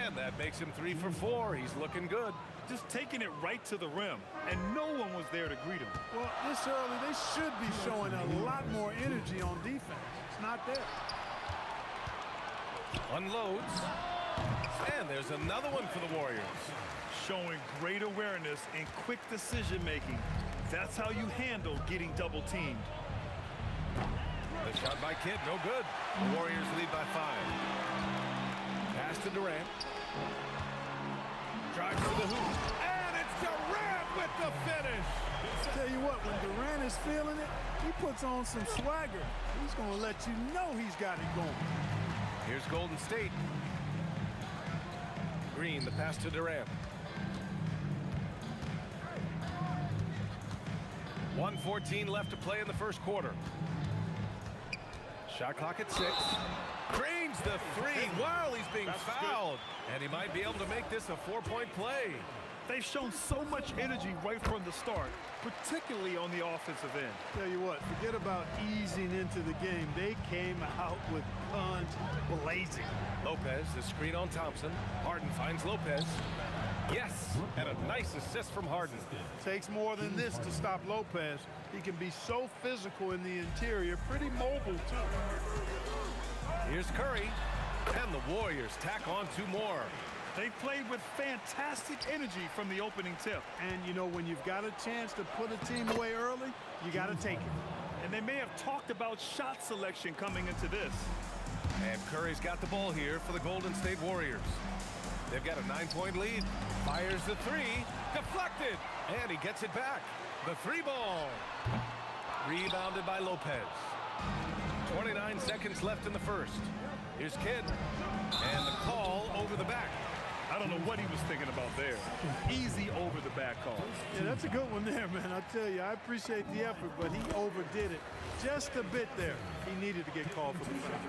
And that makes him 3 for 4. He's looking good. Just taking it right to the rim, and no one was there to greet him. Well, this early, they should be showing a lot more energy on defense. It's not there. Unloads. And there's another one for the Warriors. Showing great awareness and quick decision-making. That's how you handle getting double-teamed. The shot by Kidd, no good. The Warriors lead by 5. Pass to Durant. Drives to the hoop. And it's Durant with the finish. Tell you what, when Durant is feeling it, he puts on some swagger. He's going to let you know he's got it going. Here's Golden State. Green, the pass to Durant. 1:14 left to play in the first quarter. Shot clock at 6. Drains the 3 while he's being fouled. And he might be able to make this a 4-point play. They've shown so much energy right from the start, particularly on the offensive end. Tell you what, forget about easing into the game. They came out with guns blazing. Lopez, the screen on Thompson. Harden finds Lopez. Yes, and a nice assist from Harden. Takes more than this to stop Lopez. He can be so physical in the interior, pretty mobile, too. Here's Curry, and the Warriors tack on 2 more. They played with fantastic energy from the opening tip. And, you know, when you've got a chance to put a team away early, you got to take it. And they may have talked about shot selection coming into this. And Curry's got the ball here for the Golden State Warriors. They've got a 9-point lead. Fires the 3. Deflected. And he gets it back. The 3-ball. Rebounded by Lopez. 29 seconds left in the first. Here's Kidd. And the call over the back. I don't know what he was thinking about there. Easy over the back call. Yeah, that's a good one there, man. I tell you, I appreciate the effort, but he overdid it just a bit there. He needed to get called for the foul.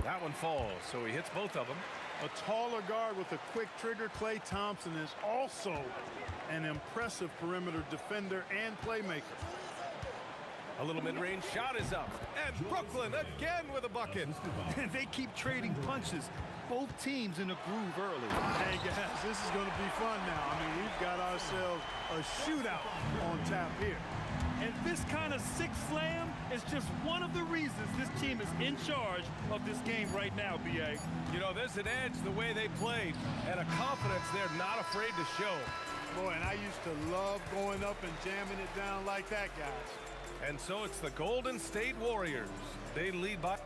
That one falls, so he hits both of them. A taller guard with a quick trigger, Klay Thompson, is also an impressive perimeter defender and playmaker. A little mid-range shot is up. And Brooklyn again with a bucket. And they keep trading punches. Both teams in a groove early. Hey, guys, this is going to be fun now. I mean, we've got ourselves a shootout on tap here. And this kind of six slam is just one of the reasons this team is in charge of this game right now, B.A. You know, there's an edge the way they played and a confidence they're not afraid to show. Boy, and I used to love going up and jamming it down like that, guys. And so it's the Golden State Warriors. They lead by...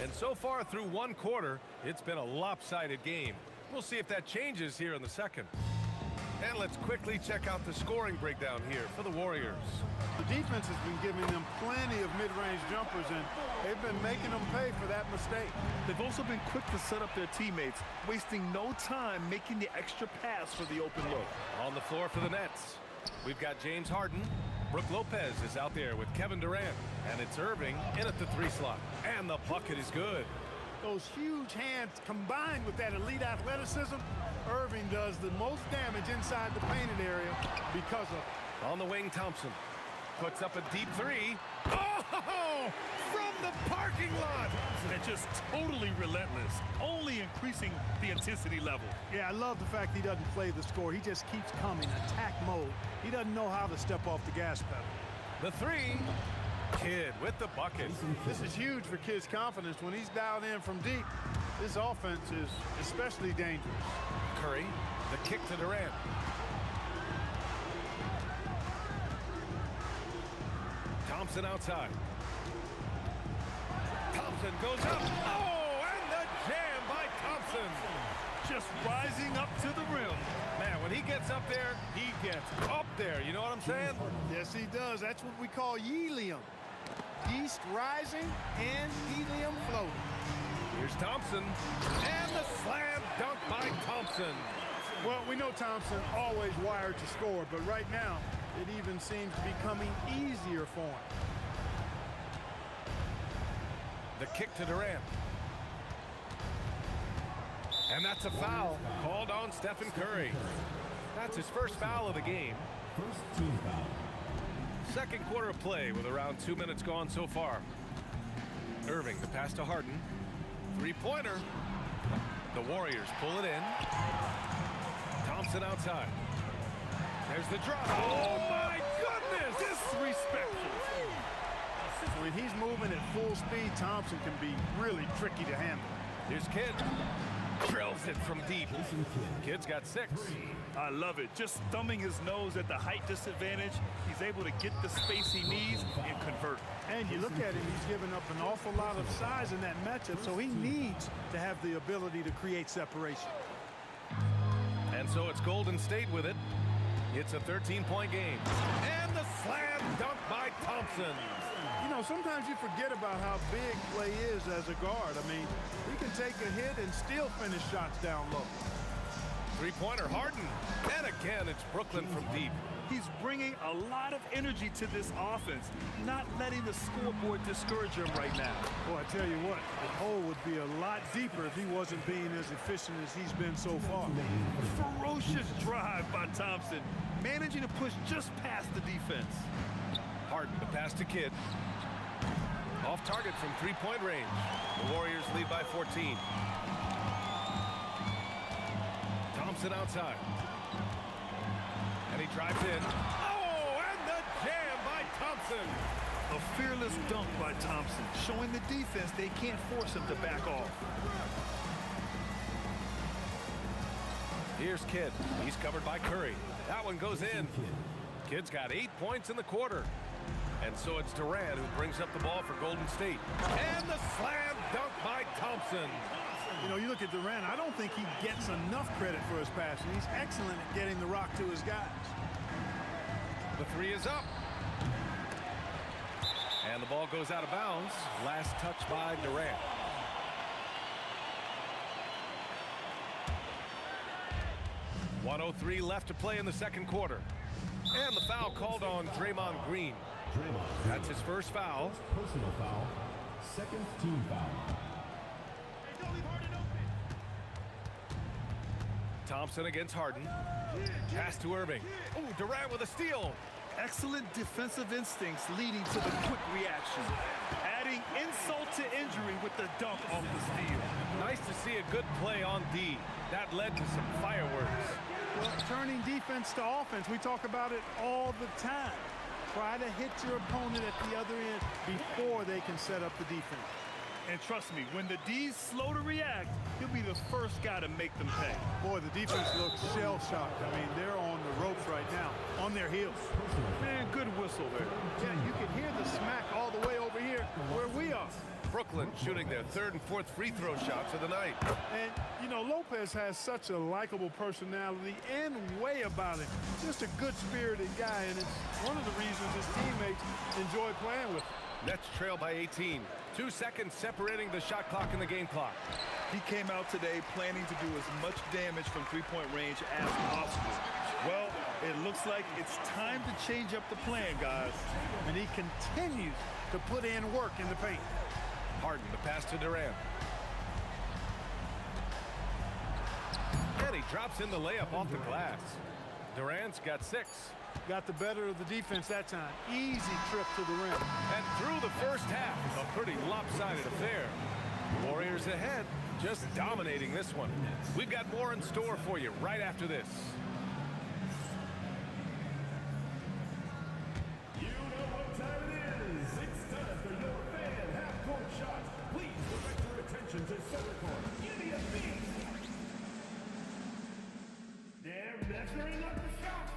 And so far through one quarter, it's been a lopsided game. We'll see if that changes here in the second. And let's quickly check out the scoring breakdown here for the Warriors. The defense has been giving them plenty of mid-range jumpers, and they've been making them pay for that mistake. They've also been quick to set up their teammates, wasting no time making the extra pass for the open look. On the floor for the Nets, we've got James Harden. Brook Lopez is out there with Kevin Durant, and it's Irving in at the 3 slot. And the bucket is good. Those huge hands combined with that elite athleticism, Irving does the most damage inside the painted area because of... On the wing, Thompson puts up a deep 3. Oh! From the parking lot! They're just totally relentless, only increasing the intensity level. Yeah, I love the fact he doesn't play the score. He just keeps coming, attack mode. He doesn't know how to step off the gas pedal. The 3. Kidd with the bucket. This is huge for Kidd's confidence. When he's dialed in from deep, this offense is especially dangerous. Curry, the kick to Durant. Thompson outside. Thompson goes up. Oh, and the jam by Thompson. Just rising up to the rim. Man, when he gets up there, he gets up there. You know what I'm saying? Yes, he does. That's what we call helium. Yeast rising and helium floating. Here's Thompson. And the slam dunk by Thompson. Well, we know Thompson always wired to score, but right now, it even seems to be becoming easier for him. The kick to Durant. And that's a foul called on Stephen Curry. That's his first foul of the game. First team foul. Second quarter of play with around 2 minutes gone so far. Irving, the pass to Harden. Three-pointer. The Warriors pull it in. Thompson outside. There's the drop. Oh, my goodness! Disrespectful. When he's moving at full speed, Thompson can be really tricky to handle. Here's Kidd. Drills it from deep. Kidd's got 6. I love it. Just thumbing his nose at the height disadvantage, he's able to get the space he needs and convert. And you look at him, he's given up an awful lot of size in that matchup, so he needs to have the ability to create separation. And so it's Golden State with it. It's a 13-point game. And the slam dunk by Thompson. You know, sometimes you forget about how big Klay is as a guard. I mean, he can take a hit and still finish shots down low. Three-pointer, Harden. And again, it's Brooklyn from deep. He's bringing a lot of energy to this offense, not letting the scoreboard discourage him right now. Boy, I tell you what, the hole would be a lot deeper if he wasn't being as efficient as he's been so far. Ferocious drive by Thompson, managing to push just past the defense. Harden, the pass to Kidd. Off target from three-point range. The Warriors lead by 14. Thompson outside. And he drives in. Oh, and the jam by Thompson. A fearless dunk by Thompson, showing the defense they can't force him to back off. Here's Kidd. He's covered by Curry. That one goes in. Kidd's got 8 points in the quarter. And so it's Durant who brings up the ball for Golden State. And the slam dunk by Thompson. You know, you look at Durant, I don't think he gets enough credit for his passing. He's excellent at getting the rock to his guys. The three is up. And the ball goes out of bounds. Last touch by Durant. .103 left to play in the second quarter. And the foul called on Draymond Green. That's his first foul. Personal foul. Second team foul. Thompson against Harden. Pass to Irving. Oh, Durant with a steal. Excellent defensive instincts leading to the quick reaction. Adding insult to injury with the dunk off the steal. Nice to see a good play on D. That led to some fireworks. Well, turning defense to offense, we talk about it all the time. Try to hit your opponent at the other end before they can set up the defense. And trust me, when the D's slow to react, he'll be the first guy to make them pay. Boy, the defense looks shell-shocked. I mean, they're on the ropes right now, on their heels. Man, good whistle there. Yeah, you can hear the smack all the way over here where we are. Brooklyn shooting their third and fourth free throw shots of the night. And, you know, Lopez has such a likable personality and way about him. Just a good-spirited guy, and it's one of the reasons his teammates enjoy playing with him. Nets trail by 18. 2 seconds separating the shot clock and the game clock. He came out today planning to do as much damage from three-point range as possible. Well, it looks like it's time to change up the plan, guys. And he continues to put in work in the paint. Harden, the pass to Durant. And he drops in the layup off the glass. Durant's got 6. Got the better of the defense that time. Easy trip to the rim. And through the first half, a pretty lopsided affair. Warriors ahead, just dominating this one. We've got more in store for you right after this. You know what time it is. It's time for your fan half-court shot. Please direct your attention to center court. Give me a beat. They're measuring up the shot.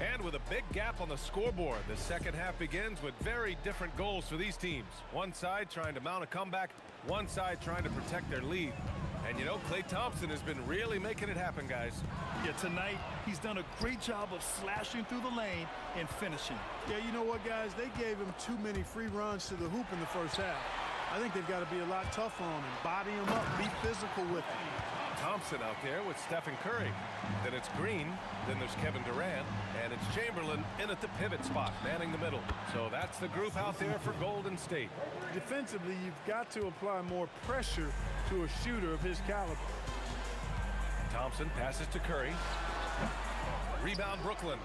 And with a big gap on the scoreboard, the second half begins with very different goals for these teams. One side trying to mount a comeback, one side trying to protect their lead. And you know, Klay Thompson has been really making it happen, guys. Yeah, tonight, he's done a great job of slashing through the lane and finishing. Yeah, you know what, guys? They gave him too many free runs to the hoop in the first half. I think they've got to be a lot tougher on him, body him up, be physical with him. Thompson out there with Stephen Curry. Then it's Green, then there's Kevin Durant, and it's Chamberlain in at the pivot spot, manning the middle. So that's the group out there for Golden State. Defensively, you've got to apply more pressure to a shooter of his caliber. Thompson passes to Curry. Rebound Brooklyn.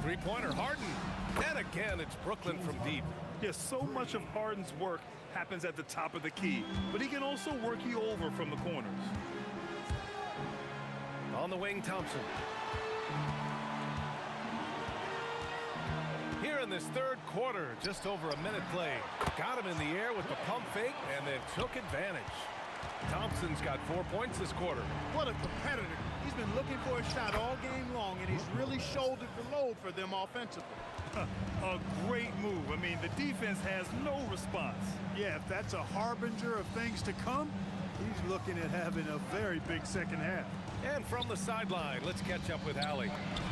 Three-pointer Harden. And again, it's Brooklyn from deep. Yes, so much of Harden's work happens at the top of the key, but he can also work you over from the corners. On the wing, Thompson. Here in this third quarter, just over a minute played. Got him in the air with the pump fake and then took advantage. Thompson's got 4 points this quarter. What a competitor. He's been looking for a shot all game long, and he's really shouldered the load for them offensively. A great move. I mean, the defense has no response. Yeah, if that's a harbinger of things to come, he's looking at having a very big second half. And from the sideline, let's catch up with Allie.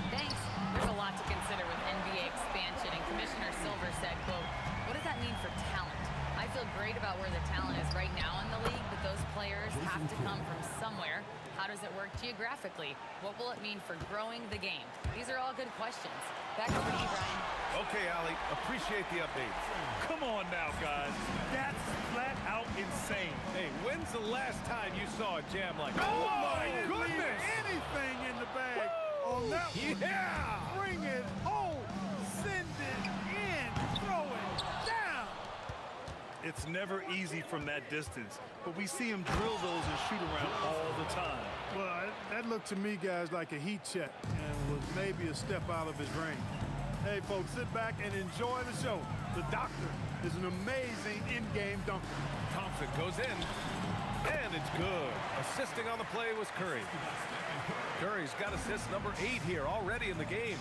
Thanks. There's a lot to consider with NBA expansion, and Commissioner Silver said, quote, what does that mean for talent? I feel great about where the talent is right now in the league, but those players have to come from somewhere. How does it work geographically? What will it mean for growing the game? These are all good questions. Back over to you, Brian. Okay, Allie, appreciate the updates. Come on now, guys. That's flat out insane. Hey, when's the last time you saw a jam like that? Oh, my goodness! Anything in the bag on that one. Yeah! Bring it home. Send it in. Throw it down. It's never easy from that distance, but we see him drill those and shoot around all the time. Well, that looked to me, guys, like a heat check and was maybe a step out of his range. Hey, folks, sit back and enjoy the show. The doctor is an amazing in-game dunker. Thompson goes in, and it's good. Assisting on the play was Curry. Curry's got assist number 8 here already in the game.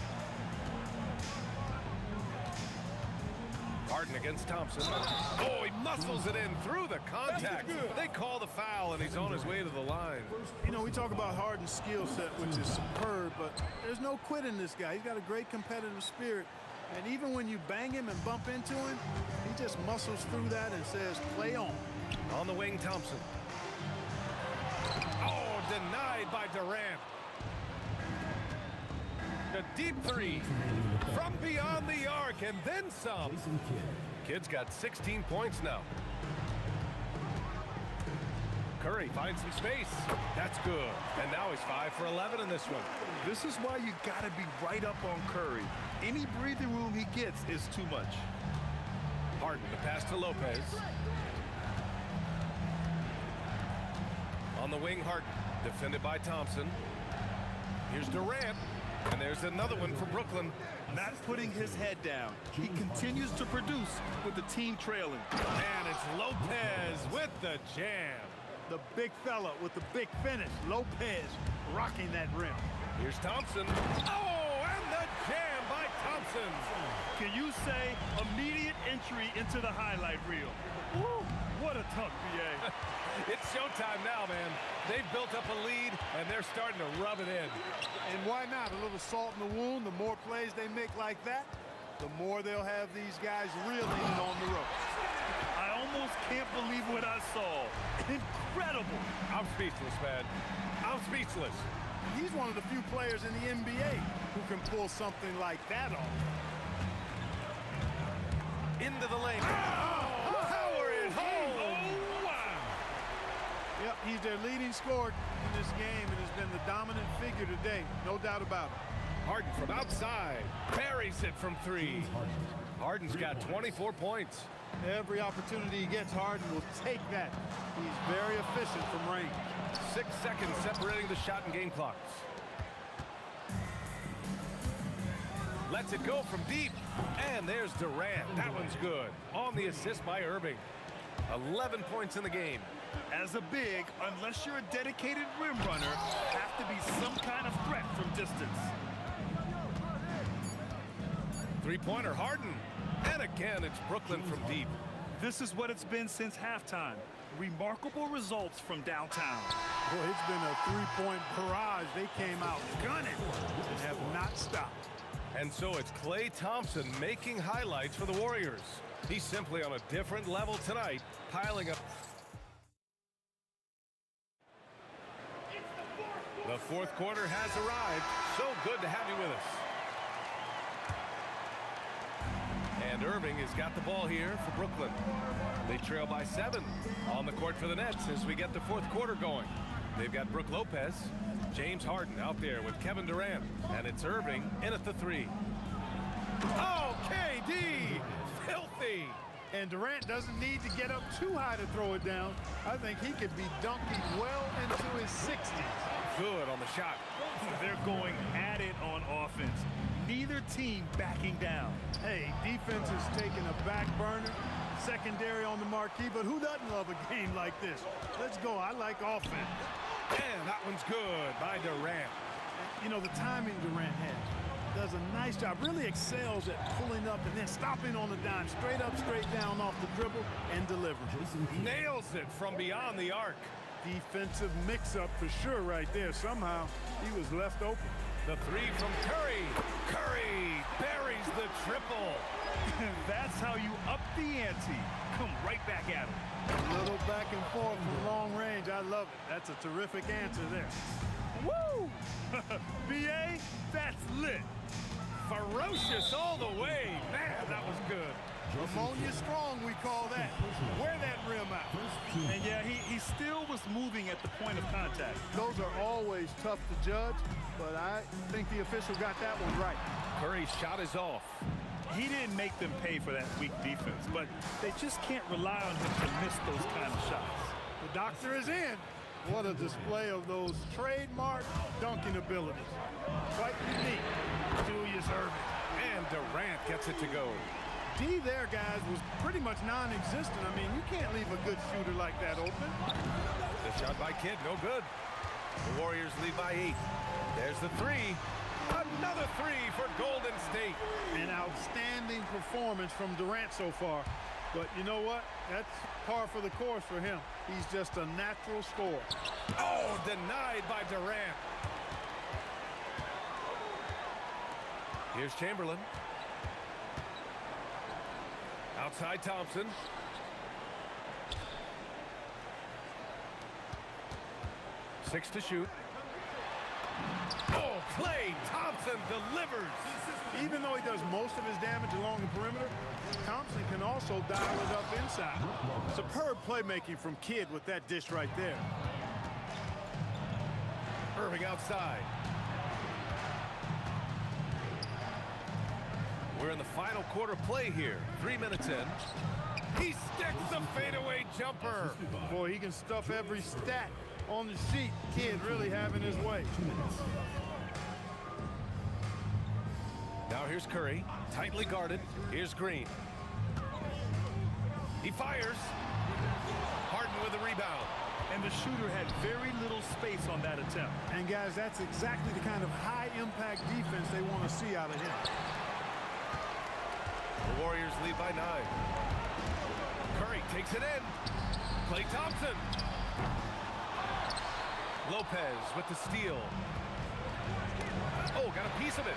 Harden against Thompson. Oh, he muscles it in through the contact. They call the foul, and he's on his way to the line. You know, we talk about Harden's skill set, which is superb, but there's no quitting this guy. He's got a great competitive spirit. And even when you bang him and bump into him, he just muscles through that and says, play on. On the wing, Thompson. Oh, denied by Durant. A deep three from beyond the arc, and then some. Kid's got 16 points now. Curry finds some space. That's good. And now he's 5 for 11 in this one. This is why you got to be right up on Curry. Any breathing room he gets is too much. Harden, the pass to Lopez. On the wing, Harden, defended by Thompson. Here's Durant. And there's another one for Brooklyn. Not putting his head down. He continues to produce with the team trailing. And it's Lopez with the jam. The big fella with the big finish. Lopez rocking that rim. Here's Thompson. Oh, and the jam by Thompson. Can you say immediate entry into the highlight reel? Woo, what a dunk, BA. It's showtime now, man. They've built up a lead, and they're starting to rub it in. And why not? A little salt in the wound. The more plays they make like that, the more they'll have these guys reeling it on the ropes. I almost can't believe what I saw. Incredible. I'm speechless, man. I'm speechless. He's one of the few players in the NBA who can pull something like that off. Into the lane. Oh, power it home. Oh, wow. Yep, he's their leading scorer in this game and has been the dominant figure today. No doubt about it. Harden from outside. Buries it from 3. Harden's got 24 points. Every opportunity he gets, Harden will take that. He's very efficient from range. 6 seconds separating the shot and game clocks. Lets it go from deep. And there's Durant. That one's good. On the assist by Irving. 11 points in the game. As a big, unless you're a dedicated rim runner, have to be some kind of threat from distance. Three-pointer, Harden. And again, it's Brooklyn from deep. This is what it's been since halftime. Remarkable results from downtown. Boy, it's been a three-point barrage. They came out gunning and have not stopped. And so it's Klay Thompson making highlights for the Warriors. He's simply on a different level tonight, piling up. The fourth quarter has arrived. So good to have you with us. And Irving has got the ball here for Brooklyn. They trail by 7 on the court for the Nets as we get the fourth quarter going. They've got Brook Lopez, James Harden out there with Kevin Durant, and it's Irving in at the 3. Oh, KD! Filthy! And Durant doesn't need to get up too high to throw it down. I think he could be dunking well into his 60s. Good on the shot. They're going at it on offense. Neither team backing down. Hey, defense is taking a back burner. Secondary on the marquee, but who doesn't love a game like this? Let's go. I like offense. And that one's good by Durant. You know, the timing Durant has. Does a nice job, really excels at pulling up and then stopping on the dime, straight up, straight down off the dribble and delivers. Nails it from beyond the arc. Defensive mix-up for sure right there. Somehow he was left open. The 3 from Curry. Curry buries the triple. That's how you up the ante. Come right back at him. A little back and forth from long range. I love it. That's a terrific answer there. Woo! BA, that's lit. Ferocious all the way. Man, that was good. Ammonia strong, we call that. Wear that rim out. And yeah, he still was moving at the point of contact. Those are always tough to judge, but I think the official got that one right. Curry's shot is off. He didn't make them pay for that weak defense, but they just can't rely on him to miss those kind of shots. The doctor is in. What a display of those trademark dunking abilities. Quite unique. Julius Irving. And Durant gets it to go. D there, guys, was pretty much non-existent. I mean, you can't leave a good shooter like that open. The shot by Kidd, no good. The Warriors lead by 8. There's the 3. Another 3 for Golden State. An outstanding performance from Durant so far. But you know what? That's par for the course for him. He's just a natural scorer. Oh, denied by Durant. Here's Chamberlain. Outside Thompson. Six to shoot. Oh, Klay Thompson delivers. Even though he does most of his damage along the perimeter, Thompson can also dial it up inside. Superb playmaking from Kidd with that dish right there. Irving outside. We're in the final quarter play here. 3 minutes in. He sticks the fadeaway jumper. Boy, he can stuff every stat on the sheet. Kidd really having his way. Now here's Curry, tightly guarded. Here's Green. He fires. Harden with the rebound. And the shooter had very little space on that attempt. And guys, that's exactly the kind of high-impact defense they want to see out of him. The Warriors lead by 9. Curry takes it in. Klay Thompson. Lopez with the steal. Oh, got a piece of it.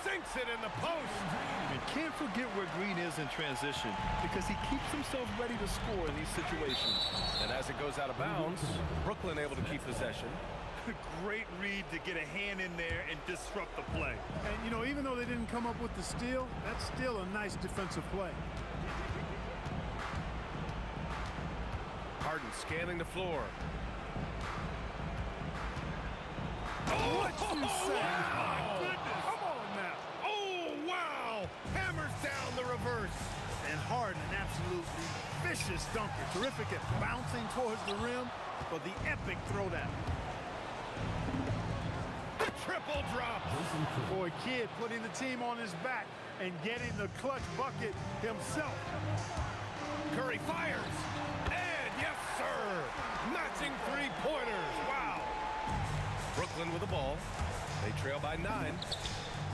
Sinks it in the post. You can't forget where Green is in transition because he keeps himself ready to score in these situations. And as it goes out of bounds, Brooklyn able to keep possession. Great read to get a hand in there and disrupt the play. And, you know, even though they didn't come up with the steal, that's still a nice defensive play. Harden scanning the floor. Oh, what you say? Wow. My goodness. Come on now. Oh, wow. Hammers down the reverse. And Harden, an absolutely vicious dunker. Terrific at bouncing towards the rim for the epic throwdown. The triple drop. Boy, Kidd putting the team on his back and getting the clutch bucket himself. Curry fires. And yes, sir. Matching three-pointers. Wow. Brooklyn with the ball. They trail by 9.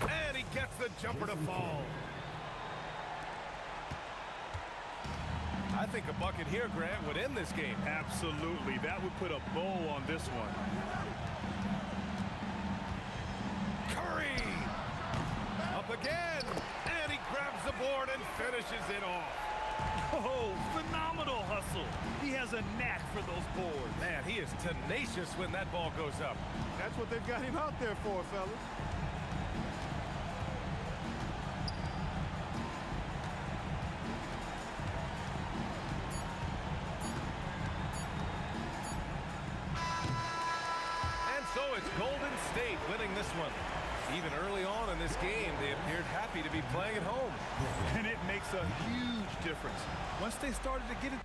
And he gets the jumper to fall. I think a bucket here, Grant, would end this game. Absolutely. That would put a bow on this one. Curry! Up again! And he grabs the board and finishes it off. Oh, phenomenal hustle. He has a knack for those boards. Man, he is tenacious when that ball goes up. That's what they've got him out there for, fellas. And so it's Golden State winning this one. Even early on in this game, they appeared happy to be playing at home. And it makes a huge difference. Once they started to get it